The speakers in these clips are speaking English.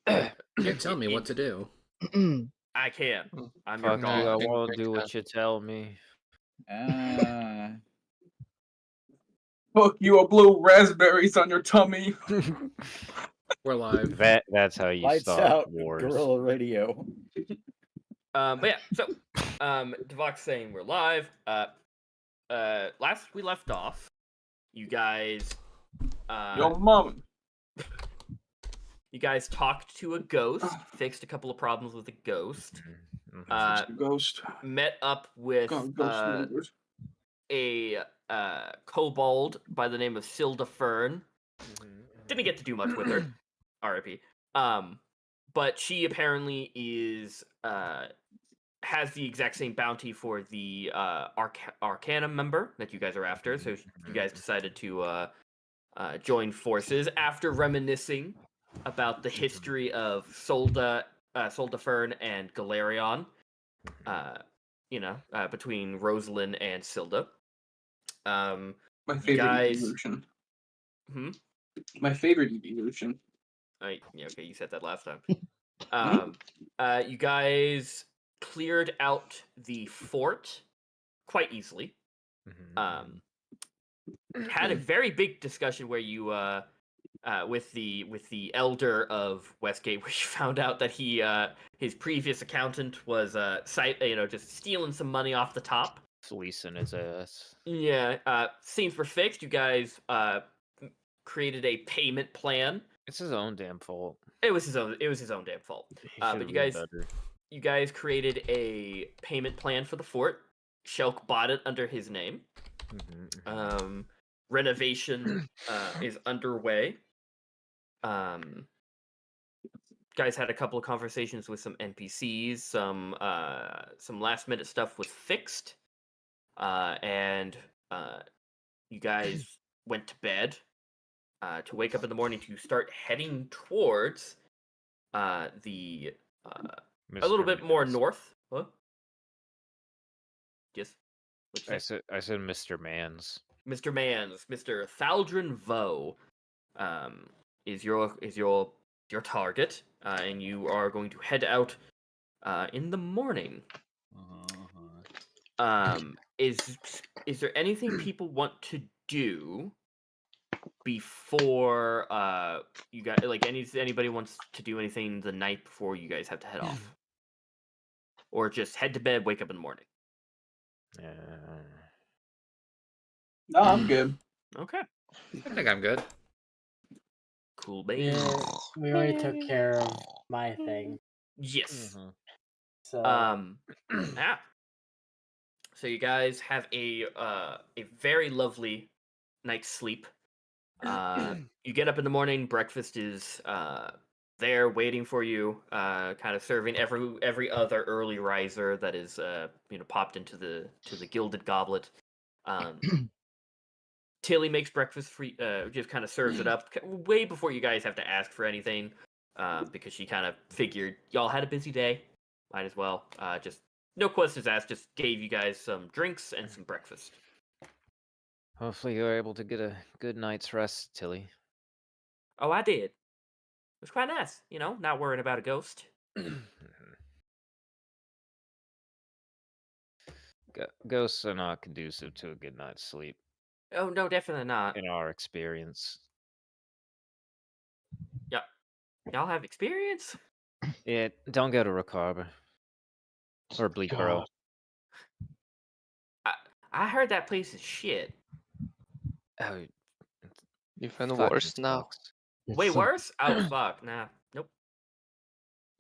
Can't tell me what to do. I can. I'm your Fuck you, I god. won't do what you tell me. Fuck you, a blue raspberries on your tummy. We're live. That's how you Lights stop out, wars. guerrilla radio. But yeah, so Devox saying we're live. Last we left off, you guys Your mom. you guys talked to a ghost, fixed a couple of problems with a ghost, Ghost. met up with Ghost neighbors. a kobold by the name of Silda Fern. Didn't get to do much with her. R.I.P. But she apparently is has the exact same bounty for the Arcana member that you guys are after. So you guys decided to join forces after reminiscing about the history of Solda Fern and Galarion. Between Rosalind and Silda. My favorite guys... evolution. Hmm? My favorite evolution. Okay, you said that last time. You guys cleared out the fort quite easily. Had a very big discussion where you with the elder of Westgate, where you found out that he his previous accountant was just stealing some money off the top. Fleecing his ass. Yeah, scenes were fixed. You guys created a payment plan. It's his own damn fault. It was his own damn fault. But you guys created a payment plan for the fort. Shelk bought it under his name. Renovation is underway. Guys had a couple of conversations with some NPCs. Some last minute stuff was fixed. And you guys went to bed to wake up in the morning to start heading towards a little bit more north. What? Yes. I said Mr. Mans. Mr. Mans, Mr. Thaldrin Vo, is your target, and you are going to head out in the morning. Is there anything people want to do before you guys anybody wants to do anything the night before you guys have to head off, or just head to bed, wake up in the morning? No, I'm good. Okay, I think I'm good. cool, baby. Yeah, we already took care of my thing. Yes. So Yeah. So you guys have a very lovely night's sleep. You get up in the morning. Breakfast is there waiting for you, kind of serving every other early riser that is popped into the gilded goblet. Tilly makes breakfast for just kind of serves it up way before you guys have to ask for anything, because she kind of figured y'all had a busy day, might as well just no questions asked, just gave you guys some drinks and some breakfast. Hopefully you were able to get a good night's rest, Tilly. Oh, I did. It was quite nice, not worrying about a ghost. Ghosts are not conducive to a good night's sleep. Oh, no, definitely not. In our experience. Yeah. Y'all have experience? Yeah, don't go to Ricarbor. Or Bleakboro. I heard that place is shit. Oh, even worse now. Way worse? Oh, fuck. Nah. Nope.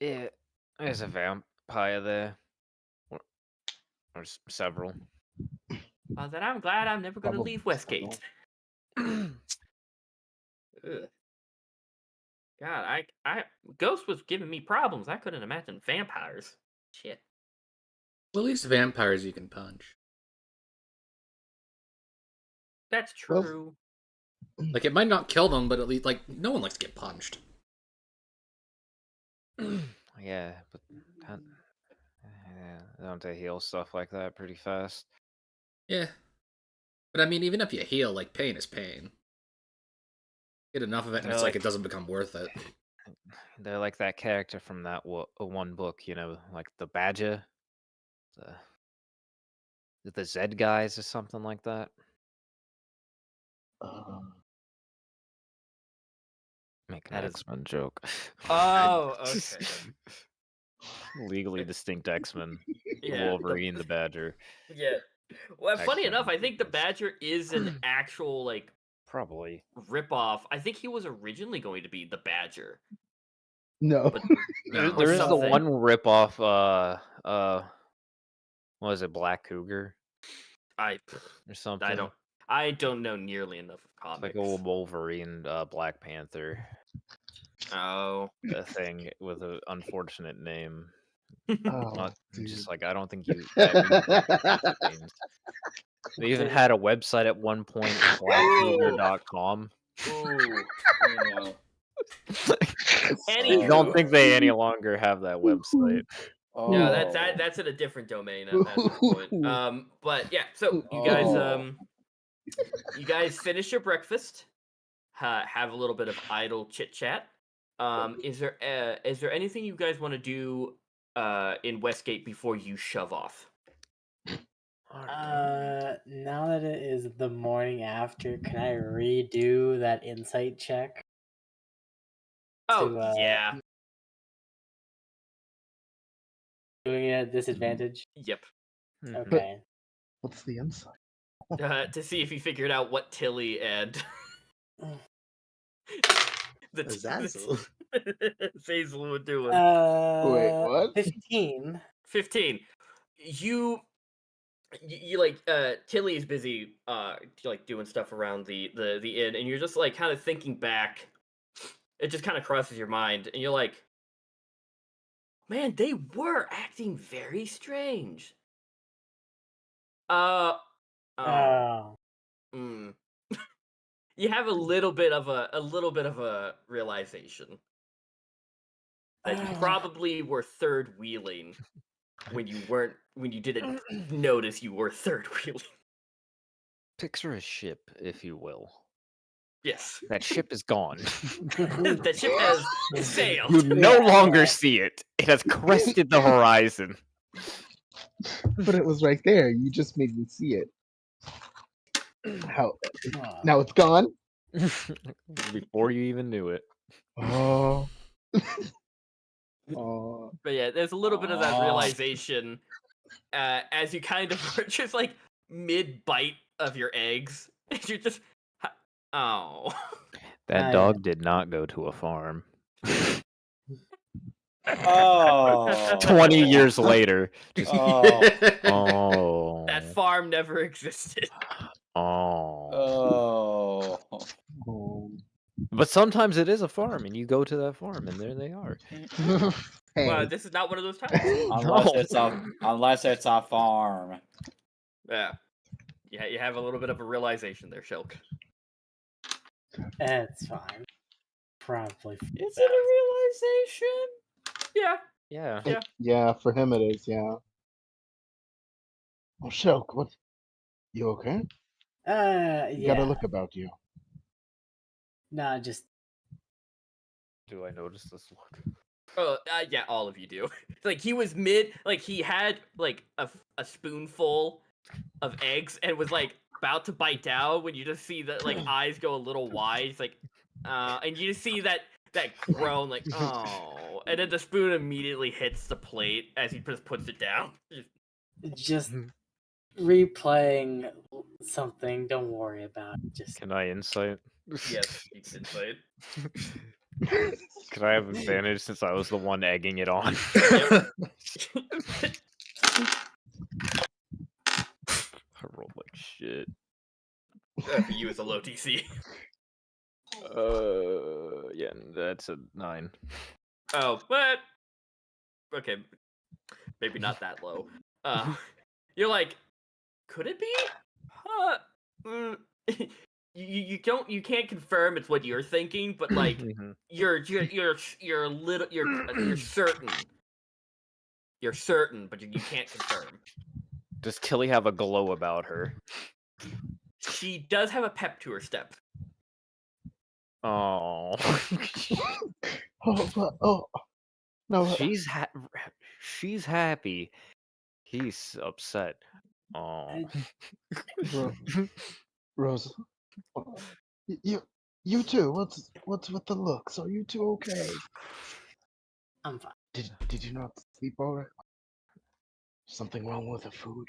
Yeah, there's a vampire there. Or several. Well, then I'm glad I'm never going to leave Westgate. Ugh. God, Ghost was giving me problems. I couldn't imagine vampires. Shit. Well, at least vampires you can punch. That's true. Like, it might not kill them, but at least, no one likes to get punched. Yeah, but don't they heal stuff like that pretty fast? Yeah. But I mean, even if you heal, pain is pain. Get enough of it, and it's it doesn't become worth it. They're like that character from that one book, you know, like the Badger, the Z guys or something like that. Make an That is- X-Men joke. Oh, okay. Legally distinct X-Men. Yeah. Wolverine, the Badger. Yeah. Well, funny X-Men enough, I think the movies. Badger is an actual like Probably. ripoff. I think he was originally going to be the Badger. No. But No. There is the something. one ripoff. What was it, Black Cougar I or something? I don't know nearly enough of It's comics. like a Wolverine, Black Panther Oh. thing with an unfortunate name. Oh, Not dude. just like I don't think you. That means. They even had a website at one point, blackcougar.com. Ooh. No. Anywho. I don't think they any longer have that website. No, that's in a different domain at this point. But yeah, so you guys finish your breakfast, have a little bit of idle chit chat. Is there anything you guys want to do in Westgate before you shove off? Now that it is the morning after, can I redo that insight check? Oh To, yeah, Doing it at disadvantage? yep. Mhm. Okay. What's the insight? To see if you figured out what Tilly and Azazel. Zazel were doing. Wait, what? 15. 15. You like Tilly is busy like doing stuff around the inn, and you're just like kind of thinking back. It just kind of crosses your mind, and you're like, man, they were acting very strange. Oh. You have a little bit of a realization that you probably were third wheeling when you didn't notice you were third wheeling. Picture a ship, if you will. Yes. That ship is gone. The ship has sailed. You no longer see it. It has crested the horizon. But it was right there. You just made me see it. How? Now it's gone? Before you even knew it. Oh. Oh. But yeah, there's a little bit of that realization as you kind of are just like mid-bite of your eggs. And you're just, oh. That dog did not go to a farm. Oh. 20 years later. Just, Oh. oh. That farm never existed. Oh. Oh. But sometimes it is a farm, and you go to that farm, and there they are. Hey. Well, this is not one of those times. Unless it's a farm. Yeah. Yeah, you have a little bit of a realization there, Shelk. It's fine. Probably. Is it a realization? Yeah. Yeah. Yeah. Yeah, for him it is, yeah. Oh, Shelk, what? You okay? Yeah. You got a look about you. No, just. Do I notice this look? Oh, yeah, all of you do. Like, he was like, he had, like, a spoonful of eggs and was, like, about to bite down when you just see that, like, eyes go a little wide. It's like, and you just see that groan, like, oh. And then the spoon immediately hits the plate as he just puts it down. Just replaying something. Don't worry about it. Just. Can I insight? Yes, you can insight. Could I have advantage since I was the one egging it on? I rolled like shit. For you, it's a low TC. Yeah, that's a 9. Oh, but okay, maybe not that low. You're like, could it be? Huh? You can't confirm it's what you're thinking, but like you're certain. You're certain, but you can't confirm. Does Tilly have a glow about her? She does have a pep to her step. Oh. No. She's happy. He's upset. Oh. Rose, you too. What's with the looks? Are you two okay? I'm fine. Did you not sleep all right? Something wrong with the food?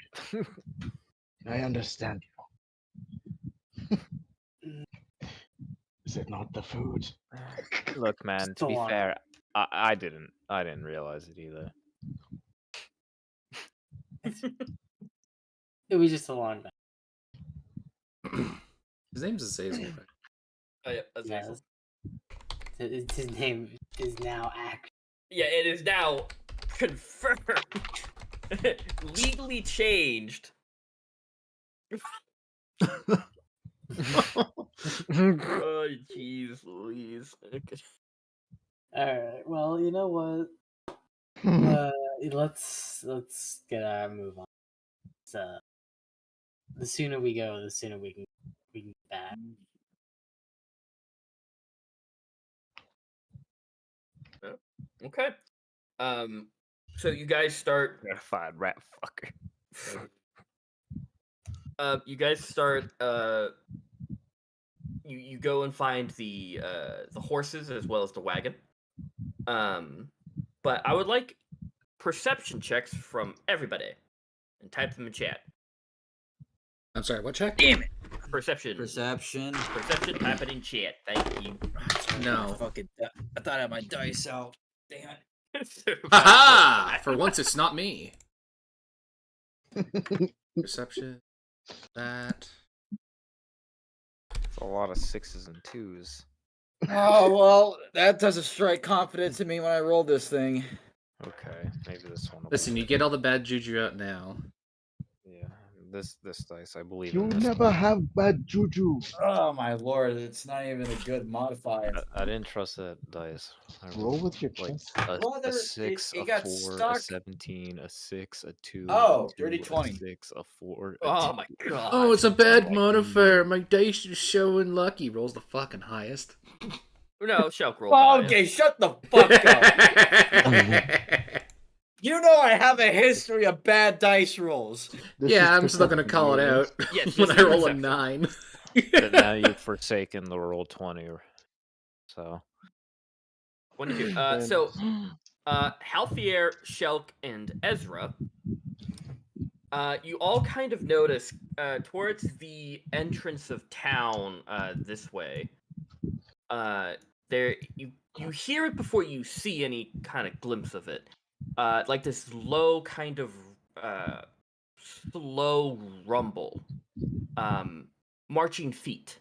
I understand you. Is it not the food? Look, man. To be fair, I didn't realize it either. It was just a long night. His name's Azazel, right? Oh, yeah, Azazel. His name is now Act. Yeah, it is now confirmed. Legally changed. Oh, jeez, Louise. Alright, well, you know what? Let's get our move on. So, the sooner we go, the sooner we can get back. Okay. So you guys start. Verified rat fucker. You guys start. You go and find the horses as well as the wagon. But I would like perception checks from everybody, and type them in chat. I'm sorry, what check? Damn it! Perception. Perception. Perception. Type it in chat. Thank you. No. I thought I had my dice out. Damn it. Haha! For once, it's not me. Perception. That. It's a lot of 6s and 2s. Oh, well, that doesn't strike confidence in me when I roll this thing. Okay, maybe this one. Listen, you get all the bad juju out now. Yeah, this dice, I believe. You in this never one. have bad juju. Oh, my lord, it's not even a good modifier. I didn't trust that dice. I Roll rolled, with your like chest. Well, a 6, it a got 4, stuck. a 17, a 6, a 2. Oh, a 2, dirty 20. A 6, a 4. A Oh 2. my god. Oh, it's a bad Lucky. modifier. My dice is showing lucky. Rolls the fucking highest. No, Shelk rolled. Oh, okay, shut the fuck up. You know I have a history of bad dice rolls. This Yeah, is I'm still gonna call it perception, out Yes, when this I is roll a perception. 9. But now you've forsaken the roll 20. So. 22. And- So, Halfier, Shelk, and Aezra, you all kind of notice towards the entrance of town this way. There, you hear it before you see any kind of glimpse of it. Like this low kind of slow rumble, marching feet,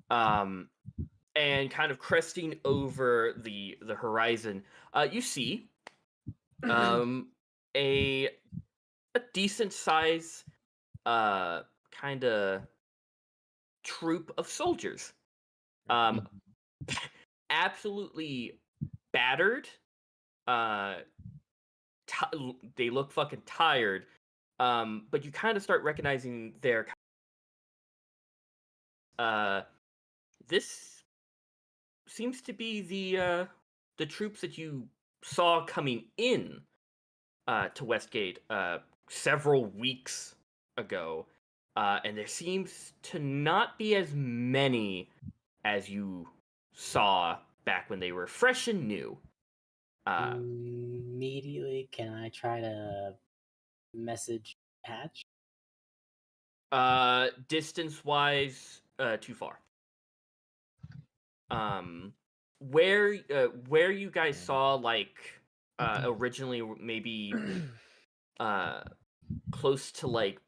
and kind of cresting over the horizon. You see, a decent size, kind of troop of soldiers. Absolutely battered. They look fucking tired. But you kind of start recognizing their. This seems to be the troops that you saw coming in to Westgate several weeks ago, and there seems to not be as many as you saw back when they were fresh and new. Immediately, can I try to message Hatch? Distance wise, too far. Where you guys saw like originally maybe close to like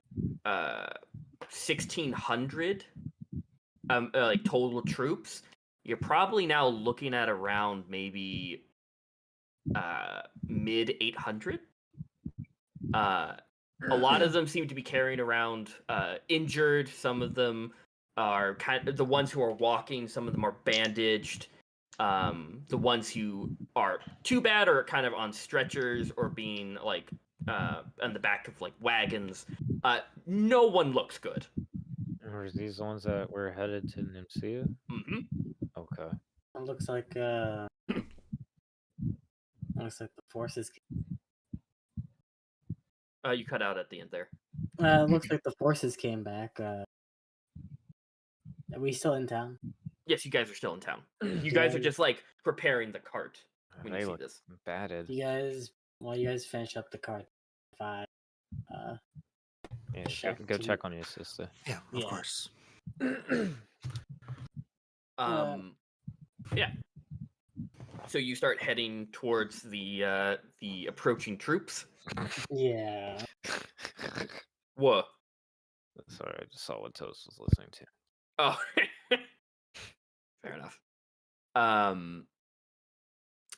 1,600 like total troops, you're probably now looking at around maybe mid 800. A lot of them seem to be carrying around injured. Some of them are kind of the ones who are walking. Some of them are bandaged. The ones who are too bad are kind of on stretchers or being like on the back of like wagons. No one looks good. Are these the ones that were headed to Nimsia? Mm-hmm. Okay. looks like looks like the forces. You cut out at the end there. Looks like the forces came back. Are we still in town? Yes, you guys are still in town. You guys are just like preparing the cart when you They see look this. batted. You guys, while you guys finish up the card, if I Yeah, check go to- check on your sister. Yeah, of Yeah. course. Yeah. So you start heading towards the approaching troops. yeah, Whoa. Sorry, I just saw what Toast was listening to. Oh. Fair enough.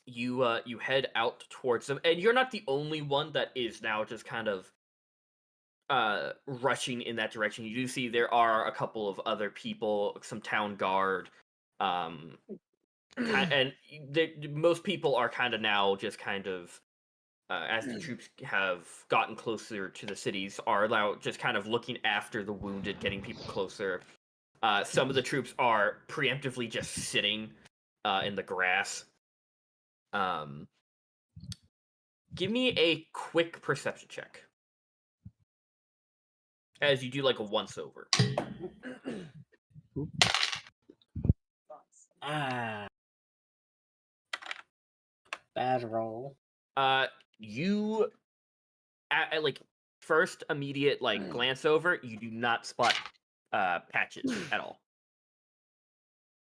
You head out towards them, and you're not the only one that is now just kind of rushing in that direction. You do see there are a couple of other people, some town guard, and most people are kind of now just kind of as the troops have gotten closer to the cities, are now just kind of looking after the wounded, getting people closer. Some of the troops are preemptively just sitting in the grass. Give me a quick perception check as you do like a once over. bad roll. You at like first immediate like glance over, you do not spot patches at all.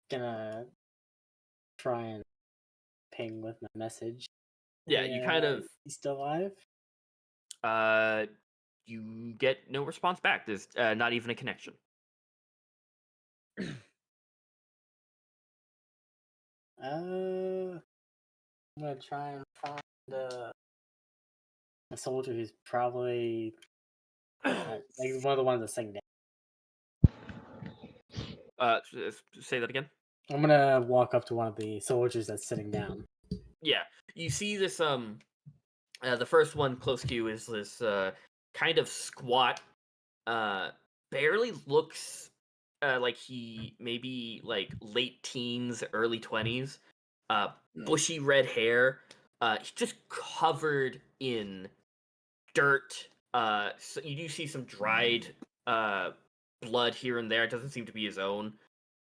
Gonna try and ping with my message. Yeah, you kind of He's still alive. you get no response back. There's not even a connection. I'm gonna try and find a soldier who's probably like one of the ones that's sitting down. Say that again. I'm gonna walk up to one of the soldiers that's sitting down. Yeah, you see this. The first one close to you is this kind of squat. Barely looks like he maybe like late teens, early 20s. Bushy red hair. He's just covered in dirt. So you do see some dried blood here and there. It doesn't seem to be his own.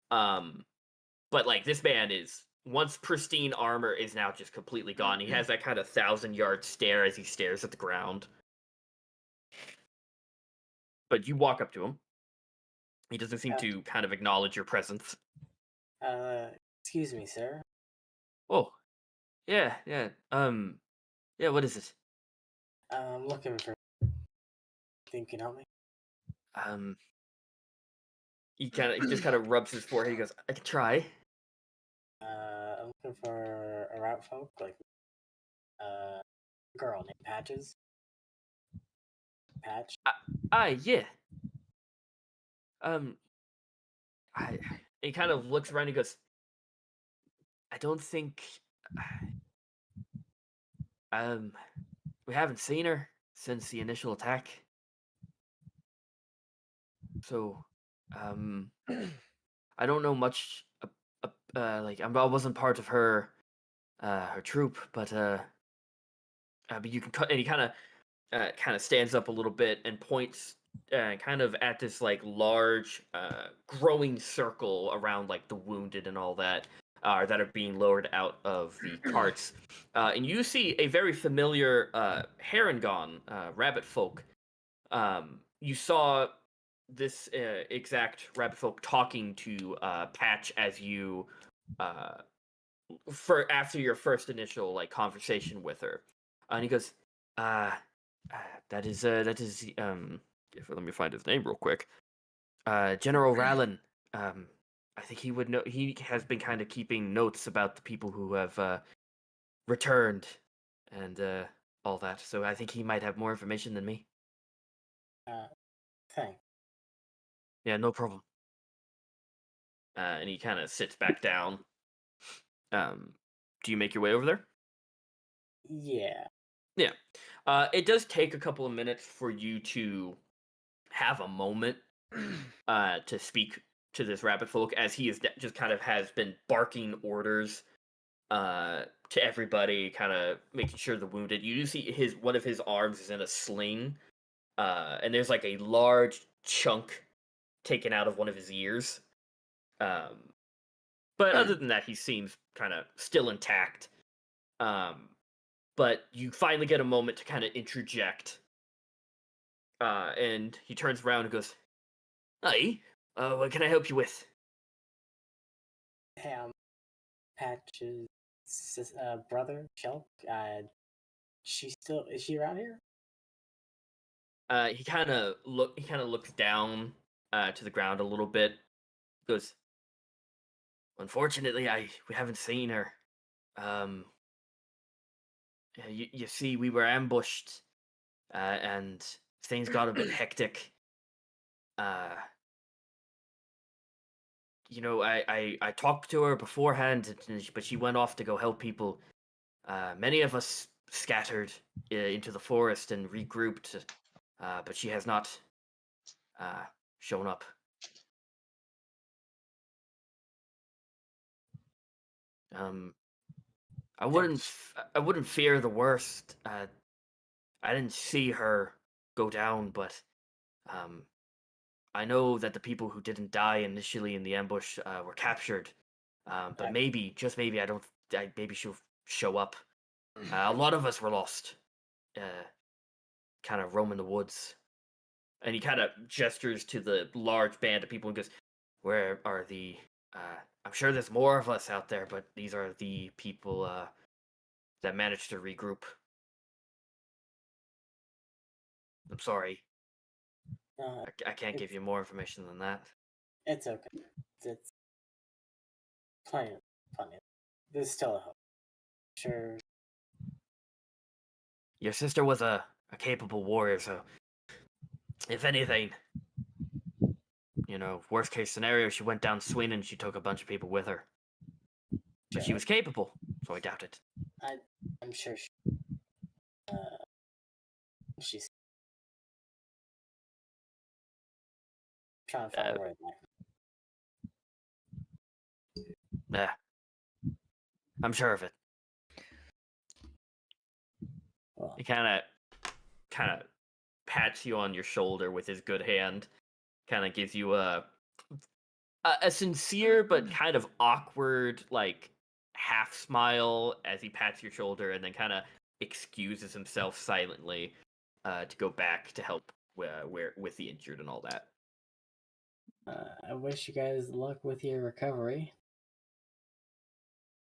But like this man is once pristine armor is now just completely gone. He has that kind of 1,000-yard stare as he stares at the ground. But you walk up to him. He doesn't seem to kind of acknowledge your presence. Excuse me, sir. Oh, yeah. Yeah, what is it? I'm looking for. Think you can help me? He just kind of rubs his forehead. He goes, I can try. I'm looking for a route folk, like a girl named Patches. Patch. Yeah. He kind of looks around and he goes, I don't think we haven't seen her since the initial attack. So I don't know much like I wasn't part of her troop, but you can cut, and he kind of stands up a little bit and points kind of at this like large growing circle around like the wounded and all that that are being lowered out of the carts, and you see a very familiar Harengon rabbit folk. You saw this exact rabbit folk talking to Patch as you after your first initial like conversation with her, and he goes, that is let me find his name real quick. General Rallin. I think he would know. He has been kind of keeping notes about the people who have returned and all that. So I think he might have more information than me. Thanks. Yeah, no problem. And he kind of sits back down. Do you make your way over there? Yeah. Yeah. It does take a couple of minutes for you to have a moment to speak to this rabbit folk as he is just kind of has been barking orders to everybody, kind of making sure the wounded. You do see one of his arms is in a sling, and there's like a large chunk taken out of one of his ears. But other than that, he seems kind of still intact. But you finally get a moment to kind of interject. And he turns around and goes, "Hi, what can I help you with?" Hey, Patch's brother, Shelk. Is she around here? He kind of looks down to the ground a little bit. Goes, "Unfortunately, we haven't seen her. You see, we were ambushed, and things got a bit hectic. You know, I talked to her beforehand, but she went off to go help people. Many of us scattered into the forest and regrouped, but she has not shown up." I wouldn't fear the worst. I didn't see her go down, but I know that the people who didn't die initially in the ambush were captured. But maybe, just maybe, maybe she'll show up. A lot of us were lost, kind of roaming the woods. And he kind of gestures to the large band of people and goes, "Where are the? I'm sure there's more of us out there, but these are the people that managed to regroup. I'm sorry. I can't give you more information than that." It's okay. It's plenty. There's still a hope. Sure. Your sister was a capable warrior, so if anything, you know, worst case scenario, she went down swinging and she took a bunch of people with her. But she was capable, so I doubt it. I'm sure she's trying to find her way back. Yeah, I'm sure of it. Well, He kind of pats you on your shoulder with his good hand, kind of gives you a sincere but kind of awkward, like, half smile as he pats your shoulder, and then kind of excuses himself silently to go back to help with the injured and all that. I wish you guys luck with your recovery.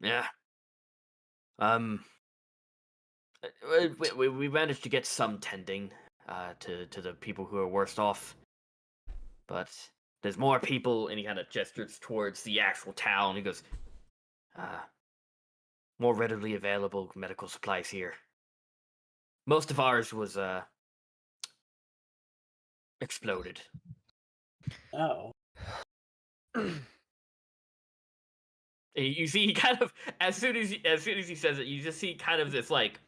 Yeah. We managed to get some tending to the people who are worst off, but there's more people, and he kind of gestures towards the actual town. He goes, "More readily available medical supplies here. Most of ours was exploded." Oh. You see, he kind of, as soon as he says it, you just see kind of this like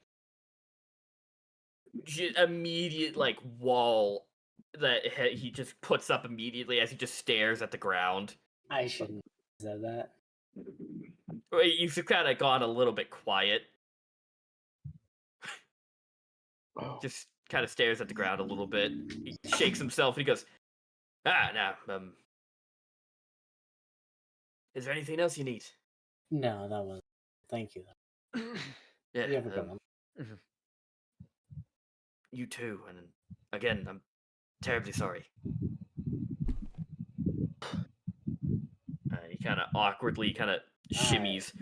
immediate like wall that he just puts up immediately as he just stares at the ground. I shouldn't have said that. You've kind of gone a little bit quiet. Just kind of stares at the ground a little bit. He shakes himself and he goes, "No, is there anything else you need?" No, that was. Thank you. Yeah, You have a good one. You too, and again, I'm terribly sorry. He kind of awkwardly kind of shimmies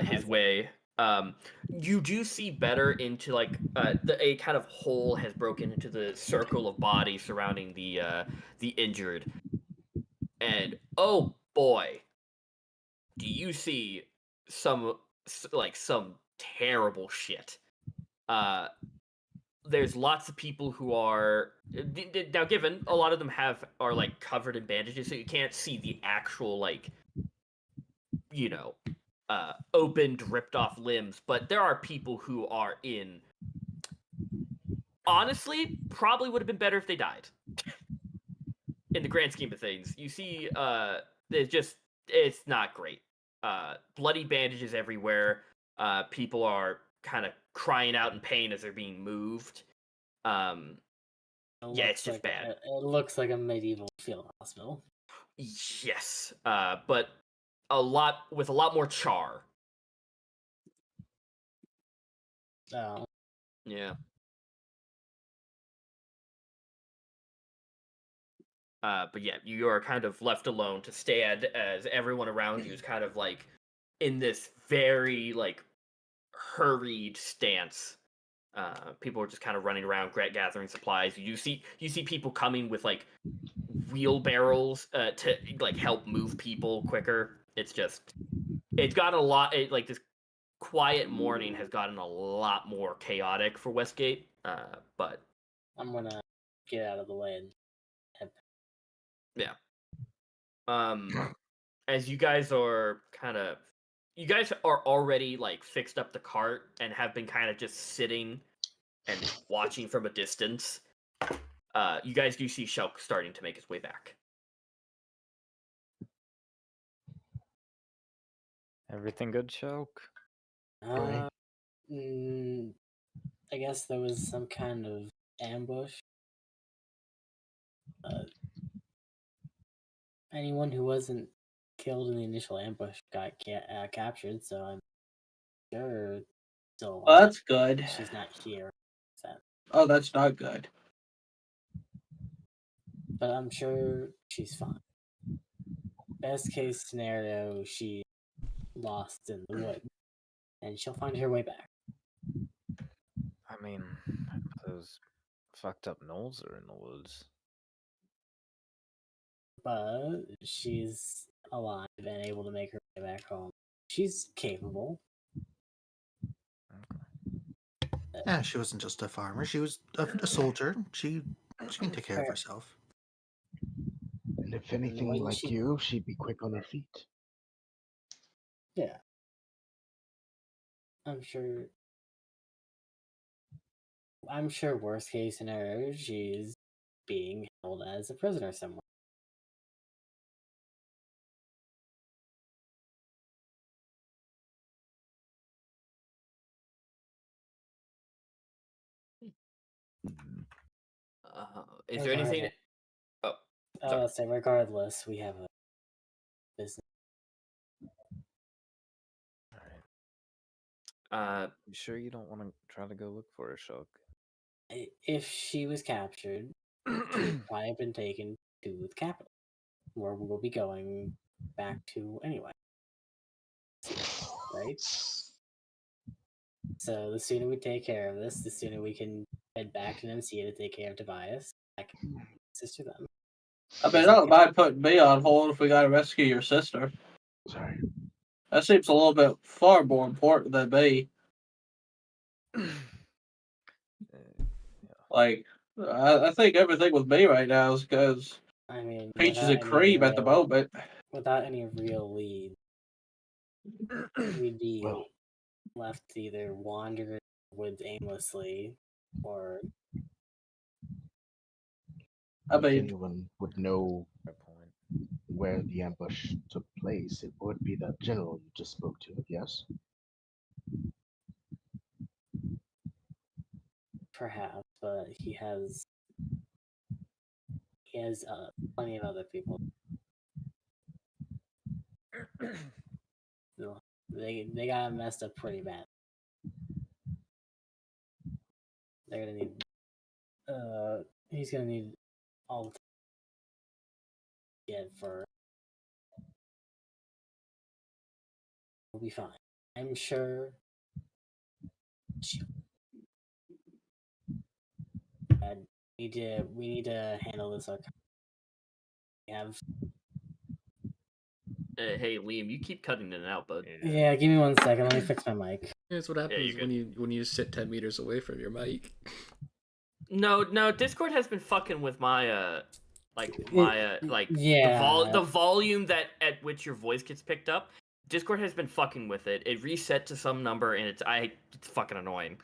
his way. You do see better into like a kind of hole has broken into the circle of bodies surrounding the injured, and oh boy, do you see some terrible shit. There's lots of people who are now, given a lot of them are like covered in bandages, so you can't see the actual like, you know, opened, ripped off limbs, but there are people who are in, honestly, probably would have been better if they died. in the grand scheme of things, you see it's not great. Bloody bandages everywhere. People are kind of crying out in pain as they're being moved. Yeah, it's just bad. It looks like a medieval field hospital. Yes, but with a lot more char. Oh. Yeah. But yeah, you are kind of left alone to stand as everyone around you is kind of like in this very like hurried stance. People are just kind of running around gathering supplies. You see people coming with like wheelbarrows to like help move people quicker. It's got a lot. Like this quiet morning has gotten a lot more chaotic for Westgate. But I'm gonna get out of the way and head. Yeah. As you guys are already like fixed up the cart and have been kind of just sitting and watching from a distance. You guys do see Shelk starting to make his way back. Everything good, Shelk? I guess there was some kind of ambush. Anyone who wasn't killed in the initial ambush got captured, so I'm sure still Well, that's good. she's not here. So. Oh, that's not good. But I'm sure she's fine. Best case scenario, she lost in the wood, and she'll find her way back. I mean, those fucked up gnolls are in the woods. But she's alive and able to make her way back home. She's capable. Yeah, she wasn't just a farmer. She was a soldier. She can take care of herself. And if anything like you, she'd be quick on her feet. Yeah. I'm sure worst case scenario, she's being held as a prisoner somewhere. Is there anything? Oh, so regardless, we have a business. You sure you don't want to try to go look for her, Shelk? If she was captured, she'd probably have been taken to the capital, where we'll be going back to anyway. Right? So the sooner we take care of this, the sooner we can head back to Nicaea to take care of Tobias. I can sister them. I mean, I don't mind putting me on hold if we gotta rescue your sister. Sorry. That seems a little bit far more important than me. Like, I think everything with me right now is because peaches and cream at the moment. Without any real lead, we'd be left to either wander woods aimlessly or. If anyone would know where the ambush took place, it would be that general you just spoke to, yes? Perhaps, but he has plenty of other people. They got messed up pretty bad. They're gonna need. He's gonna need all the time to get for. We'll be fine. I'm sure. We need to handle this. We have. Hey Liam, you keep cutting in and out, bud. Yeah, give me 1 second. Let me fix my mic. That's what happens when you sit 10 meters away from your mic. No, Discord has been fucking with my yeah. the volume that at which your voice gets picked up. Discord has been fucking with it. It reset to some number and it's fucking annoying.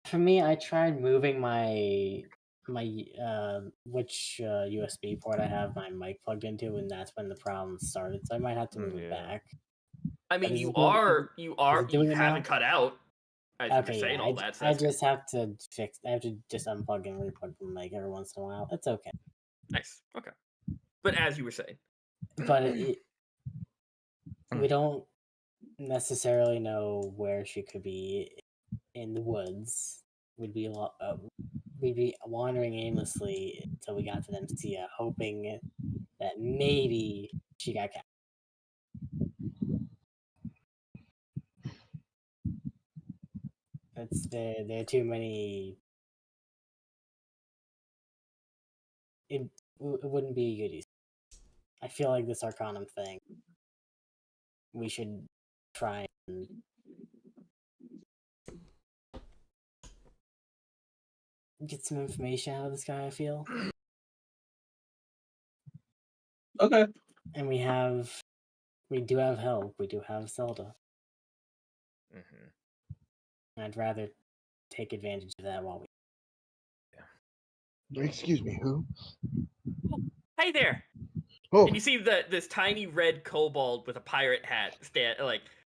For me, I tried moving my my which USB port I have my mic plugged into, and that's when the problem started. So I might have to move it back. I mean, But is you it doing- you is it doing it haven't now? cut out. As you were Okay, saying yeah, all that. So I that's good. just have to fix. I have to just unplug and replug the mic every once in a while. It's okay. Nice. Okay. But as you were saying, But we don't necessarily know where she could be in the woods. We'd be wandering aimlessly until we got to Nemcia, hoping that maybe she got captured. There are too many. It wouldn't be a goodie. I feel like this Arcanum thing. We should try and get some information out of this guy. I feel. Okay. And we do have help. We do have Zelda. And I'd rather take advantage of that while we. Excuse me, who? hey there. Oh, And you see this tiny red kobold with a pirate hat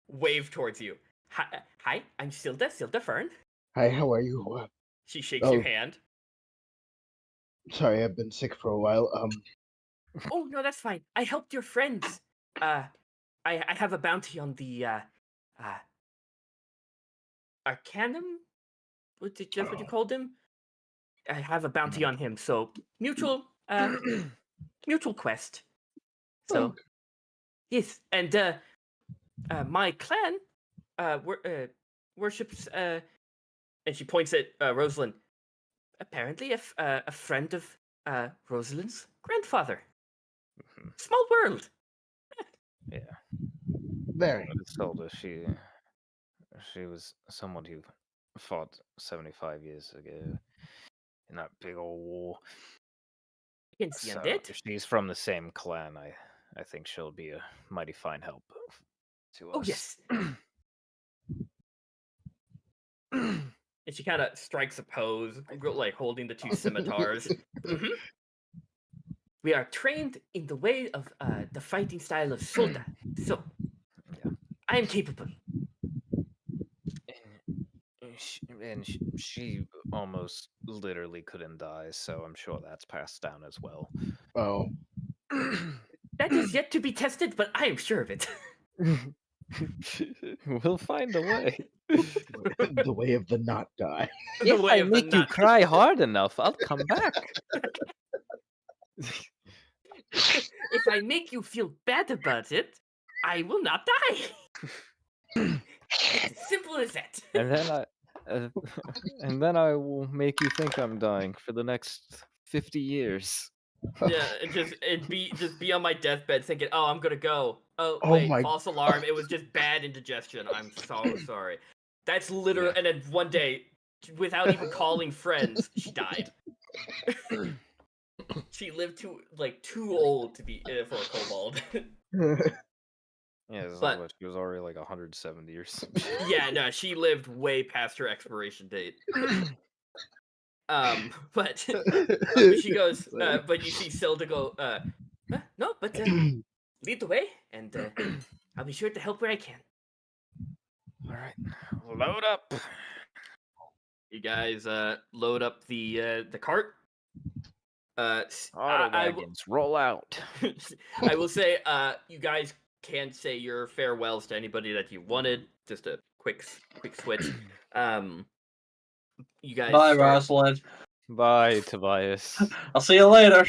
wave towards you. Hi, I'm Silda Fern. hi, how are you? She shakes your Oh. hand. Sorry, I've been sick for a while. Oh no, that's fine. I helped your friends. I have a bounty on the Arcanum. What's it just what you called him? I have a bounty on him. So mutual mutual quest. So yes, and my clan worships and she points at Rosalind. Apparently, a friend of Rosalind's grandfather. Small world. Yeah. Very. But it's Zelda. She was someone who fought 75 years ago in that big old war. You can see So undead. if she's from the same clan, I think she'll be a mighty fine help to us. Oh yes. And she kind of strikes a pose, like holding the two scimitars. We are trained in the way of the fighting style of Solda, so I am capable. And she almost literally couldn't die, so I'm sure that's passed down as well. Oh. That is yet to be tested, but I am sure of it. We'll find a way. The way of the not die. If I make you cry hard enough, I'll come back. If I make you feel bad about it, I will not die. It's as simple as that. And then I will make you think I'm dying for the next 50 years. Yeah, and be on my deathbed thinking, oh, I'm gonna go. Oh, Oh wait, my false alarm. It was just bad indigestion. I'm so sorry. That's literally, and then one day, without even calling friends, she died. She lived too old to be for a kobold. Yeah, But- she was already like 170 or something. Yeah, no, she lived way past her expiration date. But she goes, but you see Silda go, no, but lead the way, and I'll be sure to help where I can. All right, load up. You guys load up the cart. Auto wagons, roll out. I will say, you guys can say your farewells to anybody that you wanted. Just a quick switch. You guys. Bye, start- Rosalind. Bye, Tobias. I'll see you later.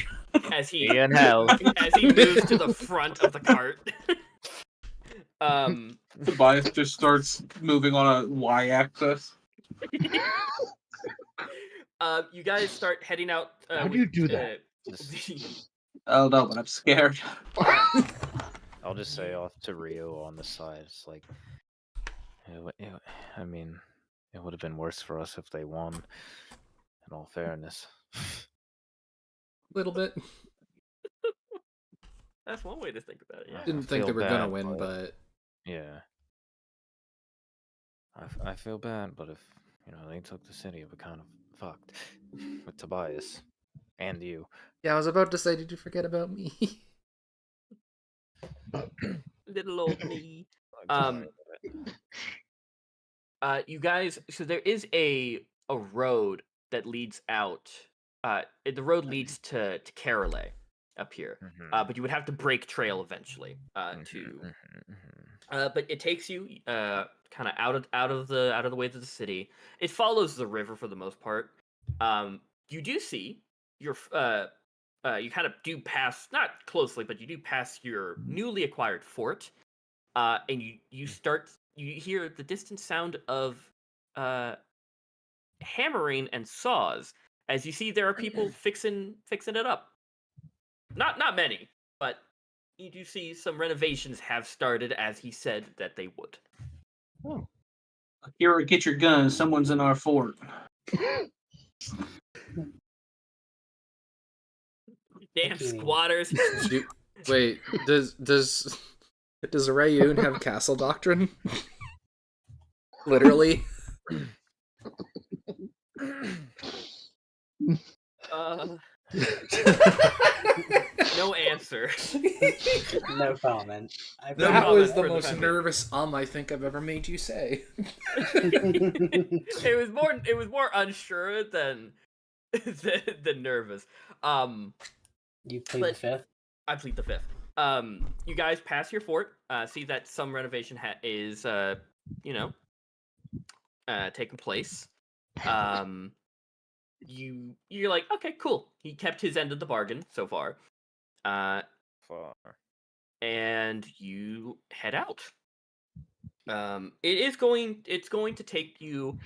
As he See you in hell. as he moves to the front of the cart. Tobias just starts moving on a y-axis. You guys start heading out. How do you do that? Oh no, but I'm scared. I'll just say off to Rio on the side. It's like, I mean, it would have been worse for us if they won. In all fairness. Little bit. That's one way to think about it. Yeah. Didn't think they feel were gonna bad, win, but- but Yeah. I feel bad, but if they took the city, but kind of fucked with Tobias and you. Yeah, I was about to say, did you forget about me? Little old me. Like, You guys. So there is a road that leads out. The road leads to Kerala up here. But you would have to break trail eventually. But it takes you kind of out of the way to the city. It follows the river for the most part. You do see your you kind of do pass, not closely, but you do pass your newly acquired fort. And you hear the distant sound of hammering and saws as you see there are people fixing it up. Not many, but you do see some renovations have started as he said that they would. Oh. Here, get your guns. Someone's in our fort. Damn squatters. Wait, does Rayun have castle doctrine? Literally. No answer. No comment. That was the most nervous I think I've ever made you say. It was more unsure than nervous. You plead the fifth? I plead the fifth. You guys pass your fort. See that some renovation is taking place. You're like, okay, cool. He kept his end of the bargain so far. And you head out. It's going to take you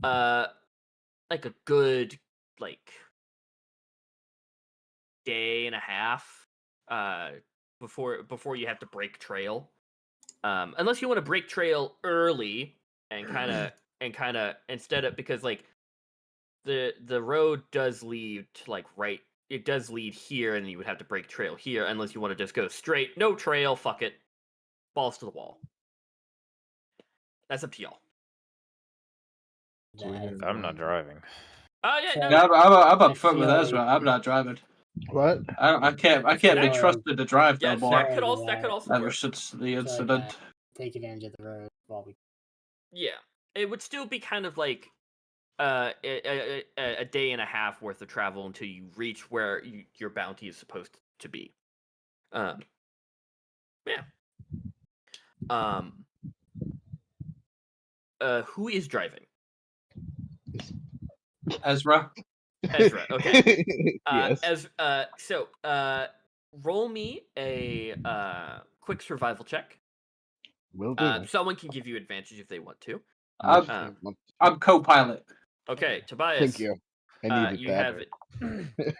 like a good day and a half before you have to break trail. Unless you want to break trail early and kind of instead of, because the road does lead to it does lead here, and you would have to break trail here, unless you want to just go straight, no trail, fuck it, balls to the wall. That's up to y'all. I'm not driving. Oh yeah, Yeah, I'm up front with Aezra. I'm not driving. What? I can't be trusted to drive though, boy. That could also Ever work. since the incident. Like take advantage of the road while we. Yeah, it would still be kind of like a day and a half worth of travel until you reach where your bounty is supposed to be. Yeah. Who is driving? Aezra. Aezra. Okay. Yes. Roll me a quick survival check. Will do. Someone can give you advantage if they want to. I'm co-pilot. Okay, Tobias. Thank you. I needed you that. have it.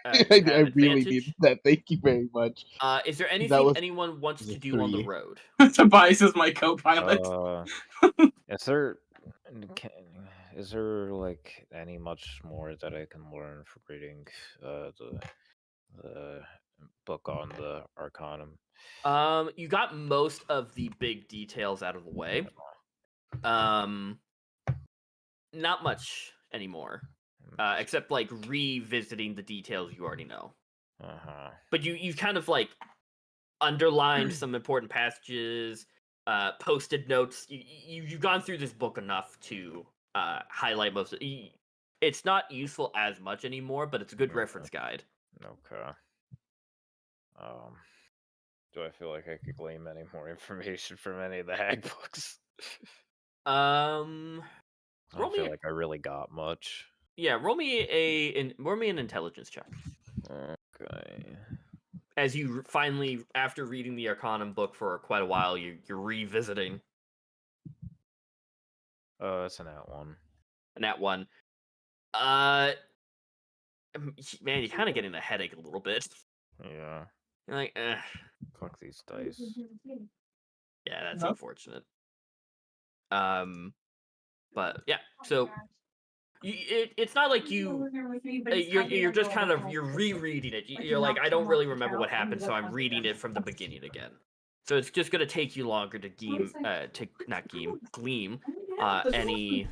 I really needed that. Thank you very much. Is there anything anyone wants to do on the 3. road? Tobias is my co-pilot. Is there any much more that I can learn from reading the book on the Arcanum? You got most of the big details out of the way. Not much anymore, except revisiting the details you already know. But you've kind of underlined some important passages, posted notes. You've gone through this book enough to highlight most of it. It's not useful as much anymore, but it's a good reference guide. Okay. Do I feel like I could glean any more information from any of the hag books? I don't feel like I really got much. Yeah, roll me an intelligence check. Okay. As you finally, after reading the Arcanum book for quite a while, you're revisiting. It's an @1. An @1. Man, you're kind of getting a headache a little bit. Yeah. You're like, fuck these dice. Yeah, that's unfortunate. But yeah, so it's not like you're just kind of rereading it. You're like, I don't really remember what happened, so I'm reading it from the beginning again. So it's just gonna take you longer to gleam any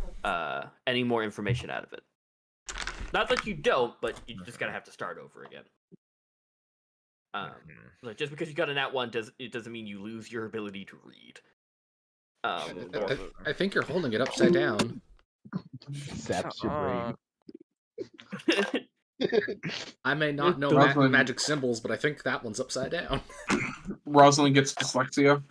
more information out of it. Not that you don't, but you just gotta have to start over again. Like just because you got a nat 1 doesn't mean you lose your ability to read. I think you're holding it upside down. Saps your brain. I may not know magic symbols, but I think that one's upside down. Rosalind gets dyslexia.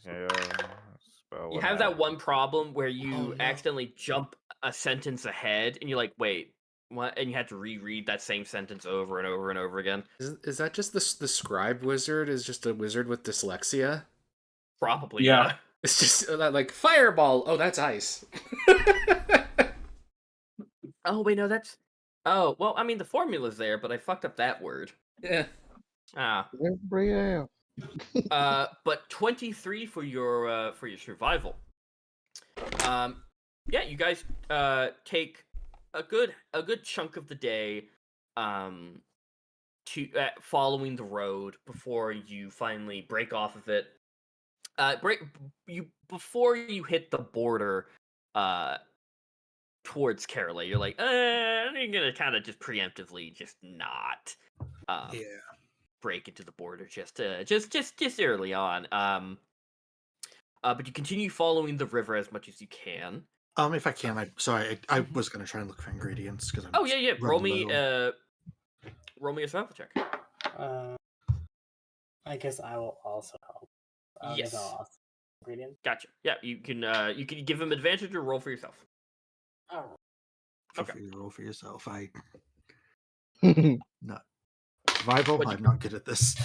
You have that one problem where you accidentally jump a sentence ahead, and you're like, "Wait, what?" And you have to reread that same sentence over and over and over again. Is that just the scribe wizard? Is just a wizard with dyslexia? Probably, yeah. It's just like fireball. Oh, that's ice. Oh wait, no, that's. Oh well, I mean the formula's there, but I fucked up that word. Yeah. But 23 for your survival. Yeah, you guys take a good chunk of the day to following the road before you finally break off of it. Before you hit the border towards Kerala, you're like, I'm gonna kind of just preemptively just not break into the border just early on. But you continue following the river as much as you can. If I can, I was gonna try and look for ingredients because I'm. Oh yeah. Roll me a survival check. I guess I will also help. Yes. Ingredients. Gotcha. Yeah, you can give him advantage or roll for yourself. Oh. Okay. Roll for yourself. Not survival. I'm not good at this.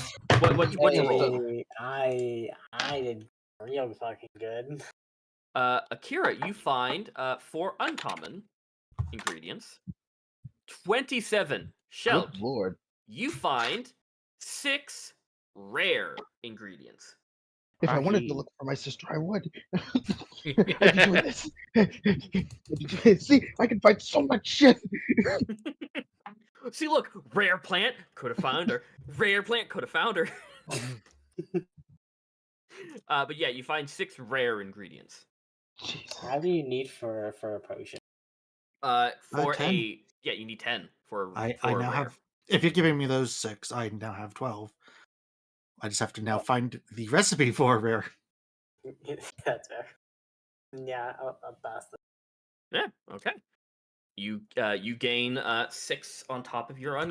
What you roll? I did real fucking good. Akira, you find 4 uncommon ingredients. 27. Shelk. Good lord. You find 6 rare ingredients. If I wanted to look for my sister, I would. I'd be doing this. See, I can find so much shit. See, look, rare plant, could have found her. Rare plant, could have found her. But yeah, you find 6 rare ingredients. How do you need for a potion? You need 10 for. I now rare. have. If you're giving me those 6, I now have 12. I just have to now find the recipe for rare. That's fair. Yeah, I'll pass it. Yeah. Okay. You gain 6 on top of your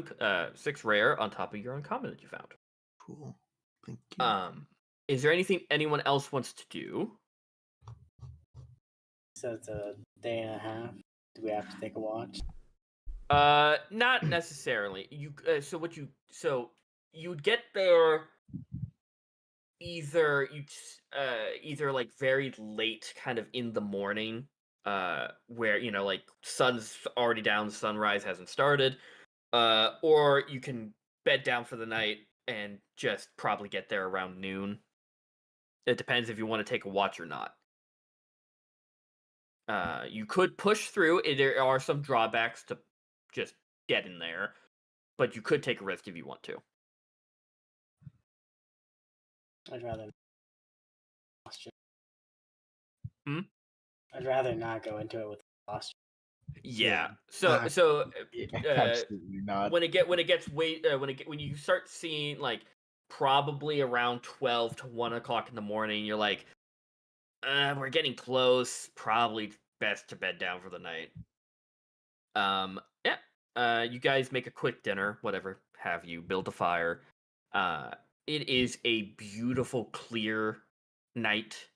6 rare on top of your uncommon that you found. Cool. Thank you. Is there anything anyone else wants to do? So it's a day and a half. Do we have to take a watch? Not necessarily. You'd get there either like very late, kind of in the morning, where like sun's already down, sunrise hasn't started, or you can bed down for the night and just probably get there around noon. It depends if you want to take a watch or not. You could push through. There are some drawbacks to just getting there, but you could take a risk if you want to. I'd rather. I'd rather not go into it with exhaustion. Yeah. Absolutely not. When you start seeing like probably around 12 to 1 o'clock in the morning, you're like, we're getting close. Probably best to bed down for the night. You guys make a quick dinner, whatever have you, build a fire. It is a beautiful, clear night.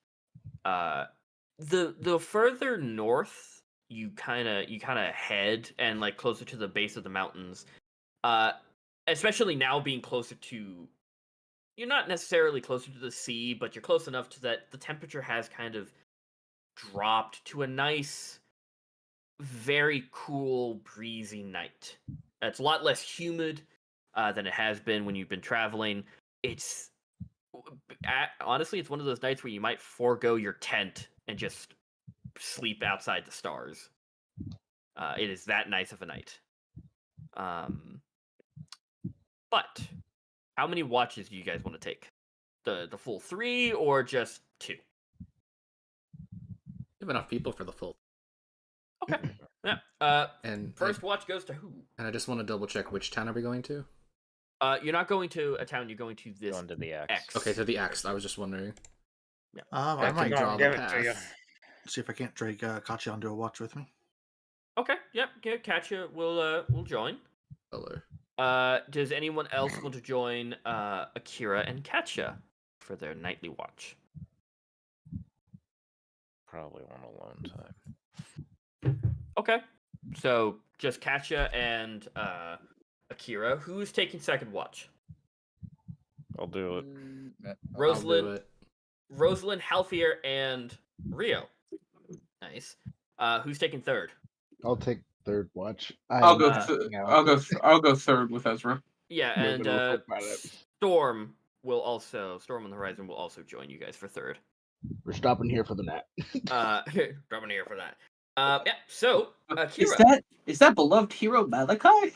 The further north you kind of head, and like closer to the base of the mountains, especially now being closer to, you're not necessarily closer to the sea, but you're close enough to that the temperature has kind of dropped to a nice, very cool, breezy night. It's a lot less humid than it has been when you've been traveling. Honestly, it's one of those nights where you might forego your tent and just sleep outside the stars. It is that nice of a night. But how many watches do you guys want to take? the full 3 or just 2? You have enough people for the full. Okay. Yeah. And first watch goes to who? And I just want to double check, which town are we going to? You're not going to a town. You're going to this. Going to the X. Okay, to the X. I was just wondering. Yeah. I might draw give the it to you. path. See if I can't drag Kachi onto a watch with me. Okay. Yep. Yeah, Katya will join. Color. Does anyone else want to join Akira and Katya for their nightly watch? Probably want alone time. Okay. So just Katya and Akira. Who's taking second watch? I'll do it. Rosalind, Halfier, and Rio. Nice. Who's taking third? I'll take third watch. I'll go third with Aezra. Yeah, and Storm on the Horizon will also join you guys for third. We're stopping here for the nap. Stopping here for that. Yeah. So Akira. Is that beloved hero Malachi?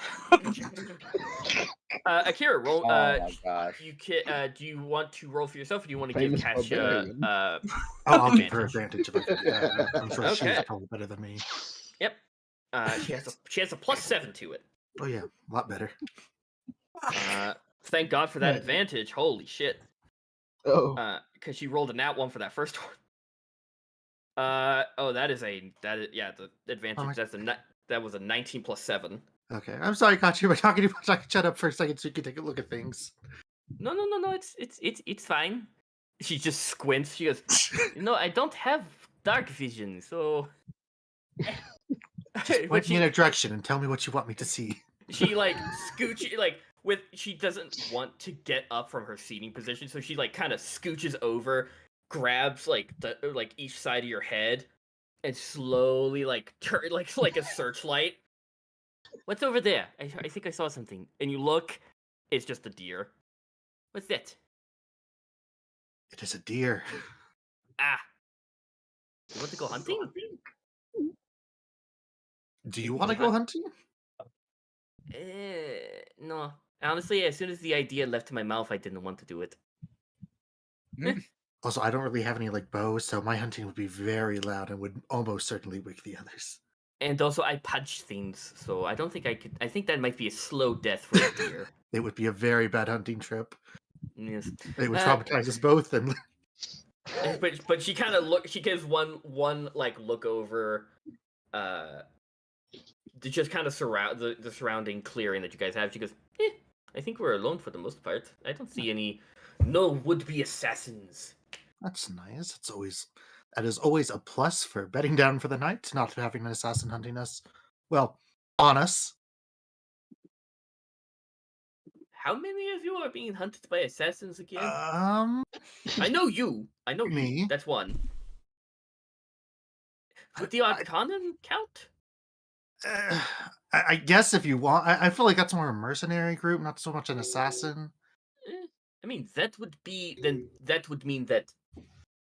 Akira, roll. Oh my gosh. Do you want to roll for yourself, or do you want to Famous give Katya? I'll give her advantage if I can. I'm sure Okay. she's probably better than me. Yep. She has a +7 to it. Oh yeah, a lot better. Thank God for that advantage. Holy shit. Oh. Because she rolled a nat 1 for that first one. The advantage. That was a 19 + 7. Okay, I'm sorry, Kachi. We're talking too much. I can shut up for a second so you can take a look at things. No. It's fine. She just squints. She goes, I don't have dark vision, so. Just point me in a direction and tell me what you want me to see. She scooches she doesn't want to get up from her seating position, so she kind of scooches over, grabs each side of your head, and slowly turn like a searchlight. What's over there? I think I saw something. And you look, it's just a deer. What's that? It is a deer. Ah. You want to go hunting? Do you want to go hunting? No. Honestly, as soon as the idea left my mouth, I didn't want to do it. Also, I don't really have any bows, so my hunting would be very loud and would almost certainly wake the others. And also, I punch things, so I don't think I could. I think that might be a slow death for a deer. It would be a very bad hunting trip. Yes. It would traumatize us both. And but she kind of she gives one look over, to just kind of surround the surrounding clearing that you guys have. She goes, I think we're alone for the most part. I don't see any would-be assassins. That's nice. That is always a plus for bedding down for the night, not having an assassin hunting us. Well, on us. How many of you are being hunted by assassins again? I know you. Me. That's one. Would the Arcanon count? I guess if you want. I feel like that's more a mercenary group, not so much an assassin. I mean, that would mean that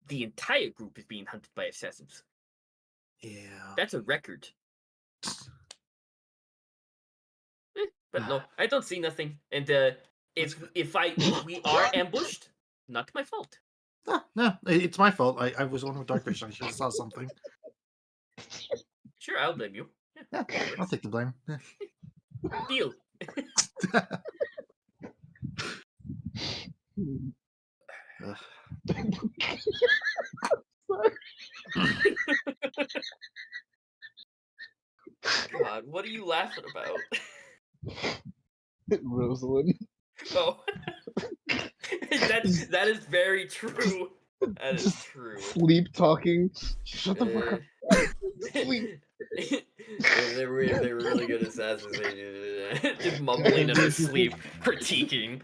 the entire group is being hunted by assassins. Yeah. That's a record. But no, I don't see nothing. And if we are ambushed, not my fault. No, it's my fault. I was on with dark vision. I should have saw something. Sure, I'll blame you. Yeah, I'll take the blame. Yeah. Deal. God, what are you laughing about? Rosalind. Oh, that is very true. That is true. Sleep talking. Shut the fuck up. Sleep. They were really good assassins. Just mumbling in their sleep, critiquing.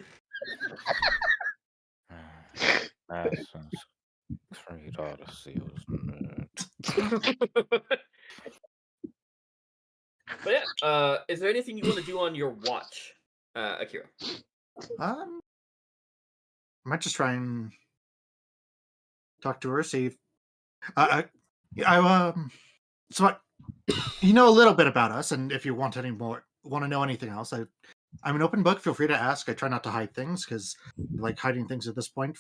Assassins Creed Odyssey was But yeah, is there anything you want to do on your watch, Akira? I might just try and talk to her, see if so you know a little bit about us, and if you want to know anything else, I'm an open book. Feel free to ask. I try not to hide things because I like hiding things at this point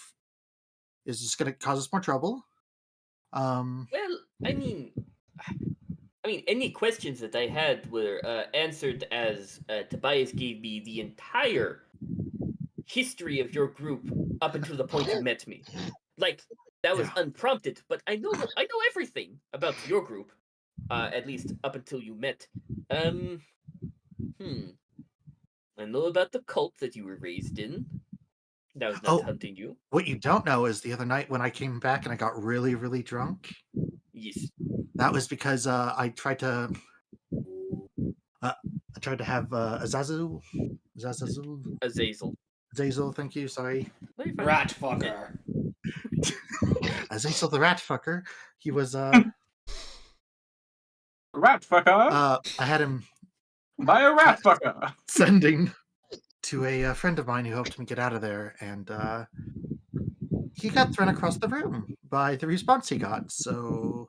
is just going to cause us more trouble. Well, I mean, any questions that I had were answered as Tobias gave me the entire history of your group up until the point you met me. Like, that was unprompted, but I know everything about your group, at least up until you met. I know about the cult that you were raised in. That was not hunting you. What you don't know is the other night when I came back and I got really, really drunk. Yes. That was because I tried to have Azazel. Azazel, thank you. Sorry. Rat fucker. Azazel the rat fucker. He was rat fucker. I had him by a rat fucker. Sending to a friend of mine who helped me get out of there, and he got thrown across the room by the response he got. So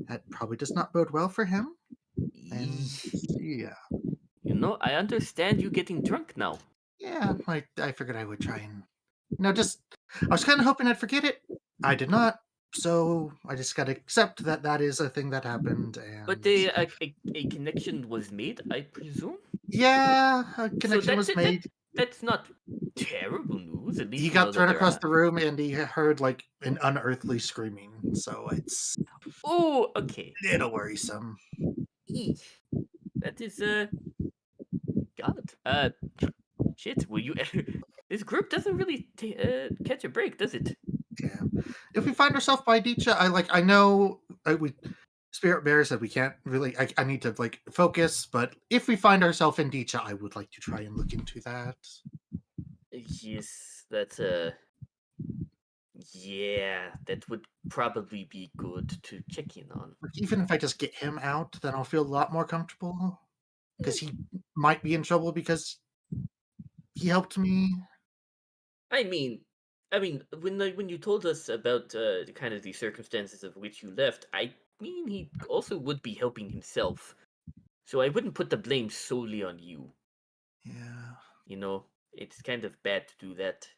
that probably does not bode well for him. And yeah. I understand you getting drunk now. Yeah, I figured I would try and I was kind of hoping I'd forget it. I did not, so I just got to accept that is a thing that happened. And but a connection was made, I presume. Yeah, a connection was made. That's not terrible news. At least he got thrown across the room, and he heard like an unearthly screaming. So it's okay, a little worrisome. That is God. Shit. Will you? This group doesn't really catch a break, does it? Yeah. If we find ourselves by Dicha, I know Spirit Bear said we can't really. I need to focus, but if we find ourselves in Dicha, I would like to try and look into that. Yes, that's yeah, that would probably be good to check in on. Even if I just get him out, then I'll feel a lot more comfortable. Because he might be in trouble because he helped me. I mean, when you told us about kind of the circumstances of which you left, I mean, he also would be helping himself. So I wouldn't put the blame solely on you. Yeah. It's kind of bad to do that.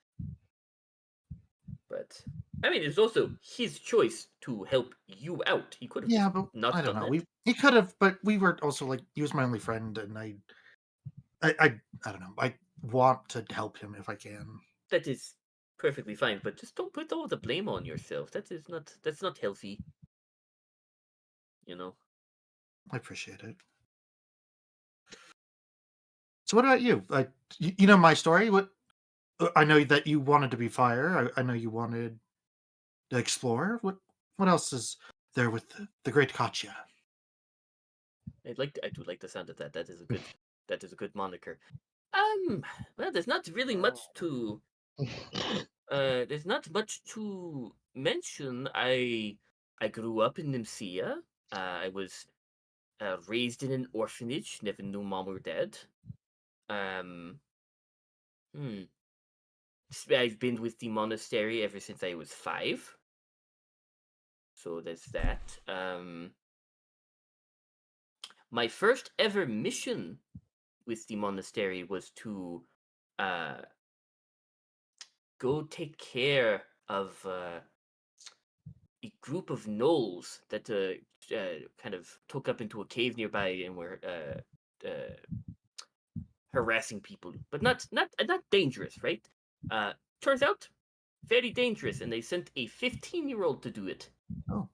But I mean, it's also his choice to help you out. He could have. Yeah, but not I don't done know. that. He could have, but we were also he was my only friend, and I don't know. I want to help him if I can. That is perfectly fine, but just don't put all the blame on yourself. That's not healthy. I appreciate it. So what about you? You know my story. What I know that you wanted to be fire. I know you wanted to explore. What else is there with the great Katya? I do like the sound of that. That is a good moniker. Well, there's not really much to mention. I grew up in Nicaea. I was raised in an orphanage. Never knew mom or dad. I've been with the monastery ever since I was 5. So there's that. My first ever mission with the monastery was to go take care of a group of gnolls that kind of took up into a cave nearby and were harassing people, but not dangerous, right? Turns out very dangerous, and they sent a 15-year-old to do it. Oh.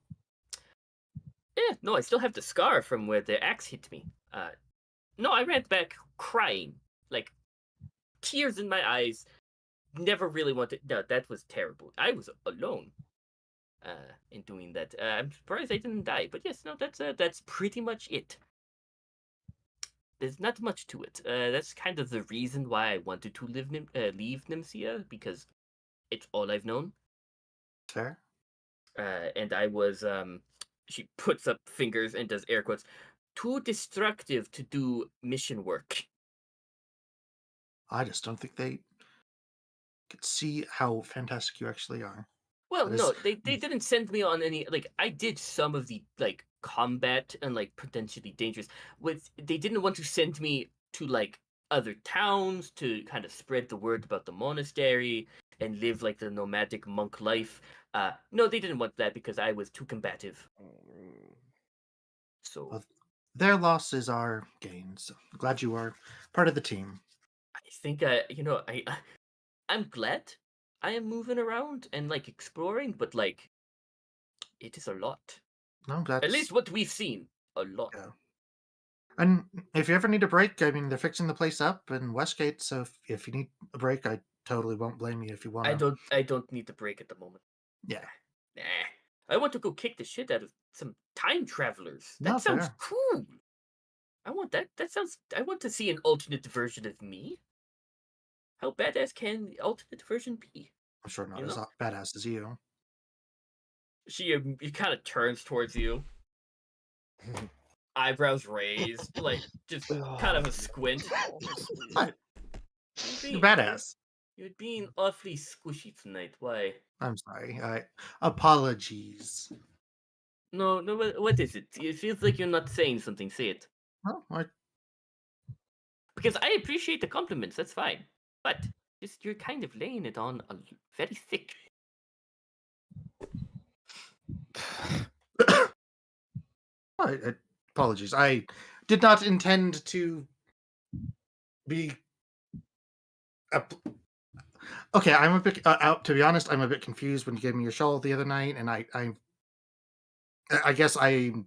Yeah, no, I still have the scar from where the axe hit me. No, I ran back crying, like tears in my eyes. Never really wanted. No, that was terrible. I was alone in doing that. I'm surprised I didn't die, but yes, no, that's pretty much it. There's not much to it. That's kind of the reason why I wanted to leave Nicaea, because it's all I've known. Fair. And I was she puts up fingers and does air quotes, too destructive to do mission work. I just don't think they could see how fantastic you actually are. Well, no, they didn't send me on any, I did some of the, combat and, potentially dangerous. They didn't want to send me to, other towns to kind of spread the word about the monastery and live, the nomadic monk life. No, they didn't want that because I was too combative. So Well, their loss is our gain. So glad you are part of the team. I think I'm glad I am moving around and like exploring, but like it is a lot. No, that's At least what we've seen, a lot. Yeah. And if you ever need a break, I mean, they're fixing the place up in Westgate, so if you need a break, I totally won't blame you if you want to. I don't need the break at the moment. Yeah. Nah. I want to go kick the shit out of some time travelers. That Not sounds fair. cool. I want that. I want to see an alternate version of me. How badass can the alternate version be? I'm sure not as badass as you. She kind of turns towards you. Eyebrows raised, like just kind of a squint. You're badass. You're being awfully squishy tonight. Why? I'm sorry. Apologies. No. What is it? It feels like you're not saying something. Say it. Well, Because I appreciate the compliments. That's fine. But just you're kind of laying it on very thick. Apologies. I did not intend to be. Okay, I'm a bit. To be honest, I'm a bit confused when you gave me your shawl the other night, and I guess I'm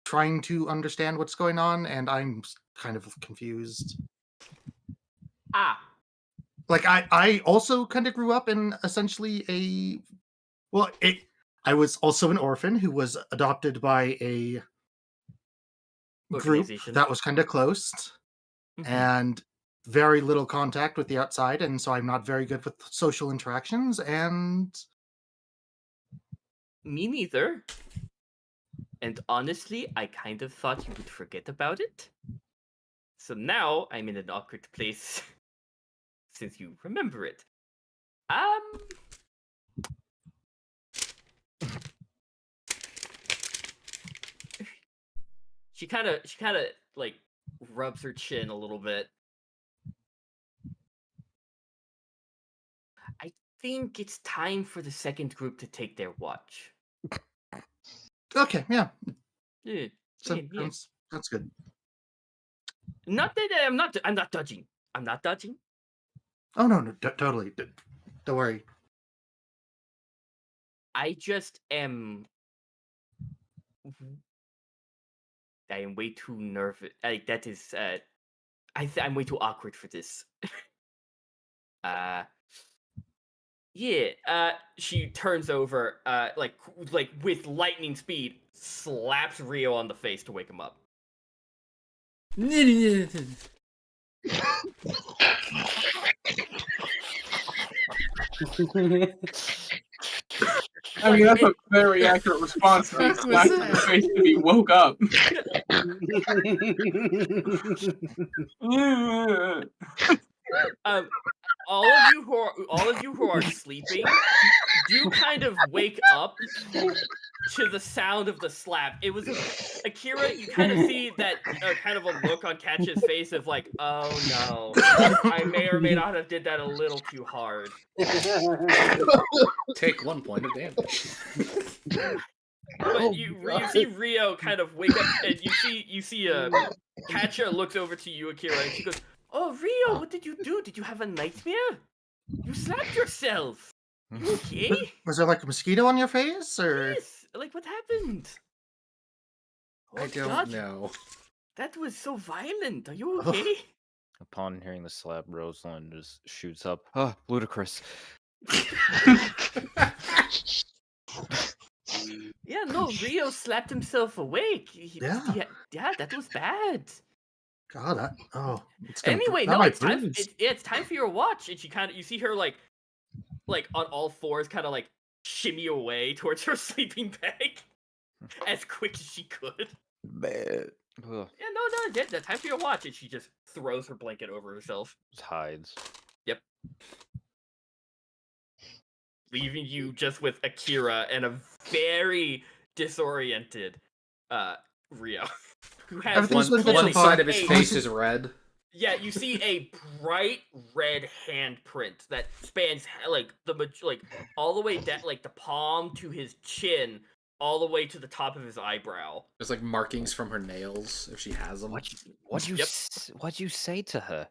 trying to understand what's going on, and I'm kind of confused. Like I also kind of grew up in essentially I was also an orphan who was adopted by a group that was kind of close, and very little contact with the outside, and so I'm not very good with social interactions, and me neither. And honestly, I kind of thought you would forget about it. So now I'm in an awkward place since you remember it. She kind of like rubs her chin a little bit. I think it's time for the second group to take their watch. Okay, yeah. Yeah. That's good. Not that I'm not dodging. I'm not dodging. Oh no, totally. Don't worry. I just am. I am way too nervous. That is. I'm way too awkward for this. Yeah. She turns over. Like with lightning speed, slaps Rio on the face to wake him up. I mean, that's a very accurate response to be slapped in the face to be woke up. All of you who are sleeping, do kind of wake up to the sound of the slap. It was Akira. You kind of see that kind of a look on Catch's face of like, oh no, I may or may not have did that a little too hard. Take 1 point of damage. But you see Rio kind of wake up, and you see Katcha looks over to you, Akira, and she goes, "Oh, Rio, what did you do? Did you have a nightmare? You slapped yourself. You okay? Was there like a mosquito on your face, or Yes. Like what happened? I don't know. That was so violent. Are you okay?" Upon hearing the slap, Rosalind just shoots up. Oh, ludicrous. Yeah, no, Rio slapped himself awake. Yeah, that was bad. God, Anyway, no, it's time. It's time for your watch. And you see her like on all fours, kind of like shimmy away towards her sleeping bag as quick as she could. Bad. Yeah, no, that's time for your watch. And she just throws her blanket over herself. Just hides. Yep. Leaving you just with Akira and a very disoriented Rio. Who has one side of his face is red. Yeah, you see a bright red handprint that spans like all the way down, like the palm to his chin, all the way to the top of his eyebrow. There's like markings from her nails if she has them. What'd you say to her?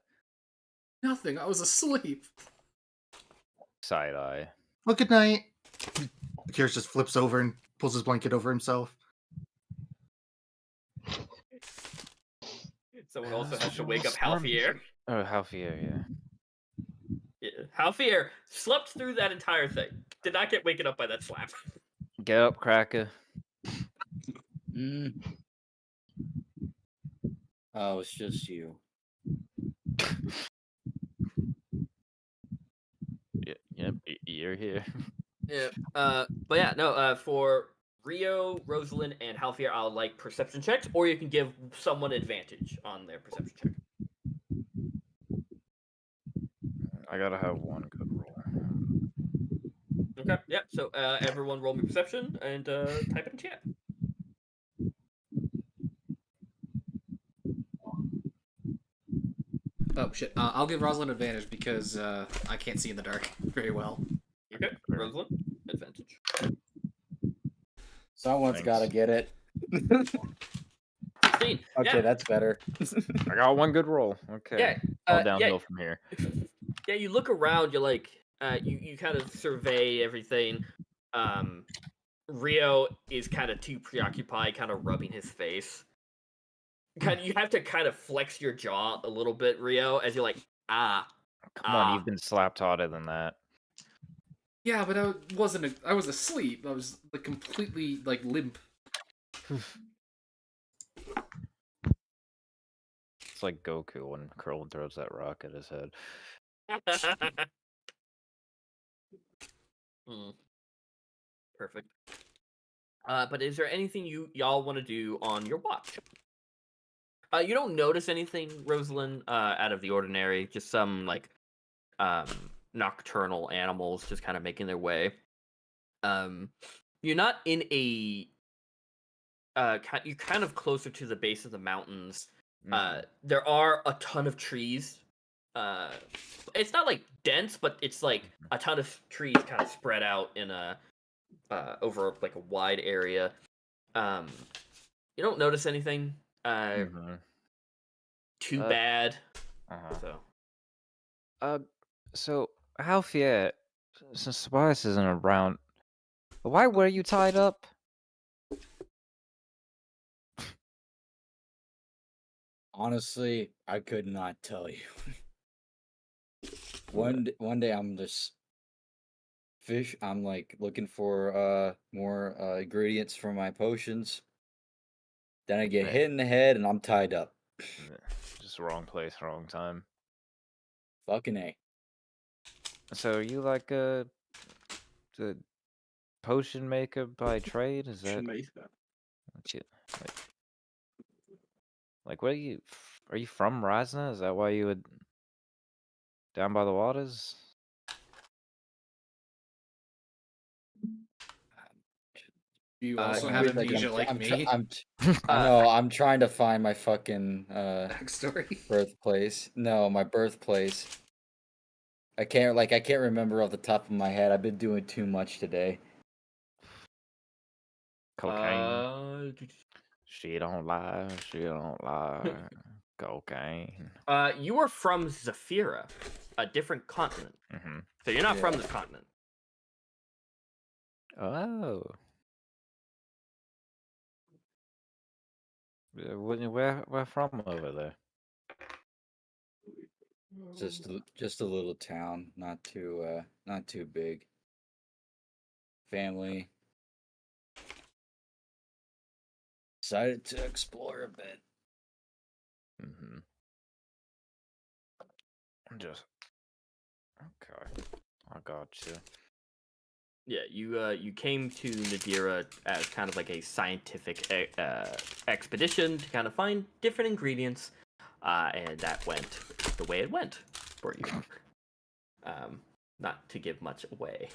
Nothing. I was asleep. Side eye. Well, good night. Kirsch just flips over and pulls his blanket over himself. Someone also has to wake up Halfier. Oh, Halfier, Yeah. Halfier slept through that entire thing. Did not get waken up by that slap. Get up, Cracker. Oh, it's just you. Yep, you're here. Yeah. But yeah, no. For Rio, Rosalind, and Halfier, I'll like perception checks, or you can give someone advantage on their perception check. I gotta have one good roll. Okay. Yeah. So everyone, roll me perception and type it in chat. Oh shit! I'll give Rosalind advantage because I can't see in the dark very well. Okay, Rosalind, advantage. Someone's got to get it. 16. Okay, yeah. that's better. I got one good roll. Okay. Yeah. All downhill from here. Yeah, you look around. You're like, you kind of survey everything. Rio is kind of too preoccupied, kind of rubbing his face. You have to kind of flex your jaw a little bit, Rio, as you're like, Come on, you've been slapped harder than that. Yeah, but I wasn't. I was asleep. I was like completely like limp. It's like Goku when Krillin throws that rock at his head. Perfect. But is there anything y'all want to do on your watch? You don't notice anything, Rosalind, out of the ordinary. Just some like nocturnal animals just kind of making their way. You're not in a. You're kind of closer to the base of the mountains. There are a ton of trees. It's not like dense, but it's like a ton of trees kind of spread out in a over like a wide area. You don't notice anything too bad. So Halfier, since Tobias isn't around, why were you tied up? Honestly, I could not tell you. One day I'm just fish. I'm like looking for more ingredients for my potions. Then I get hit in the head and I'm tied up. Just wrong place, wrong time. Fucking A. So are you like the potion maker by trade? Is that what you like? Where are you from, Razna? Is that why you would down by the waters? You also have amnesia like me. I know. I'm trying to find my fucking backstory. Birthplace. No, my birthplace. I can't remember off the top of my head. I've been doing too much today. Cocaine. She don't lie. She don't lie. Cocaine. You are from Zafira, a different continent. So you're not from this continent. Oh. Where from over there? Just a little town, not too big. Family. Decided to explore a bit. Just okay. I got you. Yeah, you came to Nedera as kind of like a scientific expedition to kind of find different ingredients, and that went the way it went for you. Not to give much away.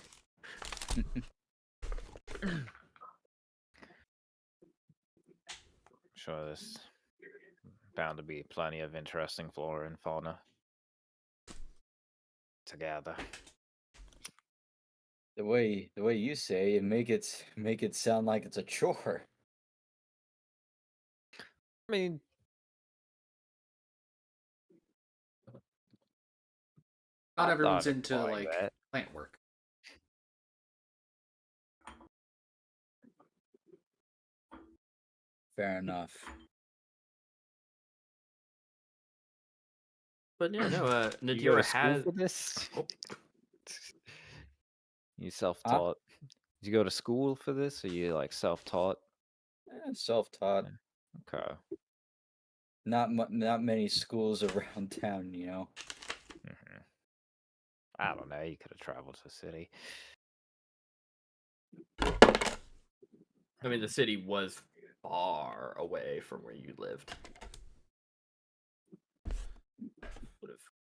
Sure, this bound to be plenty of interesting flora and fauna to gather. The way you say it, make it sound like it's a chore. I mean, Not I everyone's thought of into like that. plant work. Fair enough. But yeah, no, You go Nedera to school has. for this? Oh, You self-taught? Did you go to school for this, or you like self-taught? Self-taught. Okay. Not many schools around town, you know. I don't know. You could have traveled to the city. I mean, the city was far away from where you lived.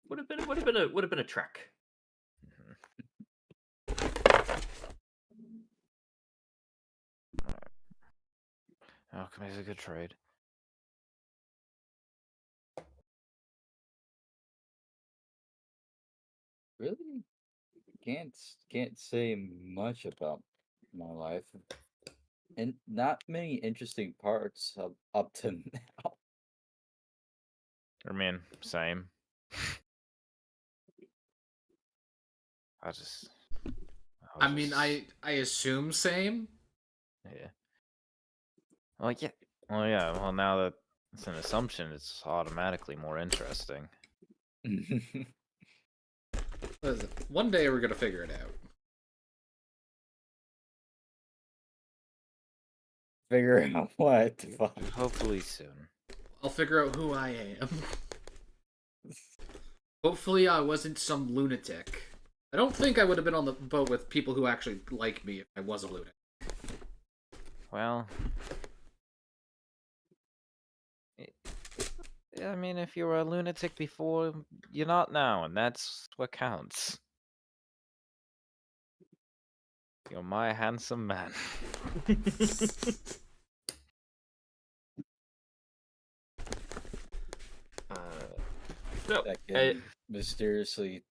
Would have been a trek. Alchemy is a good trade. Really? Can't say much about my life. And not many interesting parts up to now. I mean, same. I mean, I assume same. Yeah. Well, yeah. Well, yeah. Well, now that it's an assumption, it's automatically more interesting. Listen, one day we're gonna figure it out. Figure out what? Hopefully soon. I'll figure out who I am. Hopefully I wasn't some lunatic. I don't think I would have been on the boat with people who actually like me if I was a lunatic. Well, I mean, if you were a lunatic before, you're not now, and that's what counts. You're my handsome man. No, That can mysteriously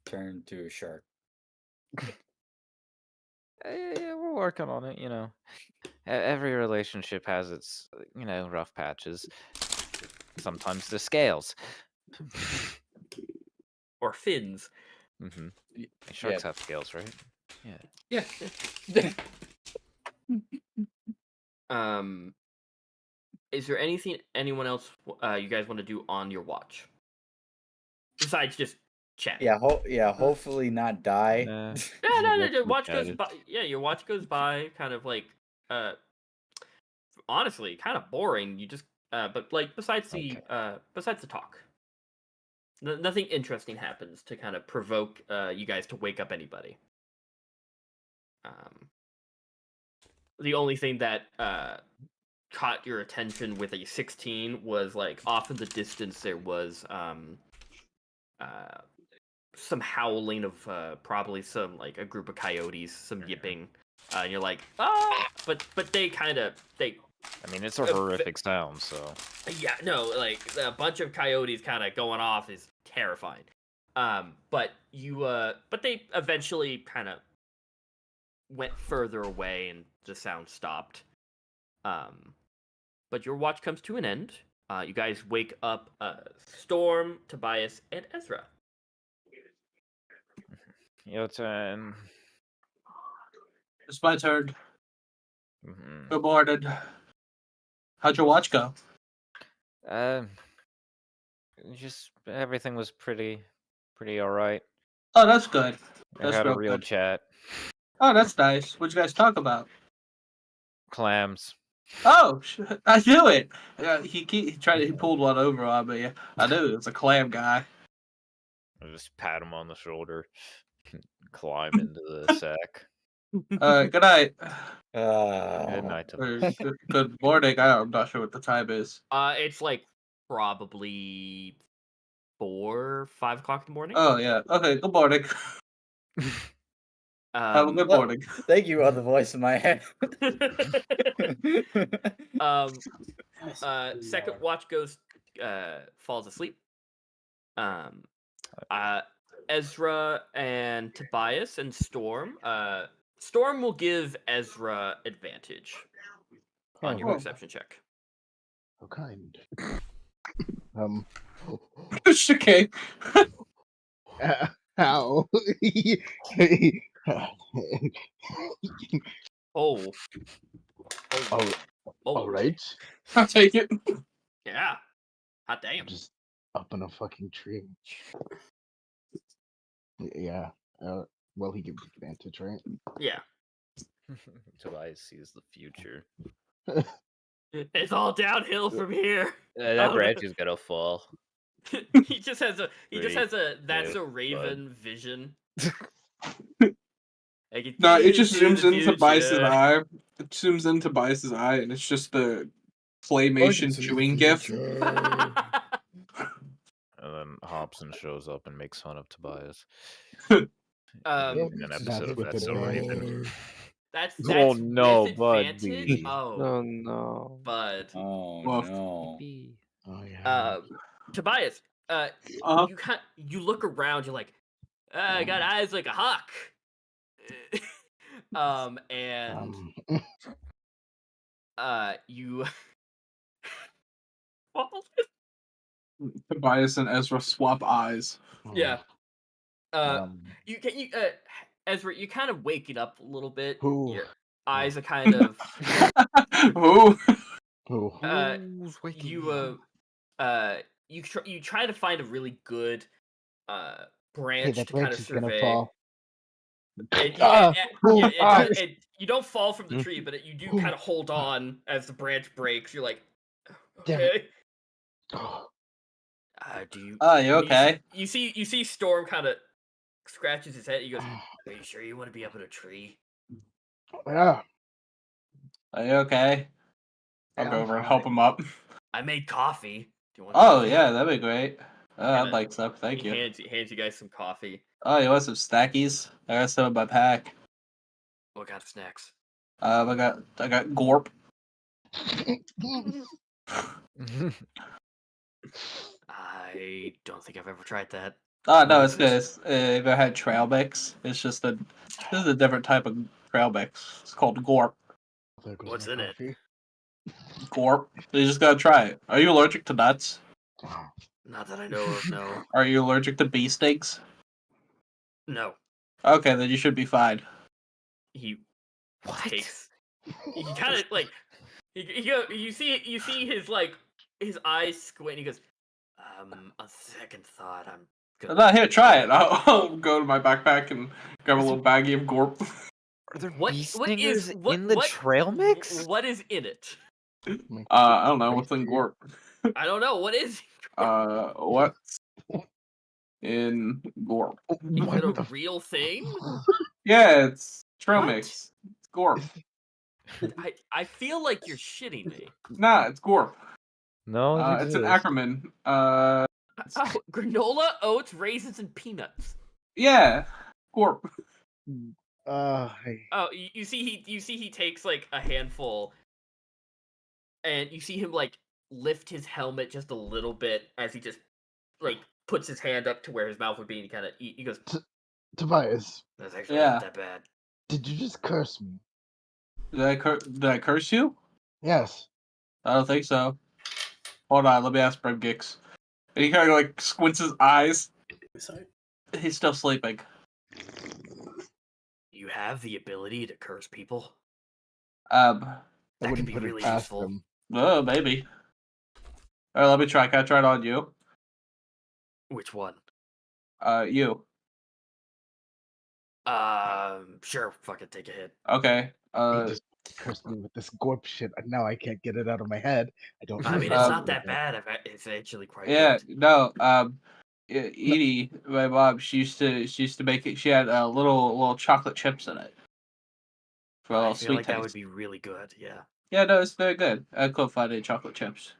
turn to a shark. Yeah, we're working on it, you know. Every relationship has its, rough patches. Sometimes the scales. or fins. Mm-hmm. Sharks have scales, right? Yeah. Yeah. Is there anyone else you guys want to do on your watch besides just chat? Yeah. Hopefully not die. No. Watch goes by. Yeah, your watch goes by, kind of like, honestly, kind of boring. You just, but like besides the talk, nothing interesting happens to kind of provoke you guys to wake up anybody. The only thing that caught your attention with a 16 was like off in the distance there was some howling of probably some like a group of coyotes, some yipping, and you're like, but they I mean, it's a horrific sound, so yeah, no, like a bunch of coyotes kind of going off is terrifying. But they eventually kind of went further away and the sound stopped. But your watch comes to an end. You guys wake up Storm, Tobias, and Aezra. Your turn. It's my turn. Good morning. How'd your watch go? Just everything was pretty alright. Oh, that's good. I That's had a real real good. chat. Oh, that's nice. What'd you guys talk about? Clams. Oh, I knew it. He pulled one over on me. I knew it was a clam guy. I just pat him on the shoulder, climb into the sack. Good night. Good night, Tobias. Good morning. I'm not sure what the time is. It's like probably 4, 5 o'clock in the morning. Oh yeah. Okay. Good morning. Have a good morning. Thank you, other voice in my head. Second watch goes falls asleep. Aezra and Tobias and Storm. Storm will give Aezra advantage on your Oh. perception check. How kind. Okay. How? Oh. All right. I'll take it. Yeah. Hot damn. I'm just up in a fucking tree. Yeah. Well, he gives advantage, right? Yeah. Tobias sees the future. It's all downhill from here. That branch is gonna fall. he just has a that's a Raven vision. No, it just zooms into Tobias's eye. It zooms into Tobias's eye, and it's just the claymation chewing gif. And then Hobson shows up and makes fun of Tobias. In an episode of That's So Raven. That's oh no, disadvantage? buddy. Oh no. Bud. Oh Well, no. Oh yeah. Tobias, you look around, you're like, I got eyes like a hawk. And you Tobias and Aezra swap eyes. Yeah. Aezra, you kind of waking up a little bit. Your eyes are kind of Who? you try to find a really good branch that to branch kind of is gonna survey. fall. And you don't fall from the tree, but you do kind of hold on as the branch breaks. You're like, okay. Do you? Oh, you okay? You see Storm kind of scratches his head. He goes, "Are you sure you want to be up in a tree?" Yeah. Are you okay? I'll go over and help him up. I made coffee. Do you want? Oh coffee? yeah, that'd be great. I'd like some. Thank you. Hands you guys some coffee. Oh, you want some snackies? I got some in my pack. What kind of snacks? I got Gorp. I don't think I've ever tried that. Oh no, it's good. I've ever had trail mix. It's just this is a different type of trail mix. It's called Gorp. What's in it? Gorp. You just gotta try it. Are you allergic to nuts? Not that I know of. No. Are you allergic to bee stings? No. Okay, then you should be fine. He takes. He kind of like. You see his like his eyes squint. He goes, on second thought, I'm gonna. No, here, try it. I'll go to my backpack and grab a little baggie of Gorp. Are there what is in the trail mix? What is in it? I don't know what's in Gorp. I don't know what is. What's in Gorp? Is it a real thing? Yeah, it's trail mix. It's Gorp. I feel like you're shitting me. Nah, it's Gorp. No, it's an acronym. Granola, oats, raisins, and peanuts. Yeah, Gorp. Oh, you see he takes like a handful, and you see him like lift his helmet just a little bit as he just like puts his hand up to where his mouth would be, and he goes, Tobias. That's actually not that bad. Did you just curse me? Did I curse you? Yes. I don't think so. Hold on, let me ask Brim Gix. And he kind of like squints his eyes. Sorry. He's still sleeping. You have the ability to curse people. That could be really useful. Oh, maybe. Alright, let me try. Can I try it on you? Which one? You. Sure. Fucking take a hit. Okay. He just cursed me with this Gorp shit, and now I can't get it out of my head. I mean, it's not that bad. It's actually quite good. good. No. Edie, my mom, she used to make it. She had little chocolate chips in it. For a little I feel sweet like taste. that would be really good. Yeah. Yeah, no, it's very good. I couldn't find any chocolate chips.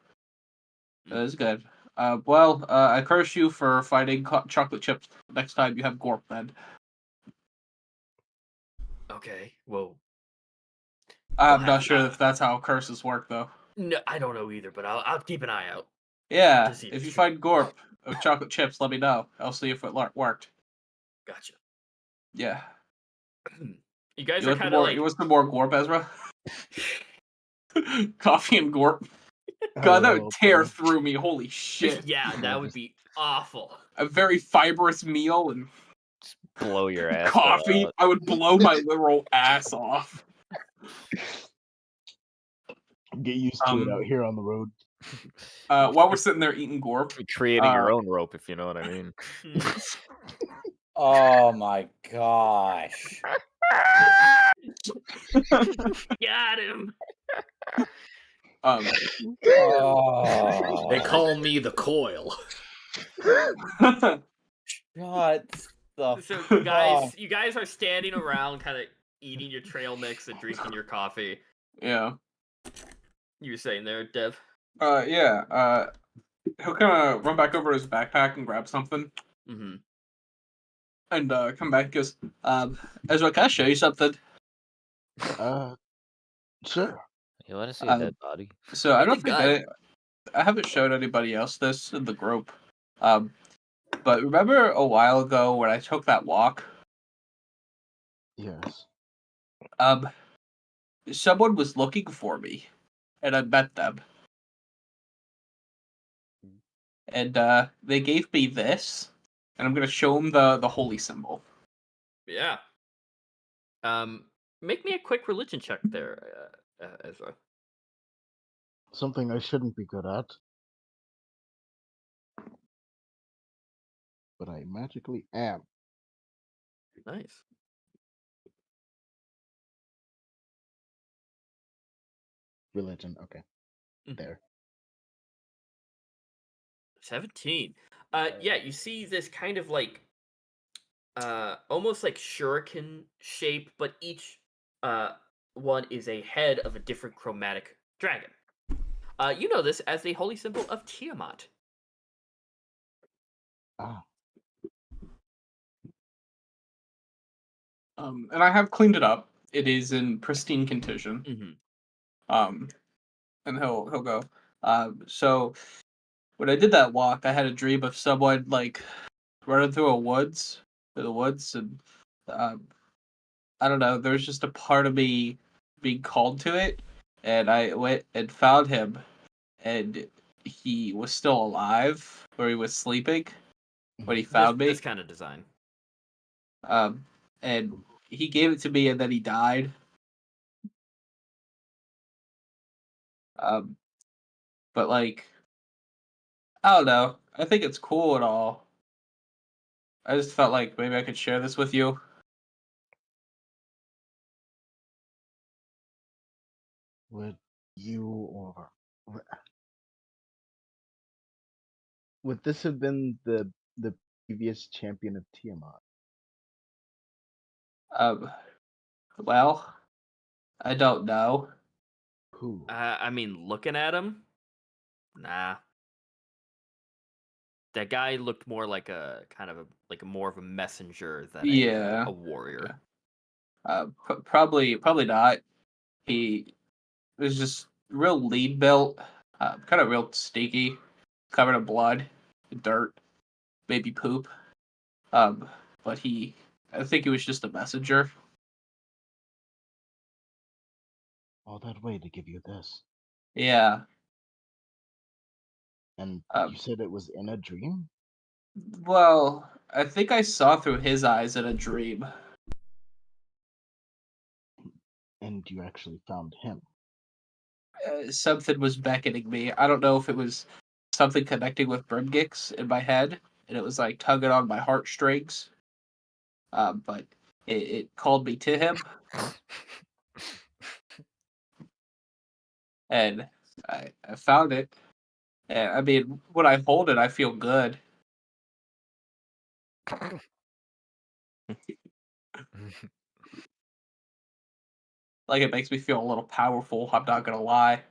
It was good. I curse you for finding chocolate chips next time you have Gorp, then. Okay. Whoa. I'm not sure if that's how curses work, though. No, I don't know either, but I'll keep an eye out. Yeah, Does he if you ch- find Gorp of chocolate chips, let me know. I'll see if it worked. Gotcha. Yeah. You guys You are want some kind of more? like You want some more Gorp, Ezra? Coffee and Gorp. I God, that would will, tear bro. through me. Holy shit! yeah, that would Just- be awful. A very fibrous meal and Blow your ass. coffee. I would blow my literal ass off. Get used to it out here on the road. While we're sitting there eating Gorp, Creating your own rope, if you know what I mean. Oh my gosh. Got him. Oh. They call me the coil. What the So fuck? you guys are standing around, kind of eating your trail mix and drinking your coffee. Yeah. You were saying there, Dev. Yeah. He'll kind of run back over his backpack and grab something. Mm-hmm. And come back and goes, Ezra, can I show you something? Sure. You let us see a dead body. So I Hey, don't the think guy- I haven't showed anybody else this in the group. But remember a while ago when I took that walk? Yes. Someone was looking for me, and I met them. And they gave me this, and I'm gonna show them the holy symbol. Yeah. Make me a quick religion check there, Ezra. Something I shouldn't be good at. But I magically am. Nice. Religion, okay. There. 17. Yeah, you see this kind of like almost like shuriken shape, but each one is a head of a different chromatic dragon. You know this as the holy symbol of Tiamat. Ah. And I have cleaned it up. It is in pristine condition. Mm-hmm. And he'll go. So when I did that walk, I had a dream of someone like running through the woods, and I don't know. There's just a part of me being called to it, and I went and found him, and he was still alive, or he was sleeping when he found me. This kind of design. And he gave it to me, and then he died. But like, I don't know. I think it's cool and all. I just felt like maybe I could share this with you. Would you or would this have been the previous champion of Tiamat? Well, I don't know. Who? I mean, looking at him, nah. That guy looked more like a kind of more of a messenger than Yeah. a warrior. Probably not. He was just real lean built, kind of real stinky, covered in blood, dirt, maybe poop. But I think he was just a messenger. All that way to give you this. Yeah. And you said it was in a dream? Well, I think I saw through his eyes in a dream. And you actually found him? Something was beckoning me. I don't know if it was something connecting with Brimgix in my head, and it was like tugging on my heartstrings. But it called me to him. And I found it. And I mean, when I hold it, I feel good. Like it makes me feel a little powerful. I'm not gonna lie.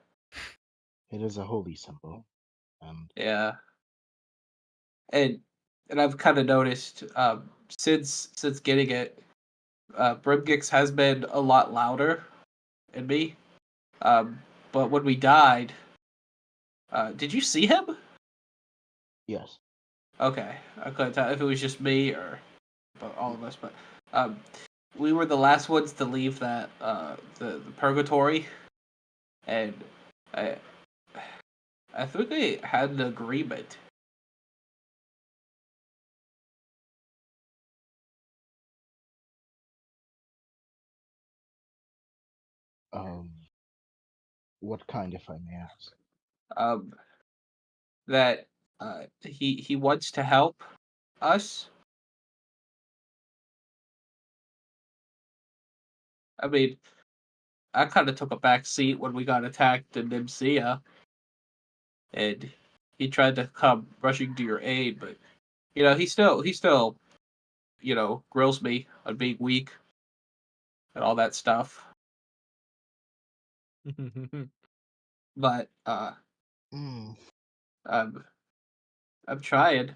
It is a holy symbol, and Yeah. And I've kind of noticed since getting it, Brimgix has been a lot louder in me. But when we died, did you see him? Yes. Okay, I couldn't tell if it was just me or all of us, but we were the last ones to leave that the purgatory, and I I think we had an agreement. What kind, if I may ask? Um, that he wants to help us. I mean, I kind of took a back seat when we got attacked in Nimsia, and he tried to come rushing to your aid, but he still grills me on being weak and all that stuff. But Mm. I'm I'm trying.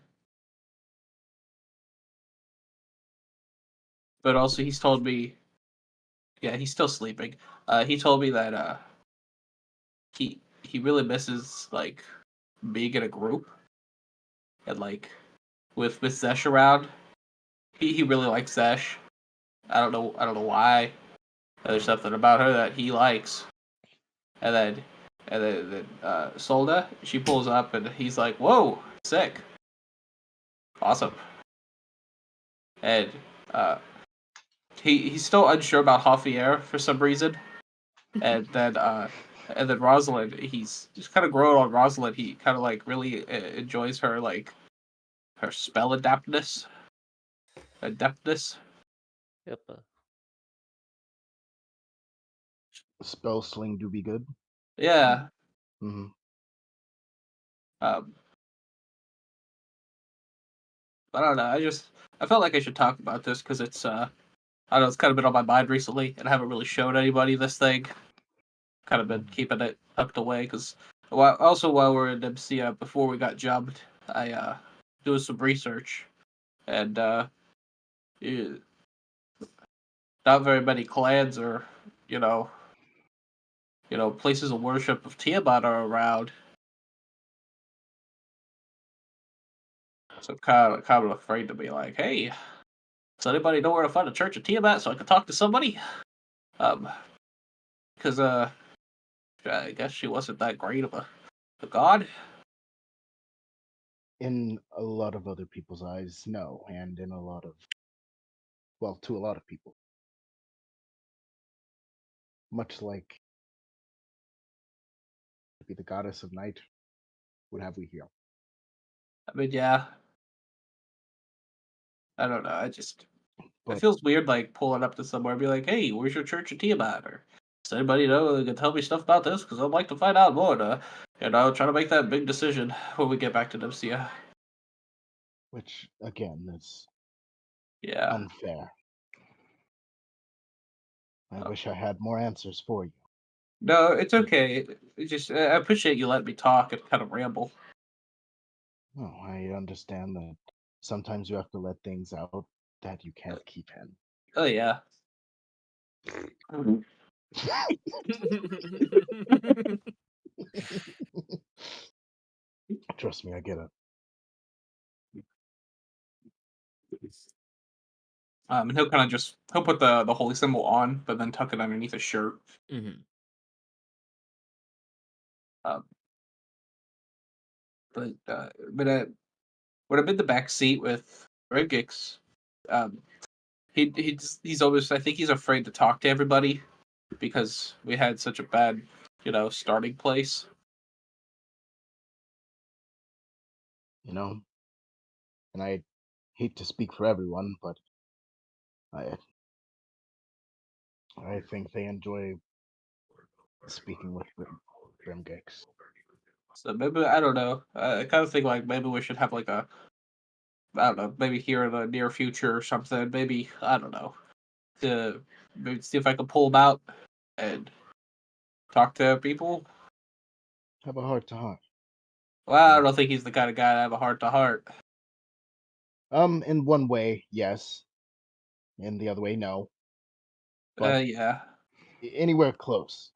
But also he's told me, yeah, he's still sleeping. He told me that he really misses like being in a group and like with Zesh around. He really likes Zesh. I don't know why. There's something about her that he likes. And then Solda, she pulls up and he's like, "Whoa, sick, awesome." And uh, he's still unsure about Halfier for some reason. And then Rosalind, he's just kind of growing on Rosalind. He kind of like really enjoys her like her spell adeptness. Yep. Spell sling do be good. Yeah. Mm-hmm. Um, I don't know. I felt like I should talk about this because it's I don't know, it's kind of been on my mind recently, and I haven't really showed anybody this thing. Kind of been keeping it tucked away because while we're in MCA before we got jumped, I doing some research, and yeah, not very many clans or you know places of worship of Tiamat are around. So I'm kind of afraid to be like, hey, does anybody know where to find a church of Tiamat so I can talk to somebody? Because I guess she wasn't that great of a god. In a lot of other people's eyes, no, and in to a lot of people, much like be the goddess of night would have we here. I mean, yeah, I don't know. It But feels weird like pulling up to somewhere and be like, hey, where's your church of Tiamat? Or does anybody know that can tell me stuff about this? Because I'd like to find out more. Try to make that big decision when we get back to Nimsia. which again is Yeah. unfair. I wish I had more answers for you. No, it's okay. I appreciate you letting me talk and kind of ramble. No, I understand that sometimes you have to let things out that you can't keep in. Oh yeah. Trust me, I get it. And he'll put the holy symbol on, but then tuck it underneath his shirt. Mm-hmm. Um, but when I'm in the back seat with Regix, um, he's always I think he's afraid to talk to everybody because we had such a bad starting place. And I hate to speak for everyone, but I think they enjoy speaking with Brimgex. So maybe I don't know. I kind of think like maybe we should have like a I don't know, maybe here in the near future or something. Maybe I don't know to maybe see if I can pull him out and talk to people. Have a heart to heart. Well, I don't think he's the kind of guy to have a heart to heart. In one way, yes. In the other way, no. But Yeah. anywhere close,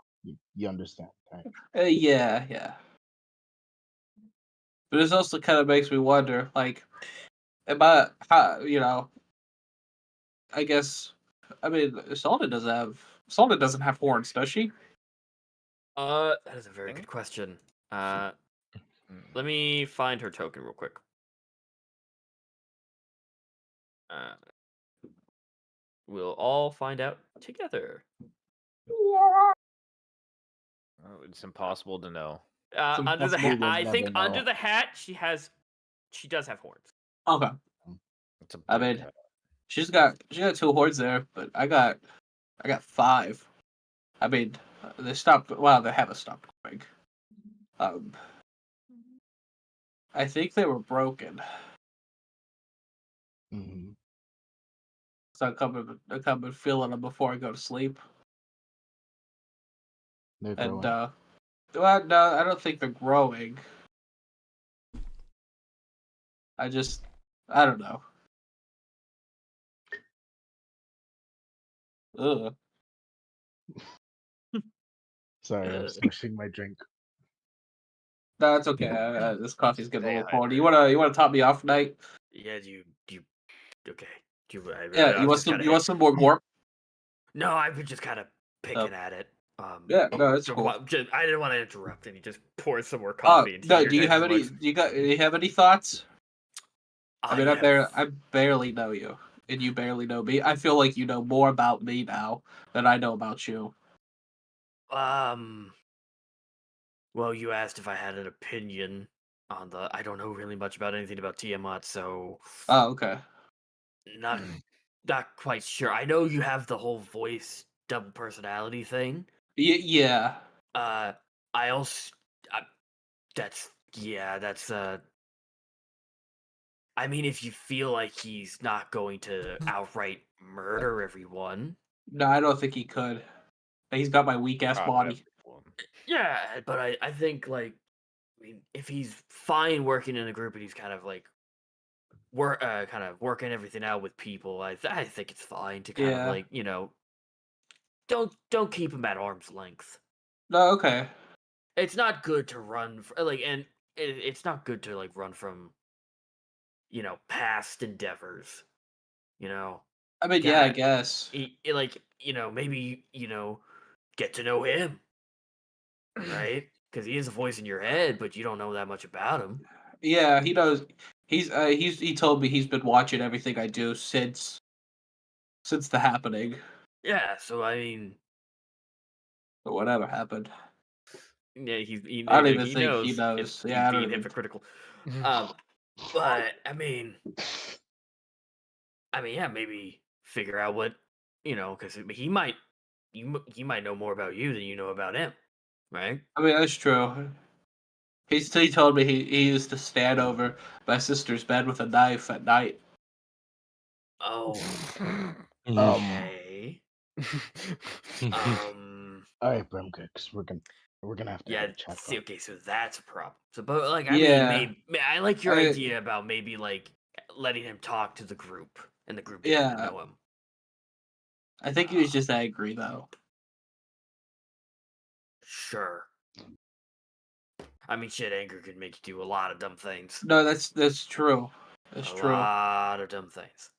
you understand, right? Yeah. But this also kind of makes me wonder, like, how, I guess, I mean, Salda doesn't have horns, does she? That is a very good question. Let me find her token real quick. We'll all find out together. Oh, it's impossible to know. Under the hat, I think never know. under the hat she does have horns. Okay. It's a I big mean, hat. she got 2 horns there, but I got 5. I mean, they stopped. Well, they haven't stopped growing. I think they were broken. Mhm. So I come and feeling them before I go to sleep. They're And growing. well, no, I don't think they're growing. I don't know. Ugh. Sorry, I'm smushing my drink. No, it's okay. This coffee's getting a Stay little cold. hydrated. You wanna top me off tonight? Yeah, you okay? Yeah, I was just you want some more gorp? No, I was just kind of Oh. picking at it. Yeah, no, it's just cool. I didn't want to interrupt, and he just poured some more coffee into No, your do you have guys' any? mugs. Do you have any thoughts? I mean, have I barely know you, and you barely know me. I feel like you know more about me now than I know about you. Well, you asked if I had an opinion on the. I don't know really much about anything about Tiamat, so Oh, okay. not quite sure. I know you have the whole voice double personality thing. Yeah. I also that's I mean, if you feel like he's not going to outright murder everyone. No, I don't think he could. He's got my weak ass body. Yeah, but I think like I mean, if he's fine working in a group and he's kind of like kind of working everything out with people, I think it's fine to kind of Yeah. like don't keep him at arm's length. No, okay. It's not good to run and it's not good to like run from past endeavors. I mean, yeah, I guess. Maybe get to know him, right? Because he is a voice in your head, but you don't know that much about him. Yeah, he knows. He told me he's been watching everything I do since the happening. Yeah, so I mean, But whatever happened. yeah, I don't even he think he knows. knows. He's Yeah, I don't being even. hypocritical. But I mean, yeah, maybe figure out what because he might know more about you than you know about him, right? I mean, that's true. He told me he used to stand over my sister's bed with a knife at night. Oh, Um, okay. All right, Brimkicks, we're gonna have to have Yeah. a chat. See, okay, so that's a problem. So, but like, I mean, Yeah. maybe I like your idea about maybe like letting him talk to the group and the group getting to Yeah. know him. I think he was just angry though. Sure. I mean, shit, anger can make you do a lot of dumb things. No, that's true. That's true. A lot of dumb things.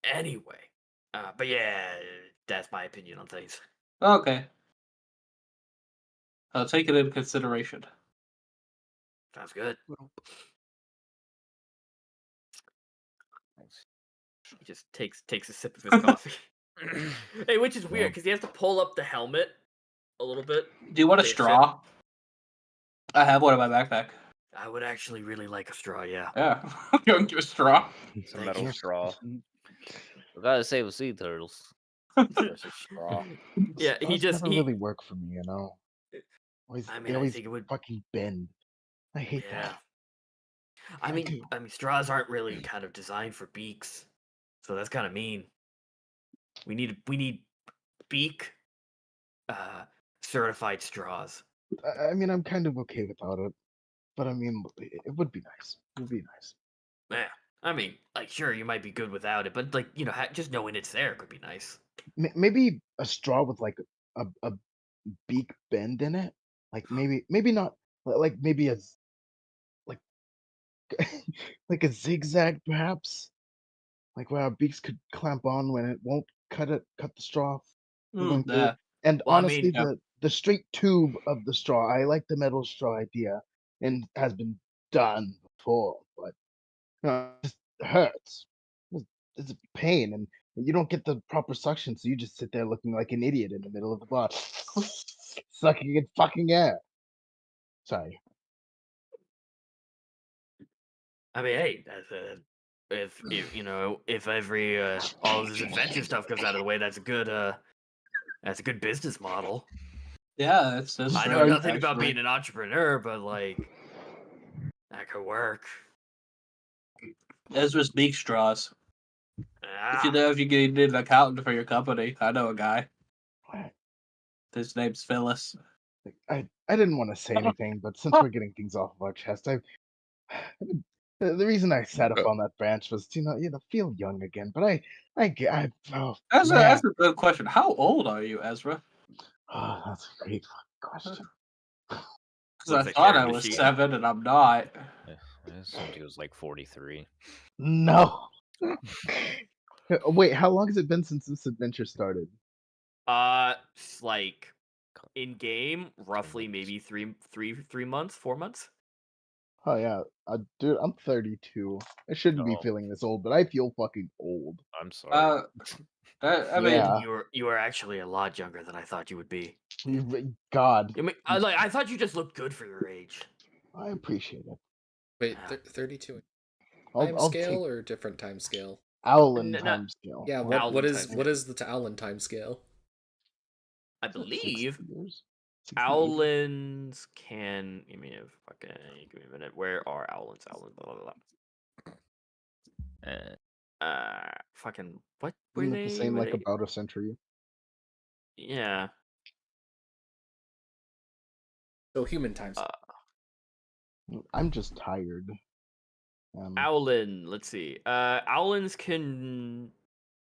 Anyway, but yeah, that's my opinion on things. Okay. I'll take it into consideration. Sounds good. He just takes a sip of his coffee. Hey, which is weird because he has to pull up the helmet a little bit. Do you want a straw? I have one in my backpack. I would actually really like a straw, yeah. Yeah. You want to give a straw? It's a metal straw. We gotta save the sea turtles. There's a straw. Yeah, he just never really work for me, They always think it would fucking bend. I hate that. I mean, straws aren't really kind of designed for beaks, so that's kind of mean. We need beak certified straws. I mean, I'm kind of okay without it, but I mean, it would be nice. It would be nice. Yeah, I mean, like, sure, you might be good without it, but like, just knowing it's there could be nice. Maybe a straw with like a beak bend in it, like maybe not like maybe like a zigzag, perhaps, like where our beaks could clamp on when it won't cut the straw from going through. Yeah. And Well, I honestly, mean- the straight tube of the straw, I like the metal straw idea, and has been done before, but it just hurts. It's a pain, and you don't get the proper suction, so you just sit there looking like an idiot in the middle of the bar, sucking in fucking air. Sorry. I mean, hey, if you know, if every all of this adventure stuff goes out of the way, that's a good business model. Yeah, that's I know right, nothing about actually. being an entrepreneur, but like that could work. Ezra's beak straws. Ah. If you need an accountant for your company, I know a guy. His name's Phyllis. I didn't want to say anything, but since we're getting things off of our chest, the reason I sat up on that branch was to feel young again. But That's a good question. How old are you, Ezra? Oh, that's a great question. Because I thought I was 7 and I'm not. I assumed he was like 43. No. Wait, how long has it been since this adventure started? It's like in game, roughly maybe 3 months, 4 months. Oh yeah, dude, I'm 32. I shouldn't be feeling this old, but I feel fucking old. I'm sorry. I mean, you are actually a lot younger than I thought you would be. God, I mean, I thought you just looked good for your age. I appreciate it. Wait, 32 I'll time scale or different time scale? Owlin time scale. Yeah, what is the Owlin time scale? I believe 60, Owlins can. Give me a minute. Where are Owlins? Blah, blah, blah. Fucking what were Isn't they? it the same like about a century? Yeah. So human time scale. I'm just tired. Owlin, let's see. Owlins can.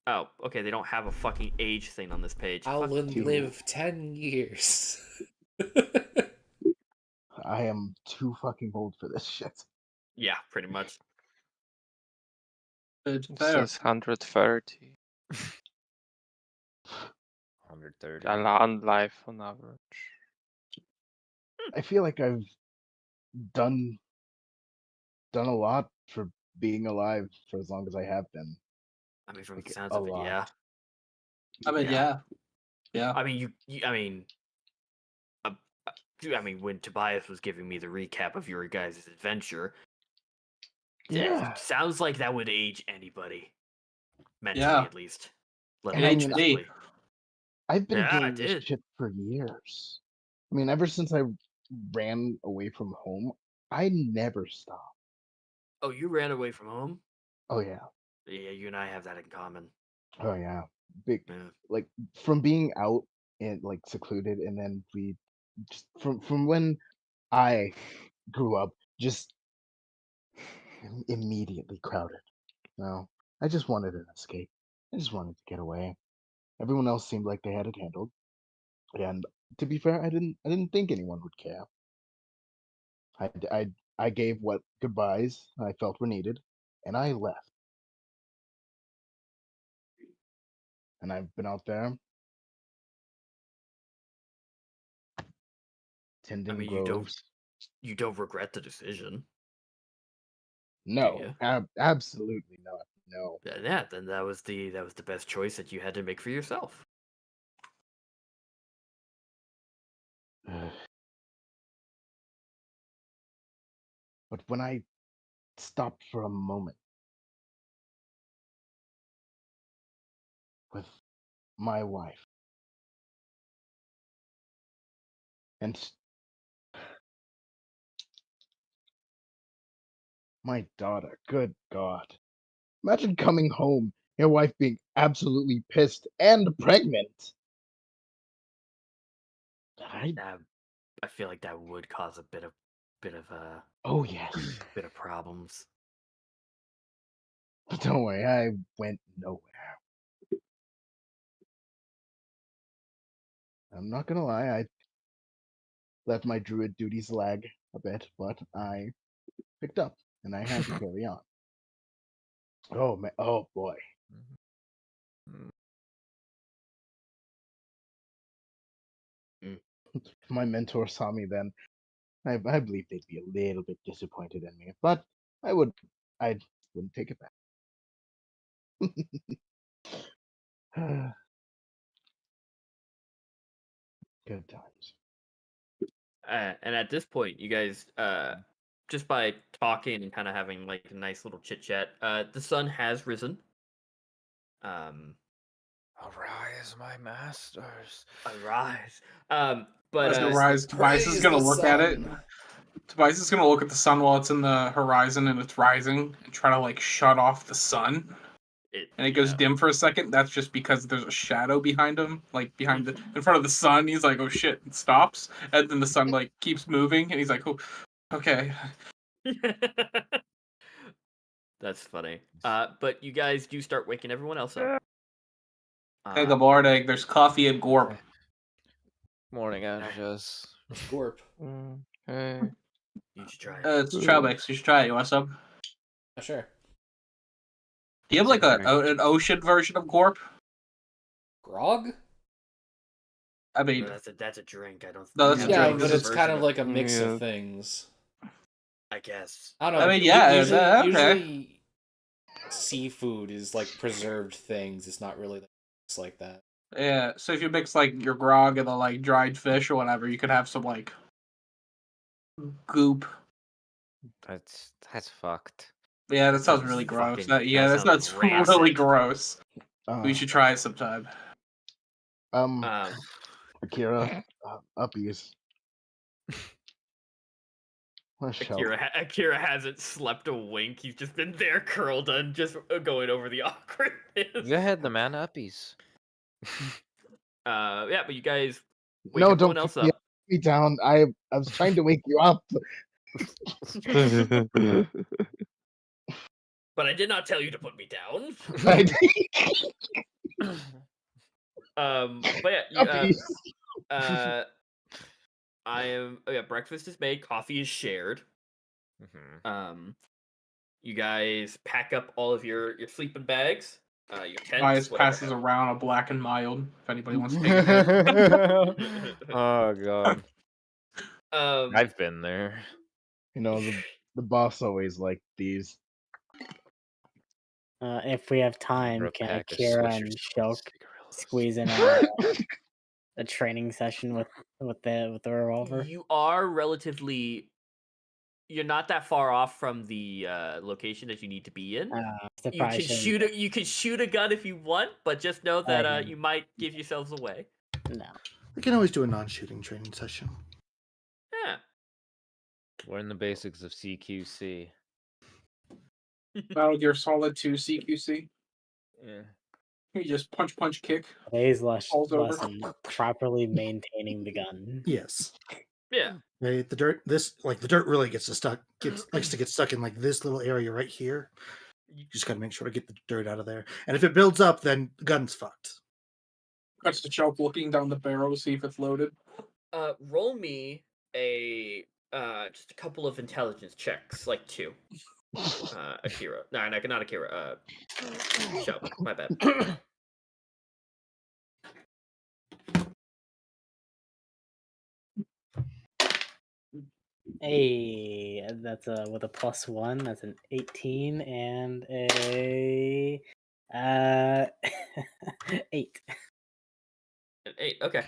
Oh, okay. They don't have a fucking age thing on this page. Owlin live 10 years. I am too fucking old for this shit. Yeah, pretty much. It says 130. 130. A long life on average. I feel like I've done a lot for being alive for as long as I have been. I mean, from the sounds of it, yeah. I mean, yeah. I mean, I mean, when Tobias was giving me the recap of your guys' adventure, yeah, it sounds like that would age anybody, mentally at least. Let And alone I mean, physically. I've been Yeah, doing this shit for years. I mean, ever since I ran away from home, I never stopped. Oh, you ran away from home? Oh yeah. Yeah, you and I have that in common. Oh yeah. Big Yeah. like from being out and like secluded, and then we just from when I grew up, just immediately crowded. No, I just wanted an escape. I just wanted to get away. Everyone else seemed like they had it handled, and to be fair, I didn't think anyone would care. I gave what goodbyes I felt were needed, and I left. And I've been out there tending I mean, groves. you don't regret the decision. No, absolutely not. No. Yeah, then that was the best choice that you had to make for yourself. But when I stopped for a moment with my wife, and my daughter, good God. Imagine coming home, your wife being absolutely pissed and pregnant. I feel like that would cause a bit of oh yes, bit of problems. But don't worry, I went nowhere. I'm not gonna lie, I let my druid duties lag a bit, but I picked up. and I had to carry on. Oh man! Oh boy! If my mentor saw me then, I believe they'd be a little bit disappointed in me, but I wouldn't take it back. Good times. And at this point, you guys, just by talking and kind of having like a nice little chit chat, the sun has risen. Arise, my masters. Arise. But As the rise, Tobias is gonna look at it. Tobias is gonna look at the sun while it's in the horizon and it's rising and try to like shut off the sun. And it goes dim for a second. That's just because there's a shadow behind him, like in front of the sun. He's like, "Oh shit!" It stops, and then the sun like keeps moving, and he's like, "Oh, okay." That's funny. But you guys do start waking everyone else up. Hey, good morning. There's coffee and gorp. Morning, Zhess. Gorp. Hey. You should try it. It's trail mix. You should try it. You want some? Sure. Do you have like an ocean version of gorp? Grog? I mean, that's a drink. I don't. No, that's a Yeah, drink. but This it's is kind of like a mix Yeah. of things. I guess. I don't know. I mean, yeah, Usually, okay. usually seafood is like preserved things. It's not really like that. Yeah, so if you mix like your grog and the like dried fish or whatever, you could have some like goop. That's fucked. Yeah, that sounds really gross. That sounds really gross. We should try it sometime. Akira, uppies. Akira hasn't slept a wink. He's just been there curled and just going over the awkwardness. Go ahead, the man uppies. Yeah, but you guys wake No, everyone don't else put up. me down. I was trying to wake you up. But I did not tell you to put me down. But yeah, I am. Oh yeah, breakfast is made. Coffee is shared. You guys pack up all of your sleeping bags. Your tents. Tobias passes around a black and mild. If anybody wants to take a hit. Oh god. I've been there. You know, the boss always liked these. If we have time, can pack of Akira and Shelk squeeze in a training session with the revolver? You are relatively. You're not that far off from the location that you need to be in. You can shoot a gun if you want, but just know that you might give yourselves away. No. We can always do a non-shooting training session. Yeah. Learn the basics of CQC. Metal Gear Solid 2 CQC. Yeah. You just punch, kick. Today's lesson: properly maintaining the gun. Yes. Yeah. The dirt. The dirt really likes to get stuck in like this little area right here. You just got to make sure to get the dirt out of there. And if it builds up, then the gun's fucked. Cuts the Shelk looking down the barrel to see if it's loaded. Roll me just a couple of intelligence checks, like 2. Akira. No, not Akira. Shelk. My bad. Hey, that's with a +1. That's an 18 and a 8. An 8. Okay.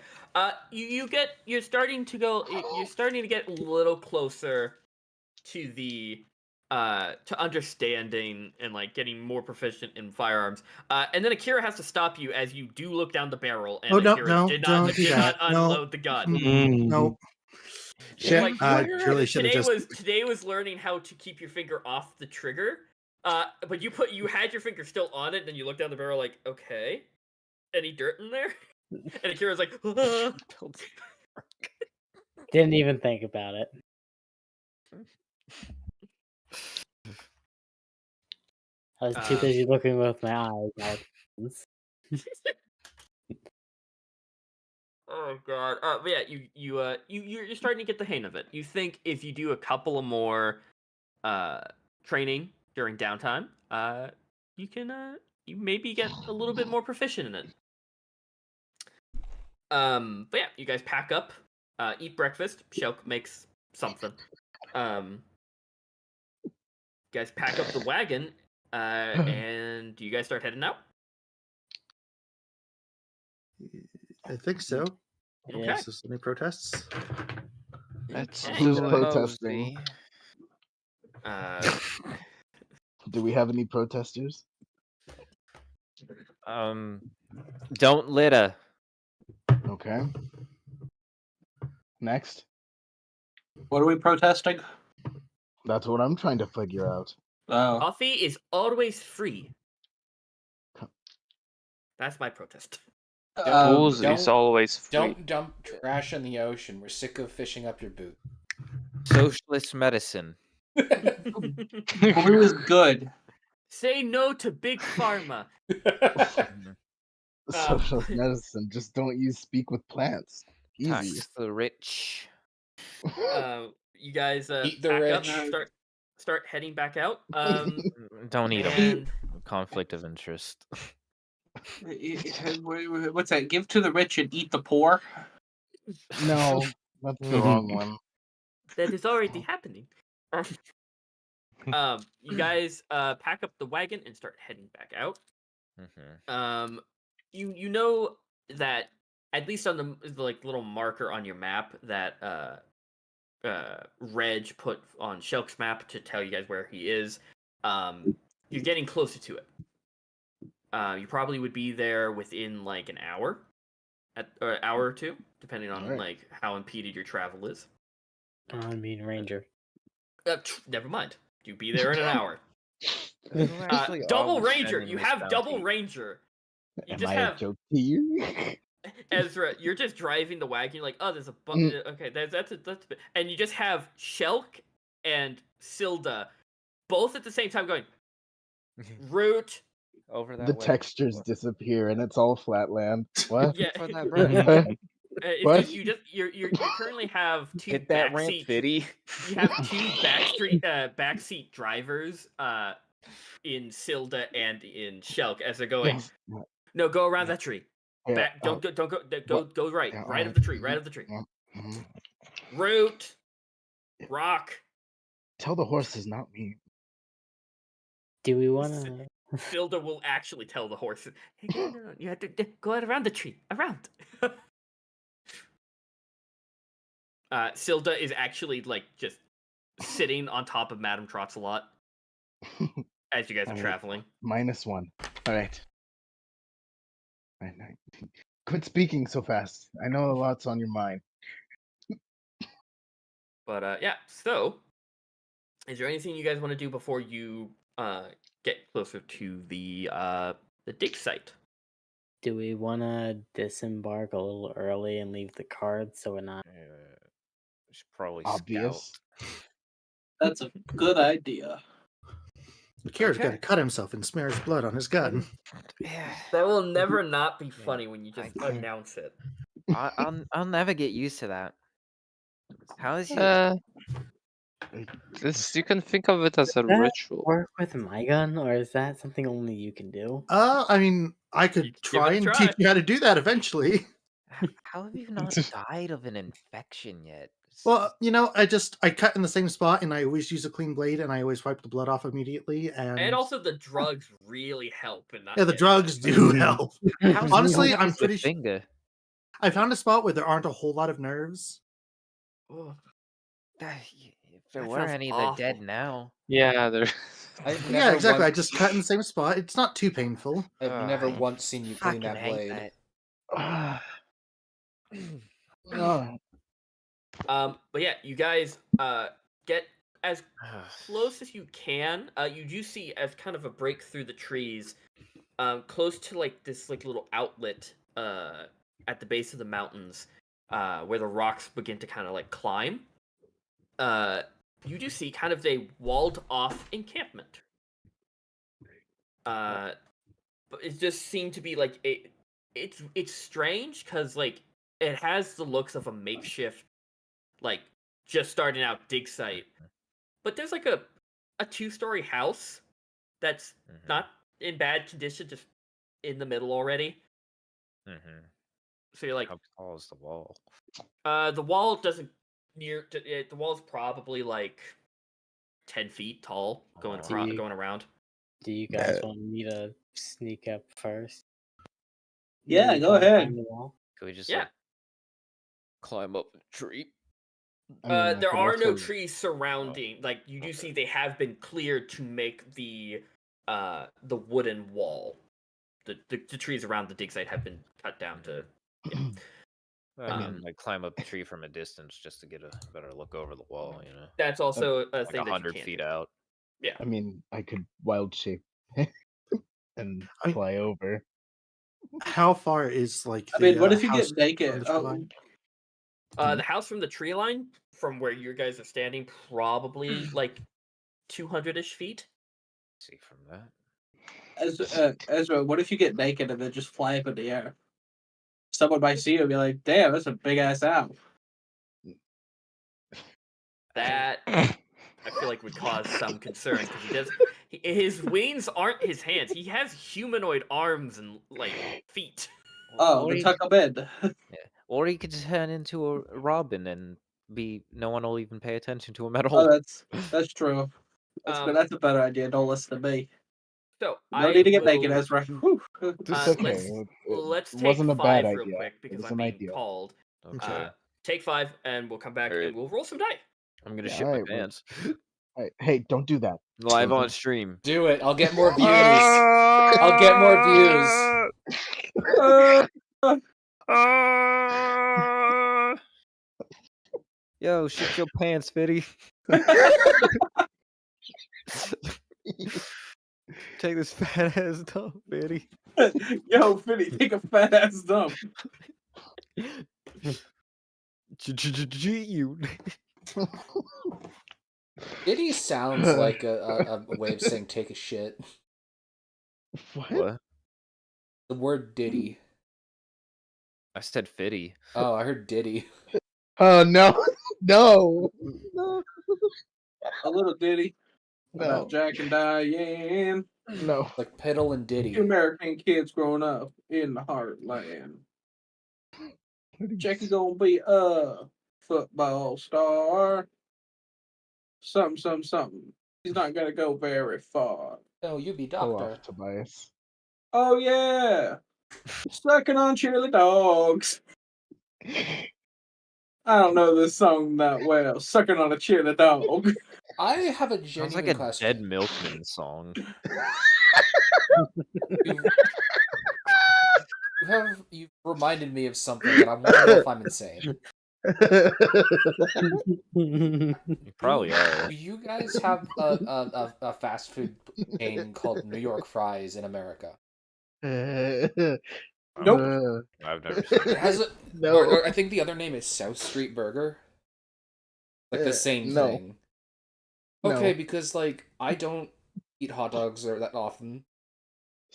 You're starting to get a little closer to the to understanding and like getting more proficient in firearms. And then Akira has to stop you as you do look down the barrel and Akira did not unload the gun. No. Shit, Today was learning how to keep your finger off the trigger. But you had your finger still on it, and then you look down the barrel like, okay, any dirt in there? And Akira's like, Didn't even think about it. I was too busy looking with my eyes. Oh god. But yeah, you're starting to get the hang of it. You think if you do a couple of more training during downtime, you can you maybe get a little bit more proficient in it. But yeah, you guys pack up, eat breakfast. Shelk makes something. You guys pack up the wagon, and you guys start heading out. I think so. Okay. Unless there's any protests. Let's Okay. Who's do a protesting? nosy. Do we have any protesters? Don't litter. Okay. Next. What are we protesting? That's what I'm trying to figure out. Oh, Coffee is always free. That's my protest. Booze is don't- always free. Don't dump trash in the ocean. We're sick of fishing up your boot. Socialist medicine. Blue is good. Say no to big pharma. Socialist medicine. Just don't use speak with plants. Easy. Tax the rich. You guys Eat the pack rich. up, start heading back out. Don't eat them. And Conflict of interest. What's that? Give to the rich and eat the poor? No, that's the wrong one. that is already happening. You guys pack up the wagon and start heading back out. Mm-hmm. You know that at least on the like little marker on your map that Reg put on Shelk's map to tell you guys where he is. You're getting closer to it. You probably would be there within like an hour, or hour or two, depending on like how impeded your travel is. I mean, Ranger. Never mind. You be there in an hour. Actually, Double always Ranger. spending You this have double bounty. Ranger. You Am just I have a joke to you? Ezra. You're just driving the wagon. You're like, oh, there's a okay. That's and you just have Shelk and Silda both at the same time going route. Over that The way. textures disappear and it's all flatland. What? Yeah. For that ramp. It's What? just you currently have two Hit that ramp, backseat. Fitty. You have two backseat drivers in Silda and in Shelk as they're going. Yes. No, go around that tree. Yeah, Back, don't go right. Yeah, Right of the tree. Right of the tree. Mhm. Root. Rock. Tell the horses, not me. Do we want to? Silda will actually tell the horse. Hey, no, you have to go out around the tree. Around. Silda is actually like just sitting on top of Madame Trotsalot as you guys are Alright. traveling. -1. All right. Quit speaking so fast. I know a lot's on your mind. But yeah, so is there anything you guys want to do before you get closer to the dig site? Do we want to disembark a little early and leave the card so we're not? Should probably Obvious. scout. That's a good idea. Kira's Okay. got to cut himself and smear his blood on his gun. That will never not be funny when you just announce it. I'll never get used to that. How is he? This you can think of it as a Does that ritual. work with my gun, or is that something only you can do? I mean, I could Give it try a and try. teach you how to do that eventually. How have you not died of an infection yet? Well, you know, I cut in the same spot, and I always use a clean blade, and I always wipe the blood off immediately. And also the drugs really help in not yeah, the getting drugs do help. How's Honestly, he I'm his pretty sure finger. I found a spot where there aren't a whole lot of nerves. Oh, If there That were sounds any, awful. they're dead now. Yeah, there. I've Yeah, never exactly. I once- just cut in the same spot. It's not too painful. I've never I once seen you clean Fucking that hate blade. that. But yeah, you guys get as close as you can. You do see as kind of a break through the trees, close to like this like little outlet at the base of the mountains, where the rocks begin to kind of like climb. You do see kind of a walled off encampment. But it just seemed to be like it's strange because like it has the looks of a makeshift, like just starting out dig site, but there's like a a 2-story house that's not in bad condition, just in the middle already. So you're like, how tall is the wall? The wall doesn't the wall's probably like 10 feet tall, going around. Do you guys want me to sneak up first? Yeah, Maybe go try and ahead. climb the wall? Could we just Yeah. like climb up the tree? I mean, I There could are no also- trees surrounding. Like you do see, they have been cleared to make the wooden wall. The trees around the dig site have been cut down to. Yeah. I mean, like climb up the tree from a distance just to get a better look over the wall. You know, That's also a like thing that you 100 can't feet do. out. Yeah. I mean, I could wild shape and I- fly over. How far is like? I mean, the, what if you house get naked? from the tree line? The house from the tree line, from where you guys are standing, probably like 200-ish feet. See from that. Ezra, what if you get naked and then just fly up in the air? Someone might see you and be like, "Damn, that's a big ass owl." That I feel like would cause some concern because his wings aren't his hands. He has humanoid arms and like feet. Oh, Or then he tuck them in. Or he could turn into a robin and no one will even pay attention to him at Oh, all. that's true. That's a better idea. Don't listen to me. So No need to get naked, Ezra. Whew. It's okay. Let's It take wasn't a 5 bad real idea. quick It because was I'm an being idea. called. Okay. Take 5 and we'll come back and we'll roll some die. I'm gonna Yeah, shit my alright, well- pants. Hey, don't do that. Live Don't on do stream. Do it. I'll get more views. I'll get more views. Yo, shit your pants, Fitty. Take this fat ass dump, Fitty. Yo, Finny, take a fat ass dump. You. Diddy sounds like a way of saying take a shit. What? The word Diddy. I said Fitty. Oh, I heard Diddy. Oh no, no, no, A little ditty no, about Jack and Diane. no. Like Piddle and Diddy. Two American kids growing up in the heartland. Jackie gonna be a football star. Something. He's not gonna go very far. Oh, you be Pull doctor. off, Tobias. Oh yeah, sucking on chili dogs. I don't know this song that well. Sucking on a chili dog. I have a Sounds genuine like a question. Dead Milkman song. You've reminded me of something, and I want to know if I'm insane. You probably are. Do you guys have a fast food chain called New York Fries in America? Nope. I've never seen It it. has a, No. or I think the other name is South Street Burger. Like the same no. thing. No. Okay, because like I don't eat hot dogs that often.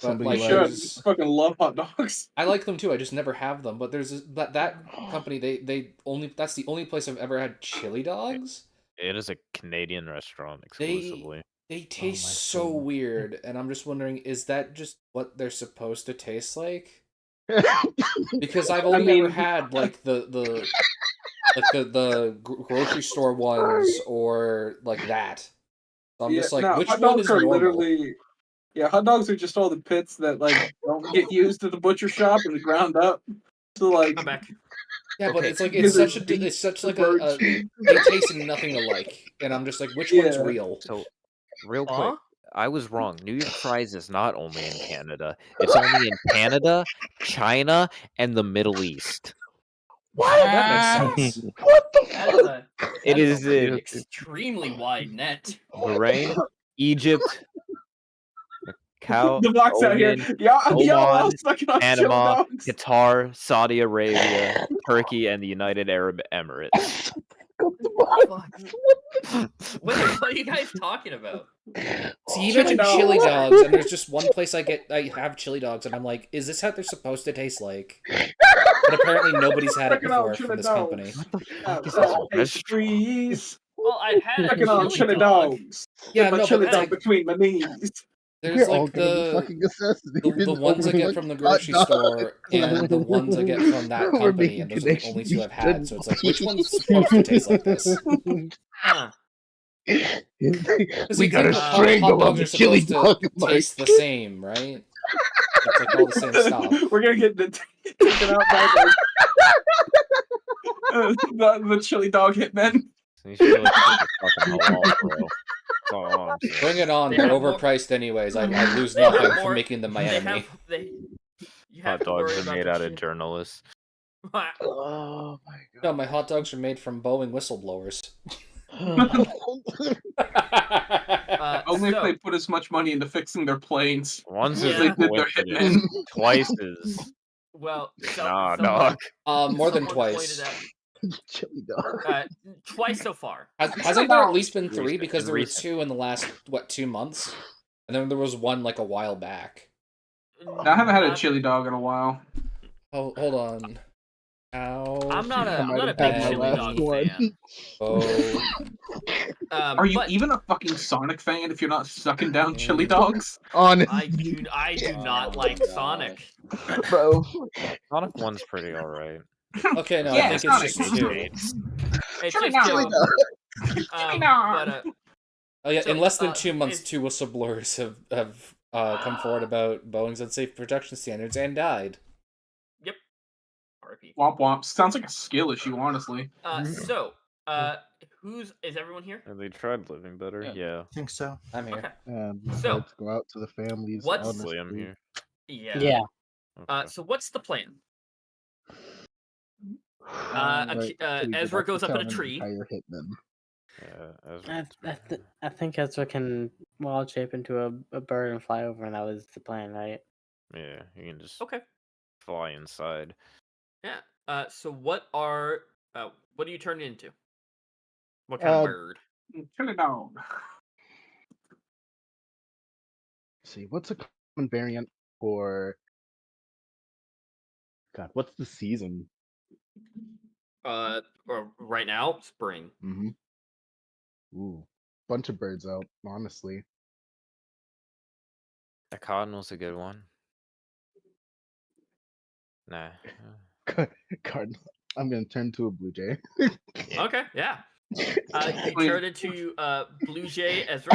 But Somebody like You should. there's- I fucking love hot dogs. I like them too. I just never have them. But there's that company. They only that's the only place I've ever had chili dogs. It is a Canadian restaurant exclusively. They taste my so goodness. weird, and I'm just wondering, is that just what they're supposed to taste like? Because I've only ever had like the grocery store ones or like that. So I'm just like, no, which hot one dogs is are normal? literally. Yeah, hot dogs are just all the pits that like don't get used at the butcher shop and ground up. So like, Come back. Yeah, but Okay. it's like Because it's such like a they taste nothing alike, and I'm just like, which one's Yeah. real? So, real quick, Huh? I was wrong. New York Fries is not only in Canada. It's only in Canada, China, and the Middle East. That makes sense. What the That is fuck? a It that is an in extremely wide net. Bahrain, Egypt, the box out here. Oman, Y'all all Oman, sucking on chili Panama, dogs. Qatar, Saudi Arabia, Turkey, and the United Arab Emirates. What are you guys talking about? See, you Chili mentioned chili dogs. dogs, and there's just one place I have chili dogs, and I'm like, is this how they're supposed to taste like? But apparently nobody's had it Sucking on before chili from this dogs. company. What the fuck is Outside this restaurant? pastries. Well, I had a Fucking on chili chili dog. dogs. Yeah, With my no, chili but dog like, between my knees. there's We're all like gonna be fucking assassinated. the ones I get from the grocery store and the ones I get from that We're company, making and those are the only connections. two I've had. So it's like, which one's supposed to taste like this? Huh. Because We you gotta think hot strangle dogs on are the chili supposed to dog. taste the same, right? It's like all the same stuff. We're gonna get taken out by the chili dog hitmen. These chili dogs are fucking halal, bro. That's all I'm saying. Bring it on. They They're have more- overpriced anyways. I lose They have nothing more- from making them my They enemy. you have Hot to worry dogs are about made the out of shit. journalists. Oh my god. No, my hot dogs are made from Boeing whistleblowers. Only if So- they put as much money into fixing their planes. One's Yeah. is They a did their coincidence. hitmen. Twice is Well, nah, someone- dog. More than someone twice. pointed Chili dog. out- twice so far. Hasn't there at least been three? Recent- Because there were recent. 2 in the last 2 months, and then there was one like a while back. I haven't had a chili dog in a while. Oh, hold on. Ow. I'm not I might a have big had my chili last dog one. fan. Oh. Are you but even a fucking Sonic fan if you're not sucking down chili dogs? Honestly, I do not like Sonic. bro. Sonic 1's pretty alright. Okay, no, Yeah, I think Sonic. it's just 2. It's Chili just dog. um, but Oh yeah, So, in less than 2 months, is- 2 whistleblowers have come forward about Boeing's unsafe production standards and died. RP. Womp womp. Sounds like a skill issue, honestly. So, is everyone here? And they tried living better. Yeah. I think so. I'm here. Okay. So, So, let's go out to the families. what's- Honestly, I'm here. Yeah. Yeah. Okay. So what's the plan? Right, so we Ezra have to goes up in a count an tree. entire hitman. Yeah, Ezra. I think Ezra can wild shape into a bird and fly over, and that was the plan, right? Yeah, you can just Okay. fly inside. Yeah. So what do you turn into? What kind of bird? Chili dog. See, what's a common variant for? God, what's the season? Or right now, spring. Mm-hmm. Ooh, bunch of birds out. Honestly, A cardinal's a good one. Nah. cardinal. I'm gonna turn to a blue jay. Okay. Yeah. You Wait. turn into Blue Jay Ezra.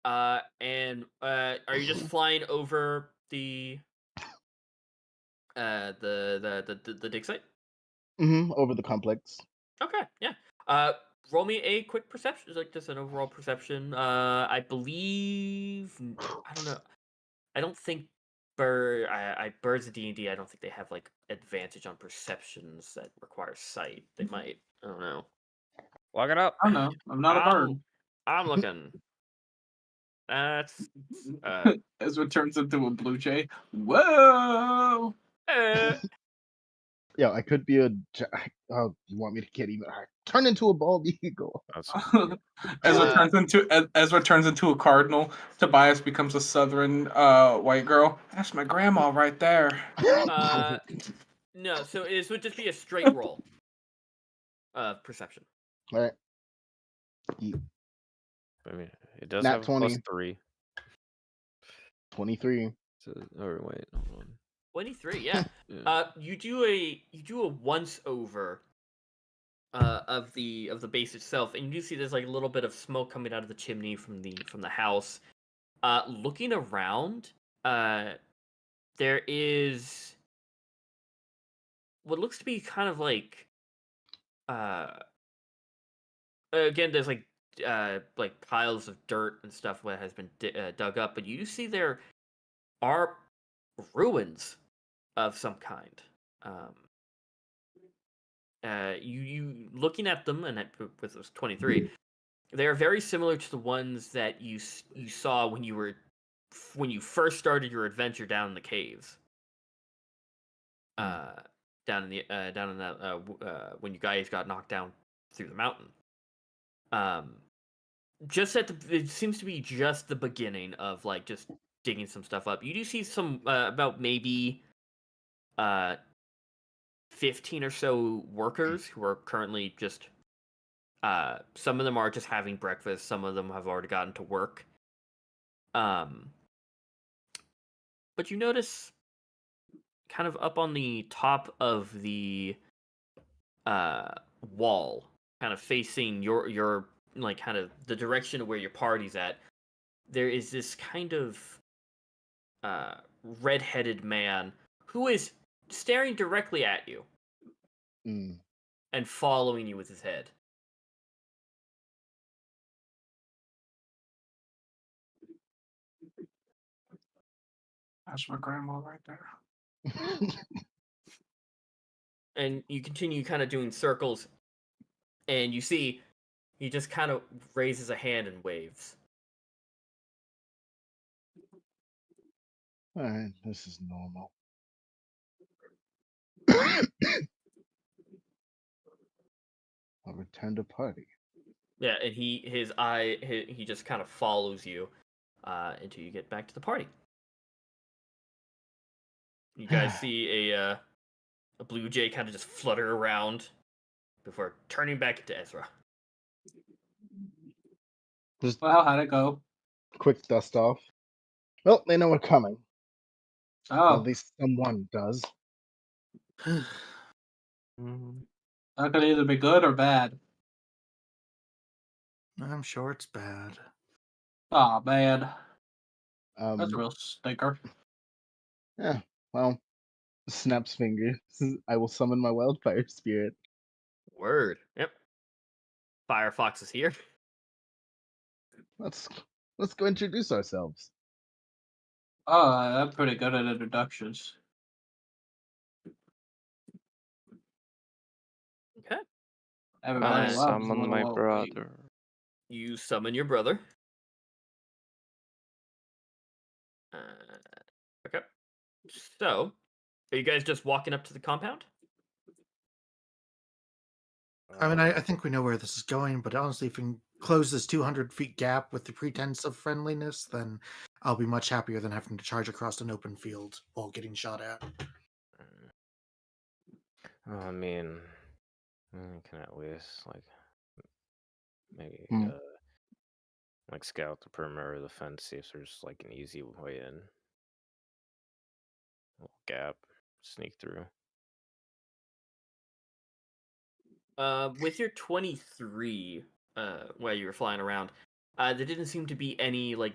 And are you just flying over the dig site? Over the complex. Okay, yeah. Roll me a quick perception, like just an overall perception. I believe I don't know. I don't think birds of D&D. I don't think they have like advantage on perceptions that require sight. They might. I don't know. Lock it up. I don't know. I'm not a bird. I'm looking. That's Ezra turns into a blue jay. Whoa! Yeah, I could be a. Oh, you want me to get even? Turn into a bald eagle. Ezra turns into a cardinal. Tobias becomes a southern white girl. That's my grandma right there. No, so it would just be a straight roll of perception. All right. I mean, it does Nat have 20. +3. 23. So, or wait, hold on. 23, yeah. Yeah. You do a once over of the base itself, and you do see there's like a little bit of smoke coming out of the chimney from the house. Looking around, there is what looks to be kind of like again, there's like piles of dirt and stuff that has been dug up, but you see there are ruins of some kind. You looking at them, and with those 23, they are very similar to the ones that you saw when you first started your adventure down in the caves. Down in that when you guys got knocked down through the mountain. Just it seems to be just the beginning of like just digging some stuff up. You do see some about maybe 15 or so workers who are currently just some of them are just having breakfast, some of them have already gotten to work. But you notice kind of up on the top of the wall, kind of facing your like kind of the direction of where your party's at, there is this kind of red-headed man who is staring directly at you and following you with his head. That's my grandma right there. And you continue kind of doing circles, and you see he just kind of raises a hand and waves. Alright, this is normal. I'll return to party. Yeah, and he just kind of follows you until you get back to the party. You guys see a blue jay kind of just flutter around before turning back into Aezra. Well, how'd it go? Quick dust off. Well, they know we're coming. Oh, At least someone does. that could either be good or bad. I'm sure it's bad. Oh man, that's a real stinker. Yeah, well, snaps fingers. I will summon my wildfire spirit. Word. Yep. Firefox is here. Let's go introduce ourselves. Oh, I'm pretty good at introductions. Okay. Everybody I loves summon little my old brother. You summon your brother. Okay. So, are you guys just walking up to the compound? I mean, I think we know where this is going, but honestly, if we can close this 200 feet gap with the pretense of friendliness, then I'll be much happier than having to charge across an open field while getting shot at. I mean, I can at least maybe scout the perimeter of the fence, see if there's like an easy way in. Little gap, sneak through. With your 23, while you were flying around, there didn't seem to be any like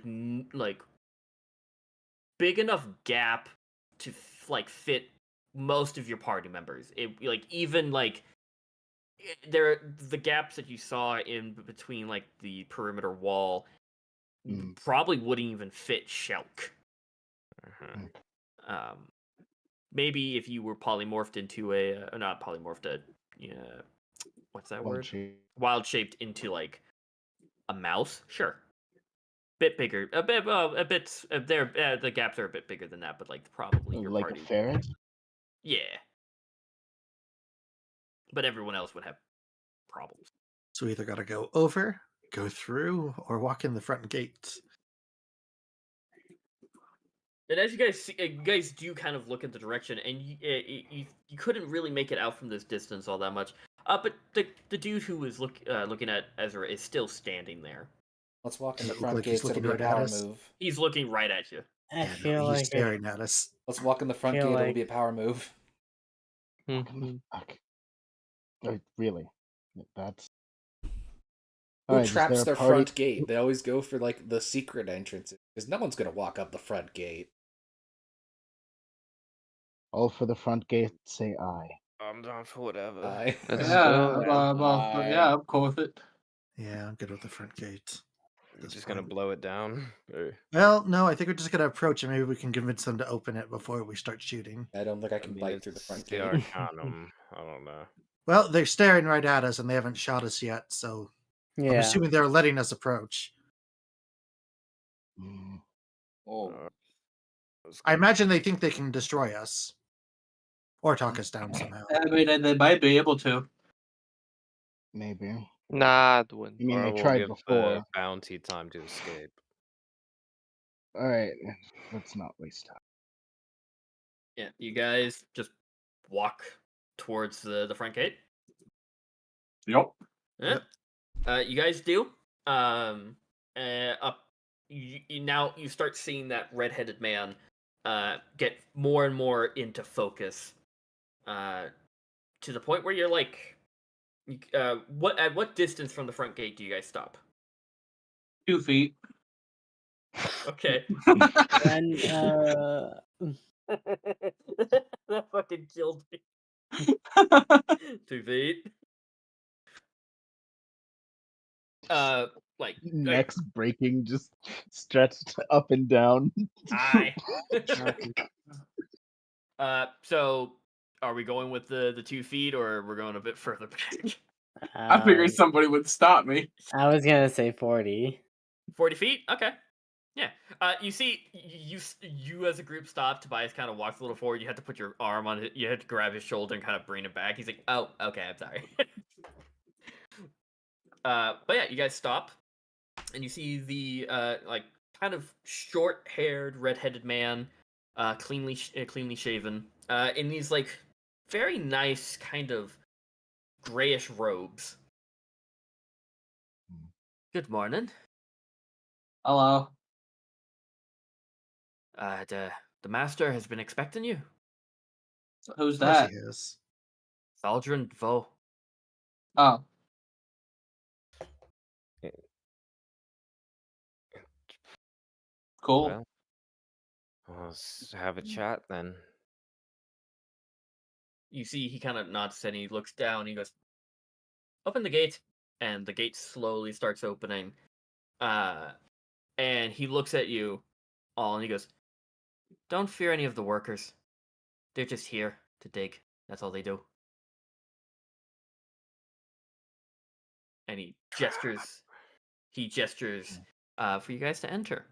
big enough gap to fit most of your party members. It the gaps that you saw in between like the perimeter wall probably wouldn't even fit Shelk. Maybe if you were polymorphed into not polymorphed, what's that word? Wild shaped into like a mouse, sure. Bit bigger, a bit. The gaps are a bit bigger than that, but like probably your like party. A ferret. Yeah, but everyone else would have problems. So we either got to go over, go through, or walk in the front gates. And as you guys see, you guys do kind of look at the direction, and you couldn't really make it out from this distance all that much. But the dude who was looking at Aezra is still standing there. Let's walk in the Does it look front like he's gates. It'll looking be a right at power us? move. He's looking right at you. I Yeah, feel no, like he's staring at us. Let's walk in the front feel gate. It'll like- be a power move. Fuck. Really? That's. Who Alright, traps is there their a party? front gate? They always go for like the secret entrances because no one's gonna walk up the front gate. All for the front gate. Say aye. I'm down for whatever. Let's Yeah, go. I'm cool with it. Yeah, I'm good with the front gates. You're just gonna blow it down? Or... Well, no, I think we're just gonna approach and maybe we can convince them to open it before we start shooting. I don't think I can bite through the front the gate. Arcanum. I don't know. Well, they're staring right at us and they haven't shot us yet, so I'm assuming they're letting us approach. Oh, I imagine they think they can destroy us or talk us down somehow. I mean, they might be able to. Maybe. Nah, Edwin. I mean, Or they we'll tried give before. the bounty time to escape. Alright, let's not waste time. Yeah, you guys just walk towards the front gate. Yep. Yeah. You guys do. Up. Now you start seeing that red-headed man get more and more into focus. To the point where you're like, what distance from the front gate do you guys stop? 2 feet. Okay. And That fucking killed me. 2 feet. Like Necks breaking, just stretched up and down. I. So are we going with the 2 feet, or we're going a bit further back? I figured somebody would stop me. I was gonna say 40. 40 feet? Okay. Yeah. You see, you as a group stop. Tobias kind of walks a little forward. You had to put your arm on it. You had to grab his shoulder and kind of bring him back. He's like, "Oh, okay, I'm sorry." But yeah, you guys stop, and you see the like kind of short-haired, red-headed man, cleanly shaven, in these like very nice kind of grayish robes. Good morning. Hello. The master has been expecting you. Who's Of course that? he is. Thaldrin Vo. Oh. Cool. Well, let's have a chat then. You see, he kind of nods and he looks down. And he goes, "Open the gate," and the gate slowly starts opening. And he looks at you all, and he goes, "Don't fear any of the workers. They're just here to dig. That's all they do." And he gestures. For you guys to enter.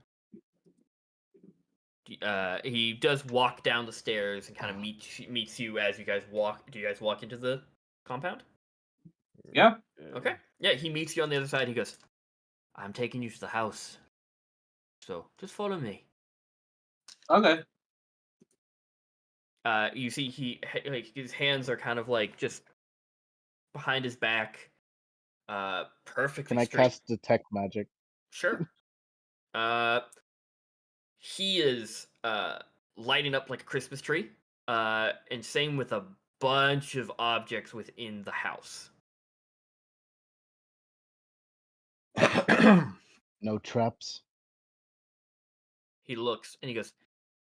He does walk down the stairs and kind of meets you as you guys walk. Do you guys walk into the compound? Yeah. Okay. Yeah, he meets you on the other side. He goes, "I'm taking you to the house. So just follow me." Okay. You see like his hands are kind of like just behind his back. Perfectly Can I straight. cast detect magic? Sure. He is lighting up like a Christmas tree. And same with a bunch of objects within the house. No traps. He looks and he goes,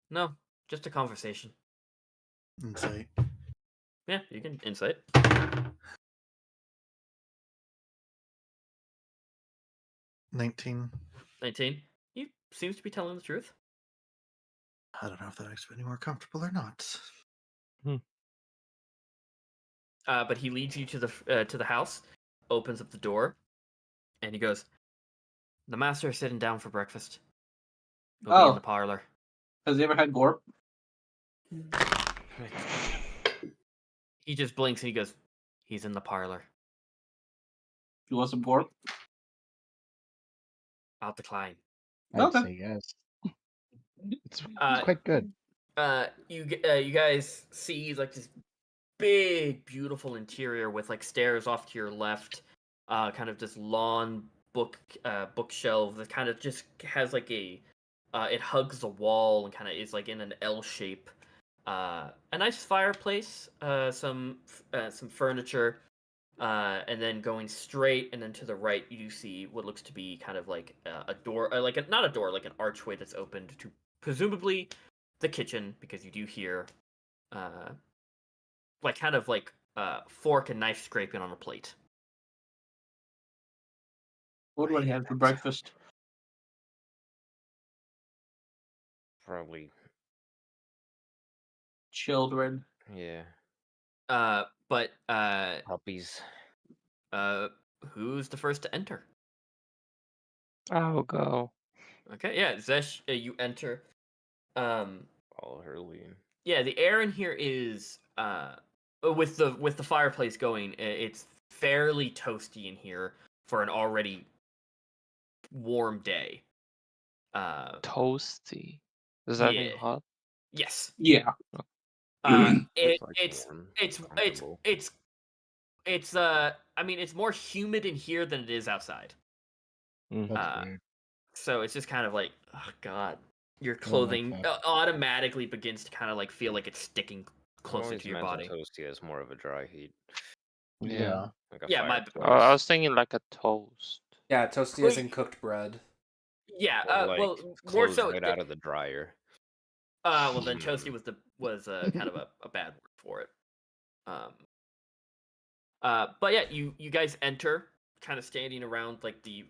"No, just a conversation." Insight. Yeah, you can insight. 19. 19. He seems to be telling the truth. I don't know if that makes me any more comfortable or not. But he leads you to the house, opens up the door, and he goes, "The master is sitting down for breakfast. He'll be in the parlor." Has he ever had Gorp? He just blinks and he goes, "He's in the parlor." You want some Gorp? I'll decline. I'd say yes. It's quite good. You guys see like this big, beautiful interior with like stairs off to your left, kind of this lawn bookshelf that kind of just has like a, it hugs the wall and kind of is like in an L shape. A nice fireplace, some furniture, and then going straight and then to the right, you see what looks to be kind of like a door, not a door, like an archway that's opened to presumably the kitchen, because you do hear, like kind of like fork and knife scraping on a plate. What do I have for breakfast? Probably. Children. Yeah. But Puppies. who's the first to enter? I'll go. Okay, yeah, Zhess, you enter. All her lean. Yeah, the air in here is with the fireplace going, it's fairly toasty in here for an already warm day. Toasty. Does that mean Yeah. hot? Yes. Yeah. I mean, it's more humid in here than it is outside. That's weird. So it's just kind of like, oh god, your I don't like clothing that. automatically begins to kind of like feel like it's sticking closer to your body. Toasty has more of a dry heat. Yeah. Like a Yeah, fireplace. I was thinking like a toast. Yeah, toasty Well, as in cooked bread. Yeah, Or like well, more clothes so. right out of the dryer. Well, then toasty was kind of a bad word for it. But yeah, you guys enter, kind of standing around. Like the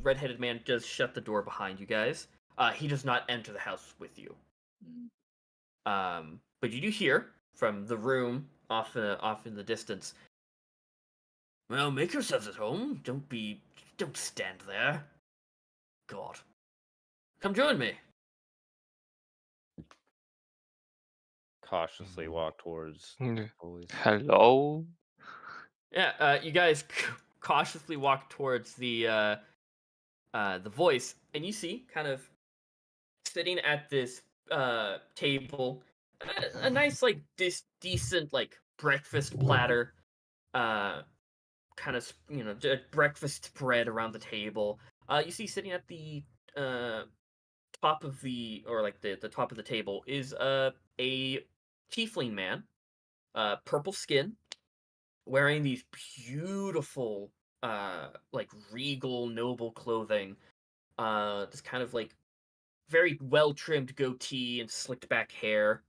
redheaded man does shut the door behind you guys. He does not enter the house with you. But you do hear from the room off in the distance. Well, make yourselves at home. Don't stand there. God, come join me. Cautiously walk towards Mm. boys. Hello? Yeah, you guys cautiously walk towards the voice, and you see kind of sitting at this table, a nice like decent like breakfast platter, kind of breakfast spread around the table. You see sitting at the top of the top of the table is a tiefling man, purple skin, wearing these beautiful like regal noble clothing, this kind of like very well trimmed goatee and slicked back hair,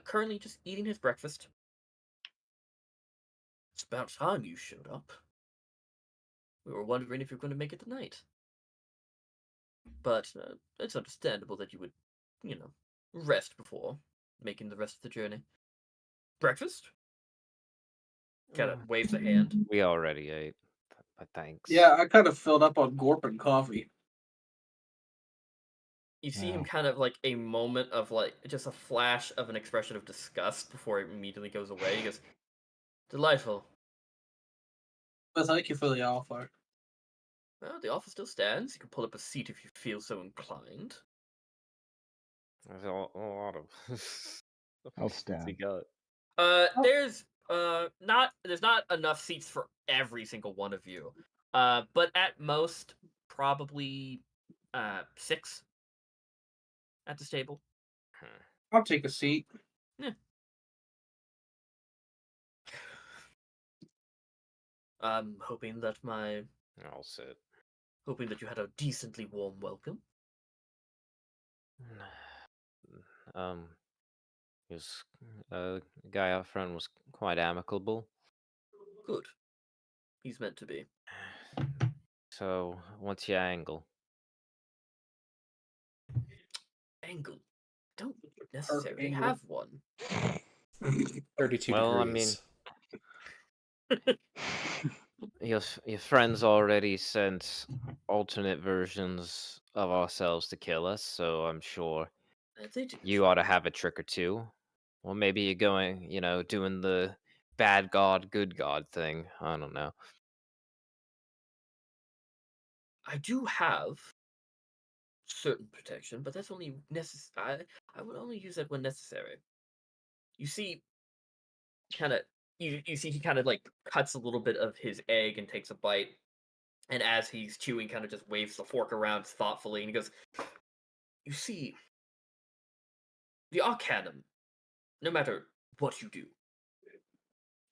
currently just eating his breakfast. It's about time you showed up. We were wondering if you're going to make it tonight, but it's understandable that you would rest before making the rest of the journey. Breakfast? Kind of waves a hand. We already ate. But thanks. Yeah, I kind of filled up on Gorp and coffee. You see him kind of like a moment of like just a flash of an expression of disgust before it immediately goes away. He goes, "Delightful. Well, thank you for the offer. Well, the offer still stands. You can pull up a seat if you feel so inclined." There's a lot of. I'll What's stand. he got? There's not enough seats for every single one of you. But at most probably 6 at this table. I'll take a seat. Yeah. I'm hoping that I'll sit. Hoping that you had a decently warm welcome. His guy out front was quite amicable. Good. He's meant to be. So, what's your angle? Angle. Don't necessarily have one. 32 Well, degrees. I mean, your friends already sent alternate versions of ourselves to kill us, so I'm sure you ought to have a trick or two. Or maybe you're going, doing the bad god, good god thing. I don't know. I do have certain protection, but that's only necessary. I would only use that when necessary. You see, you see he kind of like cuts a little bit of his egg and takes a bite, and as he's chewing, kind of just waves the fork around thoughtfully, and he goes, "You see, the Arcanum, no matter what you do,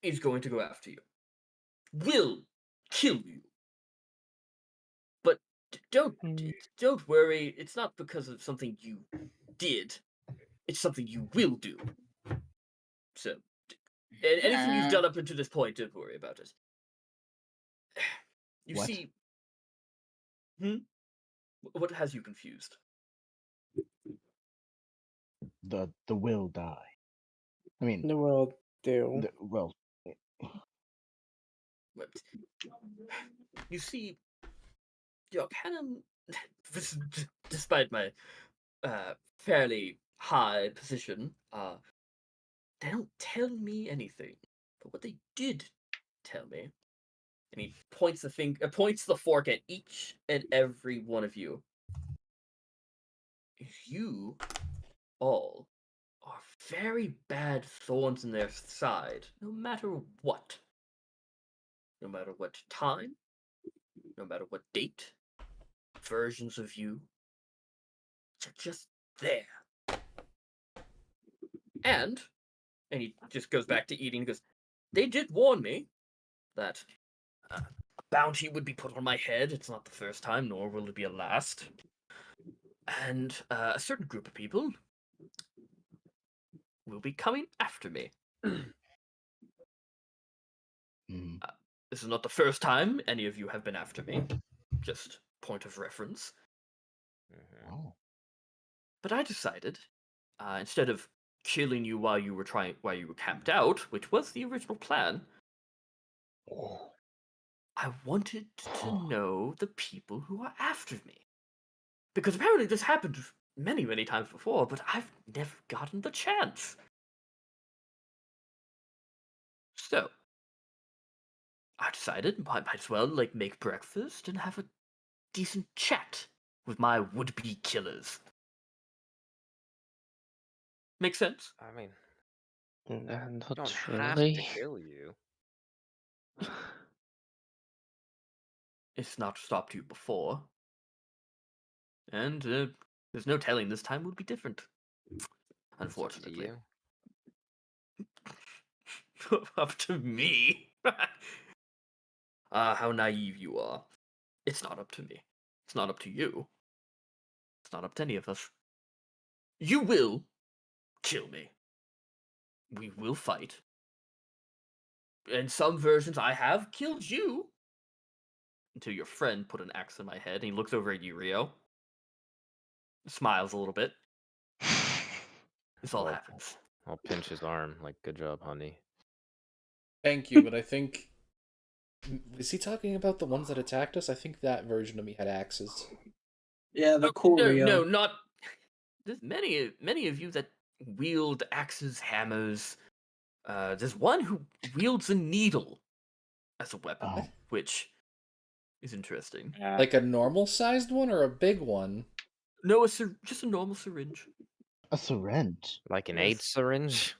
is going to go after you. Will kill you. But don't worry. It's not because of something you did. It's something you will do. So, anything you've done up until this point, don't worry about it. You see, what has you confused? The will die. I mean, the world do. Well, you see, the Arcanum, despite my fairly high position, they don't tell me anything. But what they did tell me, and he points the fork at each and every one of you. You all are very bad thorns in their side, no matter what. No matter what time, no matter what date, versions of you are just there. And he just goes back to eating. He goes, they did warn me that a bounty would be put on my head. It's not the first time, nor will it be a last. And a certain group of people will be coming after me. This is not the first time any of you have been after me. Just point of reference. Oh. But I decided, instead of killing you while you were camped out, which was the original plan, I wanted to know the people who are after me. Because apparently this happened many, many times before, but I've never gotten the chance. So, I decided I might as well make breakfast and have a decent chat with my would-be killers. Make sense? I mean, Not don't have really. to kill you. It's not stopped you before. And there's no telling this time would be different. Unfortunately. Up to me? How naive you are. It's not up to me. It's not up to you. It's not up to any of us. You will kill me. We will fight. In some versions, I have killed you. Until your friend put an axe in my head, and he looks over at you, Rio. Smiles a little bit. This all happens. I'll pinch his arm, good job, honey. Thank you, but I think... Is he talking about the ones that attacked us? I think that version of me had axes. Yeah, the cool Rio. No, not... There's many of you that wield axes, hammers. There's one who wields a needle as a weapon, which is interesting. Like a normal-sized one or a big one? No, just a normal syringe. A syringe? Like an AIDS syringe?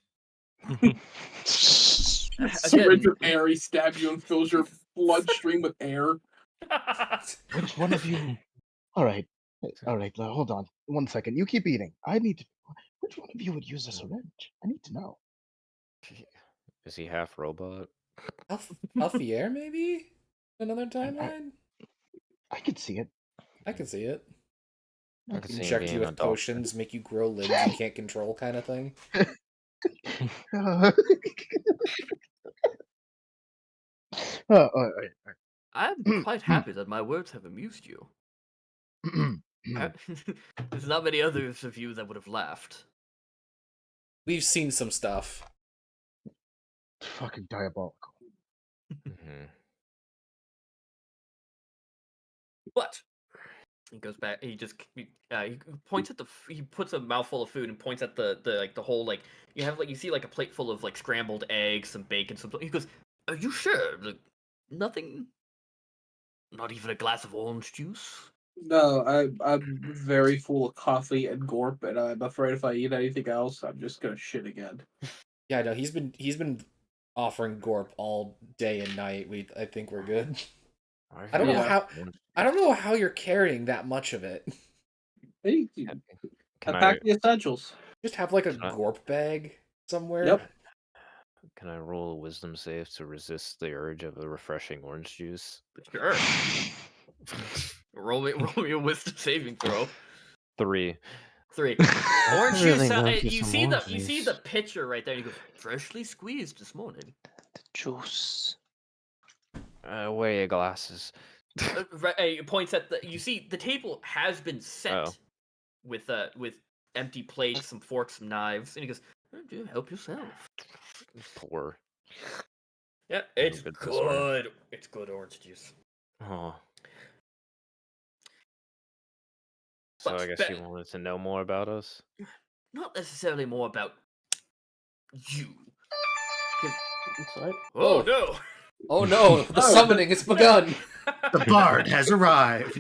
Syringe with air, he stabs you and fills your bloodstream with air. Which one of you? All right, hold on 1 second. You keep eating. I need to. Which one of you would use a syringe? I need to know. Is he half robot? Halfier, maybe? Another timeline? I could see it. I can see it. I could see him Inject being you a with dog. potions, make you grow limbs you can't control, kind of thing. All right. I'm quite happy that my words have amused you. There's not many others of you that would have laughed. We've seen some stuff. Fucking diabolical. But he goes back. He just he points at he puts a mouthful of food and points at the whole you have you see a plate full of scrambled eggs, some bacon, some. He goes, "Are you sure? Nothing. Not even a glass of orange juice." No, I'm very full of coffee and gorp, and I'm afraid if I eat anything else, I'm just gonna shit again. Yeah, no, he's been offering gorp all day and night. I think we're good. I don't know how you're carrying that much of it. Hey, Can pack the essentials. Just have a gorp bag somewhere. Yep. Can I roll a wisdom save to resist the urge of a refreshing orange juice? Sure. roll me a wisdom saving throw. 3. Orange really juice. love you You some see orange you see juice. the picture right there. You go, freshly squeezed this morning. The juice. Where are your glasses? He points at you see the table has been set with empty plates, some forks, some knives, and he goes, "Do help yourself." Poor. Yeah, it's bit this way. good. It's good orange juice. Oh. So But I guess you wanted to know more about us? Not necessarily more about you. Sorry? Oh no! Oh no! The summoning has begun. The bard has arrived.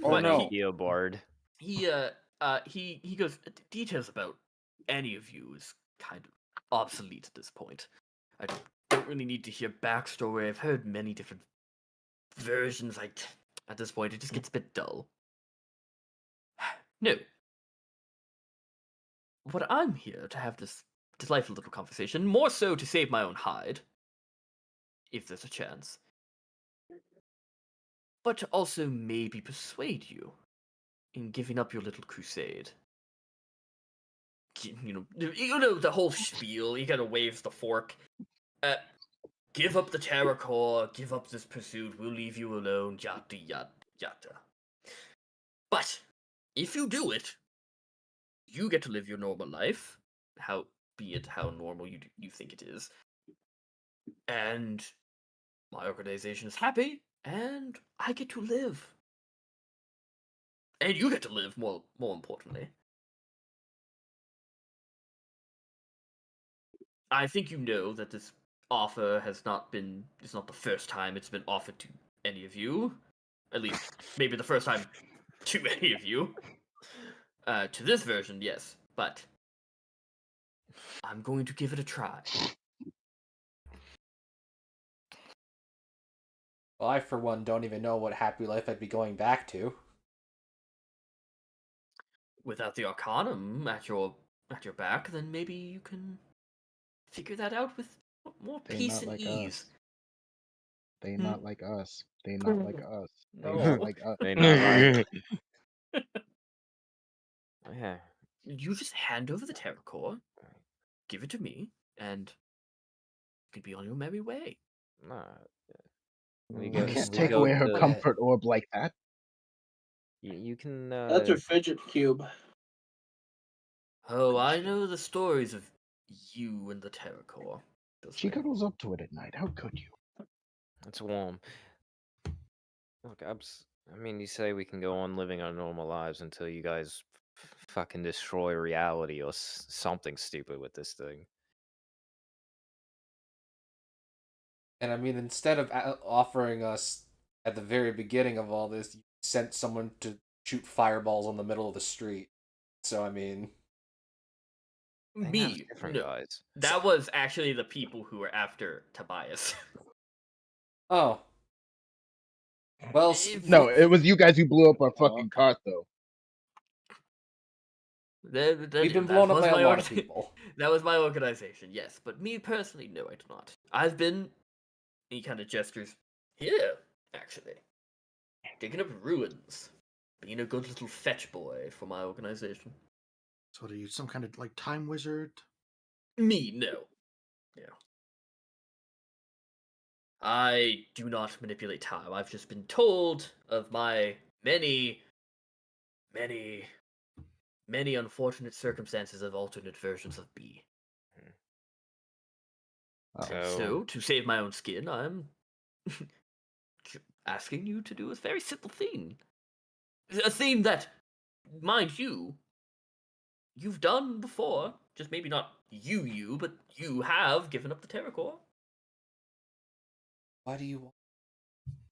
But He a bard. he he goes, details about any of you is kind of obsolete at this point. I don't really need to hear backstory. I've heard many different versions. At this point, it just gets a bit dull. No. What I'm here to have this delightful little conversation, more so to save my own hide, if there's a chance, but to also maybe persuade you in giving up your little crusade. You know the whole spiel. He kind of waves the fork. Give up the Terror Core. Give up this pursuit. We'll leave you alone. Yada yada yada. But if you do it, you get to live your normal life, be it how normal you think it is, and my organization is happy, and I get to live, and you get to live. More importantly, I think you know that this offer it's not the first time it's been offered to any of you. At least, maybe the first time to any of you. To this version, yes, but I'm going to give it a try. Well, I, for one, don't even know what happy life I'd be going back to. Without the Arcanum at your back, then maybe you can figure that out with more peace and ease. They not like us. They not like us. They No. not like us. They not like. Yeah. You just hand over the Terror Core, give it to me, and you can be on your merry way. Nah. You can't take away her comfort orb like that. You can. That's her fidget cube. Oh, I know the stories of you and the Terror Core. She cuddles up to it at night. How could you? It's warm. Look, I mean, you say we can go on living our normal lives until you guys fucking destroy reality or something stupid with this thing. And I mean, instead of offering us at the very beginning of all this, you sent someone to shoot fireballs on the middle of the street. So, I mean... Me. Different guys. That was actually the people who were after Tobias. Oh. Well, no, it was you guys who blew up our fucking cart, though. We've been blown up by a lot of people. That was my organization, yes. But me personally, no, I do not. I've been... He kind of gestures. Here, actually. Digging up ruins. Being a good little fetch boy for my organization. So are you some kind of, like, time wizard? Me, no. No. I do not manipulate time. I've just been told of my many unfortunate circumstances of alternate versions of B. So, to save my own skin, I'm asking you to do a very simple thing. A thing that, mind you, you've done before. Just maybe not you, but you have given up the Terror Core. Why do you want...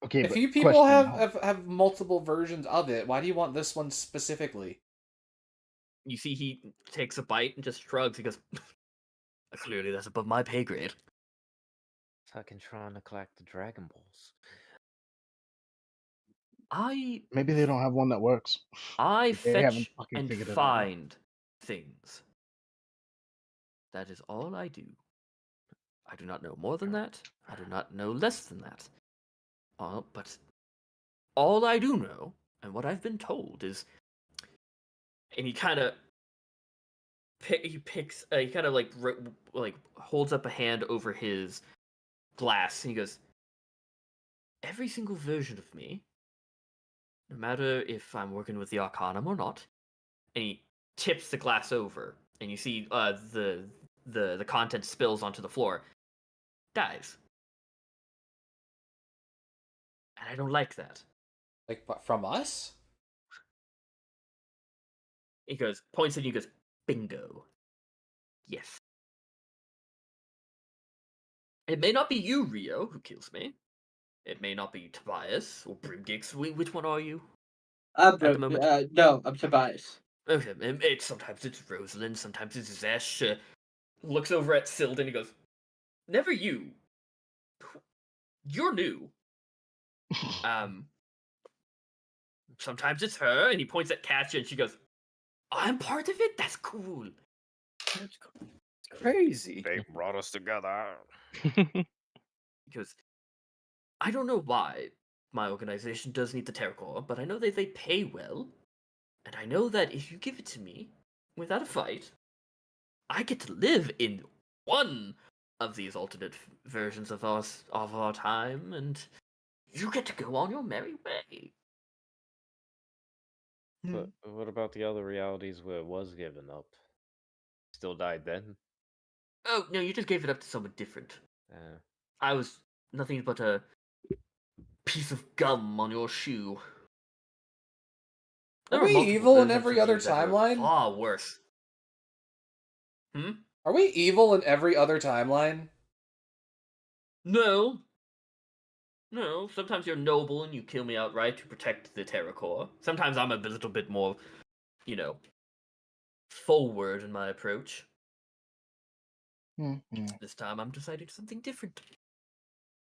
Okay, if you people have multiple versions of it, why do you want this one specifically? You see, he takes a bite and just shrugs. He goes, clearly that's above my pay grade. Fucking trying to collect the Dragon Balls. Maybe they don't have one that works. I They haven't fetch fucking and figured it out. find things. That is all I do. I do not know more than that. I do not know less than that. But all I do know, and what I've been told, is, and he kind of he kind of like holds up a hand over his glass, and he goes, every single version of me, no matter if I'm working with the Arcanum or not, and he tips the glass over, and you see the content spills onto the floor, dies. And I don't like that. Like, what, from us? He goes, points at you, goes, bingo. Yes. It may not be you, Rio, who kills me. It may not be Tobias or Brimgix. Which one are you? No, I'm Tobias. Sometimes it's Rosalind, sometimes it's Zhess. Looks over at Sild and he goes, "Never you. You're new. Sometimes it's her," and he points at Katya, and she goes, "I'm part of it? That's cool." That's crazy. They brought us together. Because I don't know why my organization does need the Terror Corps, but I know that they pay well, and I know that if you give it to me without a fight, I get to live in one of these alternate versions of our time, and you get to go on your merry way. But what about the other realities where it was given up? Still died then? Oh no, you just gave it up to someone different. Uh, I was nothing but a piece of gum on your shoe. Are There we multiple evil in versions every of other you that were timeline? far worse. Are we evil in every other timeline? No. No, sometimes you're noble and you kill me outright to protect the Terror Corps. Sometimes I'm a little bit more, forward in my approach. This time I'm deciding something different.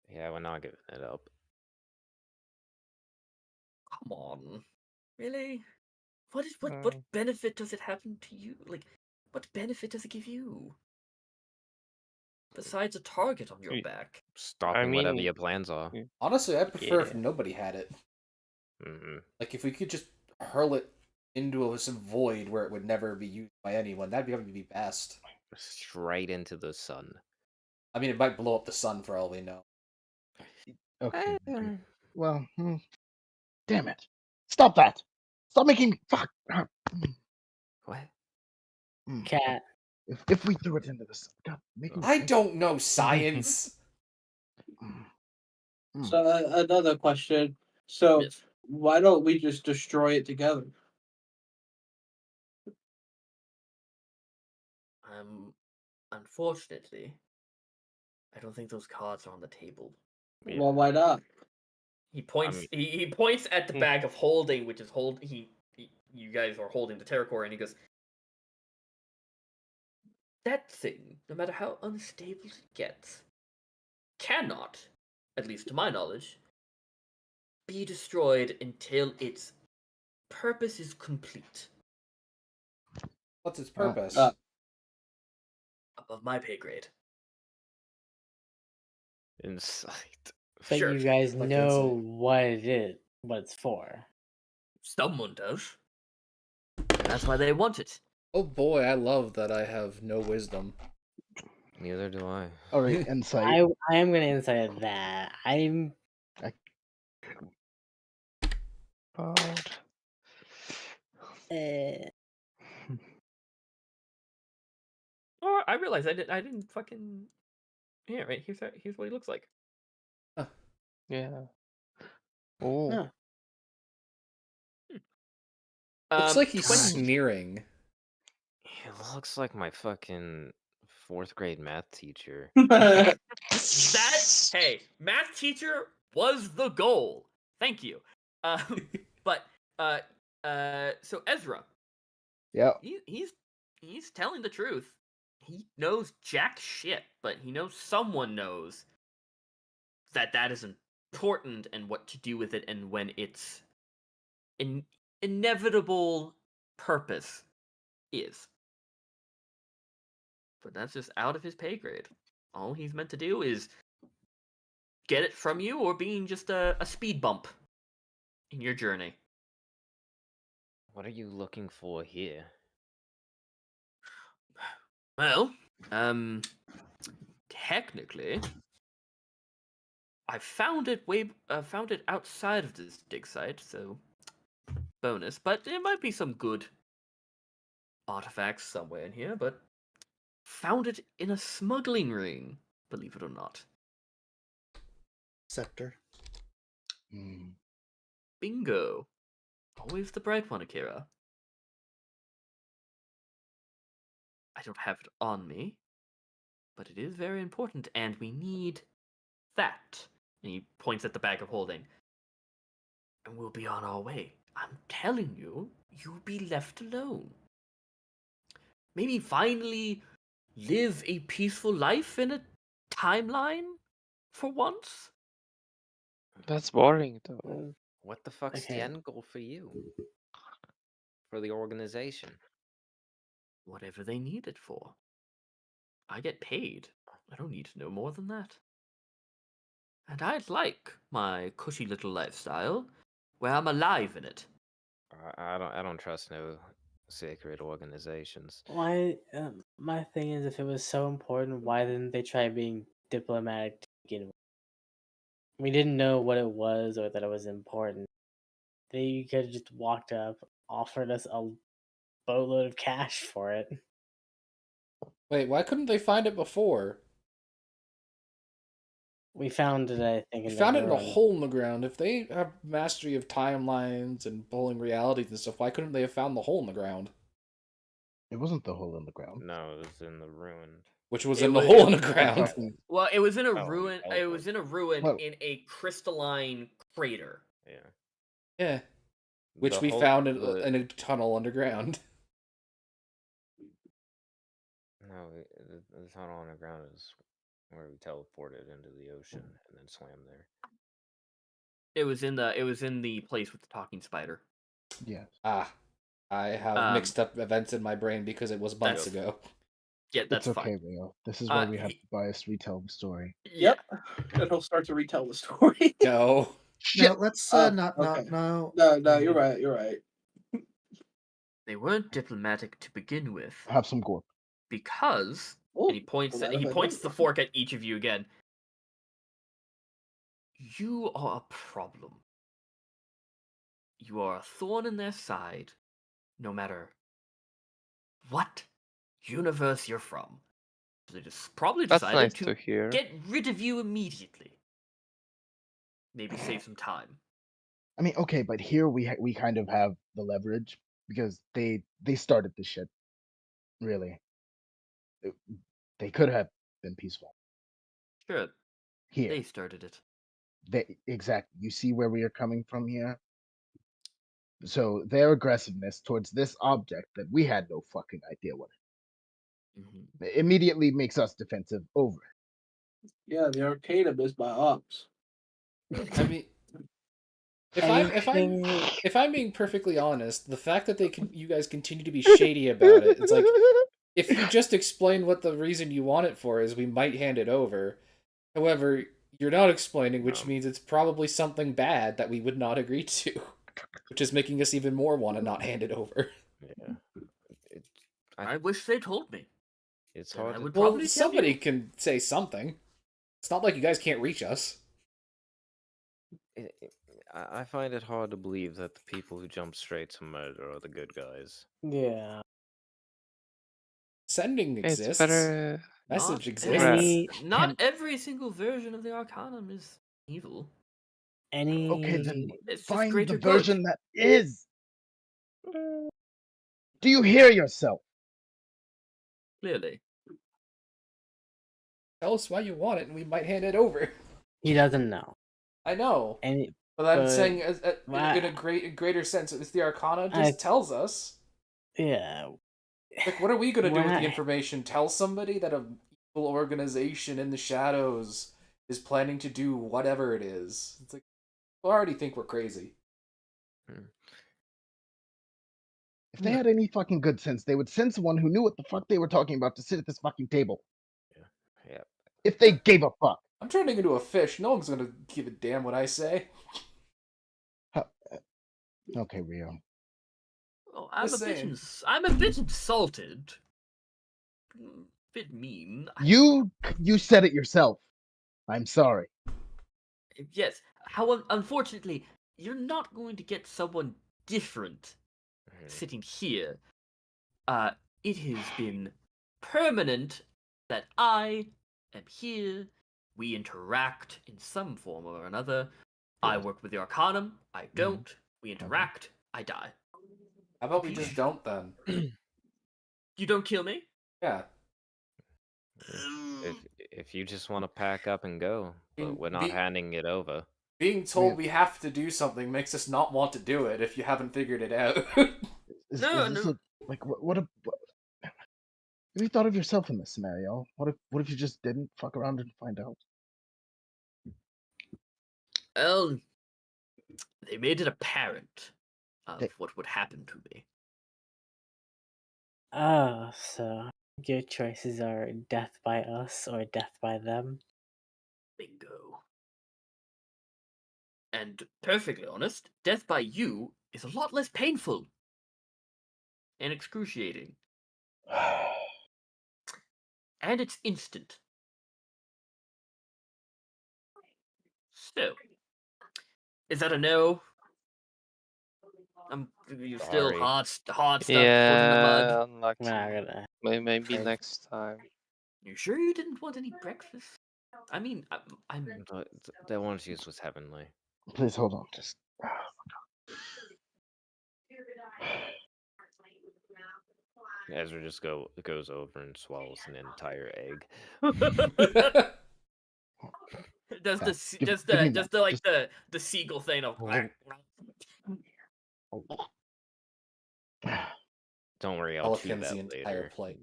yeah, we're not giving it up. Come on. Really? What benefit does it happen to you? Like, what benefit does it give you? Besides a target on your back. Stopping whatever your plans are. Honestly, I prefer if nobody had it. Mm-hmm. Like, if we could just hurl it into some void where it would never be used by anyone, that'd probably be best. Straight into the sun. I mean, it might blow up the sun for all we know. Okay. Well, damn it! Stop that! Stop making me fuck. What? Cat. If we threw it into the sun, God, I don't know science. So another question. So Yes. why don't we just destroy it together? Unfortunately, I don't think those cards are on the table. Well, why not? He points. He points at the bag of holding, which is you guys are holding the Terror Corps, and he goes, "That thing, no matter how unstable it gets, cannot, at least to my knowledge, be destroyed until its purpose is complete." What's its purpose? Above my pay grade. Insight. But Sure, you guys like know insight. what it is, what it's for. Someone does. And that's why they want it. Oh boy, I love that I have no wisdom. Neither do I. All right, insight. I am gonna insight that. I'm. Oh, I realized I didn't fucking. Yeah, right. Here's what he looks like. Yeah. Oh. Huh. Looks like he's 20 sneering. It looks like my fucking 4th grade math teacher. That hey, math teacher was the goal. Thank you. But so Aezra, Yeah. he's telling the truth. He knows jack shit, but he knows someone knows that is important and what to do with it and when its inevitable purpose is. But that's just out of his pay grade. All he's meant to do is get it from you or being just a speed bump in your journey. What are you looking for here? Well, technically, I found it outside of this dig site, so bonus. But there might be some good artifacts somewhere in here. But found it in a smuggling ring, believe it or not. Scepter. Bingo. Always the bright one, Akira. I don't have it on me, but it is very important, and we need that. And he points at the bag of holding. And we'll be on our way. I'm telling you, you'll be left alone. Maybe finally live a peaceful life in a timeline for once? That's boring, though. What the fuck's the Okay. end goal for you? For the organization? Whatever they need it for. I get paid. I don't need to know more than that. And I'd like my cushy little lifestyle where I'm alive in it. I don't trust no sacred organizations. Why? My thing is, if it was so important, why didn't they try being diplomatic to begin with? We didn't know what it was or that it was important. They could have just walked up, offered us a boatload of cash for it. Wait, why couldn't they find it before? We found it, I think, We in found the it in a ruin. hole in the ground. If they have mastery of timelines and pulling realities and stuff, why couldn't they have found the hole in the ground? It wasn't the hole in the ground. No, it was in the ruin. Which was It in the was- hole in the We're ground. talking- Well, it was in a Oh, ruin. oh, It was in a ruin well- in a crystalline crater. Yeah. Yeah. Which The we whole- found the- in a tunnel underground. No, the tunnel underground is where we teleported into the ocean and then swam there. It was in the place with the talking spider. Yes. Ah. I have mixed up events in my brain because it was months ago. Yeah, that's It's okay, fine. Rio. This is why we have to bias retell the story. Yeah. And he'll start to retell the story. No. No, let's not okay. no. No, you're right. You're right. They weren't diplomatic to begin with Have some gore. because Oh, and he points well, he that- points the fork at each of you again. You are a problem. You are a thorn in their side, no matter what universe you're from. So they just probably That's decided nice to to hear. get rid of you immediately. Maybe save some time. I mean, okay, but here we kind of have the leverage because they started this shit. Really, they could have been peaceful. Sure, Here, they started it. exactly. You see where we are coming from here. So their aggressiveness towards this object that we had no fucking idea what it immediately makes us defensive over it. Yeah, the Arcanum is my ops. I mean, if I'm being perfectly honest, the fact that you guys continue to be shady about it, it's like if you just explain what the reason you want it for is, we might hand it over. However, you're not explaining, which means it's probably something bad that we would not agree to, which is making us even more want to not hand it over. Yeah. I wish they told me. It's Then hard I to would Well, probably tell somebody you. can say something. It's not like you guys can't reach us. I find it hard to believe that the people who jump straight to murder are the good guys. Yeah. Sending It's exists. better. Message Not exists. Any- Not every single version of the Arcanum is evil. Any. Okay, then It's just find greater the good. version that is. Do you hear yourself? Clearly. Tell us why you want it, and we might hand it over. He doesn't know. I know, Any. but I'm But- saying Why- in a greater sense, if the Arcana just I- tells us. Yeah. Like, what are we gonna do with Why- the information? Tell somebody that a evil organization in the shadows is planning to do whatever it is. It's like, people already think we're crazy. If they had any fucking good sense, they would send someone who knew what the fuck they were talking about to sit at this fucking table. Yeah. If they gave a fuck. I'm turning into a fish. No one's gonna give a damn what I say. Okay, Rio. Oh, I'm Just a bit saying. I'm a bit insulted. Bit mean. You said it yourself. I'm sorry. Yes. However, unfortunately, you're not going to get someone different sitting here. It has been permanent that I am here. We interact in some form or another. I work with the Arcanum. I don't. We interact. I die. How about we just don't then? You don't kill me? Yeah. If you just want to pack up and go, but we're not Be- handing it over. Being told we have to do something makes us not want to do it if you haven't figured it out. Is No, this no. what have you thought of yourself in this scenario? What if you just didn't fuck around and find out? Well, they made it apparent of They- what would happen to me. Oh, so your choices are death by us or death by them? Bingo. And perfectly honest, death by you is a lot less painful and excruciating. And it's instant. So, is that a no? You're still Sorry. hard stuck, foot in the mud. Yeah, I'm not unlucky. gonna. Maybe Right. next time. You sure you didn't want any breakfast? I mean, I'm The orange juice was heavenly. Please hold on. Just Ezra just goes over and swallows an entire egg. does Yeah, the give- does give me the does that. the like the seagull thing of Don't worry, I'll chew Pelicans that the entire later. plate.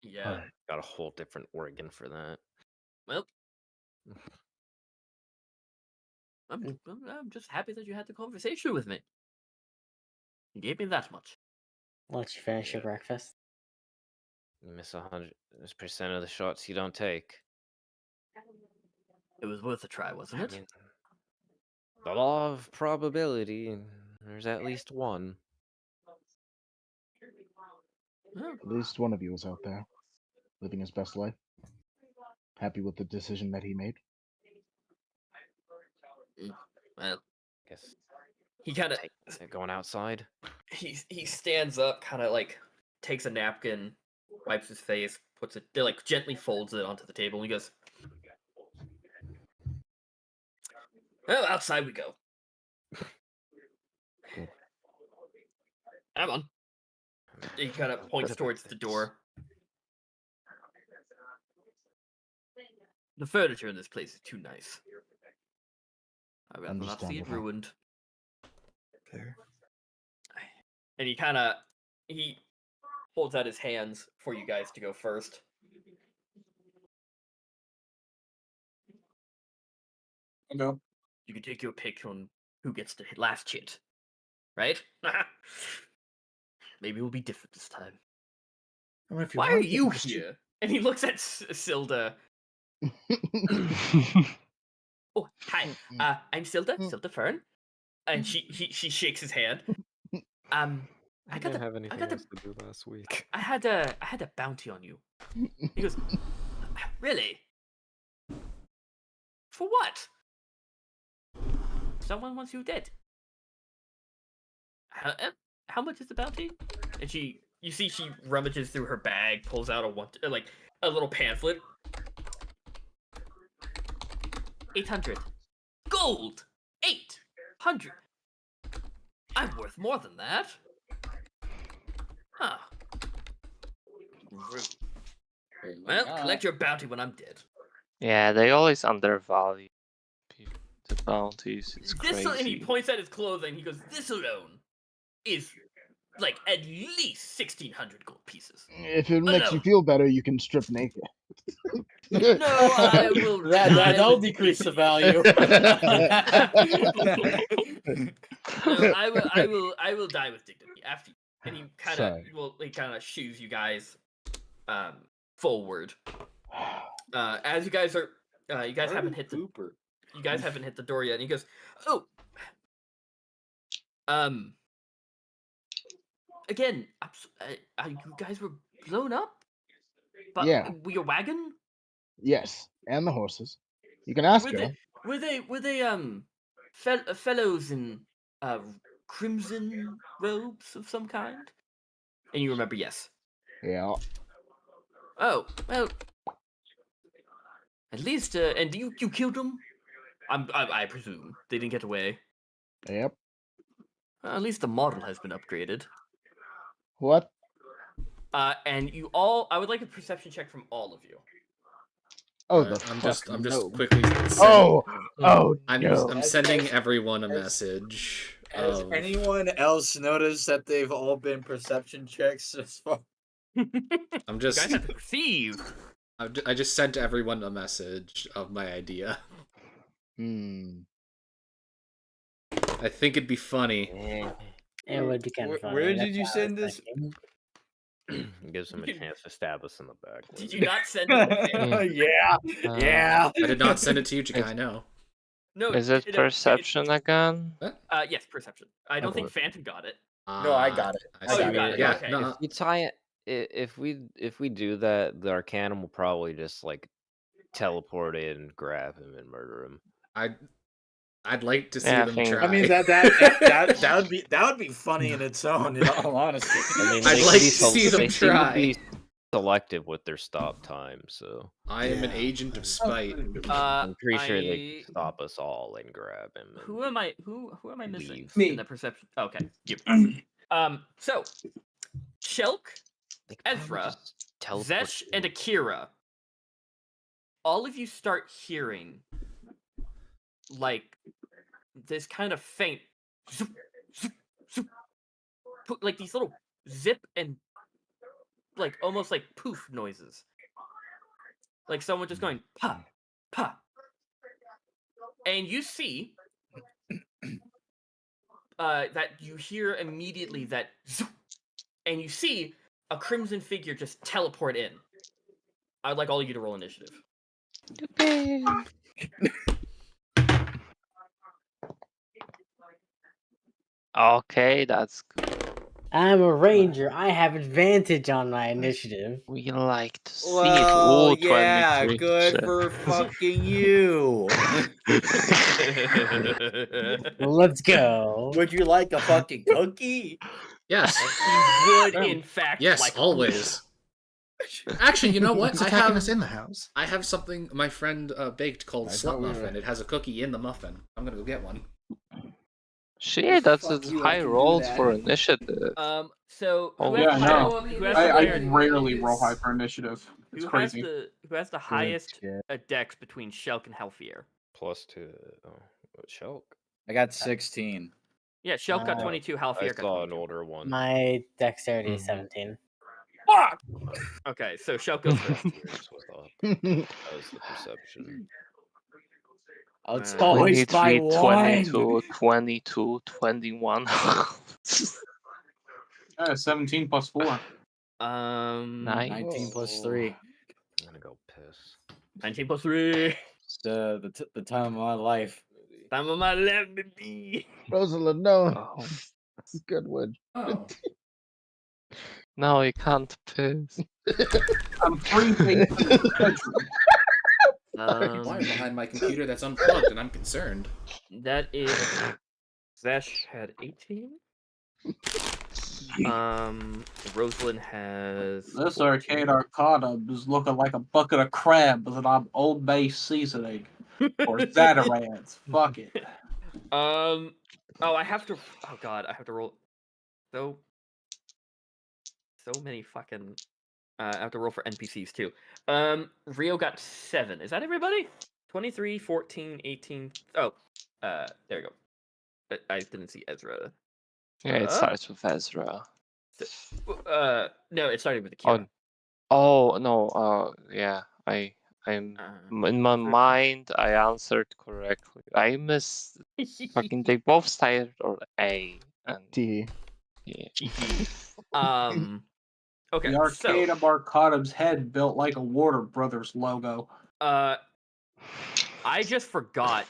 yeah. Alright. Got a whole different organ for that. Well, I'm just happy that you had the conversation with me. You gave me that much. Let you finish your Yeah. breakfast. You miss 100% of the shots you don't take. It was worth a try, wasn't I it? mean, the law of probability. There's at least one. Oh, At least one of you was out there, living his best life. Happy with the decision that he made. well, Guess he kind of going outside. he stands up, kind of like takes a napkin, wipes his face, puts it, like gently folds it onto the table, and he goes, "Well, outside we go." Good. I'm on. He kind of points towards the door. The furniture in this place is too nice. I'd rather not see it Understandable. ruined. Fair. And he holds out his hands for you guys to go first. I'll go. You can take your pick on who gets the last hit, right? Maybe it will be different this time. I mean, if Why are want, you just- here? And he looks at Silda. Oh, hi. I'm Silda. Silda Fern. And she shakes his hand. I didn't have anything got the else to do last week. I had a bounty on you. He goes, really? For what? Someone wants you dead. How much is the bounty? And you see she rummages through her bag, pulls out a little pamphlet. 800 gold. 800. I'm worth more than that. Huh. Rude. Well, collect your bounty when I'm dead. Yeah, they always undervalue the bounties. It's This, and he crazy. points at his clothing. He goes, "This alone is like at least 1,600 gold pieces." If it makes you Alone. feel better, you can strip naked. No, I will. That'll decrease the value. No, I will die with dignity after. And he kind of shoos you guys forward. As you guys are, you guys haven't hit the door yet. And he goes, "Oh, again, you guys were blown up, but Yeah. your wagon Yes, and the horses. You can ask her. were they fellows in crimson robes of some kind?" And you remember, yes. Yeah. Oh, well, at least, and you killed them? I presume they didn't get away. Yep. At least the model has been upgraded. What? And you all, I would like a perception check from all of you. Oh, the I'm just fuck no. quickly. No. I'm sending everyone a message. Has anyone else noticed that they've all been perception checks as far? I'm just. You guys have to perceive. I just sent everyone a message of my idea. I think it'd be funny. It would be kind of funny. Where That's did you what I send was this? thinking. Gives him a chance to stab us in the back. Did you not send it? Yeah. I did not send it to you, Jakai. No. No. Is it perception again? Yes, perception. I don't think Phantom got it. No, I got it. Oh, you got it. Yeah. Okay. No. If we tie it, if we do that, the Arcanum will probably just like teleport in, grab him, and murder him. I'd like to see Yeah, I them think- try. I mean that would be funny in its own. In all honesty, I mean, I'd they like can be to see them they seem to try. be selective with their stop time, so I am an agent of spite. I'm pretty sure they I- can stop us all and grab him. and Who am I? Who am I missing leave. Me. in the perception? Okay. You. So, Shelk, They could probably Aezra, just teleport Zhess, and in. Akira. All of you start hearing like this kind of faint, zoop, zoop, zoop, like these little zip and like almost like poof noises, like someone just going pa pa, and you see that you hear immediately that zoop, and you see a crimson figure just teleport in. I'd like all of you to roll initiative. Okay, that's good. I'm a ranger. I have advantage on my initiative. We like to see well, it. Ooh, yeah, 23. good for fucking you. Let's go. Would you like a fucking cookie? Yes. He would, in fact, Yes, like always. Actually, you know what? He's I attacking have us in the house. I have something my friend baked called I Slut thought we were- Muffin. It has a cookie in the muffin. I'm gonna go get one. Shit, that's Fuck a you, I high can do rolls that. for initiative. So Oh, who yeah, has I higher- know. who has I higher- rarely roll high for initiative. It's who crazy. has the highest shit. dex between Shelk and Halfier? +2. Oh, Shelk. I got 16. Yeah, Shelk got Uh, 22. I Halfier got saw an 22. older one. My dexterity is Mhm. 17. Fuck! Okay, so Shelk goes first. Yours was up. That was the perception. It's Uh, always by 23, one. 22, 22, 21. Yeah, 17 plus 4. 19 plus 3. I'm gonna go piss. 19 plus 3. It's the time of my life. Time of my life, baby. Rosalind, no. Oh. Good one. Oh. No, you can't piss. I'm free. Wire behind my computer that's unplugged, and I'm concerned. That is. Zesh had 18. Rosalind has. This arcade arcada is looking like a bucket of crab with an Old Bay seasoning. Or Zatarads. Fuck it. Oh, I have to. Oh god, I have to roll. So many fucking. I have to roll for NPCs too. Rio got 7. Is that everybody? 23, 14, 18. Oh, there you go. I didn't see Aezra. Yeah, it starts with Aezra. No, it started with Akira. Oh no, yeah, I'm in my mind I answered correctly. I missed fucking they both started on A and T. yeah. Okay. The arcade of Arcadum's head built like a Warner Brothers logo. I just forgot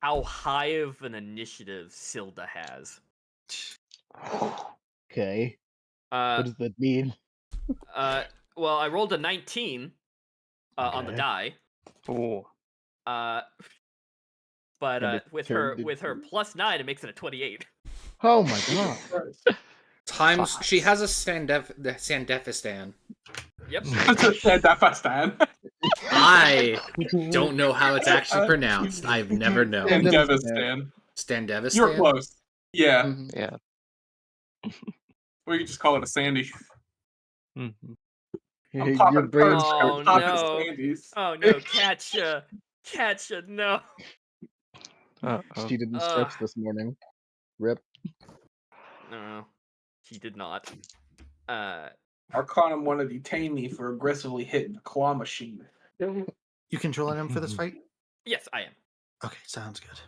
how high of an initiative Silda has. Okay. What does that mean? Well, I rolled a 19 on the Okay. die. Ooh. But And it with turned her +9, it makes it a 28. Oh my god. Times she has a Sandefistan. Yep. Sandefistan. I don't know how it's actually pronounced. I've never known. Sandefistan. Standevistan? You're close. Yeah. Mhm. Yeah. Or you just call it a Sandy. Mm-hmm. I'm Your popping brain perks. Oh, I'm popping no. candies. Oh no, Catcha, no. She didn't stretch this morning. Rip. No, she did not. Arcanum want to detain me for aggressively hitting the claw machine. You controlling him for this fight? Yes, I am. Okay, sounds good.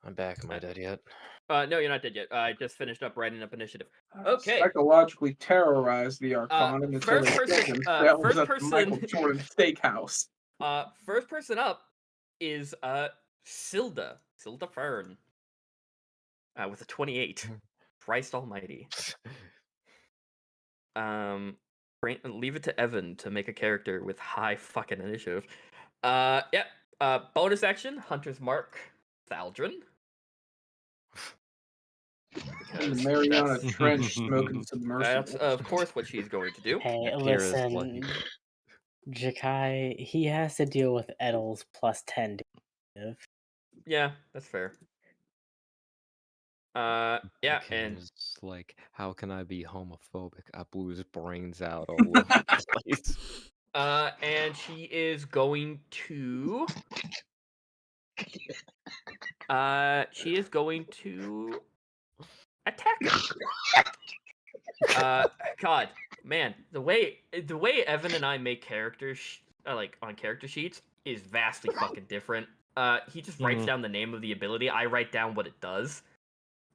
I'm back. Am I dead yet? No, you're not dead yet. I just finished up writing up initiative. Okay. Psychologically terrorize the Arcanum until first they person- kill themselves first at the person- Michael Jordan Steakhouse. First person up is Silda Fern. With a 28. Christ almighty. Leave it to Evan to make a character with high fucking initiative. Yep. Bonus action, Hunter's Mark, Thaldrin. In the Mariana Trench smoking submersible. That's of course what she's going to do. Hey, Kira's listen, lucky. Jakai, he has to deal with Edel's plus 10 to live. Yeah, that's fair. Yeah, and Kira's like, how can I be homophobic? I blew his brains out all over the place. and she is going to attack him. God, man, the way Evan and I make characters like on character sheets is vastly fucking different. He just writes down the name of the ability. I write down what it does.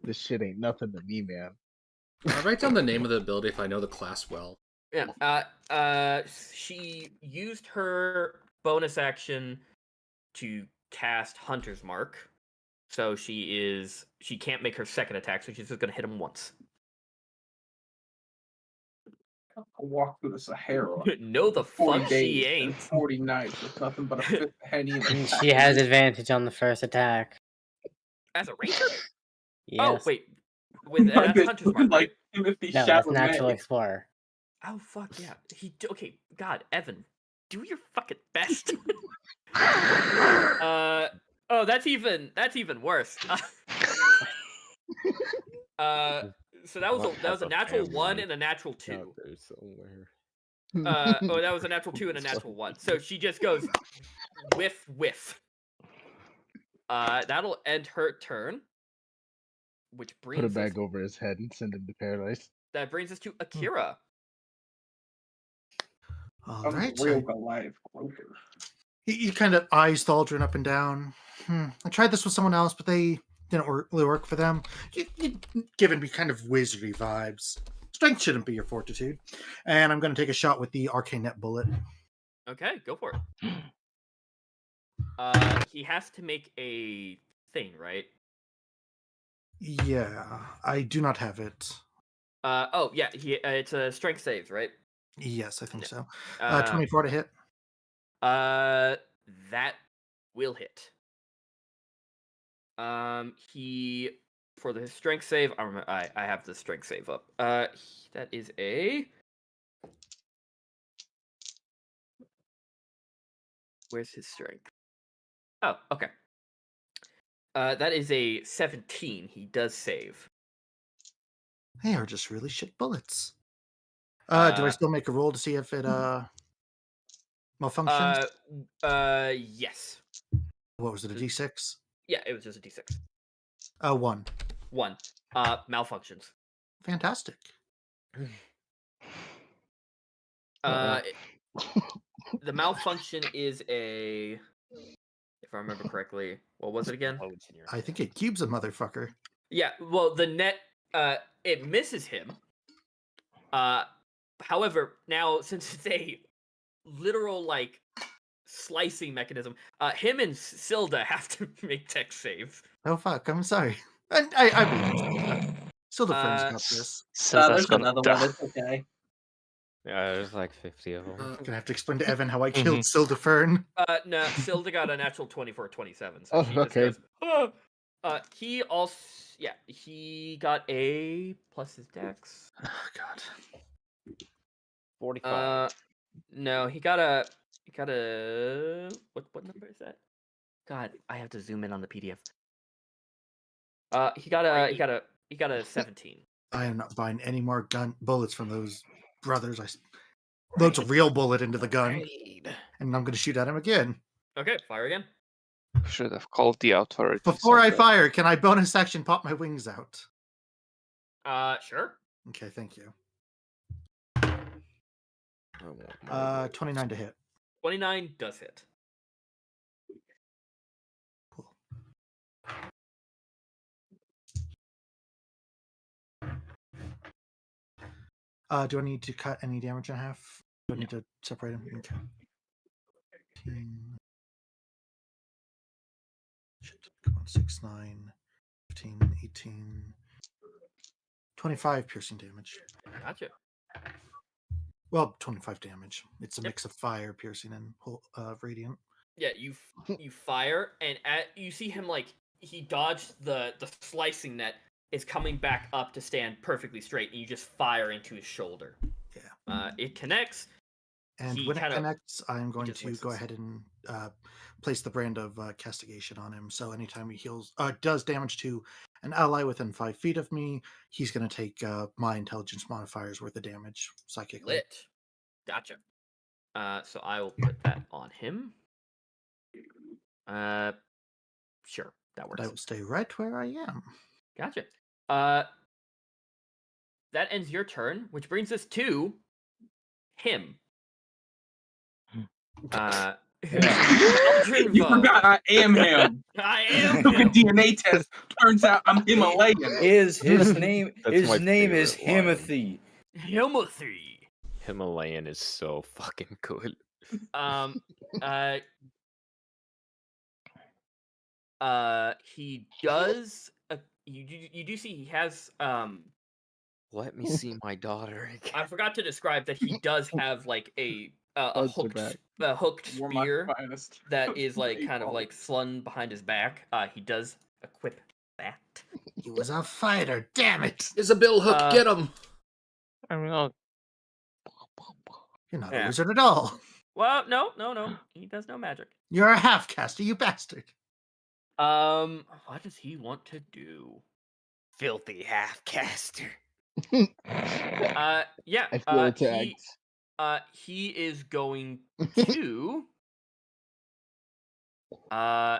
This shit ain't nothing to me, man. I write down the name of the ability if I know the class well. Yeah. She used her bonus action to cast Hunter's Mark. So she can't make her second attack, so she's just gonna hit him once. I'll walk through the Sahara. No, the 40 fuck days she and ain't. 40 nights with nothing but a fifth penny. And She has advantage on the first attack. As a ranger? Yes. Oh wait, that's Hunter's Mark, right? Like Timothy No, that's Chalamet. Natural Explorer. Oh fuck yeah. Okay. God, Evan, do your fucking best. Oh, that's even worse. So that was a natural 1 and a natural 2. Out there somewhere. That was a natural 2 and a natural 1. So she just goes whiff. That'll end her turn. Which brings Put a bag over his head and send him to paradise. That brings us to Akira. All I'm right. a real Goliath Grover. He kind of eyes Thaldrin up and down. I tried this with someone else, but they didn't really work for them. You've given me kind of wizardy vibes. Strength shouldn't be your fortitude. And I'm going to take a shot with the arcane net bullet. Okay, go for it. He has to make a thing, right? Yeah, I do not have it. Oh yeah, it's a strength saves, right? Yes, I think Yeah. so. 24 to hit. That will hit. He for the strength save. I have the strength save up. That is a. Where's his strength? Oh, okay. That is a 17. He does save. They are just really shit bullets. Do I still make a roll to see if it malfunctions? Yes. What was it, a D6? Yeah, it was just a D6. 1. 1. Malfunctions. Fantastic. The malfunction is a. If I remember correctly, what was it again? I think it cubes a motherfucker. Yeah, well, the net, it misses him. However, now since it's a literal like slicing mechanism, him and Silda have to make tech saves. Oh fuck! I'm sorry. I believe Silda Fern's got this. So that's there's gonna another one. It's okay. Yeah, there's like 50 of them. I'm gonna have to explain to Evan how I killed Silda Fern. No, Silda got a natural 20 for a 27. So Oh, she just okay. goes, oh. He also, yeah, he got a plus his dex. Oh god. 45. No, he got a what number is that? God, I have to zoom in on the PDF. He got a 17. I am not buying any more bullets from those brothers. loads a real bullet into the gun, Right. and I'm going to shoot at him again. Okay, fire again. Should have called the authorities. Before on I that. fire, can I bonus action pop my wings out? Sure. Okay, thank you. I want my 29 to hit. 29 does hit. Cool. Do I need to cut any damage in half? Do I need to separate them? Okay. 15. Shit. Come on, 6, 9, 15, 18, 25 piercing damage. Gotcha. Well, 25 damage. It's a mix of fire, piercing, and radiant. Yeah, you fire, and you see him like he dodged the slicing net, is coming back up to stand perfectly straight, and you just fire into his shoulder. Yeah. It connects. And He when it kinda- connects, I'm going just to licks go his- ahead and place the brand of castigation on him. So anytime he does damage to an ally within 5 feet of me, he's going to take my intelligence modifiers worth of damage psychically. Lit. Gotcha. So I will put that on him. Sure, that But I works. will stay right where I am. Gotcha. That ends your turn, which brings us to him. Eldrin You Voe. forgot I am him. I am Took a him. DNA test. Turns out I'm Himalayan. His name That's my his name is favorite line. Himothy. Himothy. Himalayan is so fucking good. He does. You do see he has. Let me see my daughter again. I forgot to describe that he does have like a That's so bad. hooked You're my spear finest. that is like kind of Baseball. like slung behind his back. He does equip that. He was a fighter, damn it! Is a bill hook? Get him! I mean, I'll- You're not Yeah. a wizard at all. Well, no. He does no magic. You're a half-caster, you bastard. What does he want to do? Filthy half-caster. Yeah. I feel attacked. He is going to. Yeah,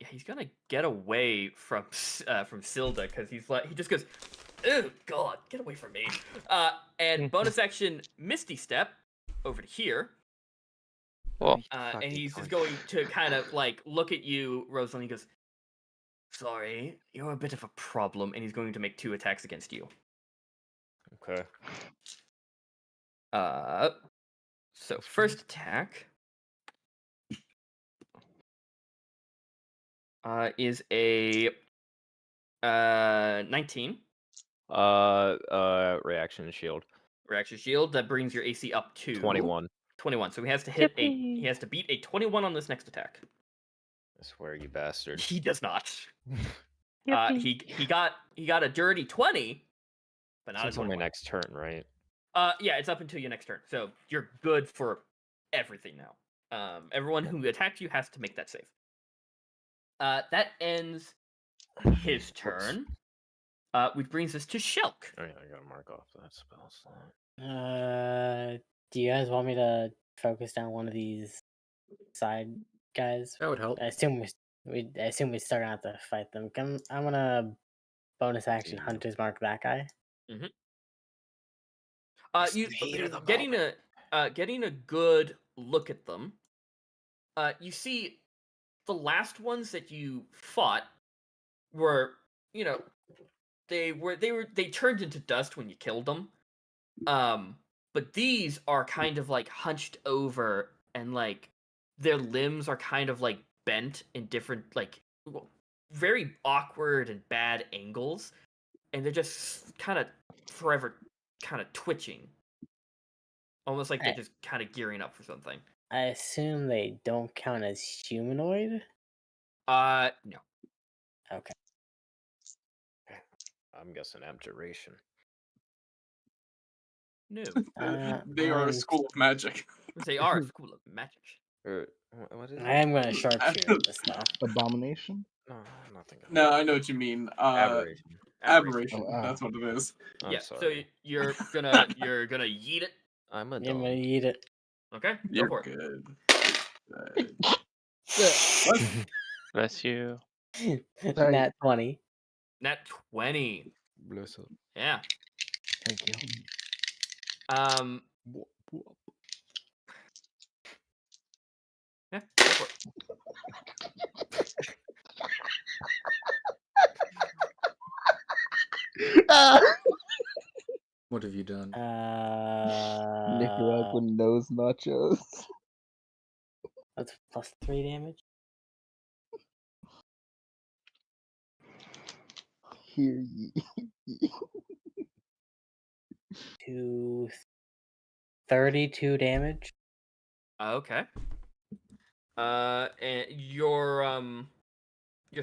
he's gonna get away from Silda because he just goes, "Oh God, get away from me!" And bonus action Misty Step over to here. Well, And he's just going to kind of like look at you, Rosalind. He goes, "Sorry, you're a bit of a problem," and he's going to make 2 attacks against you. Okay. So first attack is a 19 Reaction shield. reaction shield that brings your AC up to 21. 21. So he has to hit he has to beat a 21 on this next attack. I swear, you bastard. He does not. He got a dirty 20, but not a It's on my 21. next turn, right? Yeah, it's up until your next turn. So you're good for everything now. Everyone who attacked you has to make that save. That ends his turn. Which brings us to Shelk. Oh yeah, I gotta mark off that spell slot. Do you guys want me to focus down one of these side guys? That would help. I assume we start out to fight them. I'm gonna bonus action Damn. Hunter's Mark that guy. You heat of the getting a good look at them. You see, the last ones that you fought were, they turned into dust when you killed them. But these are kind of like hunched over, and like their limbs are kind of like bent in different like very awkward and bad angles, and they're just kind of forever kind of twitching, almost like they're just kind of gearing up for something. I assume they don't count as humanoid. No. Okay. I'm guessing abjuration. No. They are a school of magic. They are a school of magic. Or what is it? I am gonna sharpshoot this stuff. Abomination? No, I'm not thinking. No, I know what you mean. Aberration. Aberration. Oh, That's what it is. I'm Yeah. So sorry. you're gonna yeet it. I'm a Yeah, I'm dog. gonna eat it. Okay, go You're for it. good. Bless you. Sorry. Nat 20. Nat 20. Bless up. Yeah. Thank you. Yeah, go for it. What have you done? Nicaragua nose nachos. That's plus 3 damage. Hear ye. To 32 damage. Okay. And your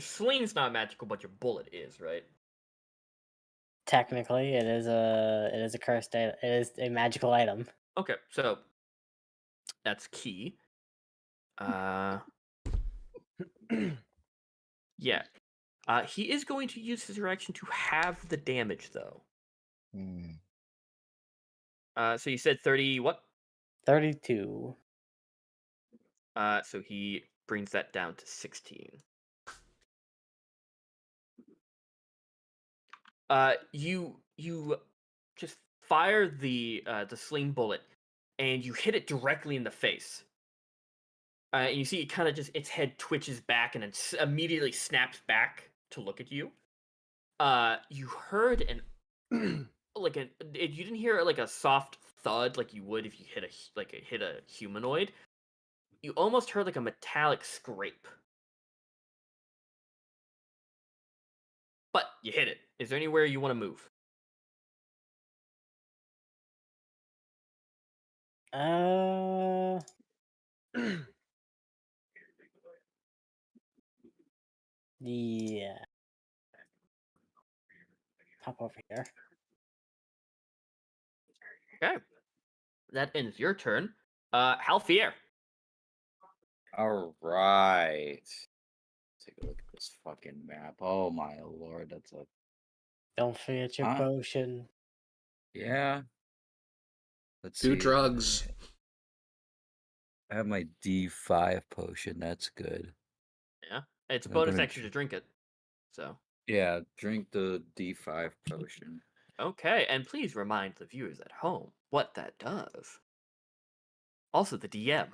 sling's not magical, but your bullet is, right? Technically, it is a cursed item. It is a magical item. Okay, so that's key. Yeah. He is going to use his reaction to halve the damage, though. So you said 30 what? 32. So he brings that down to 16. You just fire the sling bullet, and you hit it directly in the face. And you see it kind of just its head twitches back and then immediately snaps back to look at you. You heard an you didn't hear like a soft thud like you would if you hit a humanoid. You almost heard like a metallic scrape. But you hit it. Is there anywhere you want to move? Yeah. Hop over here. Okay. That ends your turn. Halfier. All right. Take a look at this fucking map. Oh my lord, that's a Don't forget your Huh? potion. yeah. Let's Do see. drugs. I have my D5 potion. That's good. Yeah. It's a I'm bonus gonna action to drink it. So. Yeah, drink the D5 potion. Okay, and please remind the viewers at home what that does. Also, the DM.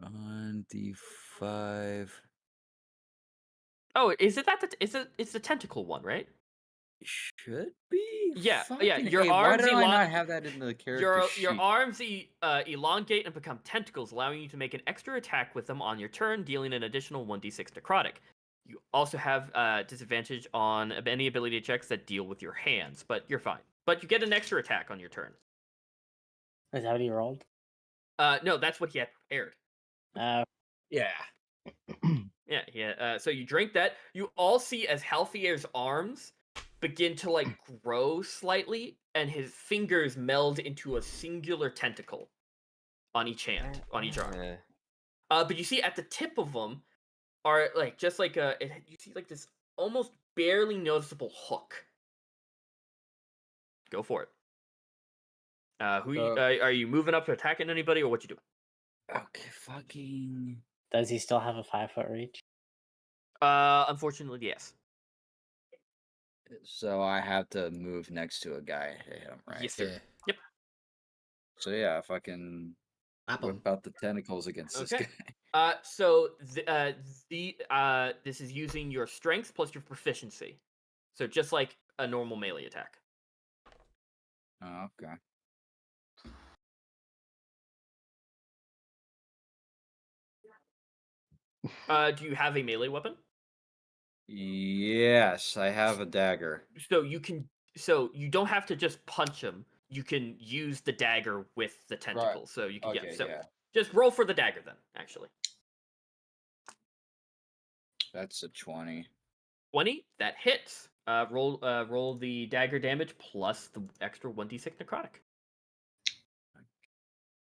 On D5. Oh, is it that? It's the tentacle one, right? Should be. Yeah, Fucking yeah. Your A, why arms did I not elongate. have that in the character Your sheet? arms elongate and become tentacles, allowing you to make an extra attack with them on your turn, dealing an additional 1d6 necrotic. You also have disadvantage on any ability checks that deal with your hands, but you're fine. But you get an extra attack on your turn. Is that what he rolled? No, that's what he had prepared. Yeah. Yeah. So you drink that. You all see as Halfier's arms begin to like grow slightly, and his fingers meld into a singular tentacle on each hand, on each arm. But you see at the tip of them are like just like you see like this almost barely noticeable hook. Go for it. Are you moving up to attacking anybody, or what you doing? Okay, fucking. Does he still have a 5-foot reach? Unfortunately, yes. So I have to move next to a guy to hit him, right? Yes, sir. Yeah. Yep. So yeah, fucking Slap 'em. whip out the tentacles against this Okay. guy. So this is using your strength plus your proficiency. So just like a normal melee attack. Oh, okay. Do you have a melee weapon? Yes, I have a dagger. So you don't have to just punch him. You can use the dagger with the tentacles. So you can Okay, just roll for the dagger then, actually. That's a 20. 20, that hits. Roll the dagger damage plus the extra 1d6 necrotic.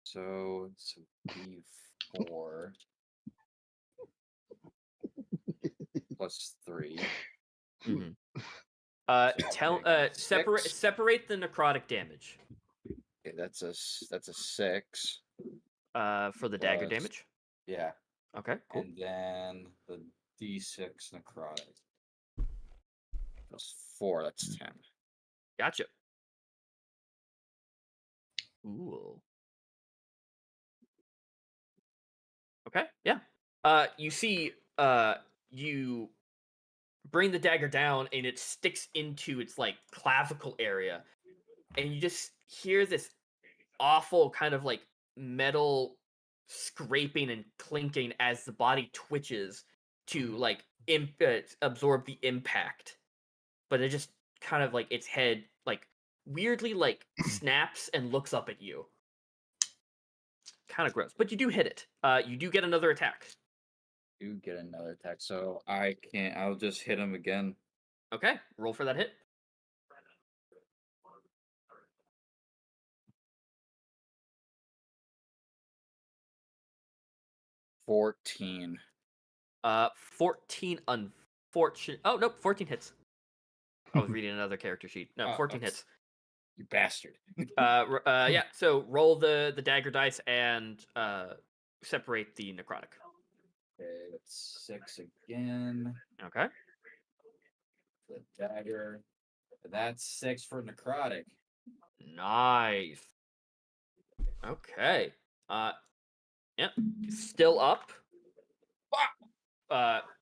So it's a D4 plus 3. Mm-hmm. Separate the necrotic damage. Okay, that's a 6. For the dagger Plus- damage. Yeah. Okay, cool. And then the D6 necrotic. Plus 4, that's 10. Gotcha. Ooh. Okay, yeah. You see, you bring the dagger down and it sticks into its like clavicle area, and you just hear this awful kind of like metal scraping and clinking as the body twitches to like absorb the impact. But it just kind of like its head like weirdly like snaps and looks up at you. Kind of gross, but you do hit it. You do get another attack. You get another attack, so I'll just hit him again. Okay, roll for that hit. $14. 14 unfortunate. Oh nope, 14 hits. I was reading another character sheet. No, Oh, 14 hits. You bastard. Yeah. So roll the dagger dice and separate the necrotic. Okay, that's 6 again. Okay. The dagger. That's 6 for necrotic. Nice. Okay. Yep. Still up.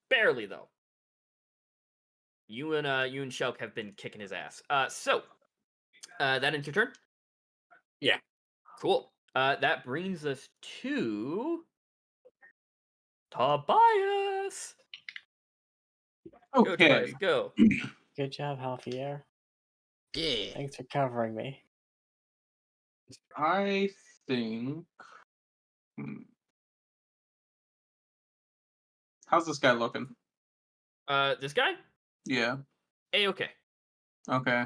Barely though. You and Shelk have been kicking his ass. So that ends your turn? Yeah. Cool. That brings us to Tobias. Go, Tobias, Okay. go. Good job, Halfier. Yeah. Thanks for covering me. I think. How's this guy looking? This guy? Yeah. A-okay. Okay.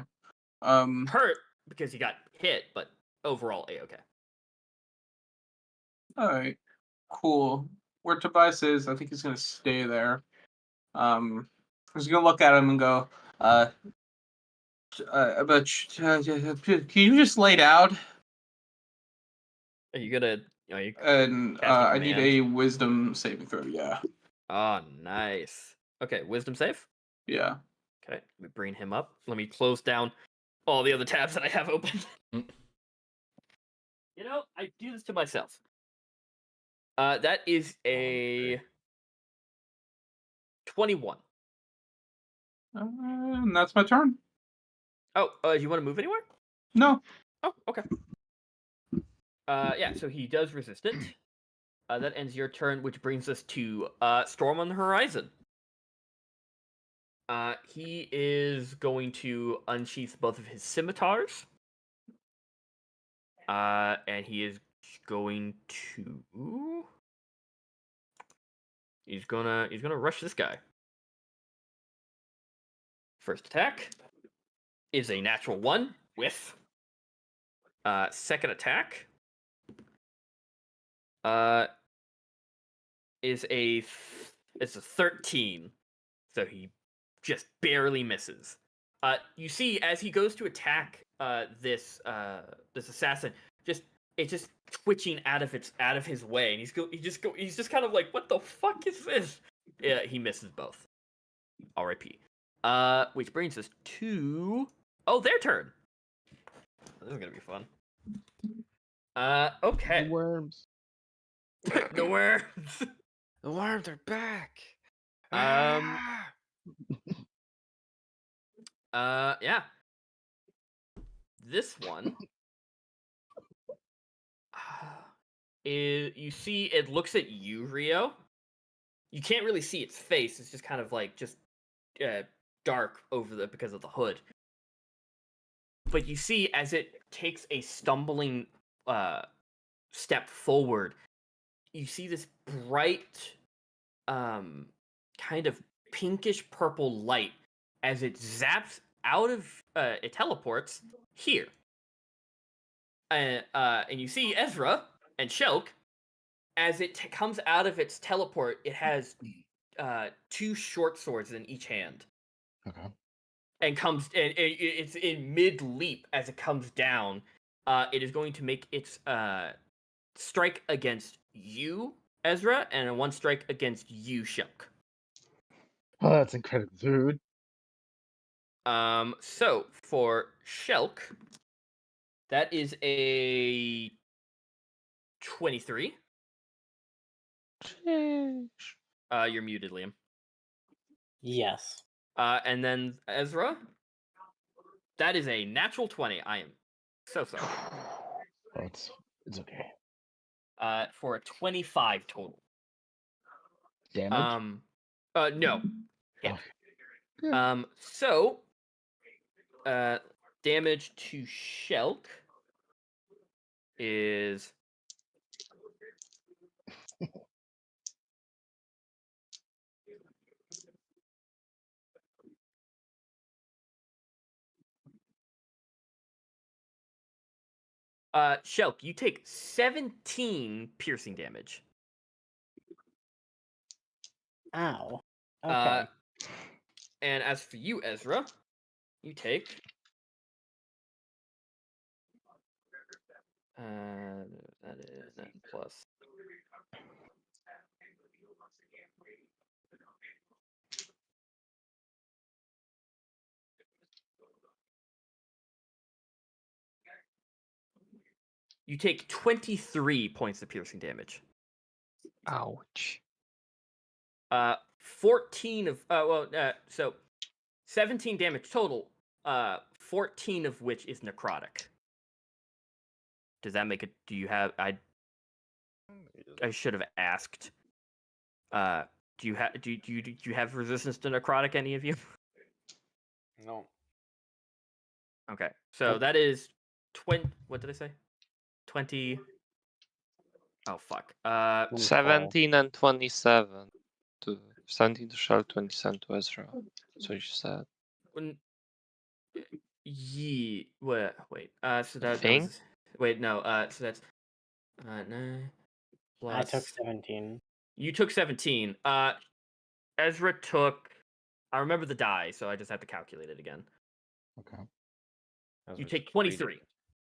Hurt because he got hit, but overall A-okay. All right. Cool. Where Tobias is, I think he's gonna stay there. He's gonna look at him and go, but can you just lay down? Are you gonna? Are you? And I need a wisdom saving throw. Yeah. Oh, nice. Okay, wisdom save. Yeah. Okay, let me bring him up. Let me close down all the other tabs that I have open. You know, I do this to myself. That is a 21. And that's my turn. Oh, do you want to move anywhere? No. Oh, okay. Yeah, so he does resist it. That ends your turn, which brings us to Storm on the horizon. He is going to unsheath both of his scimitars. And he is going to... He's gonna rush this guy. First attack is a natural 1 with. Second attack is a 13, so he just barely misses. You see, as he goes to attack this assassin, it's just twitching out of his way, and he's just kind of like, what the fuck is this? Yeah, he misses both. R.I.P. Which brings us to their turn. This is gonna be fun. Okay. The worms. The worms. The worms are back. Yeah. This one is, you see, it looks at you, Rio. You can't really see its face. It's just kind of like dark because of the hood. But you see, as it takes a stumbling step forward, you see this bright, kind of pinkish purple light as it zaps out of it teleports here. And you see Aezra and Shelk, as it comes out of its teleport, it has 2 short swords in each hand. Okay. and comes and it's in mid leap as it comes down. It is going to make its strike against you, Aezra, and a 1 strike against you, Shelk. Oh, that's incredibly rude. So for Shelk, that is a 23. You're muted, Liam. Yes. And then Aezra, that is a natural 20. I am so sorry. Oh, it's okay. For a 25 total. Damage? No. Hit. Okay. So, damage to Shelk is Shelk, you take 17 piercing damage. Ow. Okay. And as for you, Aezra, you take that is that plus. You take 23 points of piercing damage. Ouch. 14 of so 17 damage total. 14 of which is necrotic. Does that make it? Do you have? I should have asked. Do you have? Do you have resistance to necrotic? Any of you? No. Okay, so that is 20. What did I say? 20. Oh fuck. 17 and 27 to 17 to Shelk, 27 to Aezra. That's what you said. Wait. So that Think? was. Wait, no. So that's 9 plus. I took 17. You took 17. Aezra took. I remember the die, so I just have to calculate it again. Okay. You take 23.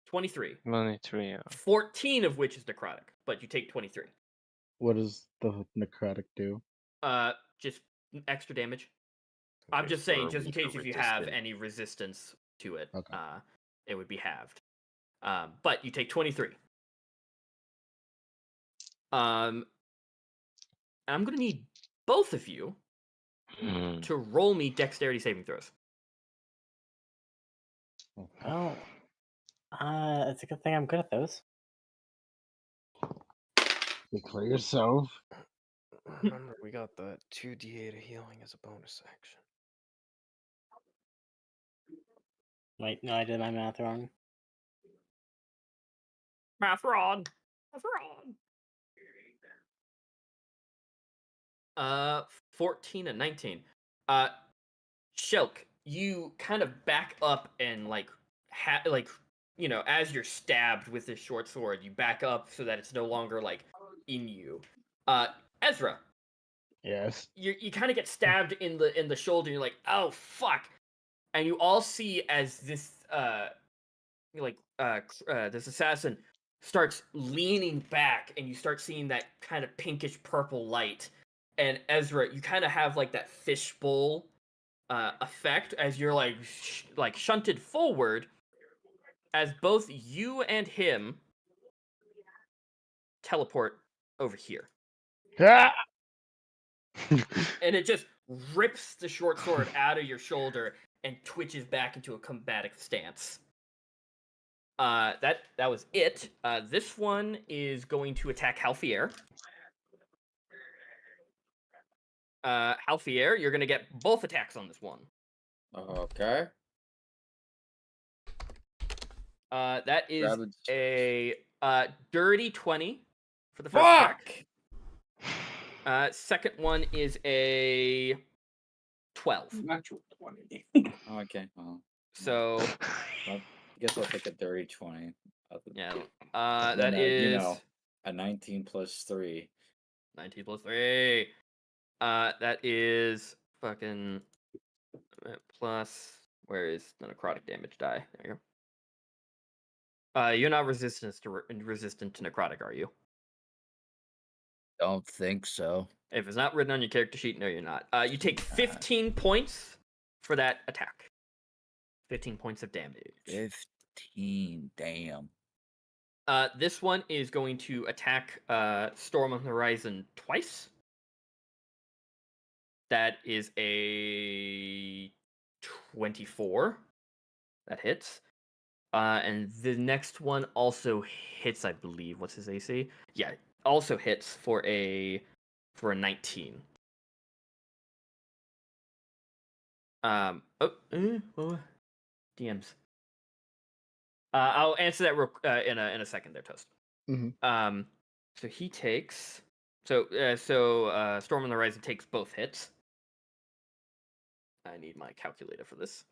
23. 23, yeah. 14 of which is necrotic, but you take 23. What does the necrotic do? Just extra damage. I'm just saying, just in case if you have any resistance to it, Okay. it would be halved. But you take 23. I'm gonna need both of you to roll me dexterity saving throws. Oh. It's a good thing I'm good at those. Declare yourself. Remember, we got the 2d8 of healing as a bonus action. Wait, no, I did my math wrong. Math wrong. 14 and 19. Shelk, you kind of back up and as you're stabbed with this short sword, you back up so that it's no longer like in you. Aezra, Yes. you kind of get stabbed in the shoulder. You're like, oh fuck, and you all see as this this assassin starts leaning back, and you start seeing that kind of pinkish purple light. And Aezra, you kind of have like that fishbowl effect as you're like shunted forward, as both you and him teleport over here. Ah! And it just rips the short sword out of your shoulder and twitches back into a combative stance. That was it. This one is going to attack Halfier. Halfier, you're gonna get both attacks on this one. Okay. That is Grab a dirty 20 for the first attack. Second one is a 12. Natural 20. Okay. Well, So I guess I'll take a dirty 20. yeah, And that then, is a 19 plus 3. 19 plus 3. That is fucking plus Where is the necrotic damage die? There you go. You're not resistant to necrotic, are you? Don't think so. If it's not written on your character sheet, no, you're not. You take 15 points for that attack. 15 points of damage. 15. Damn. This one is going to attack Storm on the Horizon twice. That is a 24. That hits. And the next one also hits, I believe. What's his AC? Yeah, also hits for a 19. DMs. I'll answer that in a second there, Toast. Mhm. So he takes Storm on the Horizon takes both hits. I need my calculator for this.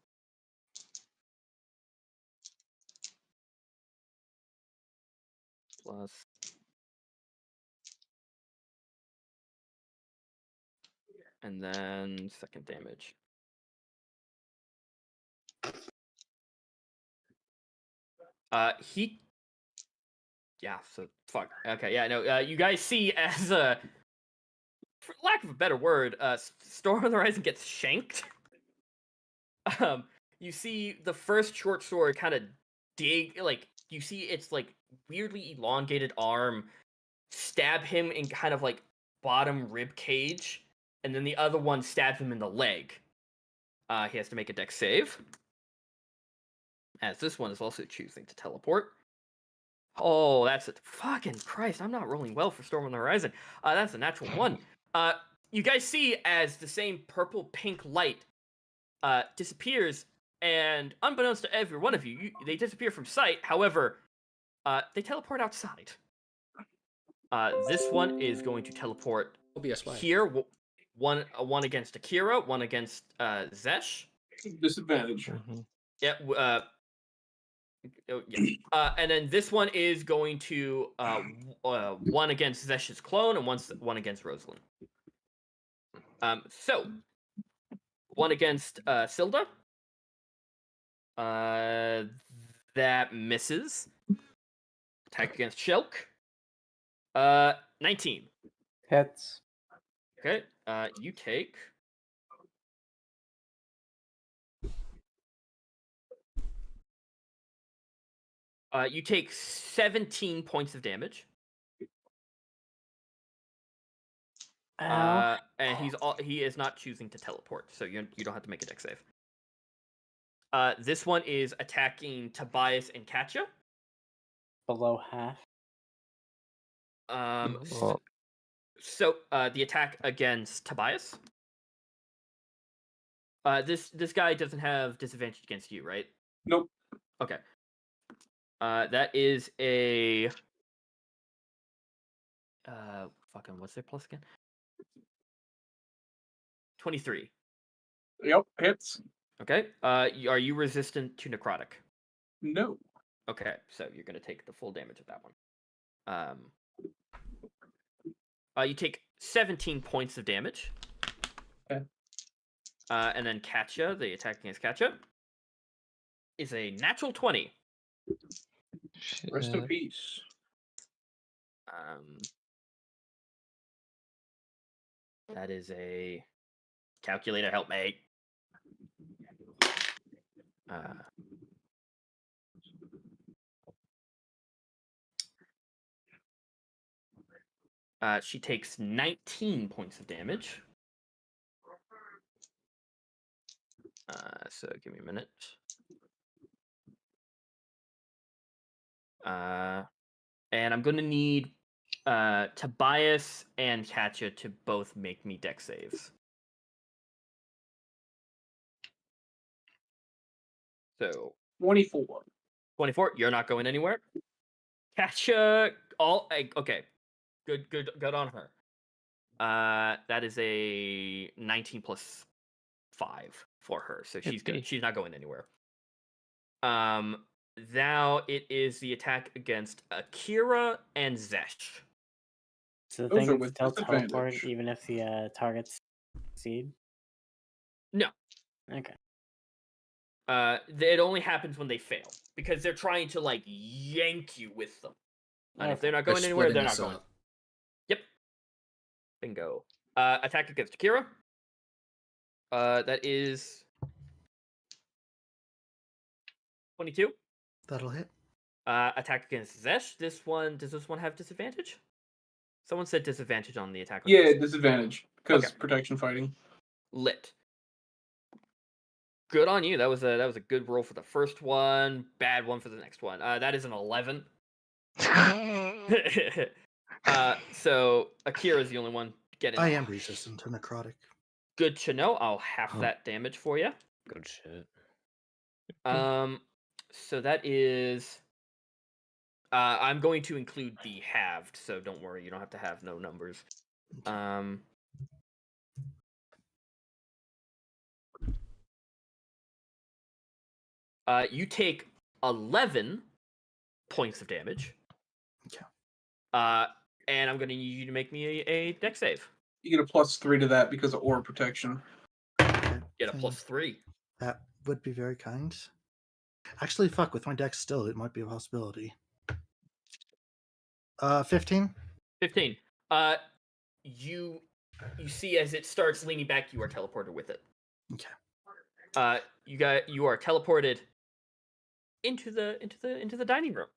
Plus and then second damage. So fuck. Okay, yeah, no. You guys see as for lack of a better word, Storm on the Horizon gets shanked. You see the first short sword kind of dig, like you see its like weirdly elongated arm stab him in kind of like bottom rib cage, and then the other one stabs him in the leg. He has to make a dex save, as this one is also choosing to teleport. Oh, that's a fucking Christ! I'm not rolling well for Storm on the Horizon. That's a natural 1. You guys see as the same purple-pink light disappears, and unbeknownst to every one of you, they disappear from sight. However, they teleport outside. This one is going to teleport here. One against Akira, one against Zhess. Disadvantage. Yeah. And then this one is going to one against Zesh's clone and one against Rosalind. So one against Silda. That misses. Attack against Shelk. 19. Hits. Okay. You take. You take 17 points of damage. Ow. And he is not choosing to teleport, so you don't have to make a dex save. This one is attacking Tobias and Katja. Below half. So the attack against Tobias. This guy doesn't have disadvantage against you, right? Nope. Okay. That is a what's their plus again? 23. Yep, hits. Okay. Are you resistant to necrotic? No. Okay, so you're gonna take the full damage of that one. You take 17 points of damage. Okay. And then Katja, the attack against Katja, is a natural 20. Rest in peace. That is a calculator. Help me. She takes 19 points of damage. So give me a minute. And I'm gonna need Tobias and Katja to both make me dex saves. So 24. 24. You're not going anywhere. Katja, okay. Good on her. That is a 19 plus 5 for her, so she's good. She's not going anywhere. Now it is the attack against Akira and Zhess. So the Those thing are is with still teleport disadvantage. even if the targets succeed? No. Okay. It only happens when they fail because they're trying to like yank you with them, and if they're not going anywhere, they're not going. Yep. Bingo. Attack against Akira. That is 22. That'll hit. Attack against Zhess. Does this one have disadvantage? Someone said disadvantage on the attack. Yeah, disadvantage because protection fighting. Lit. Good on you. That was a good roll for the first one. Bad one for the next one. That is an 11. So Akira is the only one getting. I am resistant to necrotic. Good to know. I'll half that damage for you. Good shit. So that is. I'm going to include the halved, so don't worry. You don't have to have no numbers. You take 11 points of damage. Okay. And I'm going to need you to make me a dex save. You get a +3 to that because of aura protection. Okay. Get a +3. That would be very kind. Actually, fuck, with my dex still, it might be a possibility. 15? 15. You see as it starts leaning back, you are teleported with it. Okay. You are teleported into the dining room.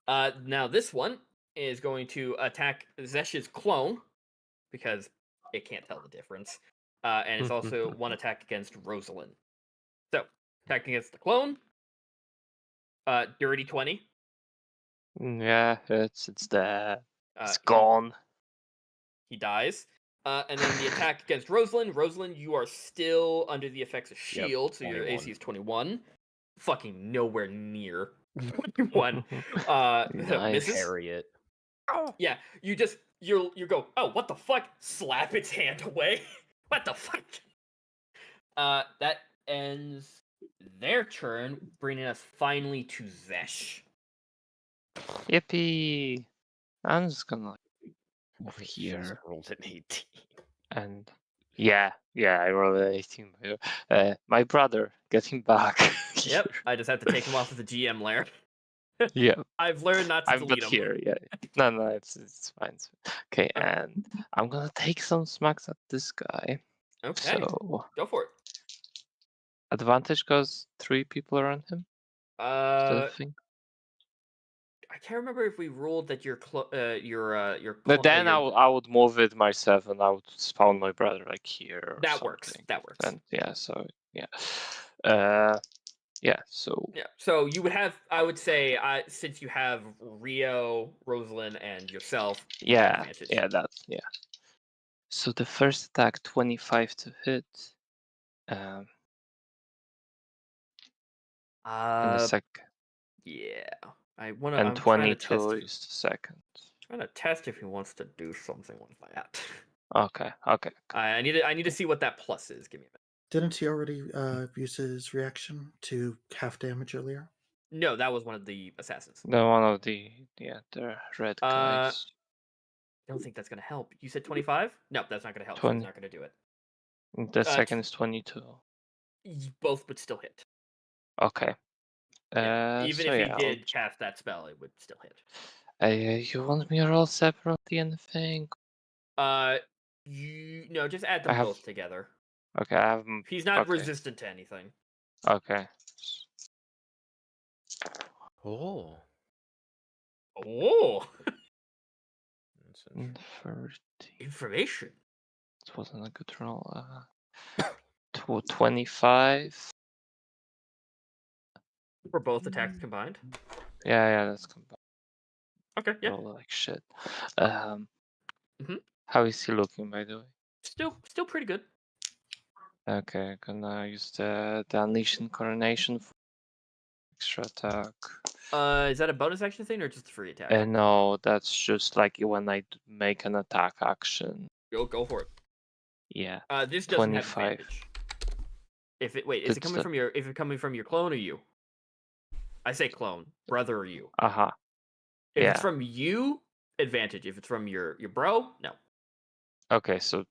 Now this one is going to attack Zesh's clone because it can't tell the difference. And it's also one attack against Rosalind. So, attacking against the clone. Dirty 20. Yeah, it's there. It's gone. He dies. And then the attack against Rosalind. Rosalind, you are still under the effects of shield, so your AC is 21. Fucking nowhere near 21. Misses. Harriet. Oh. Yeah, you go, oh, what the fuck? Slap its hand away. What the fuck? That ends their turn, bringing us finally to Zhesh. Yippee! I'm just gonna over here. Rolled an 18. And yeah, I rolled an 18. My brother, get him back. Yep, I just have to take him off of the GM lair. Yeah. I've learned not to I'm delete but him. here, yeah. No, it's fine. Okay, and I'm gonna take some smacks at this guy. Okay. So go for it. Advantage because 3 people around him. I can't remember if we ruled that your But then I would move it myself, and I would spawn my brother like here. Or that something. works. That works. And yeah, so yeah, So yeah. So you would have, I would say, since you have Rio, Rosalind, and yourself. Yeah. So the first attack, 25 to hit. And the second. Yeah. I'm 22 is the second. Trying to test if he wants to do something with that. Okay. I need to see what that plus is. Give me a minute. Didn't he already use his reaction to half damage earlier? No, that was one of the assassins. No, one of the red guys. I don't think that's gonna help. You said 25? No, that's not gonna help. 20. So it's not gonna do it. The second is 22. Both would still hit. Okay. Even if he did cast that spell, it would still hit. You want me to roll separately anything? Just add them both together. Okay, I have. He's not resistant to anything. Okay. Oh. Information. This wasn't a good roll. 25. For both attacks combined? Yeah, that's combined. Okay, yeah. Roll like shit. How is he looking, by the way? Still pretty good. Okay, gonna use the Unleashing Coronation for extra attack. Is that a bonus action thing or just a free attack? No, that's just like when I make an attack action. Go for it. Yeah. This doesn't 25. have advantage. Is it coming from your clone or you? I say clone, brother or you. If it's from you, advantage. If it's from your bro, no. Okay, so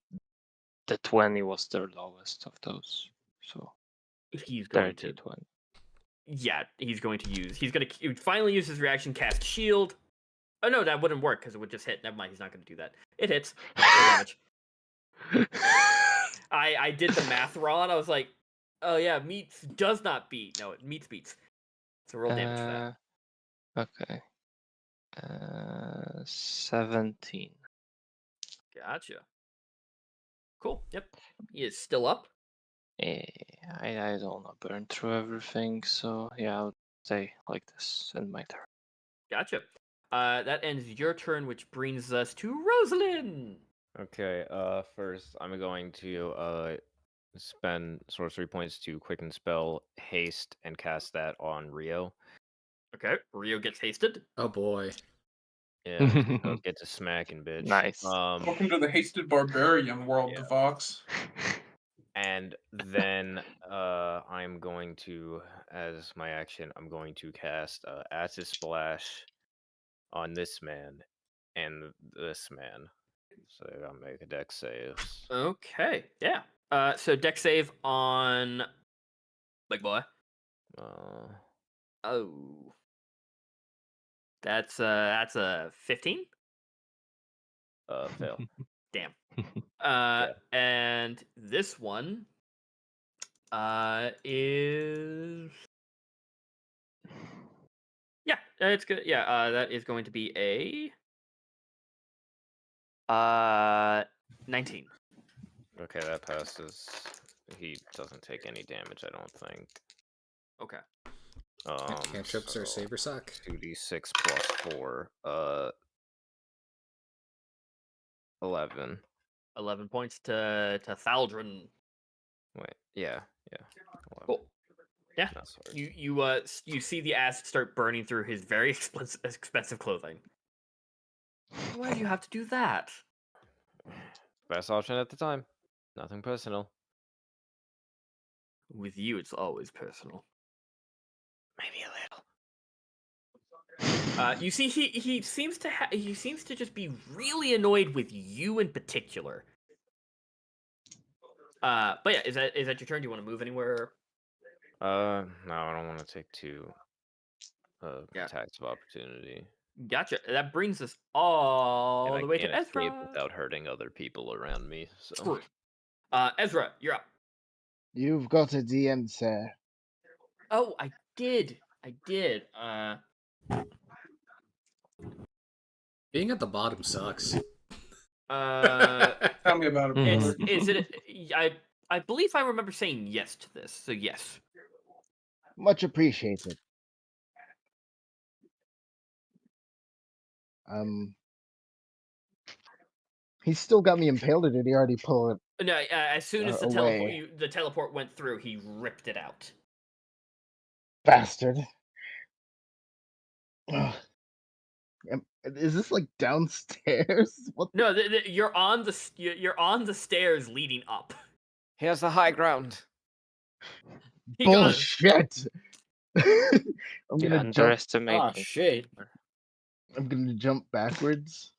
the 20 was the lowest of those. So He's going to. 20. Yeah, he's going to use. He would finally use his reaction, cast shield. Oh no, that wouldn't work because it would just hit. Never mind, he's not going to do that. It hits. Roll damage. I did the math wrong. I was like, oh yeah, meets does not beat. No, it meets beats. So roll damage for that. Okay. 17. Gotcha. Cool. Yep. He is still up. I don't want to burn through everything, so yeah, I'll stay like this in my turn. Gotcha. That ends your turn, which brings us to Rosalind. Okay, first I'm going to spend sorcery points to quicken spell haste and cast that on Rio. Okay, Rio gets hasted. Oh boy. Yeah, so get to smacking, bitch. Nice. Welcome to the hasted barbarian world, Yeah. Devox. And then I'm going to, as my action, I'm going to cast Acid Splash on this man and this man. So I'll make a dex saves. Okay, yeah. So deck save on Big Boy. Oh. That's a 15? Fail. Damn. Yeah. And this one is yeah, it's good. Yeah, that is going to be a 19. Okay, that passes. He doesn't take any damage, I don't think. Okay. Cantrips or saber suck. 2d6 plus 4. 11. 11 points to Thaldron. Wait, yeah. 11. Cool. Yeah. No, sorry. You see the acid start burning through his very expensive clothing. Why do you have to do that? Best option at the time. Nothing personal. With you, it's always personal. Maybe a little. You see, he seems to just be really annoyed with you in particular. But yeah, is that your turn? Do you want to move anywhere? No, I don't want to take two attacks of opportunity. Gotcha. That brings us all And the I way can't to escape Aezra. without hurting other people around me. So. True. Aezra, you're up. You've got a DM, sir. Oh, I did. Being at the bottom sucks. Tell me about it. Is it? I believe I remember saying yes to this. So yes. Much appreciated. He's still got me impaled, or did he already pull it? No, as soon as away? the teleport went through, he ripped it out. Bastard. Ugh. Is this like downstairs? What? No, you're on the stairs leading up. Here's the high ground. Bullshit. I'm You gonna underestimate Oh me. shit. I'm gonna jump backwards.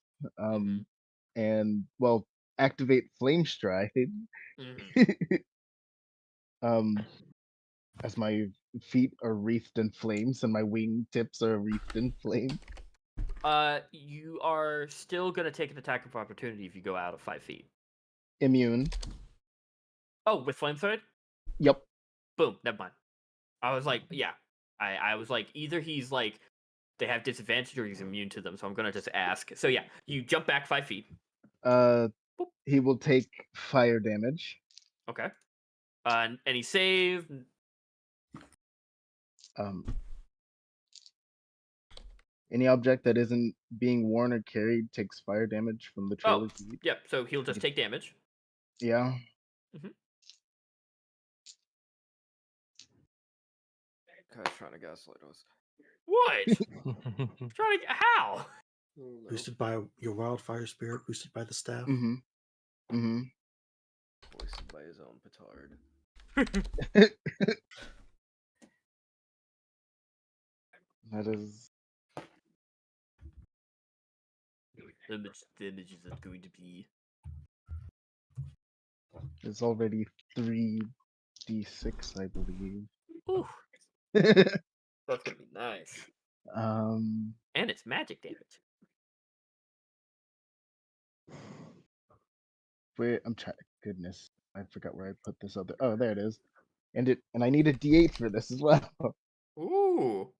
And well, activate flame stride. As my feet are wreathed in flames and my wing tips are wreathed in flame. You are still gonna take an attack of opportunity if you go out of 5 feet. Immune. Oh, with flame sword? Yep. Boom. Never mind. I was like, yeah. I was like, either he's like, they have disadvantage or he's immune to them. So I'm gonna just ask. So yeah, you jump back 5 feet. He will take fire damage. Okay. Any save? Any object that isn't being worn or carried takes fire damage from the trailer's heat. Yep. So he'll just take damage. Yeah. Guy's trying to gaslight us. What? Trying to how? Boosted by your wildfire spirit, boosted by the staff. Voiced by his own petard. That is. How much damage is that going to be? It's already 3d6. D6, I believe. Ooh, that's gonna be nice. Um, And it's magic damage. wait, I'm trying. Goodness, I forgot where I put this other. Oh, there it is. And I need a D8 for this as well. Ooh.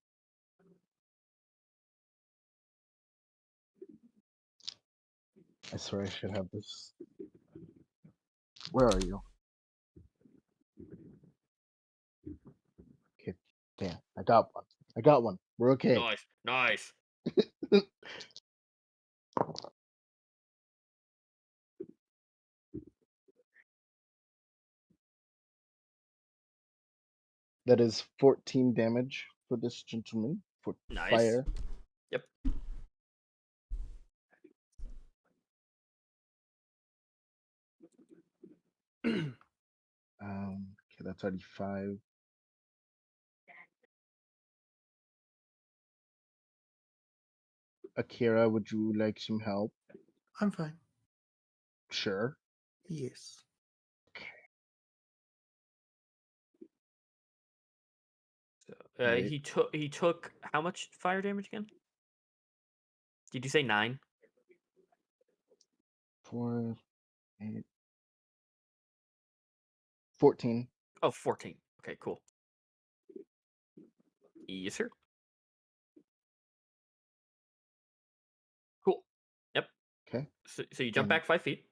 I swear I should have this. Where are you? Okay, damn, I got one. I got one. We're okay. Nice. Nice. That is 14 damage for this gentleman for Nice. fire. Yep. Okay, that's already 5. Akira, would you like some help? I'm fine. Sure. Yes. So, Right. he took how much fire damage again? Did you say 9? 4, 8, 14. Oh, 14. Okay, cool. Yes, sir. Cool. Yep. Okay. So you jump And- back 5 feet.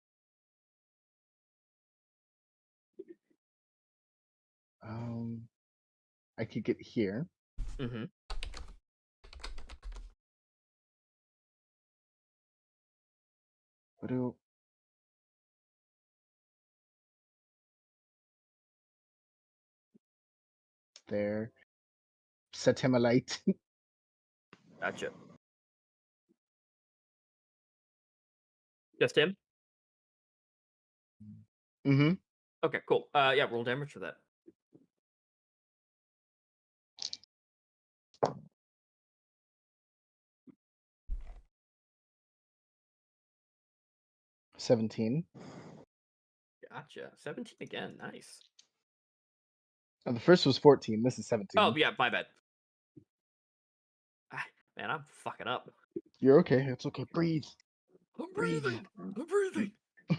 I could get here. Mm-hmm. What do? There. Set him alight. Gotcha. Just him? Mm-hmm. Okay, cool. Yeah, roll damage for that. $17. Gotcha. 17 again. Nice. Oh, the first was 14. This is 17. Oh, yeah, my bad. Ah, man, I'm fucking up. You're okay. It's okay. Breathe. I'm breathing. I'm breathing.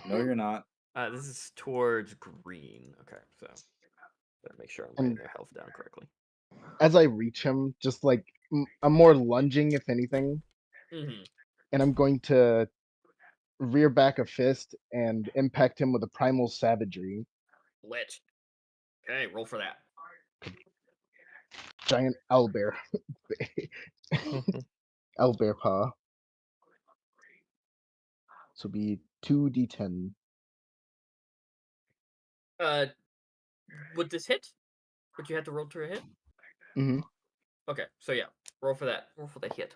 No, you're not. This is towards green. Okay, so better make sure I'm And- writing their health down correctly. As I reach him, just like I'm more lunging, if anything, Mm-hmm. and I'm going to rear back a fist and impact him with a primal savagery. Lit. Okay, roll for that. Giant owlbear. Owlbear paw. So it'll be 2d10. Would this hit? Would you have to roll to a hit? Mm-hmm. Okay, so yeah, roll for that. Roll for the hit.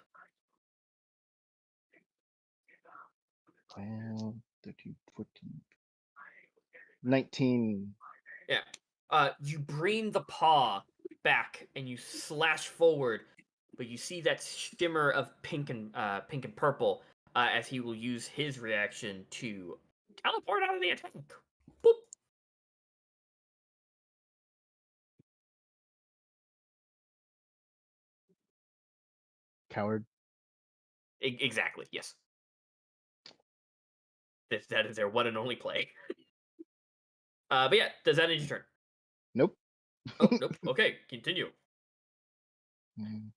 12, 13, 14. 19. Yeah. You bring the paw back and you slash forward, but you see that shimmer of pink and purple as he will use his reaction to teleport out of the attack. Boop. Coward. Exactly. Yes. That is their one and only play. But yeah, does that end your turn? Nope. Oh, nope. Okay, continue. Mm-hmm.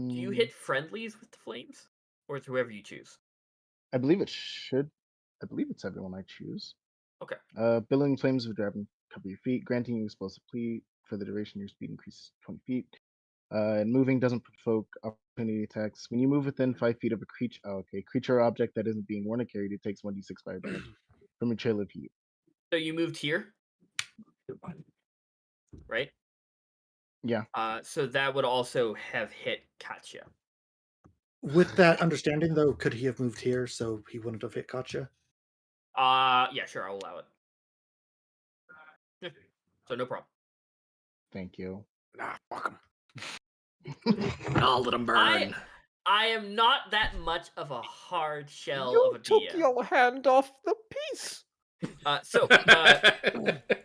Do you hit friendlies with the flames? Or it's whoever you choose? I believe it should. I believe it's everyone I choose. Okay. Billowing flames of dragon cover your feet, granting you explosive pleat for the duration your speed increases 20 feet. And moving doesn't provoke opportunity attacks. When you move within 5 feet of a creature, creature or object that isn't being worn or carried, it takes 1d6 fire damage from your chill of heat. So you moved here? Right? Yeah. So that would also have hit Katya. With that understanding, though, could he have moved here so he wouldn't have hit Katya? Yeah, sure, I'll allow it. Yeah, so no problem. Thank you. Nah, fuck him. I'll let him burn. I am not that much of a hard shell You of a took DM. your hand off the piece.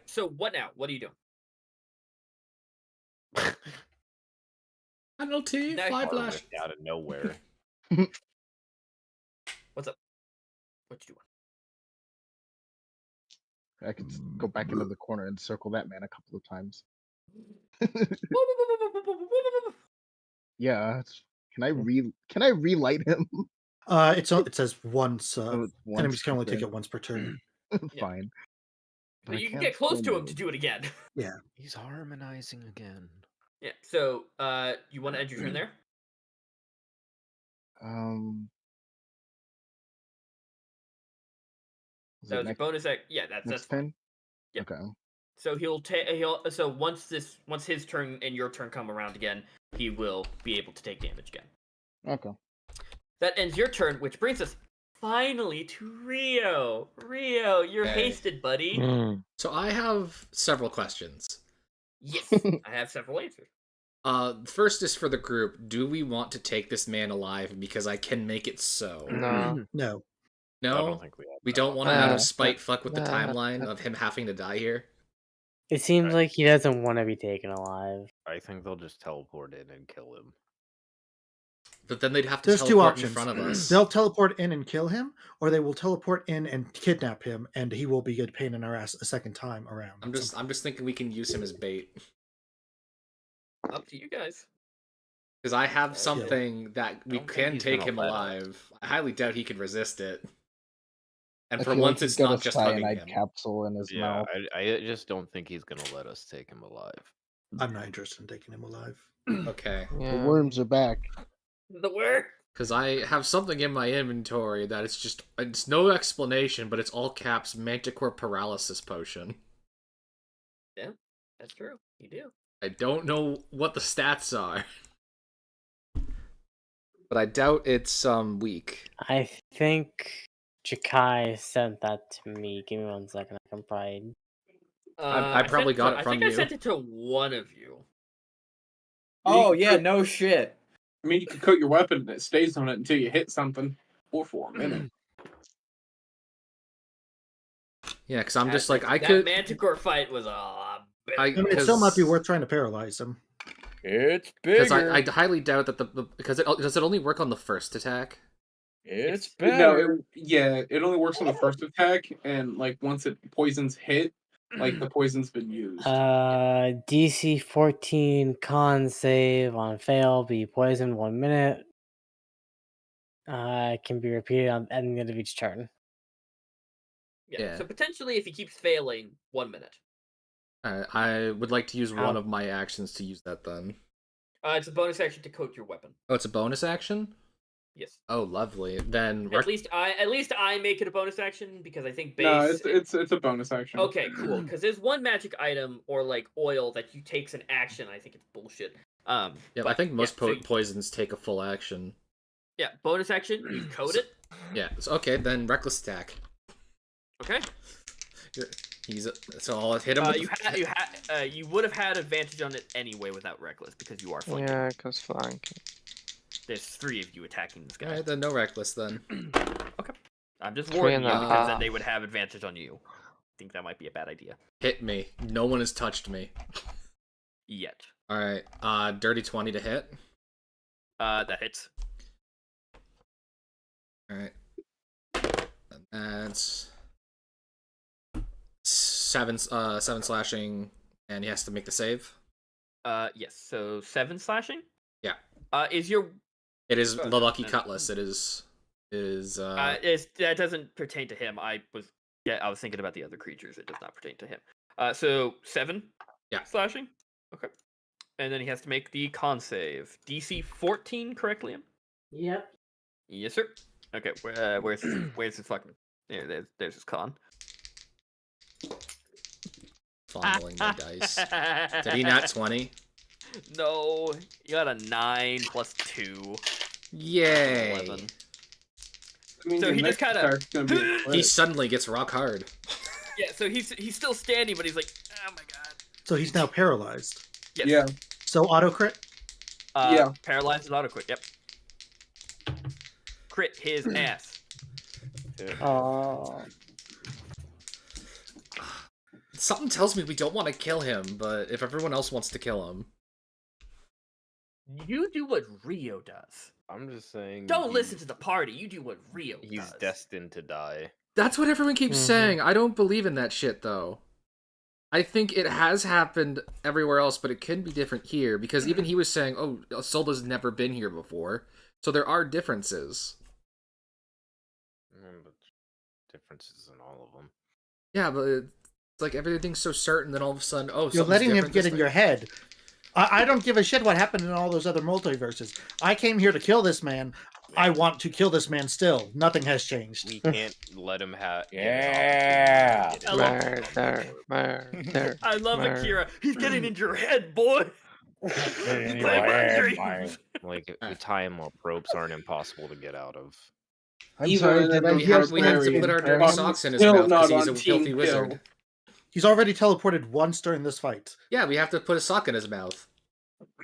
So what now? What are you doing? Penalty, Now- fly Harvest flash. out of nowhere. What's up? What you doing? I could go back into the corner and circle that man a couple of times. Yeah. Can I relight him? It says once. Oh, it's once Enemies can per only take turn. it once per turn. Fine. But But I you can can't get close still to him to move. do it again. Yeah. He's harmonizing again. Yeah. So you want to end your turn there? Is That it was your next, bonus act. Yeah, that's next fine. turn? Yep. Okay. So so once his turn and your turn come around again, he will be able to take damage again. Okay. That ends your turn, which brings us finally to Rio. Rio, you're Okay. hasted, buddy. So I have several questions. Yes, I have several answers. First is for the group. Do we want to take this man alive? Because I can make it so. No. No. No, I don't think we have we that don't want to, option. out Nah, of spite, fuck with the nah, timeline nah. of him having to die here. It seems Right. like he doesn't want to be taken alive. I think they'll just teleport in and kill him. But then they'd have to There's two teleport in options. front of us. They'll teleport in and kill him, or they will teleport in and kidnap him, and he will be a pain in our ass a second time around. I'm just thinking we can use him as bait. Up to you guys. Because I have something that we don't think can he's take gonna him let us. alive. I highly doubt he can resist it. And I for feel once, like he's it's got not a just hugging cyanide him. capsule in his Yeah, mouth. I just don't think he's gonna let us take him alive. I'm not interested in taking him alive. Okay. The Yeah. worms are back. The word. Because I have something in my inventory that it's no explanation, but it's all caps Manticore Paralysis Potion. Yeah, that's true. You do. I don't know what the stats are. But I doubt it's weak. I think Jakai sent that to me. Give me 1 second. I can probably. I probably got it from I think I you. sent it to one of you. Oh yeah, no shit. I mean, you can coat your weapon and it stays on it until you hit something, or for a minute. Yeah, because I'm just That- like, I that could... Manticore fight was a bit. I mean, it still might be worth trying to paralyze him. It's Because bigger. I highly doubt that because does it only work on the first attack? It's No, better. it only works on the first attack, and like once it poison's hit, like the poison's been used. DC 14 con save on fail. Be poisoned 1 minute. Can be repeated at the end of each turn. Yeah. So potentially, if he keeps failing, 1 minute. I would like to use How? one of my actions to use that then. It's a bonus action to coat your weapon. Oh, it's a bonus action? Yes. Oh, lovely. Then At least I make it a bonus action because I think base. No, it's a bonus action. Okay, cool. Because there's one magic item or like oil that you takes an action. I think it's bullshit. Yeah, but, I think most so poisons take a full action. yeah, bonus action. You coat it. Yeah. So, okay, then reckless attack. Okay. So I'll hit him. With You would have had advantage on it anyway without reckless because you are flanking. Yeah, cause flanking. There's 3 of you attacking this guy. Alright, then no reckless then. Okay. I'm just 3 warning and you a because then half. they would have advantage on you. I think that might be a bad idea. Hit me. No one has touched me. Yet. Alright, dirty 20 to hit. That hits. Alright. And that's 7 slashing, and he has to make the save. Yes. So 7 slashing. Yeah. Is your It is the lucky cutlass. It is that doesn't pertain to him. I was thinking about the other creatures. It does not pertain to him. So 7. Yeah. Slashing. Okay. And then he has to make the con save. DC 14, correct, Liam? Yep. Yes, sir. Okay. Where's his fucking? There's his con. fondling the dice. Did he not 20? No, you got a 9 plus 2. Yay! 11. I mean, So your he just next kinda- attack's gonna be a He crit. suddenly gets rock hard. Yeah, so he's still standing, but he's like, oh my god. So he's now paralyzed. Yes. Yeah. So auto crit. Yeah. Paralyzed is auto crit. Yep. Crit his ass. Oh. Something tells me we don't want to kill him, but if everyone else wants to kill him... You do what Rio does. I'm just saying. Don't listen to the party. You do what Rio does. He's destined to die. That's what everyone keeps saying. I don't believe in that shit, though. I think it has happened everywhere else, but it can be different here, because even he was saying, oh, Solda's never been here before, so there are differences. But differences in all of them. Yeah, but it's like everything's so certain, then all of a sudden, oh, You're letting him different get this in your head. I don't give a shit what happened in all those other multiverses. I came here to kill this man. I want to kill this man still. Nothing has changed. We can't let him have. Yeah. Murder. I love Akira. He's getting into your head, boy. Like, if we tie him up, ropes aren't impossible to get out of. I'm Evil sorry, and did then I We hear have to put our dirty Um, socks in his still mouth because not he's a on filthy Team wizard. Kill. He's already teleported once during this fight. Yeah, we have to put a sock in his mouth.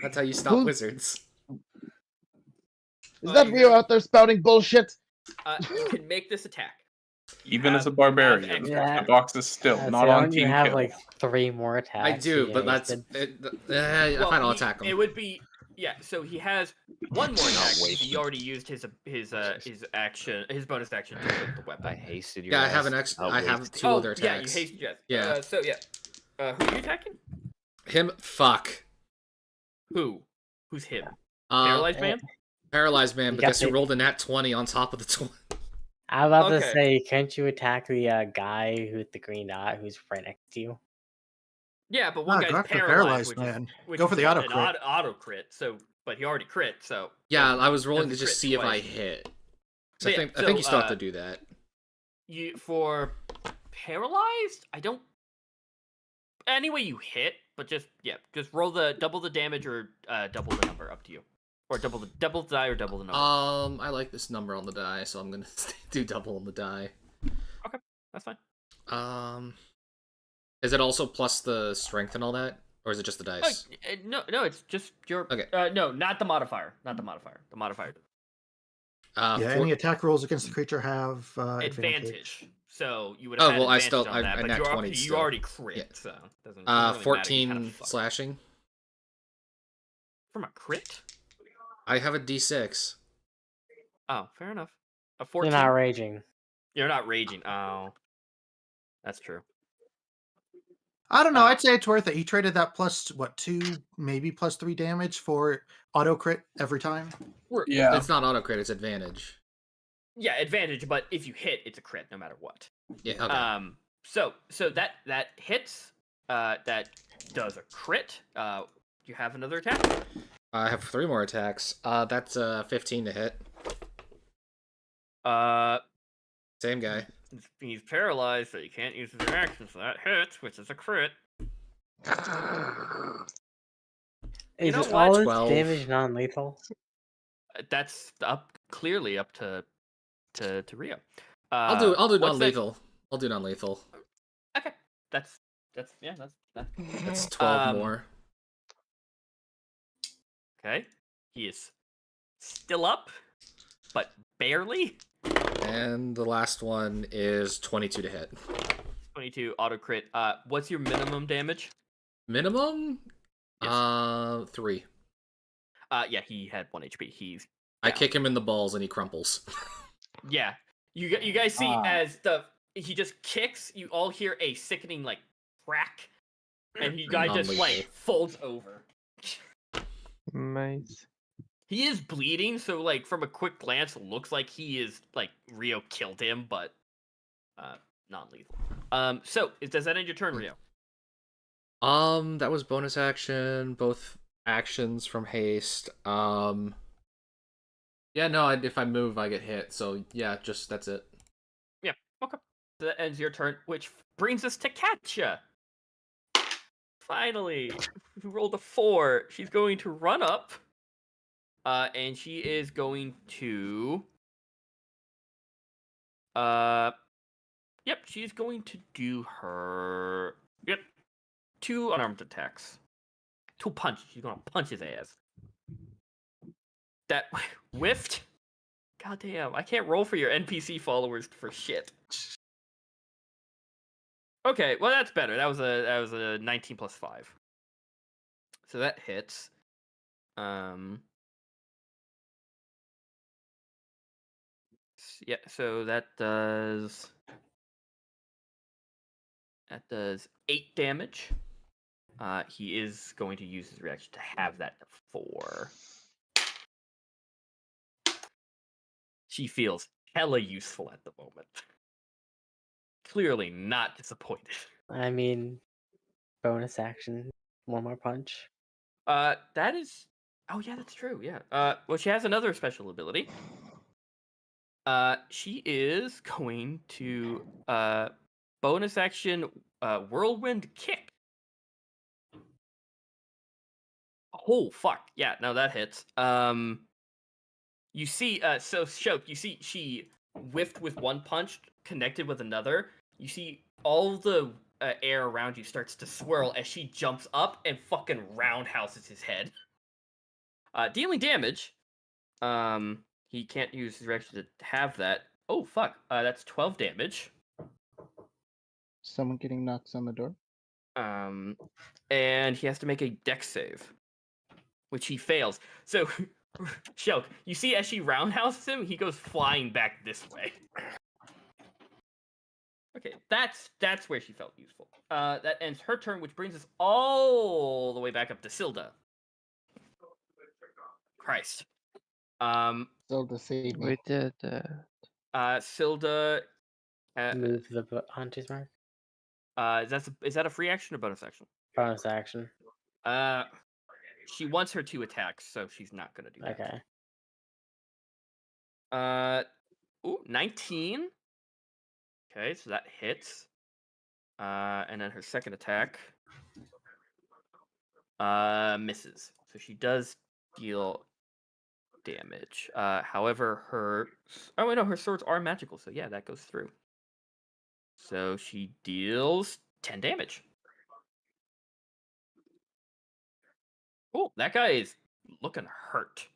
That's how you stop Who- wizards. Is that Rio out there spouting bullshit? You can make this attack. You Even as a have barbarian, extra Yeah. attack. the box is still Yeah, not so on don't you Team have Kill. like 3 more attacks? I do, to but get that's... wasted? I Well, find I'll he- attack him. It would be so he has one more attack. wasted. He already used his action, his bonus action to equip the weapon. I hasted your Yeah, I ass have an to extra. help I have waste 2 Oh, other yeah, you attacks. haste Jess. Yeah. Who are you attacking? Him, fuck. Who? Who's him? Uh, Paralyzed man? Paralyzed man, You but got guess who the- rolled a nat 20 on top of the 20? I'm about to Okay. say, can't you attack the guy with the green dot who's right next to you? Yeah, but one Ah, guy's go after paralyzed, paralyzed man. which Go is for the an auto crit. auto crit. So, but he already crit. So Yeah, I was rolling to doesn't just crit see if I twice. hit. So, I yeah, think you still have so, to do that. You for paralyzed? I don't. Anyway, you hit, but just roll double the damage or double the number, up to you, or double the die or double the number. I like this number on the die, so I'm gonna do double on the die. Okay, that's fine. Is it also plus the strength and all that, or is it just the dice? No, it's just your. Okay. No, not the modifier. Not the modifier. The modifier. Yeah, any attack rolls against the creature have Advantage. So you would have Oh, had well, I advantage still- on I that, but nat you 20 you still. already crit, Yeah. so it doesn't really matter. You 14 kinda fuck. slashing. From a crit. I have a D6. Oh, fair enough. A You're 14. not raging. You're not raging. Oh, that's true. I don't know. I'd say it's worth it. He traded that plus 2, maybe plus 3 damage for auto crit every time. Yeah. It's not auto crit, it's advantage. Yeah, advantage, but if you hit, it's a crit no matter what. Yeah, okay. So that hits. That does a crit. You have another attack. I have 3 more attacks. That's 15 to hit. Same guy. He's paralyzed, so you can't use his reaction, so that hits, which is a crit. Is know it what? all this 12. damage non-lethal? That's clearly up to Rio. I'll do what's that- non-lethal. I'll do non-lethal. Okay, that's. That's 12 more. Okay, he is still up, but barely. And the last one is 22 to hit. 22 auto crit. What's your minimum damage? Minimum? Yes. 3. Yeah, he had 1 HP. He's I kick him in the balls and he crumples. yeah. You guys see as he just kicks. You all hear a sickening like crack, and he guy just like Non-lethal. folds over. Nice. He is bleeding, so like from a quick glance, it looks like he is like Rio killed him, but non-lethal. So does that end your turn, Rio? That was bonus action, both actions from haste. Yeah, no, if I move, I get hit. So yeah, just that's it. Yeah. Okay. So that ends your turn, which brings us to Katja. Finally, who rolled a 4? She's going to run up, and she is going to. Yep, she's going to do her. Yep, 2 unarmed attacks. 2 punches. She's gonna punch his ass. That whiffed. God damn, I can't roll for your NPC followers for shit. Okay, well that's better. That was a 19 plus 5. So that hits. Yeah, so that does 8 damage. He is going to use his reaction to have that to 4. She feels hella useful at the moment. Clearly not disappointed. I mean, bonus action, one more punch. That is. Oh yeah, that's true. Yeah. Well, she has another special ability. She is going to bonus action whirlwind kick. Oh fuck yeah! No, that hits. You see, so Shelk, you see she whiffed with one punch, connected with another. You see all the air around you starts to swirl as she jumps up and fucking roundhouses his head, dealing damage. He can't use his reaction to have that. Oh fuck! That's 12 damage. Someone getting knocks on the door. And he has to make a dex save, which he fails. So, Shelk, you see as she roundhouses him, he goes flying back this way. Okay, that's where she felt useful. That ends her turn, which brings us all the way back up to Silda. Christ. Zelda save me. We did. Silda. Move the hunter's mark. Is that a free action or bonus action? Bonus action. She wants her 2 attacks, so she's not gonna do that. Okay. 19. Okay, so that hits. And then her second attack misses. So she does deal damage. However, her swords are magical, so yeah, that goes through. So she deals 10 damage. Oh, that guy is looking hurt.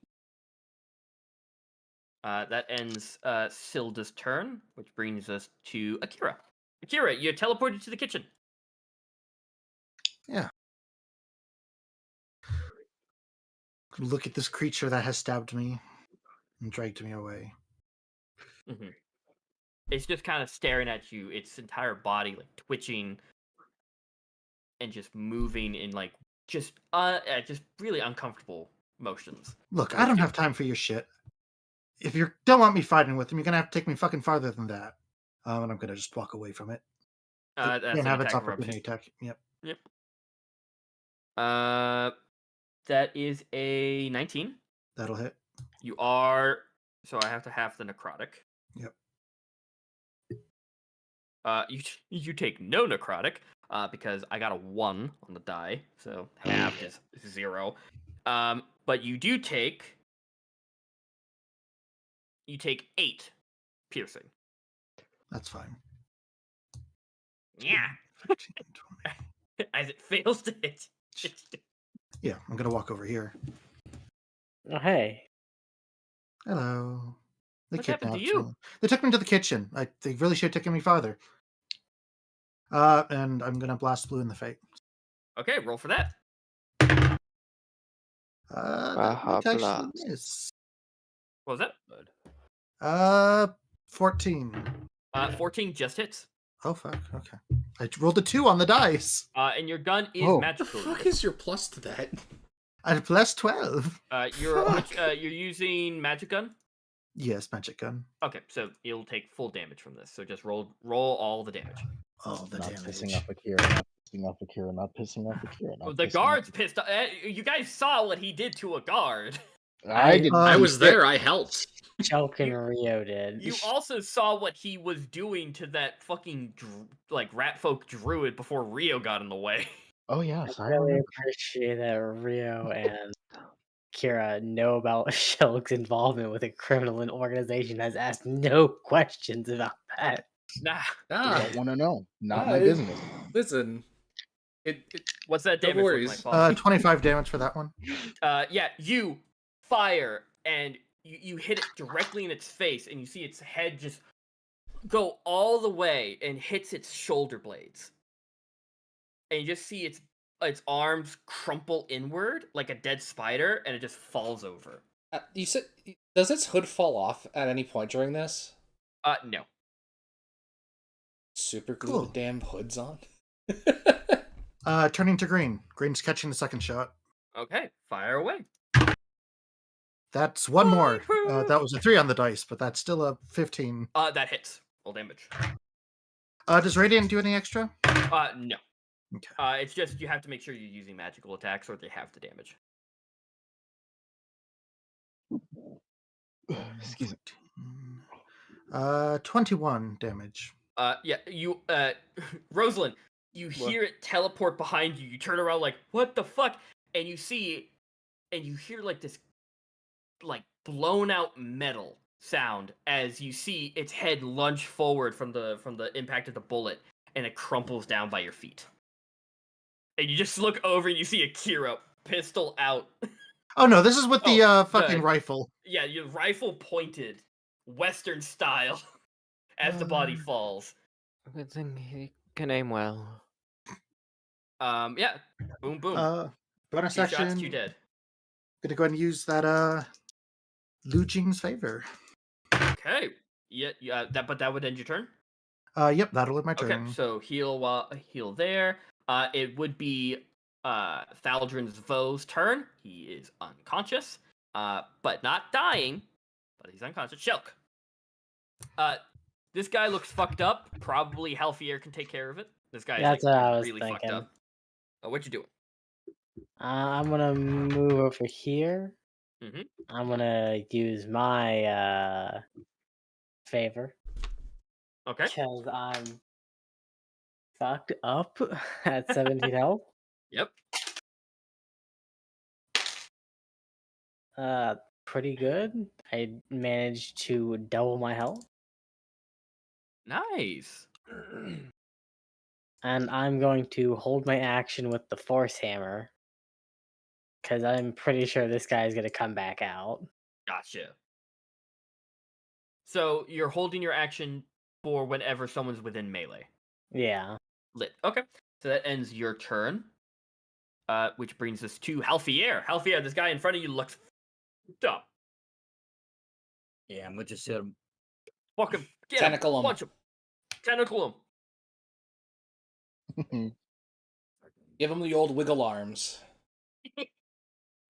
That ends Silda's turn, which brings us to Akira. Akira, you're teleported to the kitchen. Yeah. Look at this creature that has stabbed me and dragged me away. Mm-hmm. It's just kind of staring at you, its entire body like twitching and just moving in like just really uncomfortable motions. Look, I don't have time for your shit. If you don't want me fighting with him, you're gonna have to take me fucking farther than that. And I'm gonna just walk away from it. That's can't an have its attack of opportunity eruption. attack. Yep. That is a 19. That'll hit. You are so I have to half the necrotic. Yep. You take no necrotic, because I got a 1 on the die, so halved is 0. But you do take 8 piercing. That's fine. Yeah. 15, 20. As it fails to hit. Yeah, I'm gonna walk over here. Oh, hey. Hello. They What happened to kidnapped you? me. They took me to the kitchen. They really should have taken me farther. And I'm gonna blast blue in the face. Okay, roll for that. That might actually miss. What was that? 14. 14 just hits. Oh fuck. Okay. I rolled a 2 on the dice. And your gun is What the magical. fuck is your plus to that? I had plus 12. You're using magic gun? Yes, magic gun. Okay, so you'll take full damage from this. So just roll all the damage. Oh, the Not damage. pissing off Akira. Not pissing off Akira. Not pissing off Akira. Not The pissing guard's off- pissed off. You guys saw what he did to a guard. I didn't. I see was shit. there. I helped. Shelk and Rio did. You also saw what he was doing to that fucking rat folk druid before Rio got in the way. Oh yes, I I really remember. appreciate that Rio and Kira know about Shelk's involvement with a criminal organization has asked no questions about that. Nah. Ah, Don't want to know. Not Ah, my it- business. listen. What's that No damage look worries. like, Paul? 25 damage for that one. Yeah, you fire and you hit it directly in its face, and you see its head just go all the way and hits its shoulder blades. and you just see its arms crumple inward like a dead spider, and it just falls over. You said, does its hood fall off at any point during this? No. Super glue Cool. the damn hoods on. Turning to green. Green's catching the second shot. Okay, fire away. That's one more. Bulletproof! That was a 3 on the dice, but that's still a 15. That hits. Full damage. Does Radiant do any extra? No. Okay. It's just you have to make sure you're using magical attacks or they have the damage. Excuse me. 21 damage. Yeah, you, Rosalind, you hear it teleport behind you. You turn around like, what the fuck? And you see, and you hear like this, like blown out metal sound as you see its head lunge forward from the impact of the bullet, and it crumples down by your feet. And you just look over and you see Akira, pistol out. Oh no, this is with the fucking rifle. Yeah, your rifle pointed, Western style, as the body falls. Good thing he can aim well. Yeah. Boom, boom. Bonus 2 action. shots, 2 dead. Gonna go ahead and use that Lu Jing's favor. Okay. Yeah. But that would end your turn. Yep, that'll end my turn. Okay, so heal there. It would be Thaldrin's Vo's turn. He is unconscious, but not dying, but he's unconscious. Shelk. This guy looks fucked up. Probably Halfier can take care of it. This guy That's is what I was really fucked thinking. up. What you doing? I'm gonna move over here. Mm-hmm. I'm gonna use my favor. Okay. Because I'm fucked up at 17 health. Yep. Pretty good. I managed to double my health. Nice. And I'm going to hold my action with the Force Hammer. Because I'm pretty sure this guy is going to come back out. Gotcha. So you're holding your action for whenever someone's within melee. Yeah. Lit. Okay. So that ends your turn. Which brings us to Halfier. Halfier, this guy in front of you looks dumb. Yeah, I'm gonna just hit him. Fuck him. Get Tentacle him. him. Punch him. Tentacle him. Give him the old wiggle arms.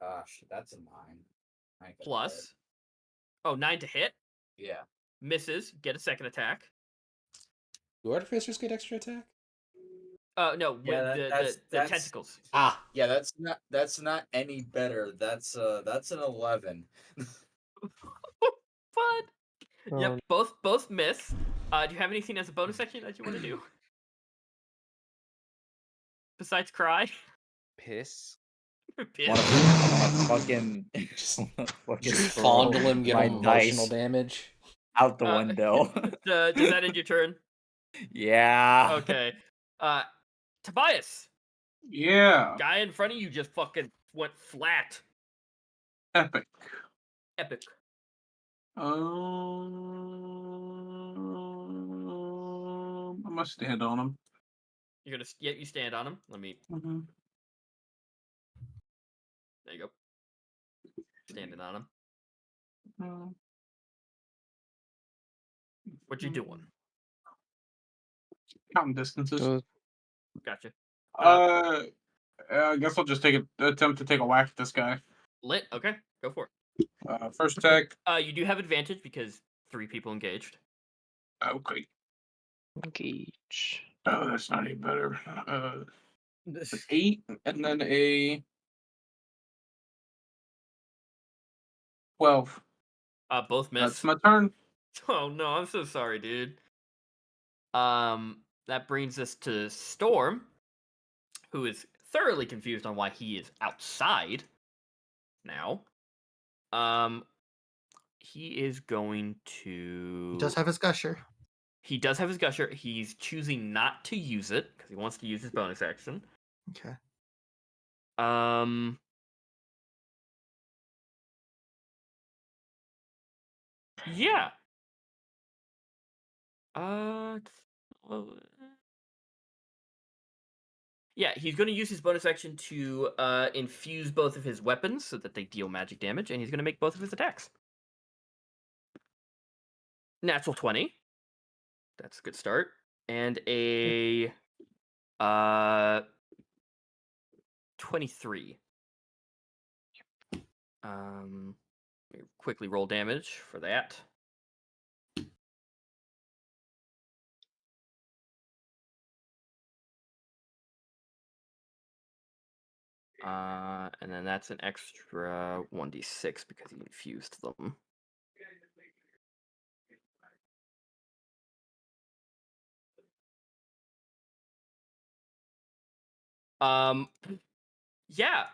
Gosh, that's a 9. Plus. Oh, 9 to hit. Yeah. Misses. Get a second attack. Do artificers get extra attack? No. Yeah, the that's tentacles. Ah. Yeah, that's not any better. That's an 11. Fun. Yep. Both miss. Do you have anything as a bonus action that you want to do? Besides cry? Piss. Piss. Wanna fucking Just throw fondle him, give my him emotional dice damage. out the window. Does that end your turn? Yeah. Okay. Tobias. Yeah. Guy in front of you just fucking went flat. Epic. Epic. I must stand on him. You're gonna you stand on him. Let me. Mm-hmm. There you go. Standing on him. Mm-hmm. What you doing? Counting distances. Gotcha. I guess I'll just attempt to take a whack at this guy. Lit. Okay, go for it. First attack. You do have advantage because 3 people engaged. Okay. Engage. Oh, that's not any better. 8 and then a 12. Both miss. That's my turn. Oh no, I'm so sorry, dude. That brings us to Storm, who is thoroughly confused on why he is outside now. He is going to. He does have his gusher. He does have his gusher. He's choosing not to use it because he wants to use his bonus action. Okay. Yeah. Yeah, he's going to use his bonus action to infuse both of his weapons so that they deal magic damage, and he's going to make both of his attacks. Natural 20. That's a good start. And a 23. Quickly roll damage for that. And then that's an extra 1d6 because he infused them. Yeah.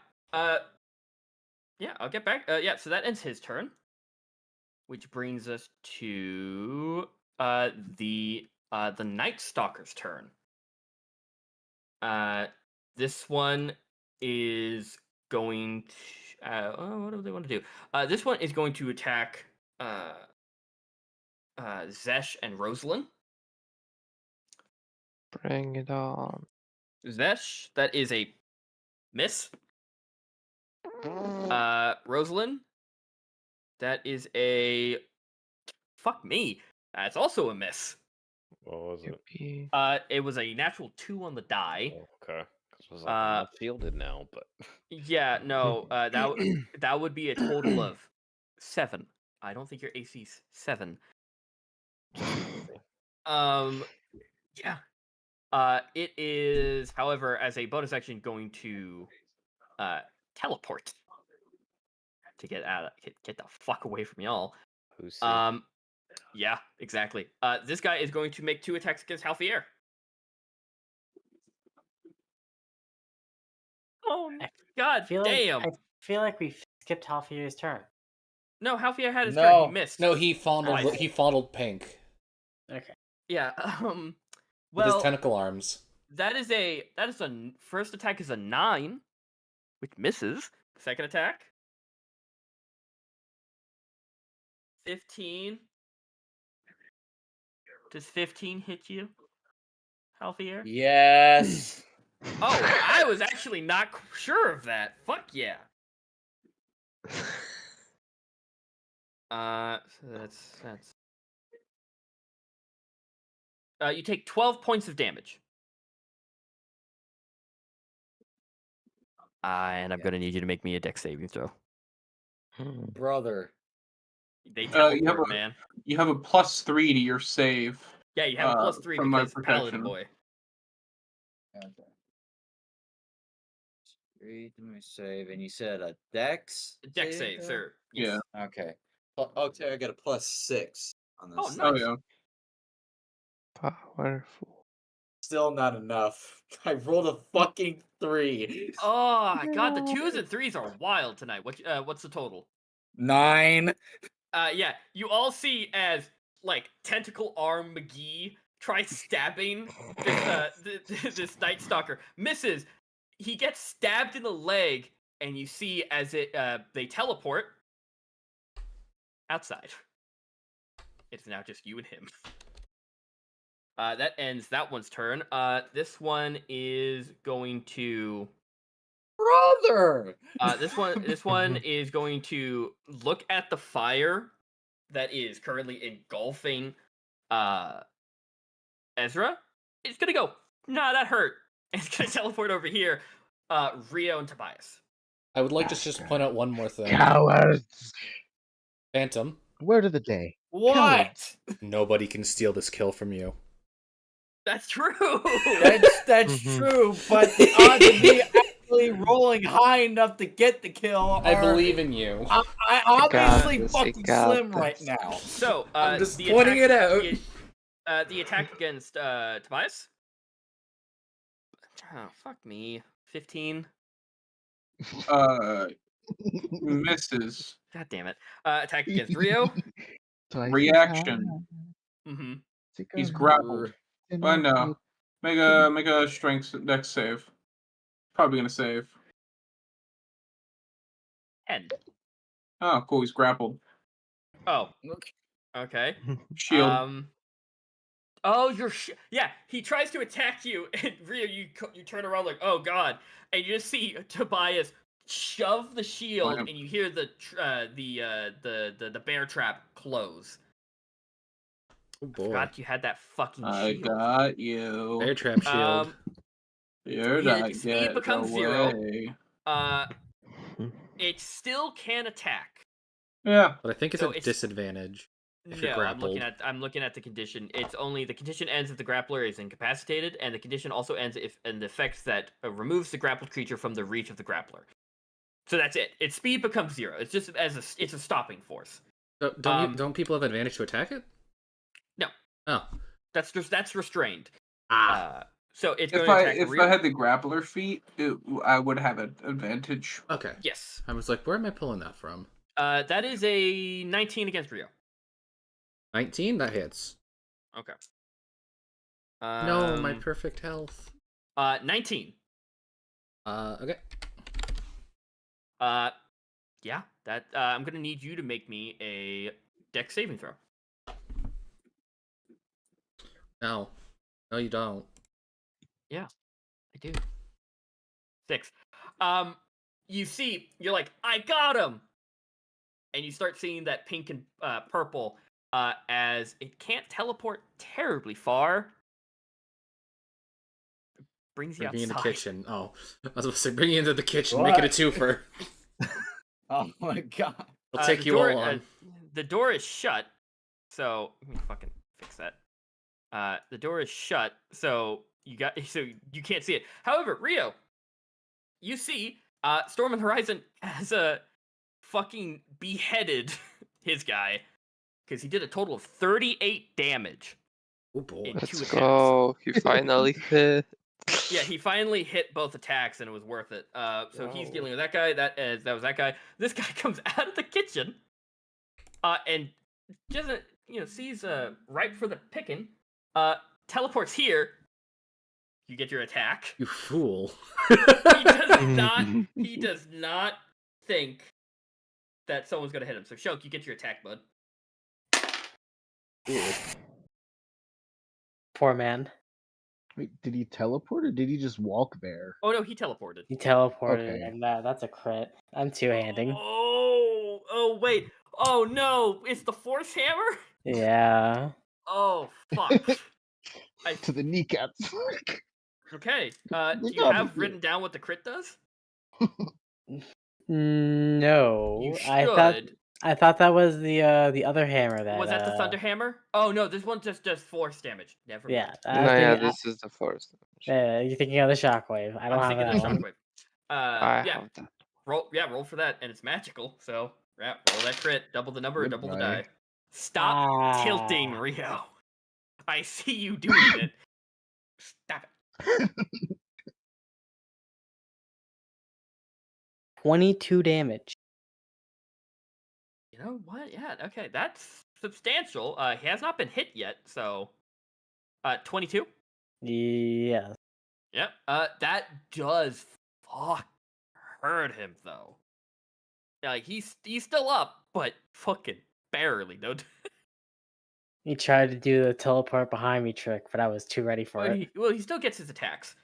Yeah, I'll get back. Yeah, so that ends his turn. Which brings us to the Night Stalker's turn. This one is going to what do they want to do? This one is going to attack Zhess and Rosalind. Bring it on. Zhess, that is a miss. Rosalind, that is a fuck me. That's also a miss. What was it? Yippee. It was a natural 2 on the die. Oh, okay. 'Cause I was like, I'm not shielded now, but Yeah, no, that would be a total of 7. I don't think your AC's 7. Yeah. It is, however, as a bonus action, going to teleport to get get the fuck away from y'all. who's Yeah, exactly. This guy is going to make 2 attacks against Halfier. Oh god damn! I feel like we skipped Halfier's turn. No, Halfier had his turn. He missed. No, he fondled. Twice. He fondled Pink Okay. Yeah. with Well, his tentacle arms. that is a first attack is a 9, which misses. Second attack, 15. Does 15 hit you, Halfier? Yes. Oh, I was actually not sure of that. Fuck yeah. So that's you take 12 points of damage. And I'm gonna need you to make me a dex saving throw. Brother. They teleport, man. man. You have a +3 to your save. Yeah, you have a +3 from my because Paladin protection. boy. Okay. 3 to my save, and you said a dex? Dex save, sir. Yes. Yeah. Okay. Okay, I got a +6 on this. Oh, thing. nice. Oh, yeah. Powerful. Still not enough. I rolled a fucking 3. Oh god, the 2s and 3s are wild tonight. What's the total? 9. Yeah, you all see as like tentacle arm McGee tries stabbing this this Night Stalker, misses. He gets stabbed in the leg, and you see as they teleport outside. It's now just you and him. That ends that one's turn. This one is going to. Brother. This one is going to look at the fire that is currently engulfing Aezra. It's gonna go, nah, that hurt. And it's gonna teleport over here. Rio and Tobias. I would like to just point out one more thing. Cowards! Phantom, Word of the day. What? nobody can steal this kill from you. That's true. That's true, but the odds of me actually rolling high enough to get the kill I are, believe in you. I obviously this, fucking got slim this. right now. So I'm just the pointing attack, it out. The attack against Tobias. Oh, fuck me. 15. Misses. God damn it. Attack against Rio. Reaction. Mm-hmm. He's grappled. But no. Make a strength dex save. Probably gonna save. 10. Oh, cool. He's grappled. Oh. Okay. Shield. Oh, yeah. He tries to attack you, and Rio, you turn around like, oh god, and you just see Tobias shove the shield, Wham. and you hear the bear trap close. Oh I boy. forgot you had that fucking I shield. got you. Bear trap shield. You're Yeah, not speed getting becomes 0. away. It still can attack. Yeah. But I think it's So a it's- disadvantage if you're No, grappled. I'm looking at the condition. It's only the condition ends if the grappler is incapacitated, and the condition also ends if an effect that removes the grappled creature from the reach of the grappler. So that's it. Its speed becomes 0. It's just it's a stopping force. Don't people have advantage to attack it? No. Oh. That's restrained. Ah. So it's If going to attack if Rio. I had the grappler feat, I would have an advantage. Okay. Yes. I was like, where am I pulling that from? That is a 19 against Rio. 19? That hits. Okay. No, my perfect health. 19. Okay. Yeah. That I'm gonna need you to make me a dex saving throw. No. No, you don't. Yeah, I do. 6. You see, you're like, I got him, and you start seeing that pink and purple. As it can't teleport terribly far. It brings you Bring me in the outside. kitchen. Oh, I was about to say, bring you into the kitchen. Make it a twofer. Oh my god. I'll take The you door, all on. The door is shut, so let me fucking fix that. The door is shut, so you can't see it. However, Rio, you see, Storm on the Horizon has fucking beheaded his guy because he did a total of 38 damage. Oh boy. in 2 Let's attacks. go. He finally hit. Yeah, he finally hit both attacks and it was worth it. So he's dealing with that guy. That was that guy. This guy comes out of the kitchen, and doesn't sees ripe for the picking. Teleports here. You get your attack. You fool. He does not. He does not think that someone's gonna hit him. So Shelk, you get your attack, bud. Poor man. Wait, did he teleport or did he just walk there? Oh no, he teleported. He teleported, Okay. and that's a crit. I'm two-handing. Oh wait. Oh no, it's the force hammer. Yeah. Oh fuck. To the kneecaps. Okay. Do We you got have it. written down what the crit does? No. You should. I thought that was the other hammer that Was that the thunder hammer? Oh no, this one just does force damage. Never mind. Yeah. No, yeah, this is the first. You're thinking of the shockwave. I don't I'm have thinking that of one. shockwave. I Yeah. have that. Roll for that, and it's magical. So yeah, roll that crit, double the number, double the Goodbye. die. Stop tilting, Rio. I see you doing it. Stop it. 22 damage. You know what? Yeah, okay, that's substantial. He has not been hit yet, so 22. Yes. Yep. That does fuck hurt him though. Like he's still up, but fucking barely. No. He tried to do the teleport behind me trick, but I was too ready for it. He still gets his attacks.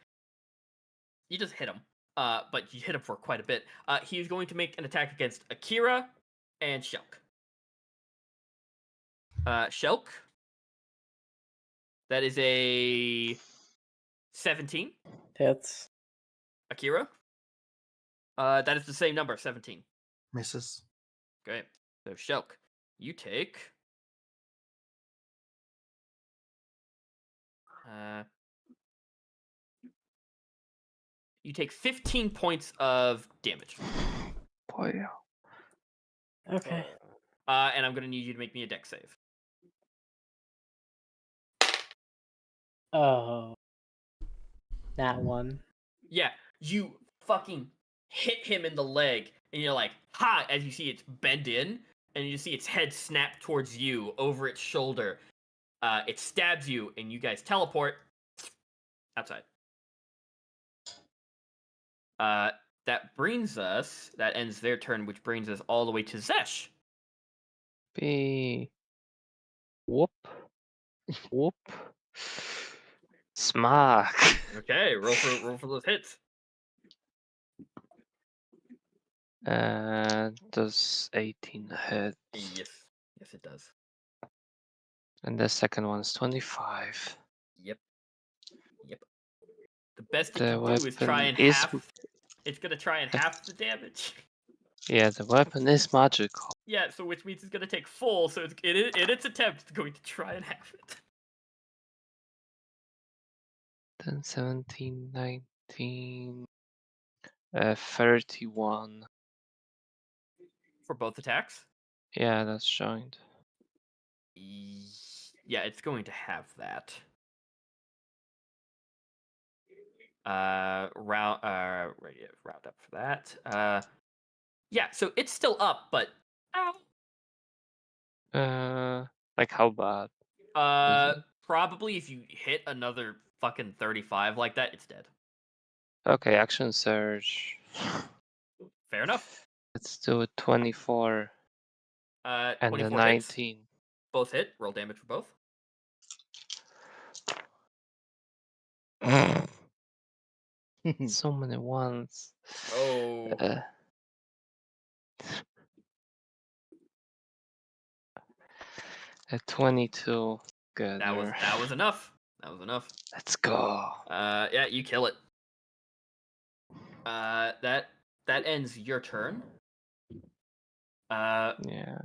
You just hit him. But you hit him for quite a bit. He's going to make an attack against Akira and Shelk. Shelk. That is a 17. Hits. Akira. That is the same number, 17. Misses. Great. So Shelk, you take. You take 15 points of damage. Boy, Okay. And I'm gonna need you to make me a dex save. Oh. That one. Yeah, you fucking hit him in the leg, and you're like, ha! As you see it's bend in, and you see its head snap towards you over its shoulder. It stabs you, and you guys teleport outside. That ends their turn, which brings us all the way to Zhess. be whoop, whoop. Smack. Okay, roll for those hits. Does 18 hit? Yes, it does. And the second one's 25. Yep. The best it The can do is try weapon and is half. It's gonna try and half the damage. yeah, the weapon is magical. Yeah, so which means it's gonna take full. So in its attempt, it's going to try and half it. 10, 17, 19, 31. For both attacks. Yeah, that's joined. Yeah, it's going to have that. Round up for that. Yeah, so it's still up, but Like how bad? probably if you hit another fucking 35 like that, it's dead. Okay, action surge. Fair enough. Let's do a 24. And a 24 19. hits. Both hit. Roll damage for both. So many ones. Oh. A 22. Good. That was enough. That was enough. Let's go. Yeah, you kill it. That ends your turn. Yeah.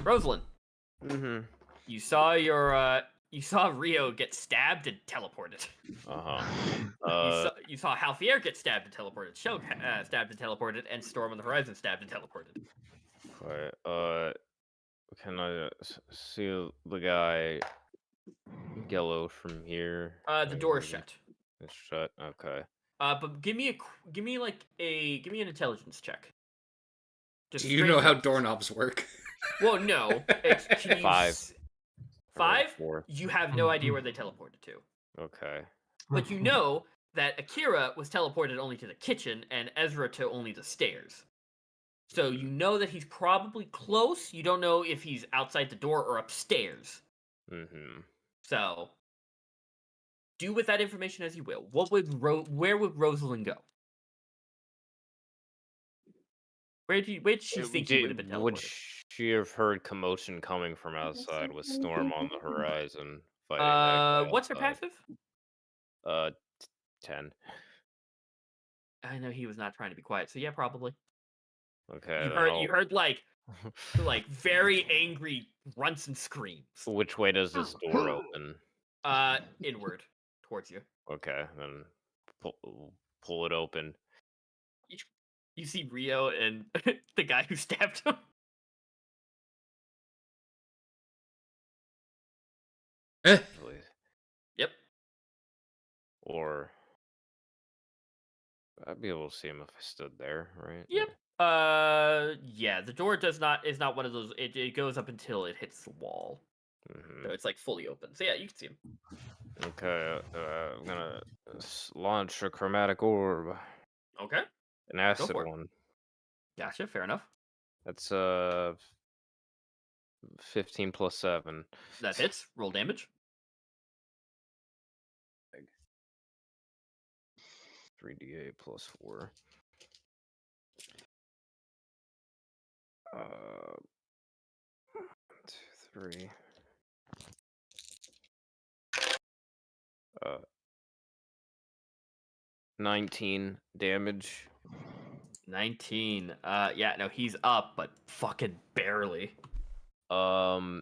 Rosalind. Mm-hmm. You saw Rio get stabbed and teleported. You saw Halfier get stabbed and teleported. Shelk stabbed and teleported, and Storm on the Horizon stabbed and teleported. Okay, can I see the guy yellow from here? The door is shut. It's shut. Okay. But give me an intelligence check. Do you know how doorknobs work? Well, no. Can you 5. 5? 4. You have no idea where they teleported to. Okay. But you know that Akira was teleported only to the kitchen and Aezra to only the stairs. So you know that he's probably close. You don't know if he's outside the door or upstairs. Mm-hmm. So do with that information as you will. Where would Rosalind go? Where did she think he would have been teleported? Would she have heard commotion coming from outside with Storm on the horizon fighting that guy What's her outside? passive? 10. I know he was not trying to be quiet, so yeah, probably. Okay. You heard like very angry grunts and screams. Which way does this door open? Inward towards you. Okay, then pull it open. You see Rio and the guy who stabbed him. Yep. Or I'd be able to see him if I stood there, right? Yep. Yeah. The door is not one of those. It goes up until it hits the wall. Mm-hmm. So it's like fully open. So yeah, you can see him. Okay. I'm gonna launch a chromatic orb. Okay. An acid one. Gotcha. Fair enough. That's 15 plus 7. That hits. Roll damage. 3d8 plus 4. 2, 3. 19 damage. 19. Yeah, no, he's up, but fucking barely. Yeah,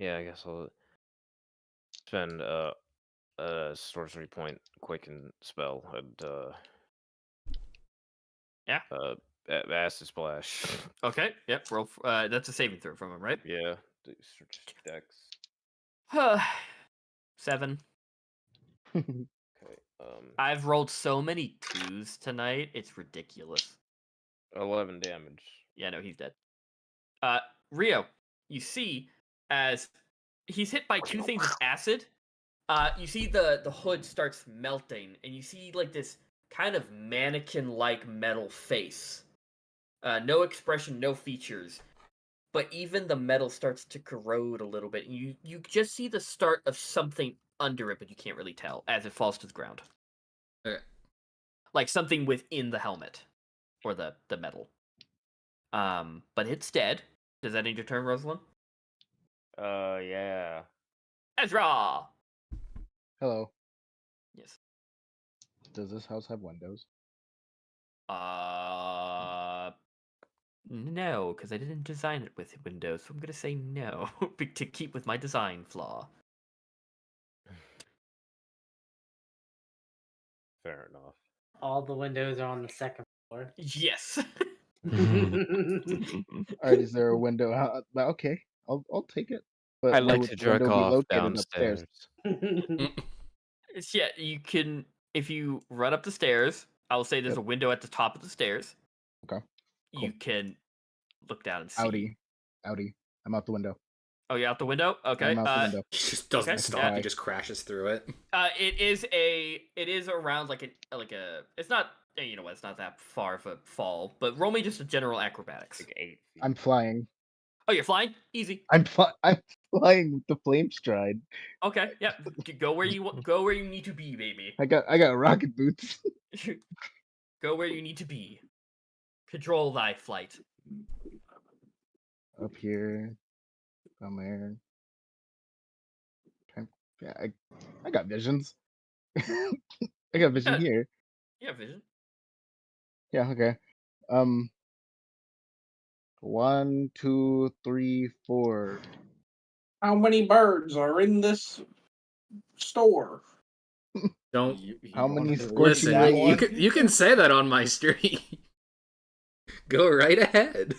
I guess I'll spend a sorcery point quicken spell and yeah. acid splash. Okay. Yep. Roll. That's a saving throw from him, right? Yeah. Dex. 7. Okay. I've rolled so many 2s tonight. It's ridiculous. 11 damage. Yeah, no, he's dead. Rio, you see as he's hit by 2 things of acid. You see the hood starts melting, and you see like this kind of mannequin-like metal face. No expression, no features. but even the metal starts to corrode a little bit, and you just see the start of something under it, but you can't really tell as it falls to the ground. Okay. Like something within the helmet or the metal. But it's dead. Does that end your turn, Rosalind? Yeah. Aezra! Hello. Yes. Does this house have windows? No, because I didn't design it with windows, so I'm gonna say no to keep with my design flaw. Fair enough. All the windows are on the second floor. Yes. All right. Is there a window? Okay, I'll take it. But I where like would to the jerk window be off located downstairs. upstairs? Yeah, you can if you run up the stairs. I will say there's Yep. a window at the top of the stairs. Okay. You can look down and see. Audi. I'm out the window. Oh, you're out the window. Okay. I'm out the window. He just doesn't Okay, stop. yeah. He just crashes through it. It is around like a. It's not. You know what? It's not that far of a fall. But roll me just a general acrobatics. Like 8 feet. I'm flying. Oh, you're flying. Easy. I'm flying with the flame stride. Okay. Yeah. Go where you go where you need to be, baby. I got rocket boots. Go where you need to be. Control thy flight. Up here, somewhere. Yeah, I got visions. I got vision here. You have vision. Yeah, okay. 1, 2, 3, 4. How many birds are in this store? Don't How many wanna scorching listen. rays? You can say that on my stream. Go right ahead.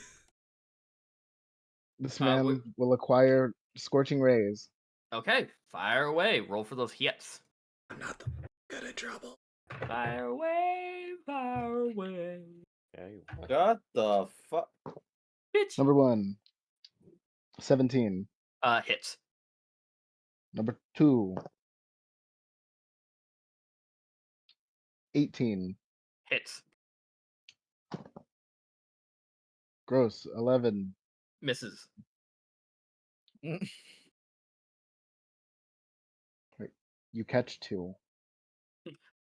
This man will acquire scorching rays. Okay, fire away. Roll for those hits. I'm not good at trouble. Fire away, fire away. Yeah, you want. What the fuck? Bitch. Number 1, 17. Hits. Number 2, 18. Hits. Gross, 11. Misses. You catch 2.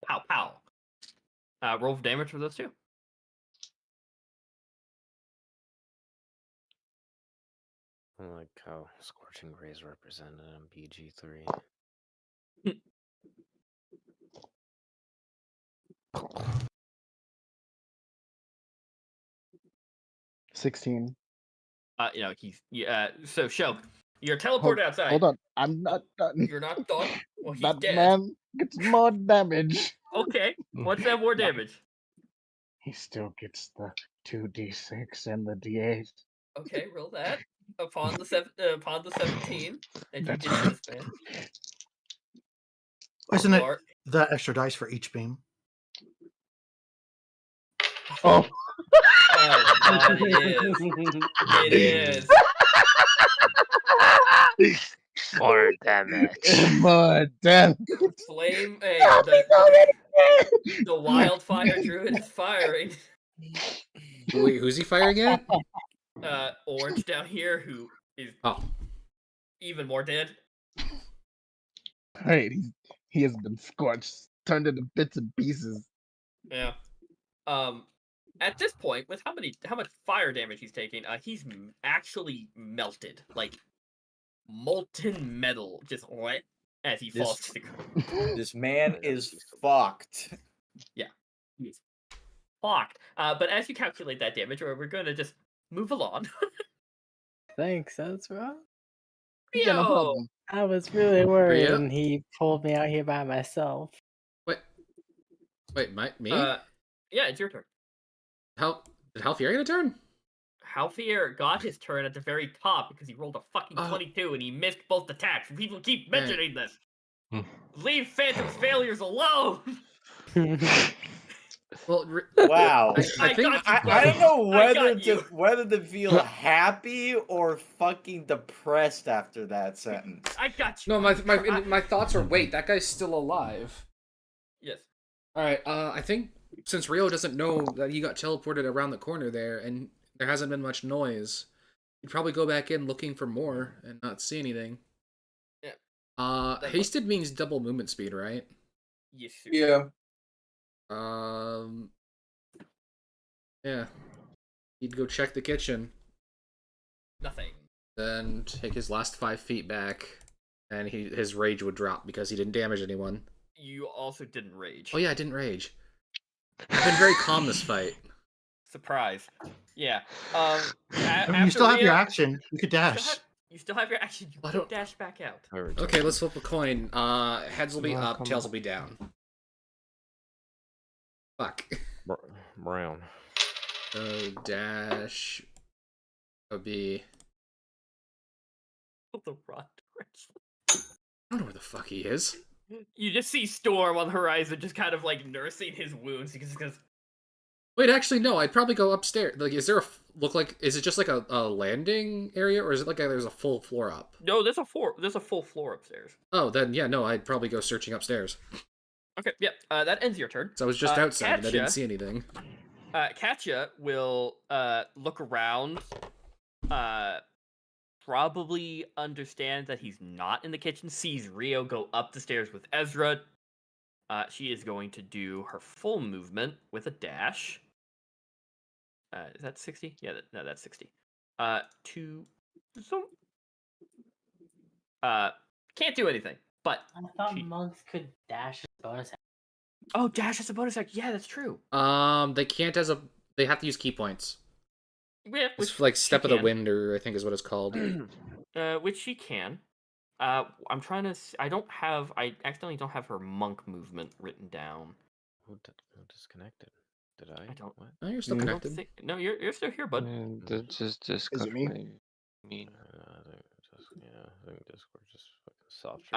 Pow pow. Roll for damage for those two. I like how scorching rays represented in BG3. 16. He's so Shelk, you're teleported outside. Hold on, I'm not done. You're not done? Well, he's That dead. man gets more damage. Okay. What's that more damage? He still gets the 2d6 and the d8. Okay, roll that. Upon the 17, and you That's did this, man. Isn't it Or- the extra dice for each beam? Oh. Oh god, it is. It is. More damage. More damage. Flame. Hey, Help me so many. the wildfire druid is firing. Wait, who's he firing at? Orange down here, who is even more dead. Alright, he has been scorched, turned into bits and pieces. Yeah. At this point, with how much fire damage he's taking, he's actually melted, like molten metal, just wet as he falls to the ground. This man is fucked. Yeah, he's fucked. But as you calculate that damage, we're gonna just move along. Thanks, that's right. Yeah, no Yo! problem. I was really worried, you? and he pulled me out here by myself. Wait, me? Yeah, it's your turn. Did Halfier get a turn? Halfier got his turn at the very top because he rolled a fucking 22 and he missed both attacks. People keep mentioning this. Leave Phantom's failures alone. Well, Wow. I think I don't know whether to feel happy or fucking depressed after that sentence. I got you. No, my thoughts are wait, that guy's still alive. Yes. All right. I think since Rio doesn't know that he got teleported around the corner there, and there hasn't been much noise, You'd probably go back in looking for more and not see anything. Yeah. Hasted means double movement speed, right? Yes, sir. Yeah. Yeah. He'd go check the kitchen. Nothing. Then take his last 5 feet back, and his rage would drop because he didn't damage anyone. You also didn't rage. Oh yeah, I didn't rage. I've been very calm this fight. Surprise. Yeah. I mean, you still have your action. You could dash. You still have your action. You could dash back out. Okay, let's flip a coin. Heads will be up, tails will be down. Fuck. Brown. So dash would be. The rod direction. I don't know where the fuck he is. You just see Storm on the horizon, just kind of like nursing his wounds because. Wait, actually, no. I'd probably go upstairs. Like, is there is it just like a landing area, or is it like there's a full floor up? No, there's a full floor upstairs. Oh, then yeah, no. I'd probably go searching upstairs. Okay, yeah. That ends your turn. So I was just outside Katya, and I didn't see anything. Katya will look around. Probably understand that he's not in the kitchen. Sees Rio go up the stairs with Aezra. She is going to do her full movement with a dash. Is that 60? Yeah, no, that's 60. Can't do anything, but I thought monks could dash as a bonus action. Oh, dash as a bonus action. Yeah, that's true. They can't they have to use key points. Yeah, it's like Step of the Wind, or I think is what it's called. Which she can. I'm trying to. I accidentally don't have her monk movement written down. Who disconnected? Did I? I don't. What? No, you're still connected. No, you're still here, bud. Just Is it me? mean. I think Discord just fucking soft.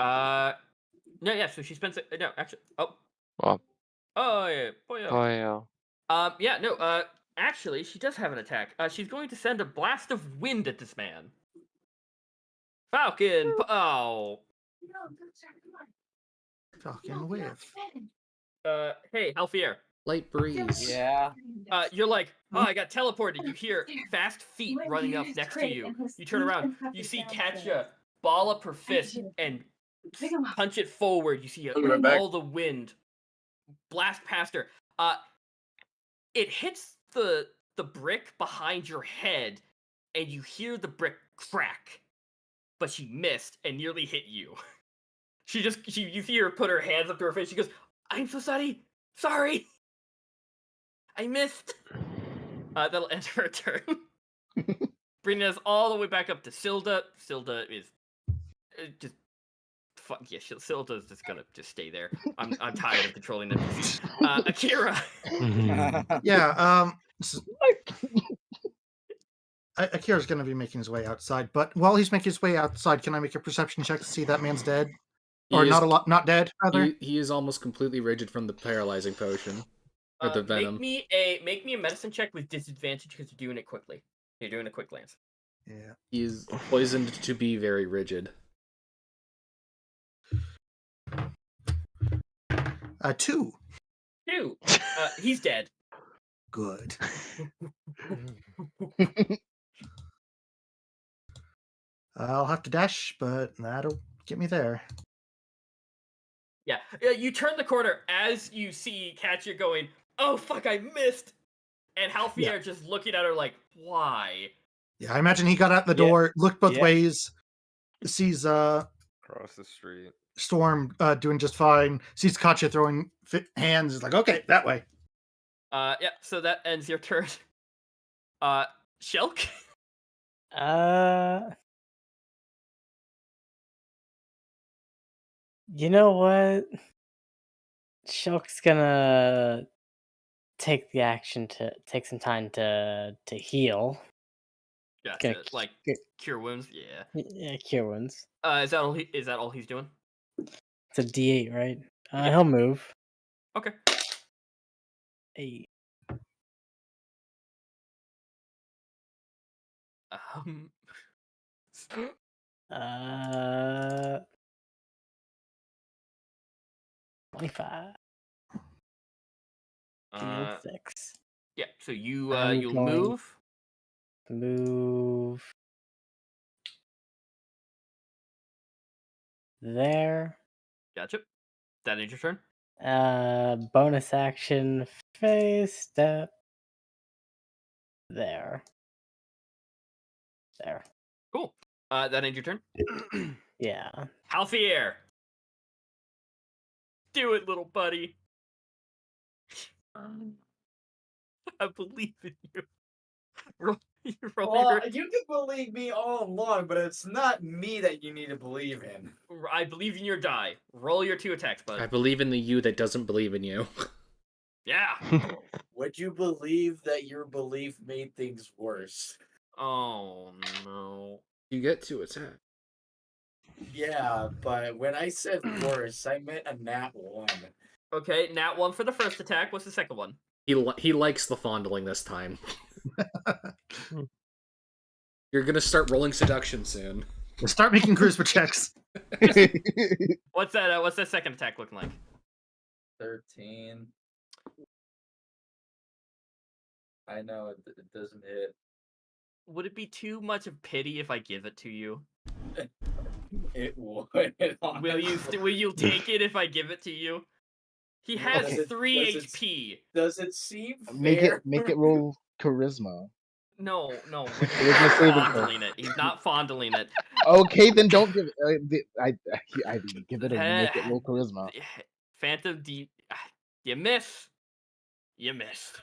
No, yeah. So she spends it. No, actually. Well, Oh yeah. yeah. Yeah. No. Actually, she does have an attack. She's going to send a blast of wind at this man. Falcon. Oh. Falcon wave. Hey, Halfier. Light breeze. Yeah. You're like, oh, I got teleported. You hear fast feet running up next to you. You turn around. You see Katya ball up her fist and punch it forward. You see all the wind blast past her. It hits the brick behind your head, and you hear the brick crack. But she missed and nearly hit you. You see her put her hands up to her face. She goes, "I'm so sorry. Sorry. I missed." That'll end her turn. Bringing us all the way back up to Silda. Silda is just fuck yeah. Silda's just gonna just stay there. I'm tired of controlling NPCs. Akira. Yeah. Akira's going to be making his way outside, but while he's making his way outside, can I make a perception check to see that man's dead? Or not dead, rather? He is almost completely rigid from the paralyzing potion. Or the venom. Make me a medicine check with disadvantage because you're doing it quickly. You're doing a quick glance. Yeah. He is poisoned to be very rigid. 2. 2. He's dead. Good. I'll have to dash, but that'll get me there. Yeah, you turn the corner as you see Katya going, "Oh fuck, I missed," and Halfier just looking at her like, "Why?" Yeah, I imagine he got out the door, looked both ways, sees across the street Storm doing just fine, sees Katya throwing hands, is like, okay, that way. Yeah, so that ends your turn. Shelk? You know what? Shelk's gonna take the action to take some time to heal. Gotcha. Like cure wounds, yeah. Yeah, cure wounds. Is that all he's doing? It's a D8, right? He'll move. Okay. Hey. 25. 6. Yeah, so you'll move. Move there. Gotcha. That ends your turn. Bonus action phase step. There. Cool. That ends your turn. Yeah. Halfier. Do it, little buddy. I believe in you. Roll Well, you can believe me all along, but it's not me that you need to believe in. I believe in your die. Roll your 2 attacks, bud. I believe in the you that doesn't believe in you. Yeah. Would you believe that your belief made things worse? Oh no. You get 2 attacks. Yeah, but when I said worse, I meant a nat 1. Okay, nat 1 for the first attack. What's the second one? He likes the fondling this time. You're gonna start rolling seduction soon. We'll start making charisma checks. What's that second attack looking like? 13. I know it doesn't hit. Would it be too much of pity if I give it to you? It would. Will you take it if I give it to you? He has Does it- 3 does it- HP. Does it seem Make fair? it roll charisma. No, Charisma he's not saving throw. fondling it. He's not fondling it. Okay, then don't give it. I give it and make it roll charisma. Phantom D. You miss. You missed.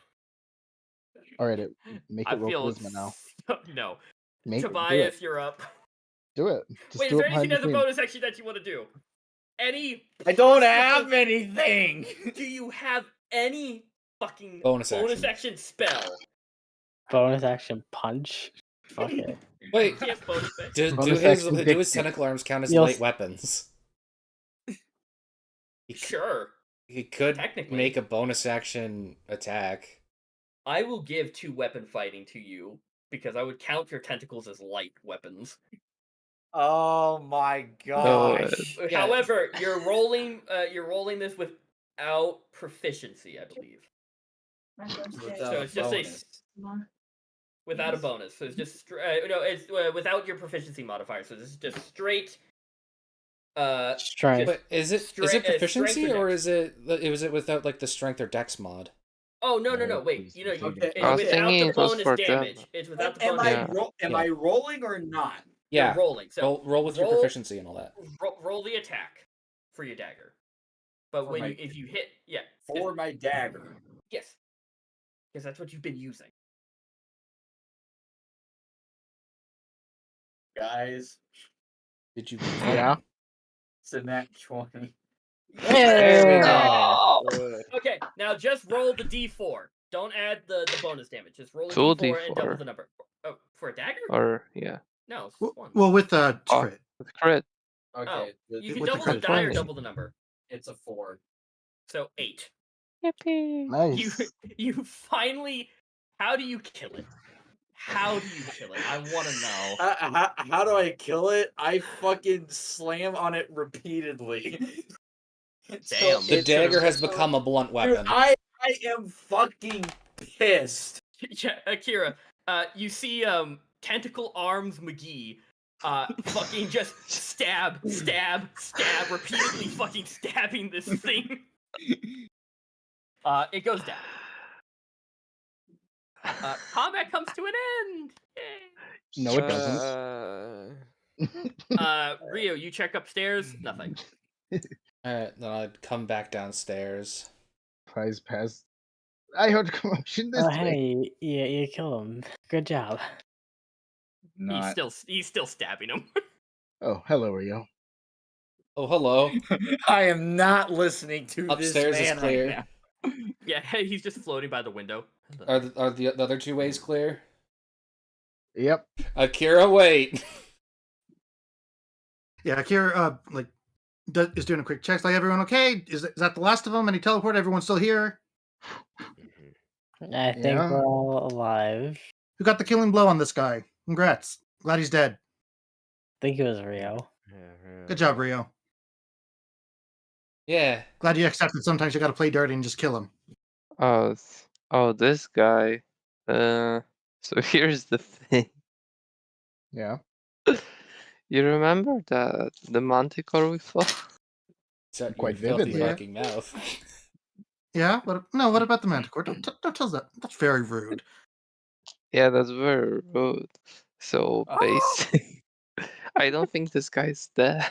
All right, make I it roll feel charisma now. No. Make it, Tobias, you're up. do it. Just Wait, do is there it behind anything the as a scenes. bonus action that you want to do? I don't have anything. Do you have any fucking Bonus action. action spell? Bonus action punch. Fuck it. Wait, Yes, bonus action. do Bonus his action do his dick. tentacle arms count as You'll light s- weapons? Sure. He could Technically. make a bonus action attack. I will give 2 weapon fighting to you because I would count your tentacles as light weapons. Oh my gosh. Yeah. However, you're rolling this without proficiency, I believe. So it's just without a bonus. So it's just it's without your proficiency modifier. So this is just straight Strength. But is it strength proficiency or or dex? is it without like the strength or dex mod? Oh no. Wait, please, you know, please, it's okay. I was without thinking the it was bonus for damage. them. It's without the Am bonus. Yeah. I rolling or not? You're Yeah, rolling. So roll with your proficiency and all that. roll the attack for your dagger. But For if you hit, yeah, For my dagger. yes, because that's what you've been using. Guys, Did you? Yeah. it's a nat 20. There we Oh! go. Okay, now just roll the d4. Don't add the bonus damage. Just roll a 2 d4 and double D4. the number. Oh, for a dagger? Or yeah. No, it's just one. Well, with Oh, crit. with crit. Okay. You can with the double the crit die or 20. double the number. It's a 4. So 8. Yippee. Nice. You finally. How do you kill it? How do you kill it? I want to know. How do I kill it? I fucking slam on it repeatedly. Damn. The dagger has become a blunt Dude, weapon. I am fucking pissed. Yeah, Akira, you see Tentacle Arms McGee fucking just stab, repeatedly fucking stabbing this thing. It goes down. Combat comes to an end. Yay. No, it doesn't. Rio, you check upstairs. Nothing. Alright, then I'd come back downstairs. Prize pass. I heard commotion this Oh, way. hey, you kill him. Good job. He's still stabbing him. Oh, hello, Rio. Oh, hello. I am not listening to Upstairs this is man clear. right now. Yeah, he's just floating by the window. Are the other 2 ways clear? Yep. Akira, wait. Yeah, Akira, is doing a quick check. Like, everyone okay? Is that the last of them? Any teleport? Everyone's still here? I think Yeah. we're all alive. Who got the killing blow on this guy? Congrats. Glad he's dead. I think it was Rio. Good job, Rio. Yeah. Glad you accepted. Sometimes you gotta play dirty and just kill him. Oh, this guy. So here's the thing. Yeah. You remember the manticore we fought? Shut your Quite filthy vividly. fucking mouth. Yeah? What about the manticore? Don't tell us that. That's very rude. Yeah, that's very rude. So basic. I don't think this guy's dead.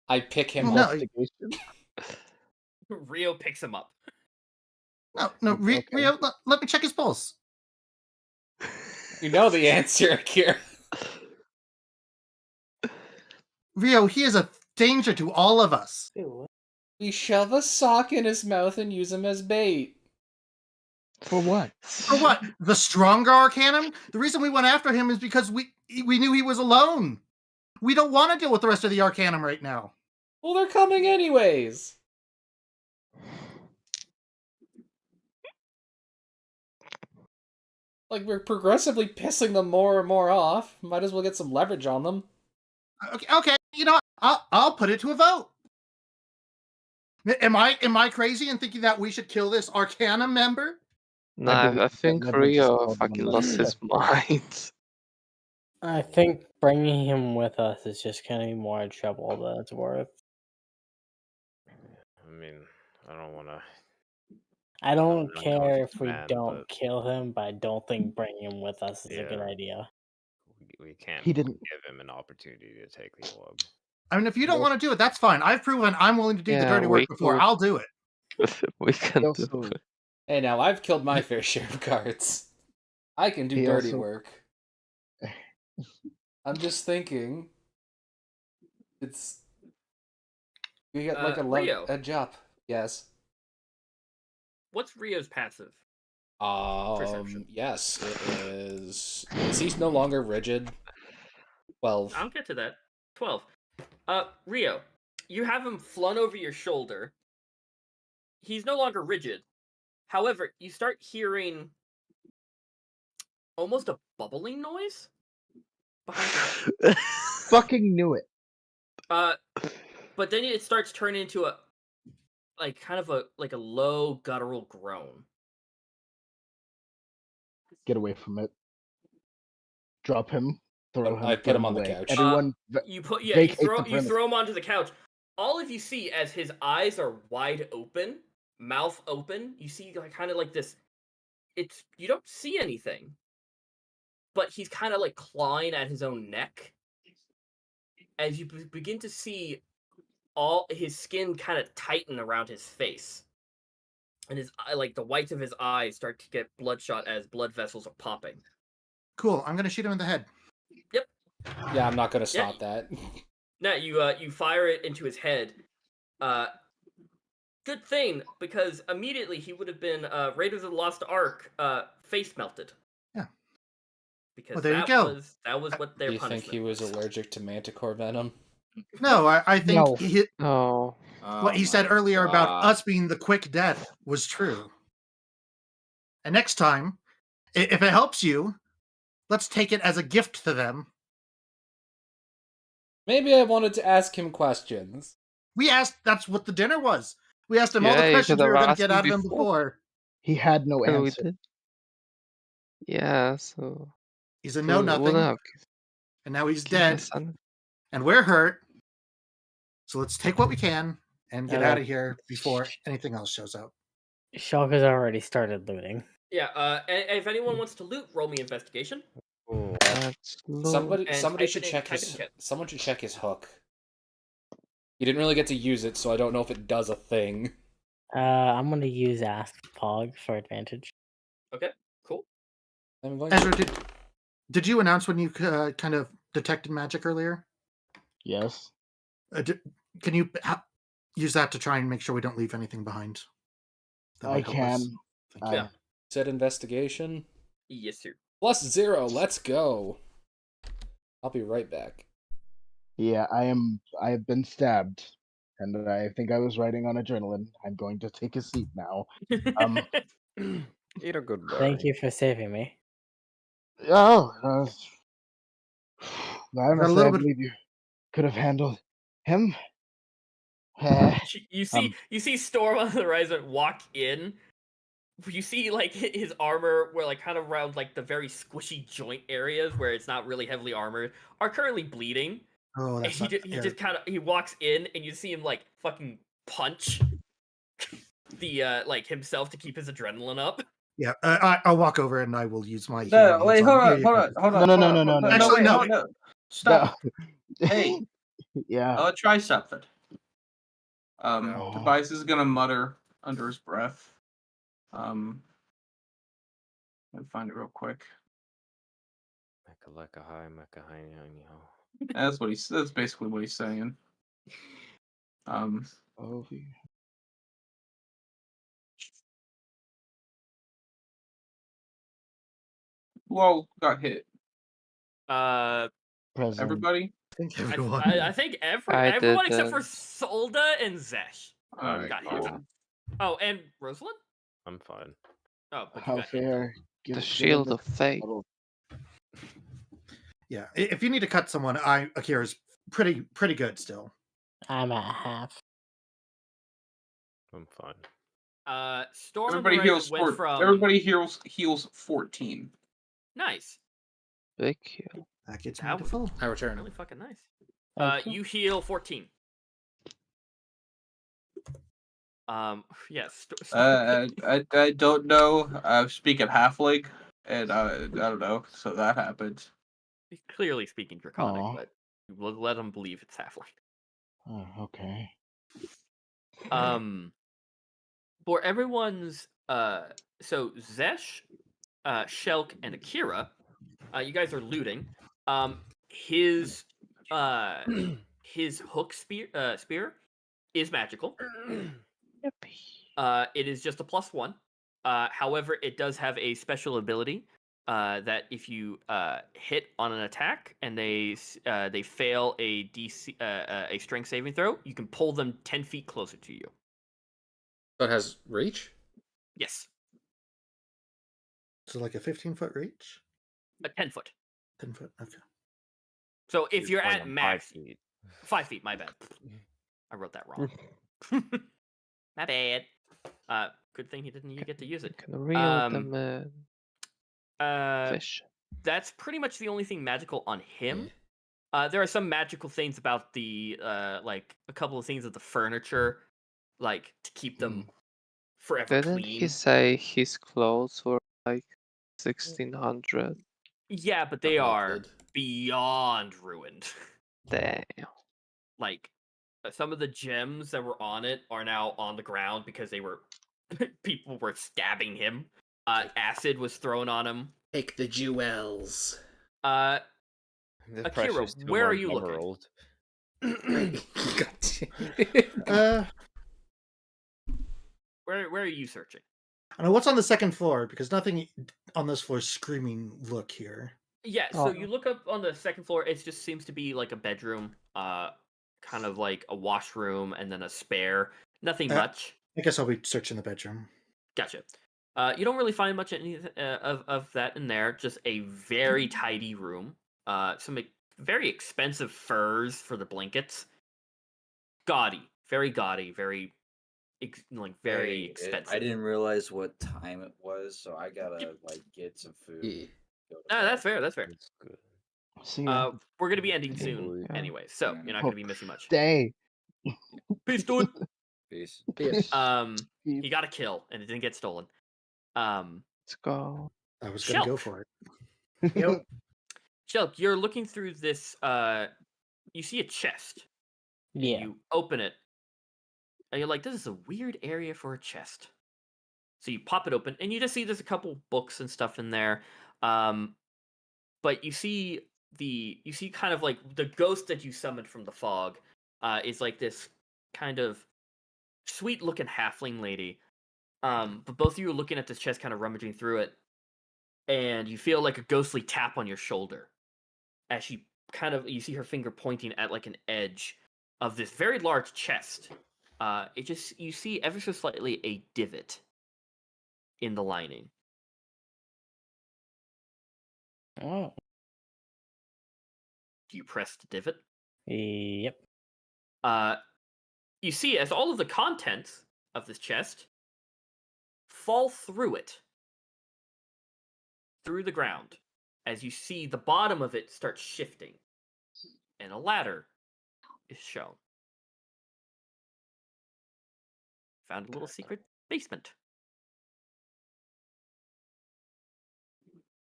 I pick him No, up. Investigation? Rio picks him up. no, Okay. Rio, let me check his pulse. You know the answer, Akira. Rio, he is a danger to all of us. We shove a sock in his mouth and use him as bait. For what? For what? The stronger Arcanum? The reason we went after him is because we knew he was alone. We don't want to deal with the rest of the Arcanum right now. Well, they're coming anyways. Like, we're progressively pissing them more and more off. Might as well get some leverage on them. Okay, you know, I'll put it to a vote. Am I crazy in thinking that we should kill this Arcanum member? Nah, I think leverage is Rio called fucking one lost his mind. I think bringing him with us is just getting more trouble than it's worth. I mean, I don't want to. I don't know care his if we man, don't but- kill him, but I don't think bringing him with us is a good Yeah. idea. We can't He didn't. give him an opportunity to take the orb. I mean, if you don't want to do it, that's fine. I've proven I'm willing to do the Yeah, dirty work we before. could- I'll do it. We can do Also, it. Hey, now, I've killed my fair share of guards. I can do He dirty also- work. I'm just thinking... It's... We got like a Rio. edge up. Yes. What's Rio's passive? Perception. Yes, it is... Is he no longer rigid? 12. I'll get to that. 12. Rio, you have him flung over your shoulder. He's no longer rigid. However, you start hearing almost a bubbling noise behind your head. fucking knew it. But then it starts turning into a low guttural groan. Get away from it. Drop him. Throw him. I put him on the away. couch. Everyone, You vacate the throw premise. him onto the couch. All of you see as his eyes are wide open, mouth open. You see kind of like this. You don't see anything, but he's kind of like clawing at his own neck. As you begin to see all his skin kind of tighten around his face, and the whites of his eyes start to get bloodshot as blood vessels are popping. Cool. I'm gonna shoot him in the head. Yep. Yeah, I'm not gonna stop that. Now you fire it into his head. Good thing, because immediately he would have been Raiders of the Lost Ark face melted. Yeah. Because Well, there you go. that was what their Do you punishment think he was allergic to manticore venom? No, I think No. Oh. what he said earlier about God. us being the quick death was true. And next time, if it helps you, let's take it as a gift to them. Maybe I wanted to ask him questions. We asked, that's what the dinner was. We asked him all Yeah, the you questions could we were have going to get asked out him of him before. he had no And we answer. did. Yeah, so He's a know we wouldn't nothing, have and now he's given dead, us an- and we're hurt. So let's take what we can and get Yeah. out of here before anything else shows up. Shelk has already started looting. Yeah. And if anyone wants to loot, roll me investigation. That's low. Somebody And somebody type should it in- check type his in chat. someone should check his hook. He didn't really get to use it, so I don't know if it does a thing. I'm gonna use Ask Pog for advantage. Okay. Cool. I'm going Ezra, to... did you announce when you kind of detected magic earlier? Yes. Can you use that to try and make sure we don't leave anything behind? That I might help us. can. Thank you. Yeah. Said investigation. Yes, sir. +0, let's go. I'll be right back. Yeah, I have been stabbed, and I think I was riding on adrenaline. I'm going to take a seat now. Eat a good berry. Thank you for saving me. Oh, got a I little bit- believe you could have handled him. You see Storm on the horizon walk in. You see his armor where kind of around the very squishy joint areas where it's not really heavily armored are currently bleeding. Oh, And that's he not just, he walks in and you see him like fucking punch the like himself to keep his adrenaline up. Yeah, I'll walk over and I will use my. No, healing wait, hands hold Here on, you hold go. on, hold No, on. no, hold no, on, no, no, no, no, Actually, wait, no. hold on. Stop. Hey, Yeah. I'll try something. No. Tobias is gonna mutter under his breath. Let me find it real quick. That's basically what he's saying. Oh, Who all got hit? present. Everybody? I think everyone. I think everyone except for Solda and Zhess Alright, got cool. hit. Oh, and Rosalind? I'm fine. Oh, but you got hit. Halfier. The shield of fate. Yeah, if you need to cut someone, Akira's pretty good still. I'm at half. I'm fine. Storm Everybody and the heals Resident went from Everybody heals 14. nice. Big heal. That gets me That to was full. I return. really fucking nice. Okay. You heal 14. Yes. I don't know. I speak at halfling, and I don't know. So that happened. He's clearly speaking Draconic, Aw. but we'll let him believe it's halfling. Oh, okay. For everyone's so Zhess, Shelk, and Akira, you guys are looting. His hook spear is magical. It is just a +1. However, it does have a special ability that if you hit on an attack and they fail a DC a strength saving throw, you can pull them 10 feet closer to you. So it has reach? Yes, So like a 15-foot reach? a 10-foot. 10-foot, okay. So if you're Point at on max 5 feet. 5 feet, my bad. I wrote that wrong. My bad. Good thing you didn't get to use it. Can reel them in. Fish. That's pretty much the only thing magical on him. There are some magical things about the like a couple of things of the furniture, like to keep them forever Didn't clean. he say his clothes were like 1600? Yeah, but they are Melted. beyond ruined. Damn. Like some of the gems that were on it are now on the ground because they were people were stabbing him. Acid was thrown on him. Take the jewels. The Akira, precious where are two-month you looking? emerald. Where are you searching? I know what's on the second floor because nothing on this floor is screaming. Look here. Yeah, so you look up on the second floor. It just seems to be like a bedroom, kind of like a washroom, and then a spare. Nothing much. I guess I'll be searching the bedroom. Gotcha. You don't really find much of that in there. Just a very tidy room. Some very expensive furs for the blankets. Gaudy, very very Hey, expensive. I didn't realize what time it was, so I gotta like get some food. Yeah. go to No, bed. that's fair. That's fair. That's good. See ya. We're gonna be ending soon boy. anyway, so Yeah. you're not gonna be missing much. Stay. Peace, dude. Peace. He got a kill and it didn't get stolen. Let's go. I was going to go Shelk. for it. Yep. Shelk, you're looking through this. You see a chest. Yeah. You open it, and you're like, "This is a weird area for a chest." So you pop it open, and you just see there's a couple books and stuff in there. But you see kind of like the ghost that you summoned from the fog. Is like this kind of sweet-looking halfling lady. But both of you are looking at this chest, kind of rummaging through it, and you feel like a ghostly tap on your shoulder as she you see her finger pointing at like an edge of this very large chest. You see ever so slightly a divot in the lining. Oh. Do you press the divot? Yep. You see as all of the contents of this chest fall through the ground, as you see the bottom of it start shifting and a ladder is shown. Found a little secret basement.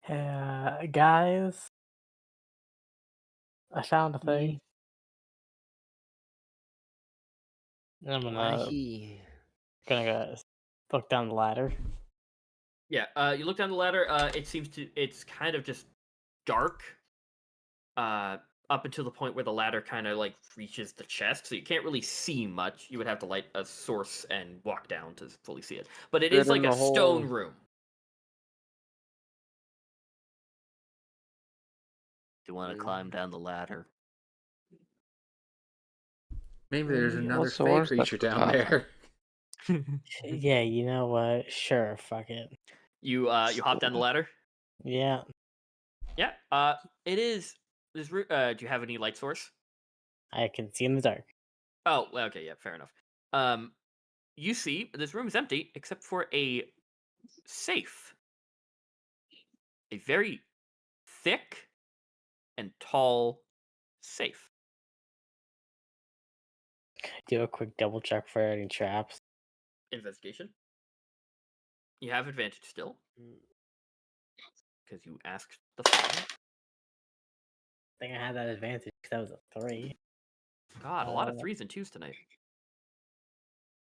Guys, I found a thing. I'm gonna go look down the ladder. Yeah, you look down the ladder. It's kind of just dark. Up until the point where the ladder kind of like reaches the chest, so you can't really see much. You would have to light a source and walk down to fully see it. But it is Fit like in a the hole. stone room. Do you want to climb down the ladder? Maybe there's Maybe another also fey worse than creature down Cthulhu. there. Yeah, you know what? Sure, fuck it. You hop down the ladder. Yeah, Yeah. It is. This. Do you have any light source? I can see in the dark. Oh, okay. Yeah, fair enough. You see this room is empty except for a safe. A very thick and tall safe. Do a quick double check for any traps. Investigation. You have advantage still because you asked the fire. I think I had that advantage because that was a 3. God, a lot of 3s and 2s tonight.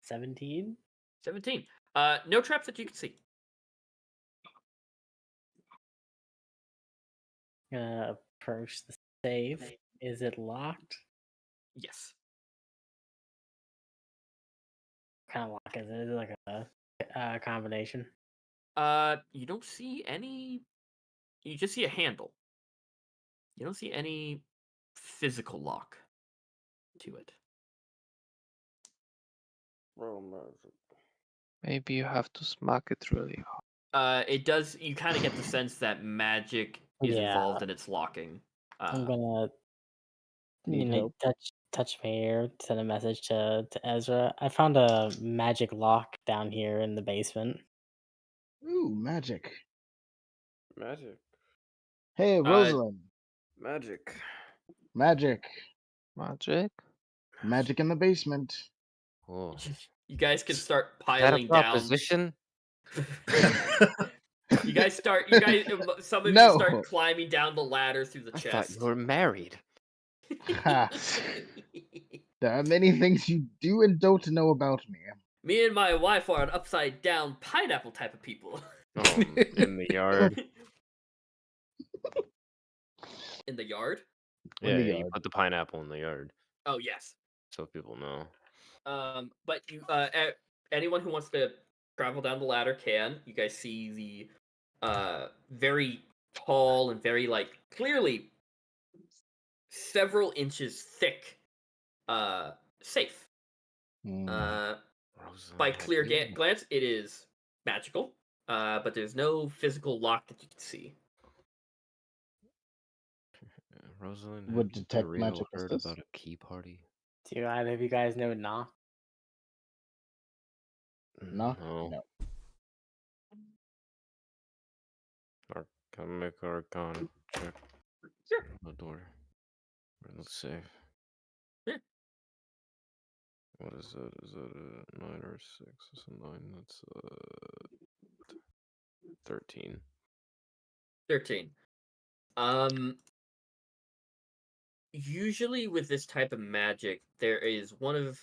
17? 17. No traps that you can see. Approach the safe. Is it locked? Yes. What kind of lock is it? Is it like a combination? You don't see any. You just see a handle. You don't see any physical lock to it. Maybe you have to smack it really hard. It does. You kind of get the sense that magic is involved in its locking. I'm gonna Need help? touch me here, send a message to Aezra. I found a magic lock down here in the basement. Ooh, magic. Magic. Hey, Rosalind. Magic. Magic. Magic? Magic in the basement. Oh. You guys can start Is that a piling down. proposition? You guys start. You guys. Some of you No. start climbing down the ladder through the I chest. thought you were married. Ha. There are many things you do and don't know about me. Me and my wife are an upside down pineapple type of people. In the yard. In the yard? Yeah, the you yard. put the pineapple in the yard, Oh yes. so people know. But you, anyone who wants to travel down the ladder can. You guys see the, very tall and very like clearly several inches thick, safe. By clear glance, it is magical. But there's no physical lock that you can see. Rosalind, Would have you detect been real magic heard assist? about a key party? Do either of you guys know knock? Knock? No. No. Can make our arcana check. Sure. The door. Let's see. Yeah. What is that? Is that a 9 or 6? It's a 9. That's 13. 13. Usually with this type of magic, there is one of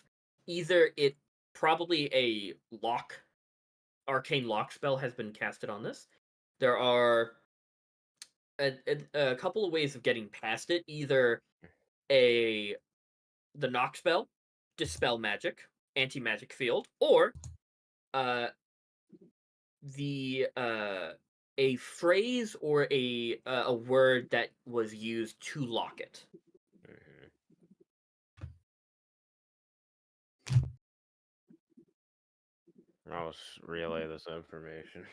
either it probably a arcane lock spell has been casted on this. There are a couple of ways of getting past it. Either the knock spell, dispel magic, anti-magic field, or a phrase or a word that was used to lock it. I'll relay this information.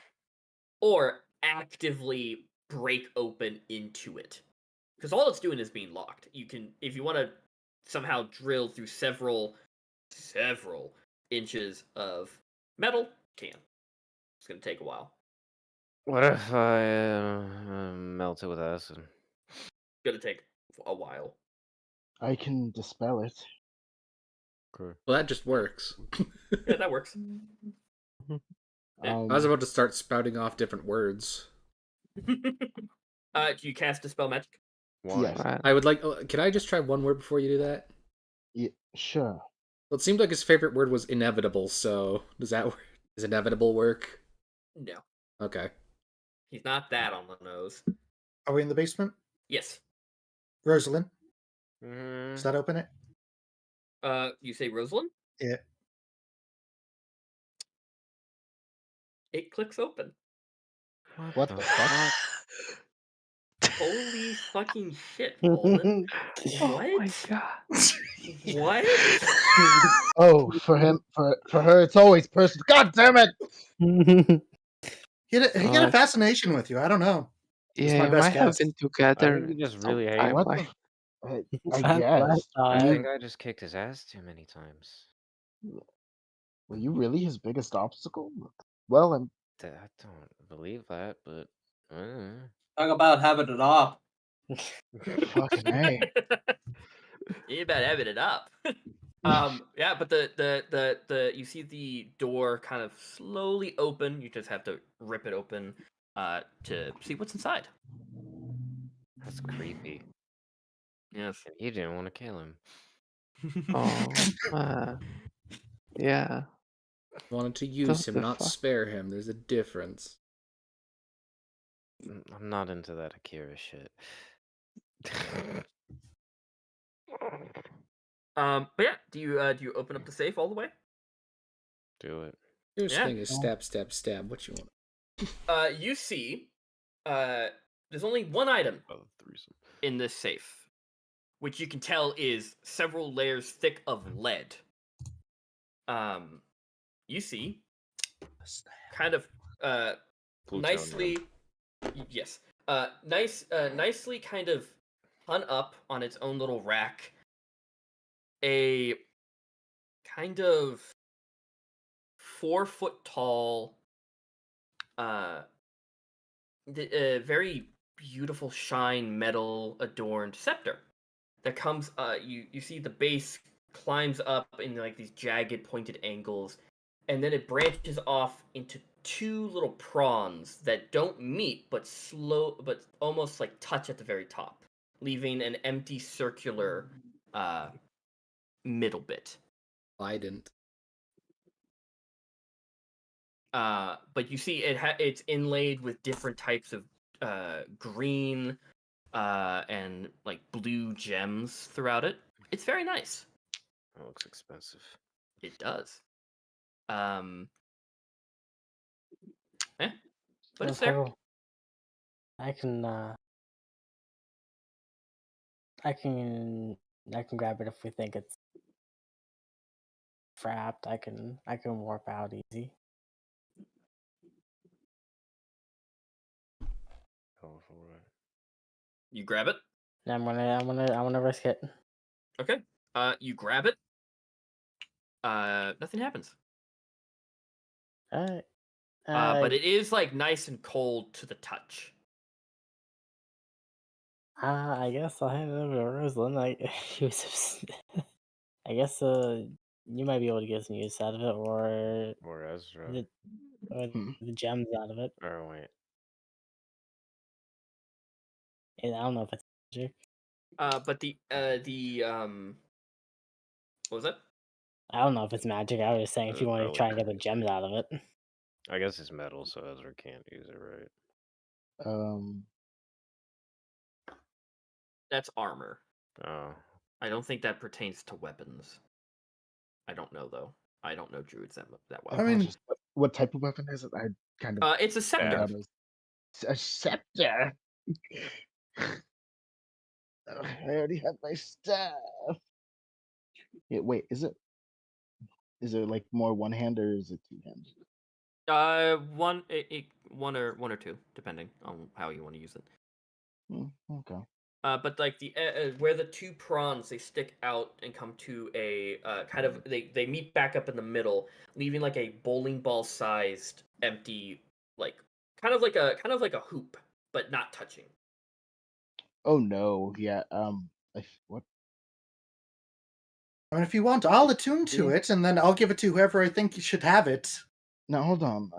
Or actively break open into it. Because all it's doing is being locked. You can, if you want to somehow drill through several inches of metal, can. It's going to take a while. What if I melt it with acid? It's going to take a while. I can dispel it. Okay. Well, that just works. Yeah, that works. Yeah. I was Um, about to start spouting off different words. Do you cast Dispel Magic? Why? yes. I would like. Can I just try one word before you do that? Yeah, sure. Well, it seemed like his favorite word was inevitable. So does inevitable work? No. Okay. He's not that on the nose. Are we in the basement? Yes. Rosalind, Mm, does that open it? You say Rosalind? Yeah. It clicks open. What the fuck? Holy fucking shit, Pullman. Oh my What? god. What? Oh, for her, it's always personal. God damn it! He got a fascination with you. I don't know. It's my Yeah, we best might have guess. been I together think you just really hate sometime. him. What Like, the? That's I what I guess. thought. I Are think you, I just kicked his ass too many times. were you really his biggest obstacle? Well, I don't believe that, but Talk about having it off. fucking A. You better have it up. Yeah, but the you see the door kind of slowly open. You just have to rip it open to see what's inside. that's creepy. Yes. And he didn't want to kill him. oh, yeah. Wanted to use What him, the not fuck? spare him. There's a difference. I'm not into that Akira shit. But yeah, do you open up the safe all the way? Do it. Here's Yeah. thing is stab, stab, stab. What you want? You see, there's only one item Oh, threesome. in this safe, which you can tell is several layers thick of lead. You see, kind of nicely, yes, nicely kind of hung up on its own little rack, a kind of 4 foot tall, very beautiful shine metal adorned scepter that comes. You see the base climbs up in like these jagged pointed angles, and then it branches off into two little prongs that don't meet but almost like touch at the very top, leaving an empty circular middle bit. I didn't. But you see it's inlaid with different types of green and like blue gems throughout it. It's very nice. That looks expensive. It does. Yeah, but it's there. I can I can grab it if we think it's trapped. I can warp out easy. Go for it. You grab it. I'm gonna risk it. Okay. You grab it. Nothing happens. Alright. But it is like nice and cold to the touch. I guess I'll hand it over to Rosalind. I guess you might be able to get some use out of it, or Aezra. the gems out of it. Oh wait. And I don't know if it's magic. But what was that? I don't know if it's magic. I was just saying if you want to Probably try and get the gems out of it. I guess it's metal, so Ezra can't use it, right? That's armor. Oh. I don't think that pertains to weapons. I don't know though. I don't know druids that well. I mean, what type of weapon is it? I kind of. It's a scepter. A scepter. I already have my staff. Yeah, wait, is it like more one hand or is it two hands? One or two, depending on how you want to use it. Okay. But like the where the two prongs they stick out and come to a kind of they meet back up in the middle, leaving like a bowling ball sized empty like kind of like a hoop, but not touching. Oh no, yeah. What? I mean, if you want, I'll attune to it, and then I'll give it to whoever I think should have it. Now hold on.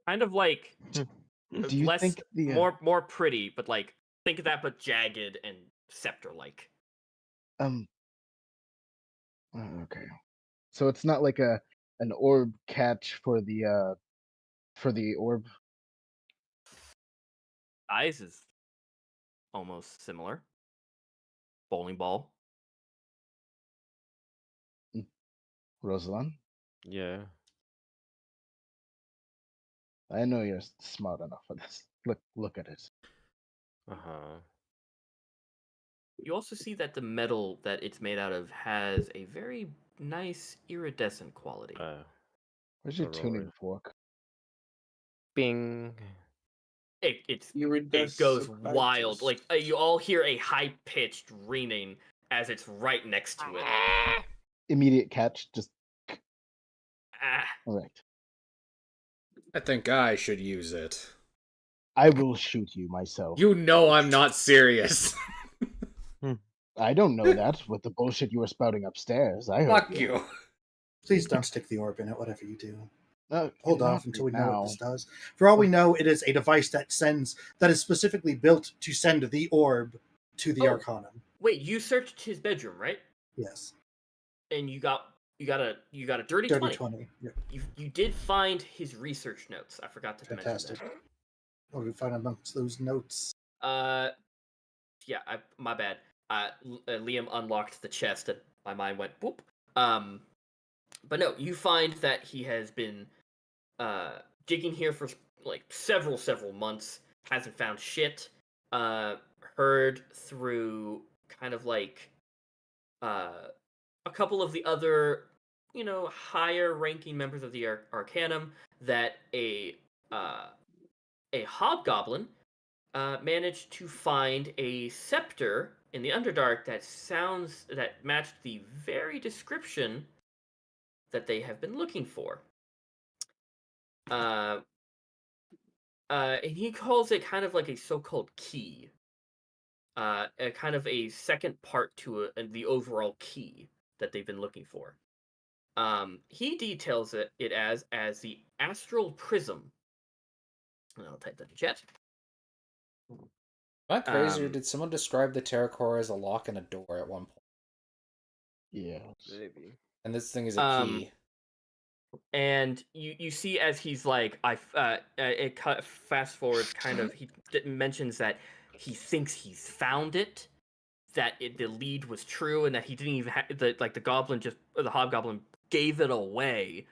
Kind of like Do you less think the more pretty, but like think of that, but jagged and scepter-like. Okay. So it's not like an orb catch for the orb. Size is almost similar. Bowling ball. Rosalind, Yeah. I know you're smart enough for this. Look at it. Uh-huh. You also see that the metal that it's made out of has a very nice iridescent quality. Where's your roll tuning it. fork? Bing. It goes wild. Like you all hear a high-pitched ringing as it's right next to it. Immediate catch. Just Ah. all right. I think I should use it. I will shoot you myself. You know I'm not serious. I don't know that with the bullshit you were spouting upstairs. I Fuck heard you. Please don't stick the orb in it, whatever you do. Hold not off until we right know now. what this does. For all we know, it is a device that is specifically built to send the orb to the Arcanum. Wait, you searched his bedroom, right? Yes. And you got a dirty 20. Yeah. You did find his research notes. I forgot to Fantastic. mention What did we find amongst those notes? that. My bad. Liam unlocked the chest and my mind went boop. But no, you find that he has been digging here for like several months, hasn't found shit. Heard through kind of like a couple of the other, higher ranking members of the Arcanum that a hobgoblin managed to find a scepter in the Underdark that matched the very description that they have been looking for. And he calls it kind of like a so-called key. A kind of a second part to the overall key that they've been looking for. He details it as the astral prism. And I'll type that in chat. Am I crazy, or did someone describe the Terracore as a lock and a door at one point? Yeah. Maybe. And this thing is a key. And you see as he's like, fast forwards kind of, he mentions that he thinks he's found it, that the lead was true, and that he didn't even the hobgoblin gave it away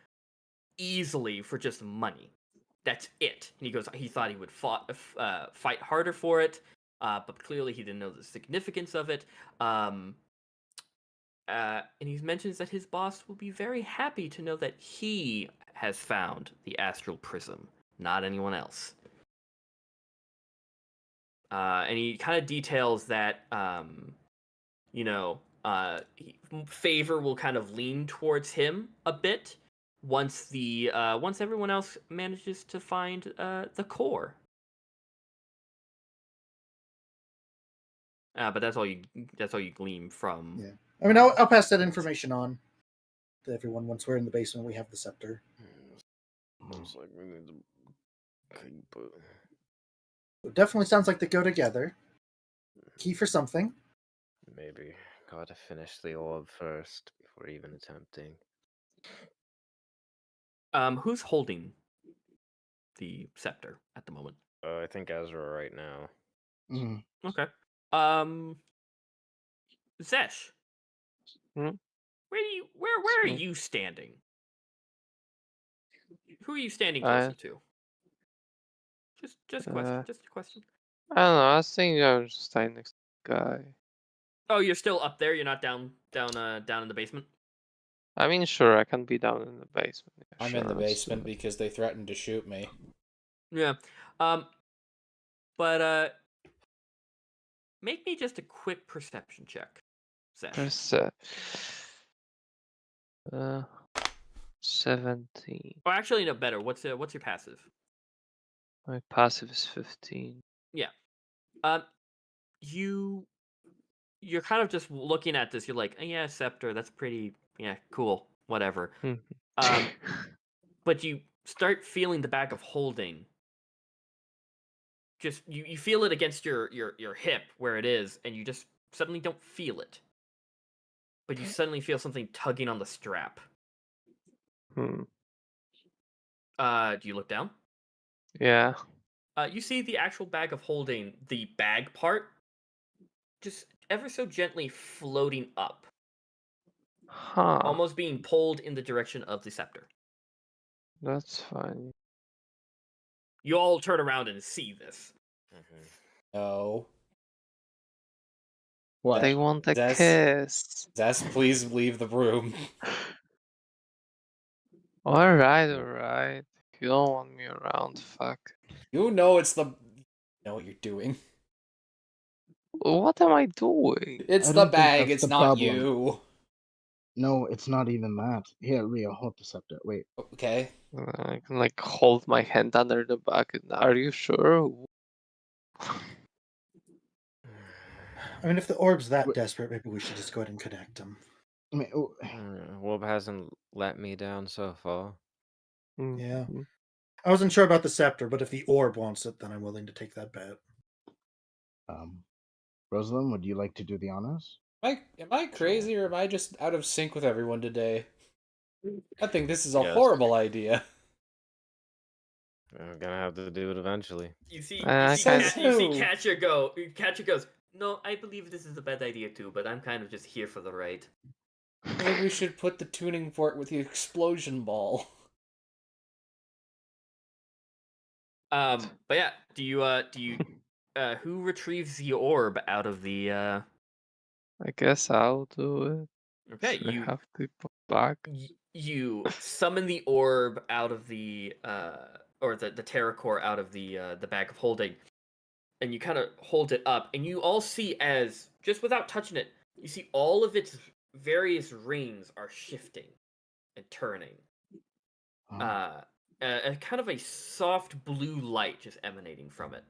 easily for just money. That's it. And he goes, he thought he would fight harder for it, but clearly he didn't know the significance of it. And he mentions that his boss will be very happy to know that he has found the astral prism, not anyone else. And he kind of details that, favor will kind of lean towards him a bit once everyone else manages to find the core. But that's all you glean from. Yeah. I mean, I'll pass that information on to everyone once we're in the basement. We have the scepter. Looks like we need to keep it. It definitely sounds like they go together. Key for something. Maybe. Gotta finish the orb first before even attempting. Who's holding the scepter at the moment? I think Aezra right now. Mm-hmm. Okay. Zhess. Hmm? Where are you standing? Who are you standing closer to? Just a question. I don't know. I was thinking I was just standing next to the guy. Oh, you're still up there. You're not down in the basement. I mean, sure, I can be down in the basement. Yeah, I'm sure, in the let's do basement that. because they threatened to shoot me. Yeah. But make me just a quick perception check, Zhess. There's 17. Oh, actually, no. Better. What's your passive? My passive is 15. Yeah. You you're kind of just looking at this. You're like, yeah, scepter. That's pretty. Yeah, cool. Whatever. But you start feeling the bag of holding. Just you feel it against your hip where it is, and you just suddenly don't feel it. But you suddenly feel something tugging on the strap. Do you look down? Yeah. You see the actual bag of holding, the bag part, just ever so gently floating up. Huh. Almost being pulled in the direction of the scepter. That's funny. You all turn around and see this. No. What? They want a Zhess? kiss. Zhess, please leave the room. Alright. If you don't want me around, fuck. You know it's the... You know what you're doing. What am I doing? It's I the don't think bag, that's it's the not problem. you. No, it's not even that. Here, Rio, hold the scepter. Wait. Okay. I can like hold my hand under the bucket. Are you sure? I mean, if the orb's that Wait. desperate, maybe we should just go ahead and connect them. I mean, oh, Wolb hasn't let me down so far. Yeah. I wasn't sure about the scepter, but if the orb wants it, then I'm willing to take that bet. Rosalind, would you like to do the honors? Am I crazy, or am I just out of sync with everyone today? I think this is a Yes. horrible idea. I'm gonna have to do it eventually. You see Says who? Catcher go. Catcher goes, no, I believe this is a bad idea too, but I'm kind of just here for the ride. I think we should put the tuning fork with the explosion ball. But yeah, do you who retrieves the orb out of the I guess I'll do it. Okay, So I you have to put back. you summon the orb out of the or the terror core out of the bag of holding, and you kind of hold it up, and you all see, as just without touching it, you see all of its various rings are shifting and turning. A kind of a soft blue light just emanating from it,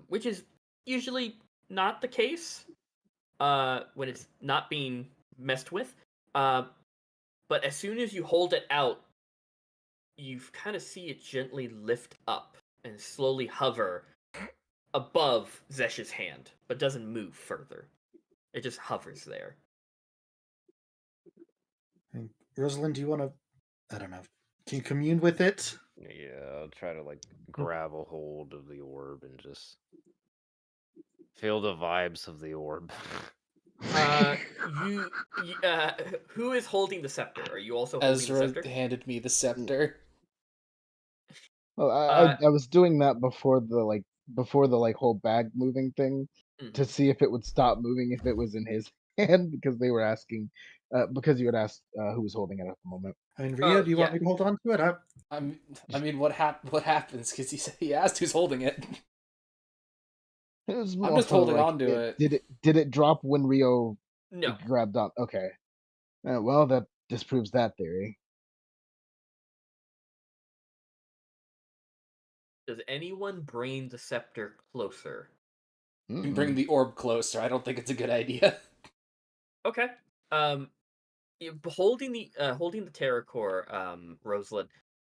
which is usually not the case when it's not being messed with. But as soon as you hold it out, you kind of see it gently lift up and slowly hover above Zesh's hand, but doesn't move further. It just hovers there. And Rosalind, do you want to? I don't know. Can you commune with it? Yeah, I'll try to like grab a hold of the orb and just feel the vibes of the orb. Who is holding the scepter? Are you also holding the scepter? Ezra handed me the scepter. Well, I was doing that before the whole bag moving thing to see if it would stop moving if it was in his hand, because they were asking because you had asked who was holding it at the moment. I mean, Rio, do you want me to hold on to it? I mean, what happens? Because he asked who's holding it. It was I'm more just so holding like, on to it. Did it drop when Rio No. grabbed on? Okay. Well, that disproves that theory. Does anyone bring the scepter closer? You can bring the orb closer. I don't think it's a good idea. Okay. Holding the terror core, Rosalind,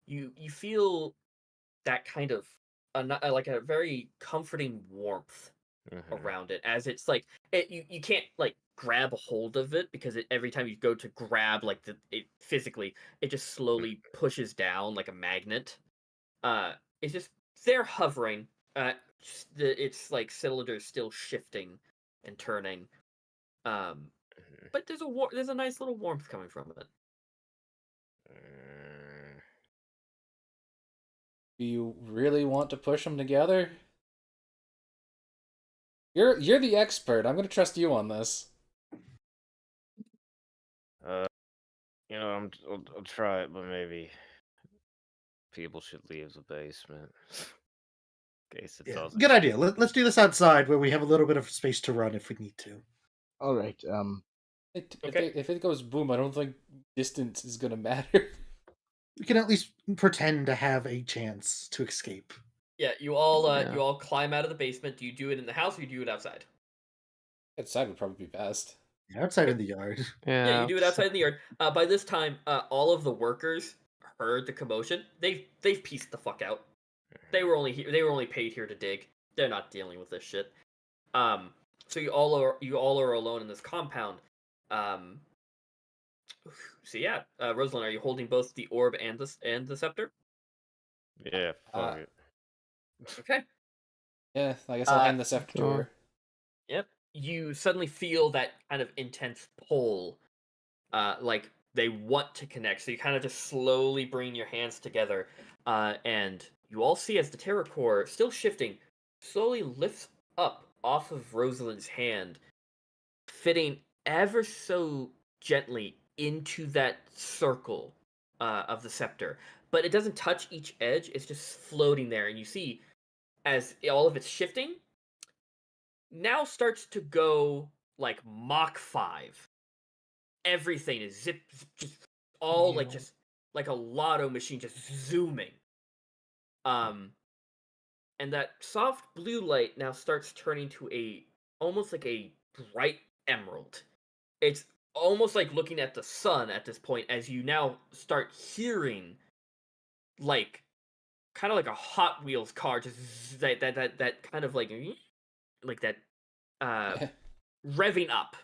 you feel that kind of like a very comforting warmth around it, as it's like you can't like grab a hold of it, because every time you go to grab like it physically, it just slowly pushes down like a magnet. It's just they're hovering. It's like cylinders still shifting and turning. But there's a nice little warmth coming from it. Do you really want to push them together? You're the expert. I'm gonna trust you on this. I'll try it, but maybe people should leave the basement. In case it doesn't. Good idea. Let's do this outside where we have a little bit of space to run if we need to. All right. If it goes boom, I don't think distance is gonna matter. We can at least pretend to have a chance to escape. Yeah, you all climb out of the basement. Do you do it in the house or you do it outside? Outside would probably be best. Outside in the yard. Yeah, you do it outside in the yard. By this time, all of the workers heard the commotion. They've pieced the fuck out. They were only paid here to dig. They're not dealing with this shit. So you all are alone in this compound. So yeah, Rosalind, are you holding both the orb and the scepter? Yeah, fuck it. Okay. Yeah, I guess I'll hand the scepter to her. Yep. You suddenly feel that kind of intense pull, like they want to connect. So you kind of just slowly bring your hands together, and you all see as the terror core, still shifting, slowly lifts up off of Rosalind's hand, fitting ever so gently into that circle of the scepter. But it doesn't touch each edge, it's just floating there. And you see, as all of it's shifting, now starts to go like Mach 5. Everything is just all like just like a lotto machine just zooming. And that soft blue light now starts turning to almost like a bright emerald. It's almost like looking at the sun at this point, as you now start hearing like kind of like a Hot Wheels car, just that kind of like that revving up.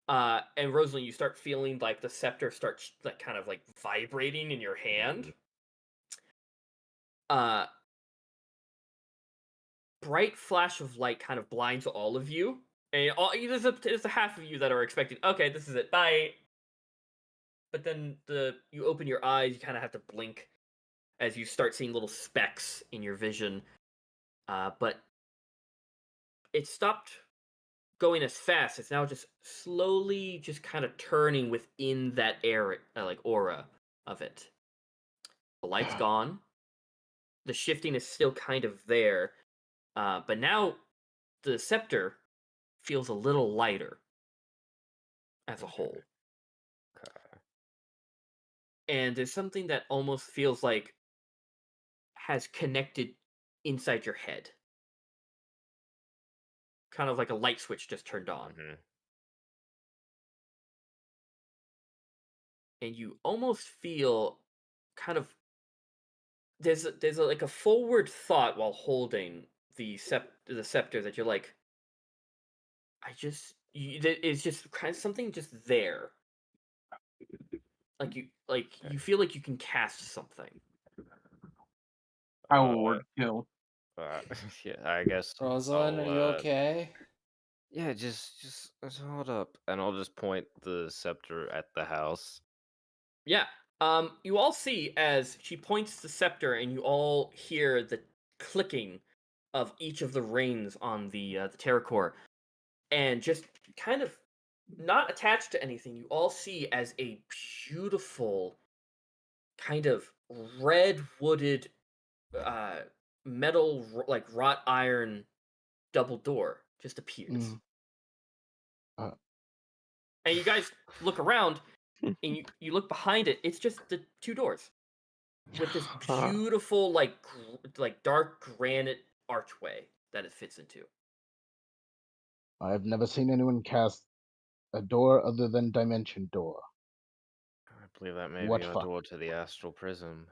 And Rosalind, you start feeling like the scepter starts like kind of like vibrating in your hand. Bright flash of light kind of blinds all of you. And there's a half of you that are expecting, okay, this is it, bye. But then you open your eyes, you kind of have to blink as you start seeing little specks in your vision. But it stopped going as fast. It's now just slowly just kind of turning within that area, like aura of it. The light's gone. The shifting is still kind of there. But now the scepter feels a little lighter as a whole. Okay. And there's something that almost feels like has connected inside your head. Kind of like a light switch just turned on. Mm-hmm. And you almost feel kind of there's like a forward thought while holding the scepter that you're like, it's just kind of something just there. Like you feel like you can cast something. I would kill. Yeah, I guess. Rosalind, are you okay? Yeah, just hold up, and I'll just point the scepter at the house. Yeah. You all see as she points the scepter, and you all hear the clicking of each of the rings on the terror core, and just kind of not attached to anything. You all see as a beautiful kind of red wooded metal like wrought iron double door just appears. And you guys look around and you look behind it. It's just the two doors with this beautiful like dark granite archway that it fits into. I've never seen anyone cast a door other than Dimension Door. I believe that may What be a fuck? door to the astral prism.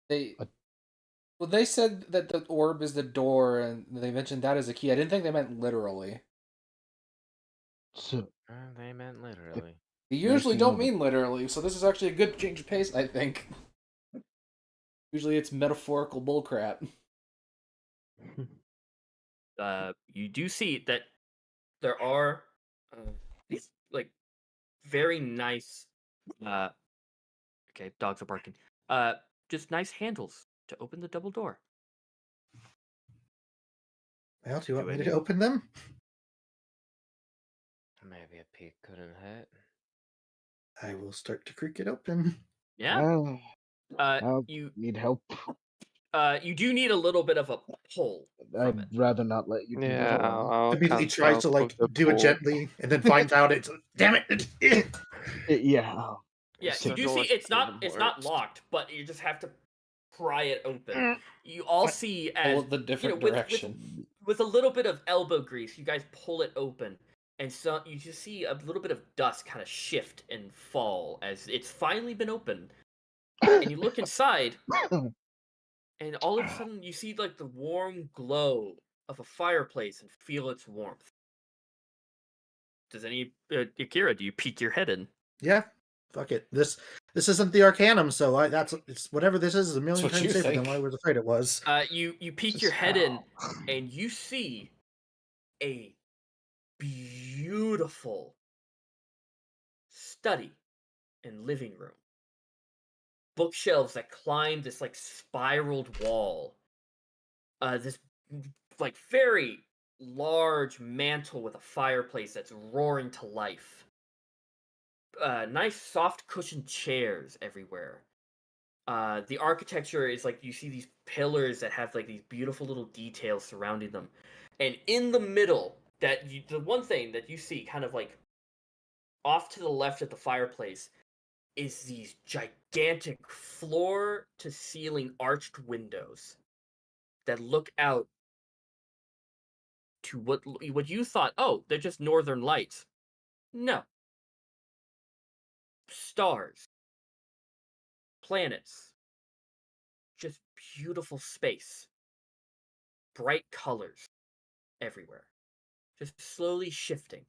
They said that the orb is the door, and they mentioned that as a key. I didn't think they meant literally. So, They meant literally. They usually don't mean literally, so this is actually a good change of pace, I think. Usually it's metaphorical bullcrap. You do see that there are these like very nice okay, dogs are barking. Just nice handles to open the double door. Well, do you want me to open them? Maybe a peek couldn't hurt. I will start to creak it open. Yeah. You need help. You do need a little bit of a pull. I'd rather not let you do that. Immediately tries to like do it gently, and then finds out it's damn it. Yeah. Yeah, you do see it's not locked, but you just have to pry it open. You all see as the different direction. with a little bit of elbow grease, you guys pull it open, and so you just see a little bit of dust kind of shift and fall as it's finally been opened. And you look inside, and all of a sudden you see like the warm glow of a fireplace and feel its warmth. Does Akira, do you peek your head in? Yeah, fuck it. This isn't the Arcanum, so it's whatever this is a million what times you safer than think. what I was afraid it was. You peek your head in, and you see a beautiful study and living room. Bookshelves that climb this like spiraled wall. This like very large mantle with a fireplace that's roaring to life. Nice soft cushioned chairs everywhere. The architecture is like you see these pillars that have like these beautiful little details surrounding them, and in the middle, the one thing that you see kind of like off to the left at the fireplace is these gigantic floor to ceiling arched windows that look out to what you thought, oh, they're just northern lights. No. Stars. Planets. Just beautiful space. Bright colors everywhere. Just slowly shifting.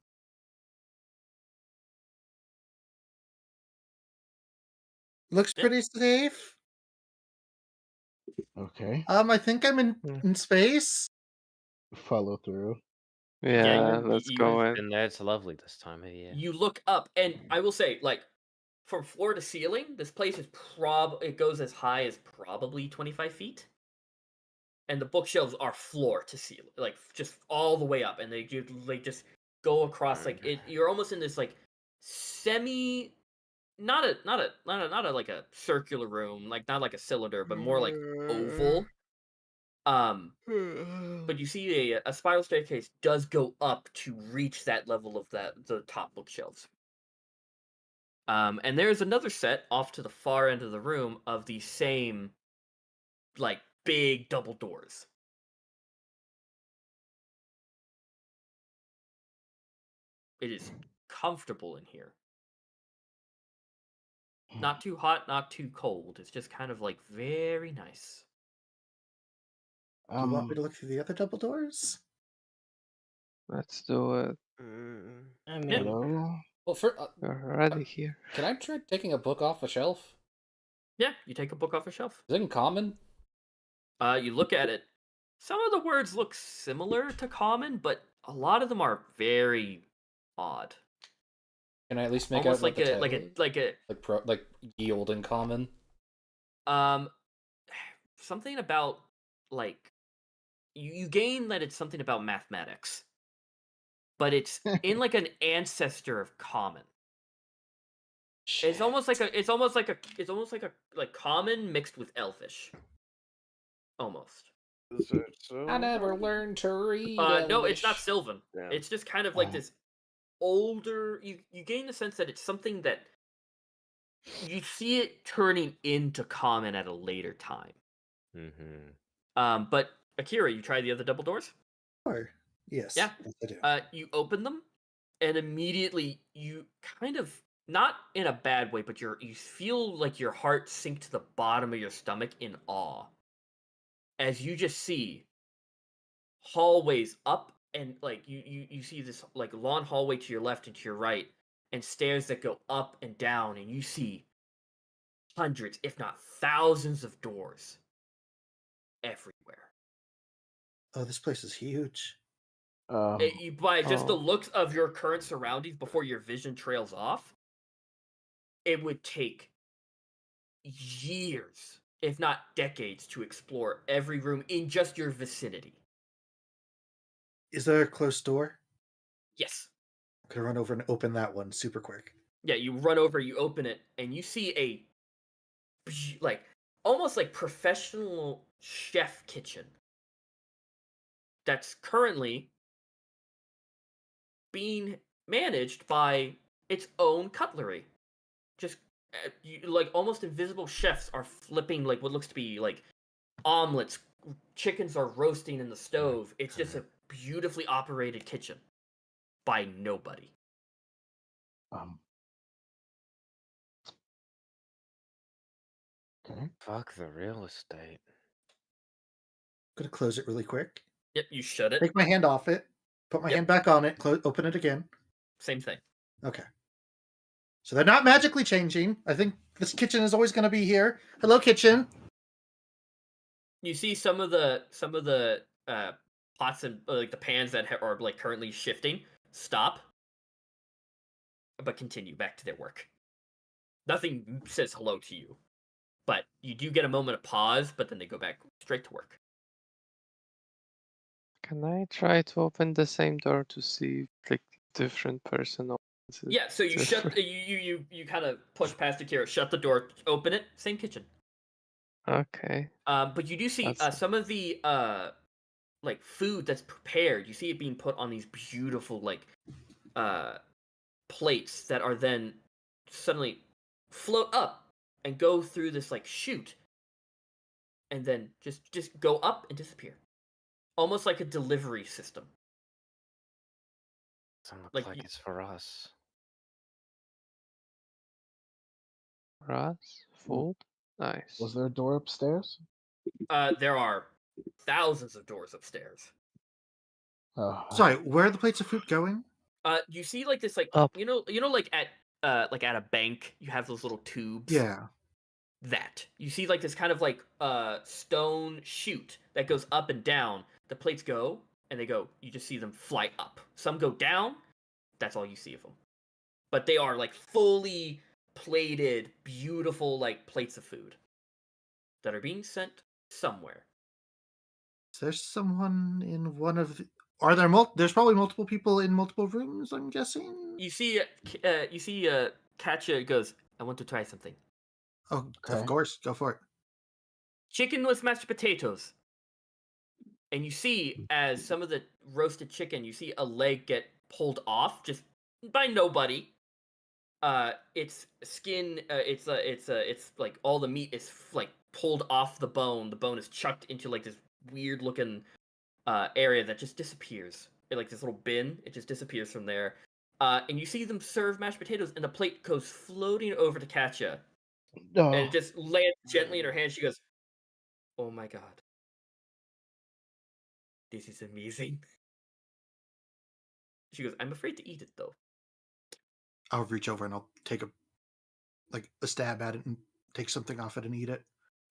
Looks pretty safe. Okay. I think I'm in space. Follow through. Yeah, let's go in. And it's lovely this time of year. You look up, and I will say, like, from floor to ceiling, this place is it goes as high as probably 25 feet. And the bookshelves are floor to ceiling, like just all the way up, and they just go across like it. You're almost in this like semi, not a like a circular room, like not like a cylinder, but more like oval. But you see a spiral staircase does go up to reach that level of the top bookshelves. And there's another set off to the far end of the room of the same, like, big double doors. It is comfortable in here. Not too hot, not too cold. It's just kind of like very nice. Do you want me to look through the other double doors? Let's do it. I mean, Hello? Well, We're already here. can I try taking a book off a shelf? Yeah, you take a book off a shelf. Is it in common? You look at it. Some of the words look similar to common, but a lot of them are very odd. Can I at least make Almost out like what the a like ye old in common? Something about like you gain that it's something about mathematics, but it's in like an ancestor of common. It's almost like a common mixed with elfish. Almost. I never learned to read. No, it's not Elvish. Sylvan. Yeah. It's just kind of like this older. You gain the sense that it's something that you see it turning into common at a later time. But Akira, you try the other double doors? Or yes. Yeah. Yes, I do. You open them, and immediately you kind of, not in a bad way, but you feel like your heart sink to the bottom of your stomach in awe as you just see hallways up, and like you see this like long hallway to your left and to your right, and stairs that go up and down, and you see hundreds, if not thousands, of doors everywhere. Oh, this place is huge. By just the looks of your current surroundings before your vision trails off, it would take years, if not decades, to explore every room in just your vicinity. Is there a closed door? Yes. I'm gonna run over and open that one super quick. Yeah, you run over, you open it, and you see like almost like professional chef kitchen that's currently being managed by its own cutlery. Just like almost invisible chefs are flipping like what looks to be like omelets, chickens are roasting in the stove. It's just a beautifully operated kitchen by nobody. Okay. Fuck the real estate. Gonna close it really quick. Yep, you shut it. Take my hand off it. Put my hand back on it. Open it again. Same thing. Okay. So they're not magically changing. I think this kitchen is always going to be here. Hello, kitchen. You see some of the pots and like the pans that are like currently shifting stop, but continue back to their work. Nothing says hello to you, but you do get a moment of pause. But then they go back straight to work. Can I try to open the same door to see like different person opens it? Yeah, so you shut you kind of push past Akira, shut the door, open it, same kitchen. Okay. But you do see some of the like food that's prepared. You see it being put on these beautiful like plates that are then suddenly float up and go through this like chute, and then just go up and disappear, almost like a delivery system. Doesn't look Like like it's for us. For us? Food? Nice. Was there a door upstairs? There are thousands of doors upstairs. Sorry, where are the plates of food going? You see like this like Up. you know like at a bank you have those little tubes. Yeah. That you see like this kind of like stone chute that goes up and down. The plates go and they go. You just see them fly up. Some go down. That's all you see of them. But they are like fully plated, beautiful like plates of food that are being sent somewhere. Is there someone in one of the... Are there there's probably multiple people in multiple rooms, I'm guessing? You see Katya goes, I want to try something. Oh, of course. Go for it. Chicken with mashed potatoes. And you see, as some of the roasted chicken, you see a leg get pulled off, just by nobody. Its skin, it's like all the meat is like pulled off the bone. The bone is chucked into like this weird looking area that just disappears. Like this little bin, it just disappears from there. And you see them serve mashed potatoes, and the plate goes floating over to Katya. No. And it just lands gently in her hand. She goes, "Oh my god. This is amazing." She goes, "I'm afraid to eat it, though." I'll reach over and I'll take a stab at it and take something off it and eat it.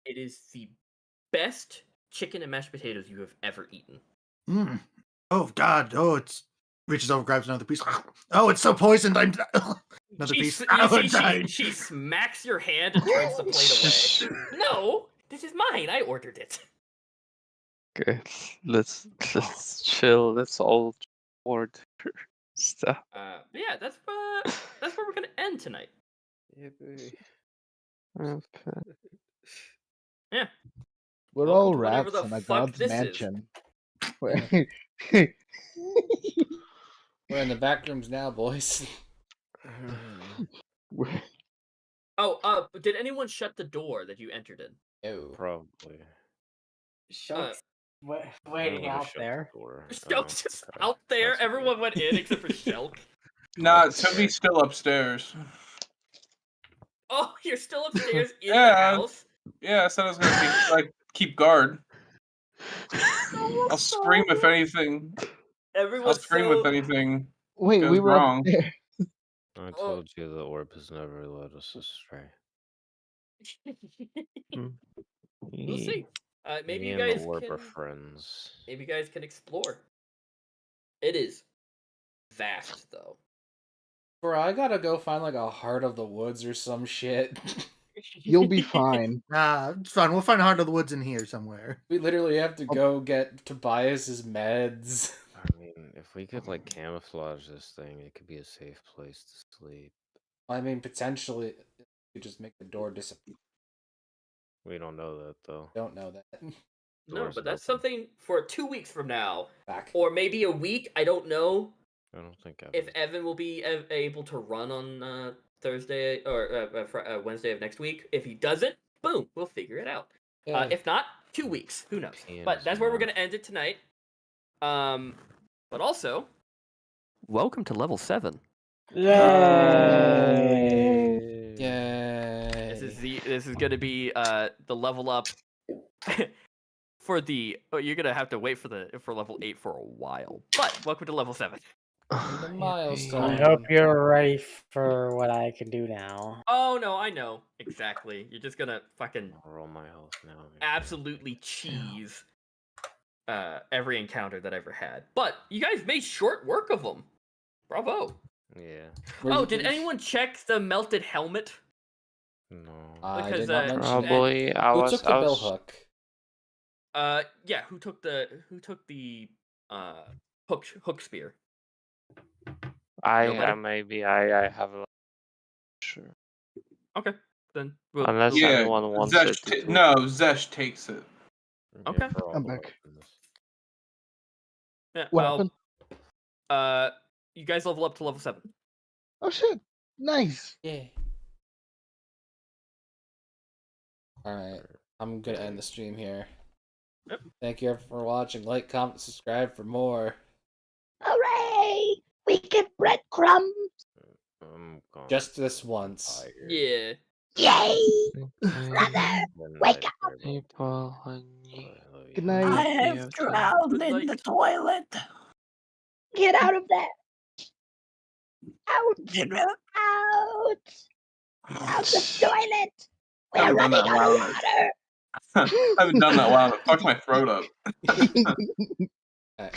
It is the best chicken and mashed potatoes you have ever eaten. Mm. Oh, God. Oh, it's... Reaches over, grabs another piece. Oh, it's so poisoned. I'm... Another piece. She smacks your hand and turns the plate away. No, this is mine. I ordered it. Okay, let's chill. Let's all order stuff. Yeah, that's where we're gonna end tonight. Yeah, baby. Okay. Yeah. We're Welcome all to whatever rats the in a fuck god's this is. mansion. We're in the back rooms now, boys. Oh, did anyone shut the door that you entered in? No. Probably. Shelk's waiting out there. Shelk's just out there. Everyone went in except for Shelk. Nah, Toby's still upstairs. Oh, you're still upstairs in the Yeah. house? Yeah, I said I was gonna keep guard. I'll scream if anything. Everyone's I'll scream if anything Wait, goes we were wrong. upstairs. I told you the orb has never led us astray. We'll see. Maybe Me you and the guys orb can. are friends. Maybe you guys can explore. It is vast, though. Bro, I gotta go find like a heart of the woods or some shit. You'll be fine. It's fine. We'll find Heart of the Woods in here somewhere. We literally have to go get Tobias's meds. I mean, if we could like camouflage this thing, it could be a safe place to sleep. I mean, potentially, you could just make the door disappear. We don't know that though. Don't know that. No, Door's but that's open. something for 2 weeks from now, Back. or maybe a week. I don't know I don't think if Evan will be able to run on Thursday or Wednesday of next week. If he doesn't, boom, we'll figure it out. Yeah. If not, 2 weeks. Who knows? Penis But that's where we're man. gonna end it tonight. But also, welcome to level 7. Yay! This is gonna be the level up for the. Oh, you're gonna have to wait for level 8 for a while. But welcome to level 7. The milestone. I hope you're ready for what I can do now. Oh no, I know exactly. You're just gonna fucking Roll my health now. absolutely cheese every encounter that I ever had. But you guys made short work of them. Bravo. Yeah. Oh, did anyone check the melted helmet? No. I Because, did not mention it. Probably I Who was. took the I bill was. hook? Yeah. Who took the hook spear? I Nobody? maybe I have a. Sure. Okay, then we'll. Unless Yeah, anyone wants it. Zesh takes it. Okay. I'm back. Yeah, What well, happened? you guys level up to level 7. Oh shit! Nice. Yeah. Alright. I'm gonna end the stream here. Yep. Thank you for watching. Like, comment, subscribe for more. Hooray! We get breadcrumbs. Just this once. Yeah. Yay! Brother, wake up! People, Good night. I have drowned Good in the night. toilet. Get out of there! Out! Get out. Out! Out the toilet! I haven't done that in a while. I haven't done that in a while. It fucked my throat up. Alright.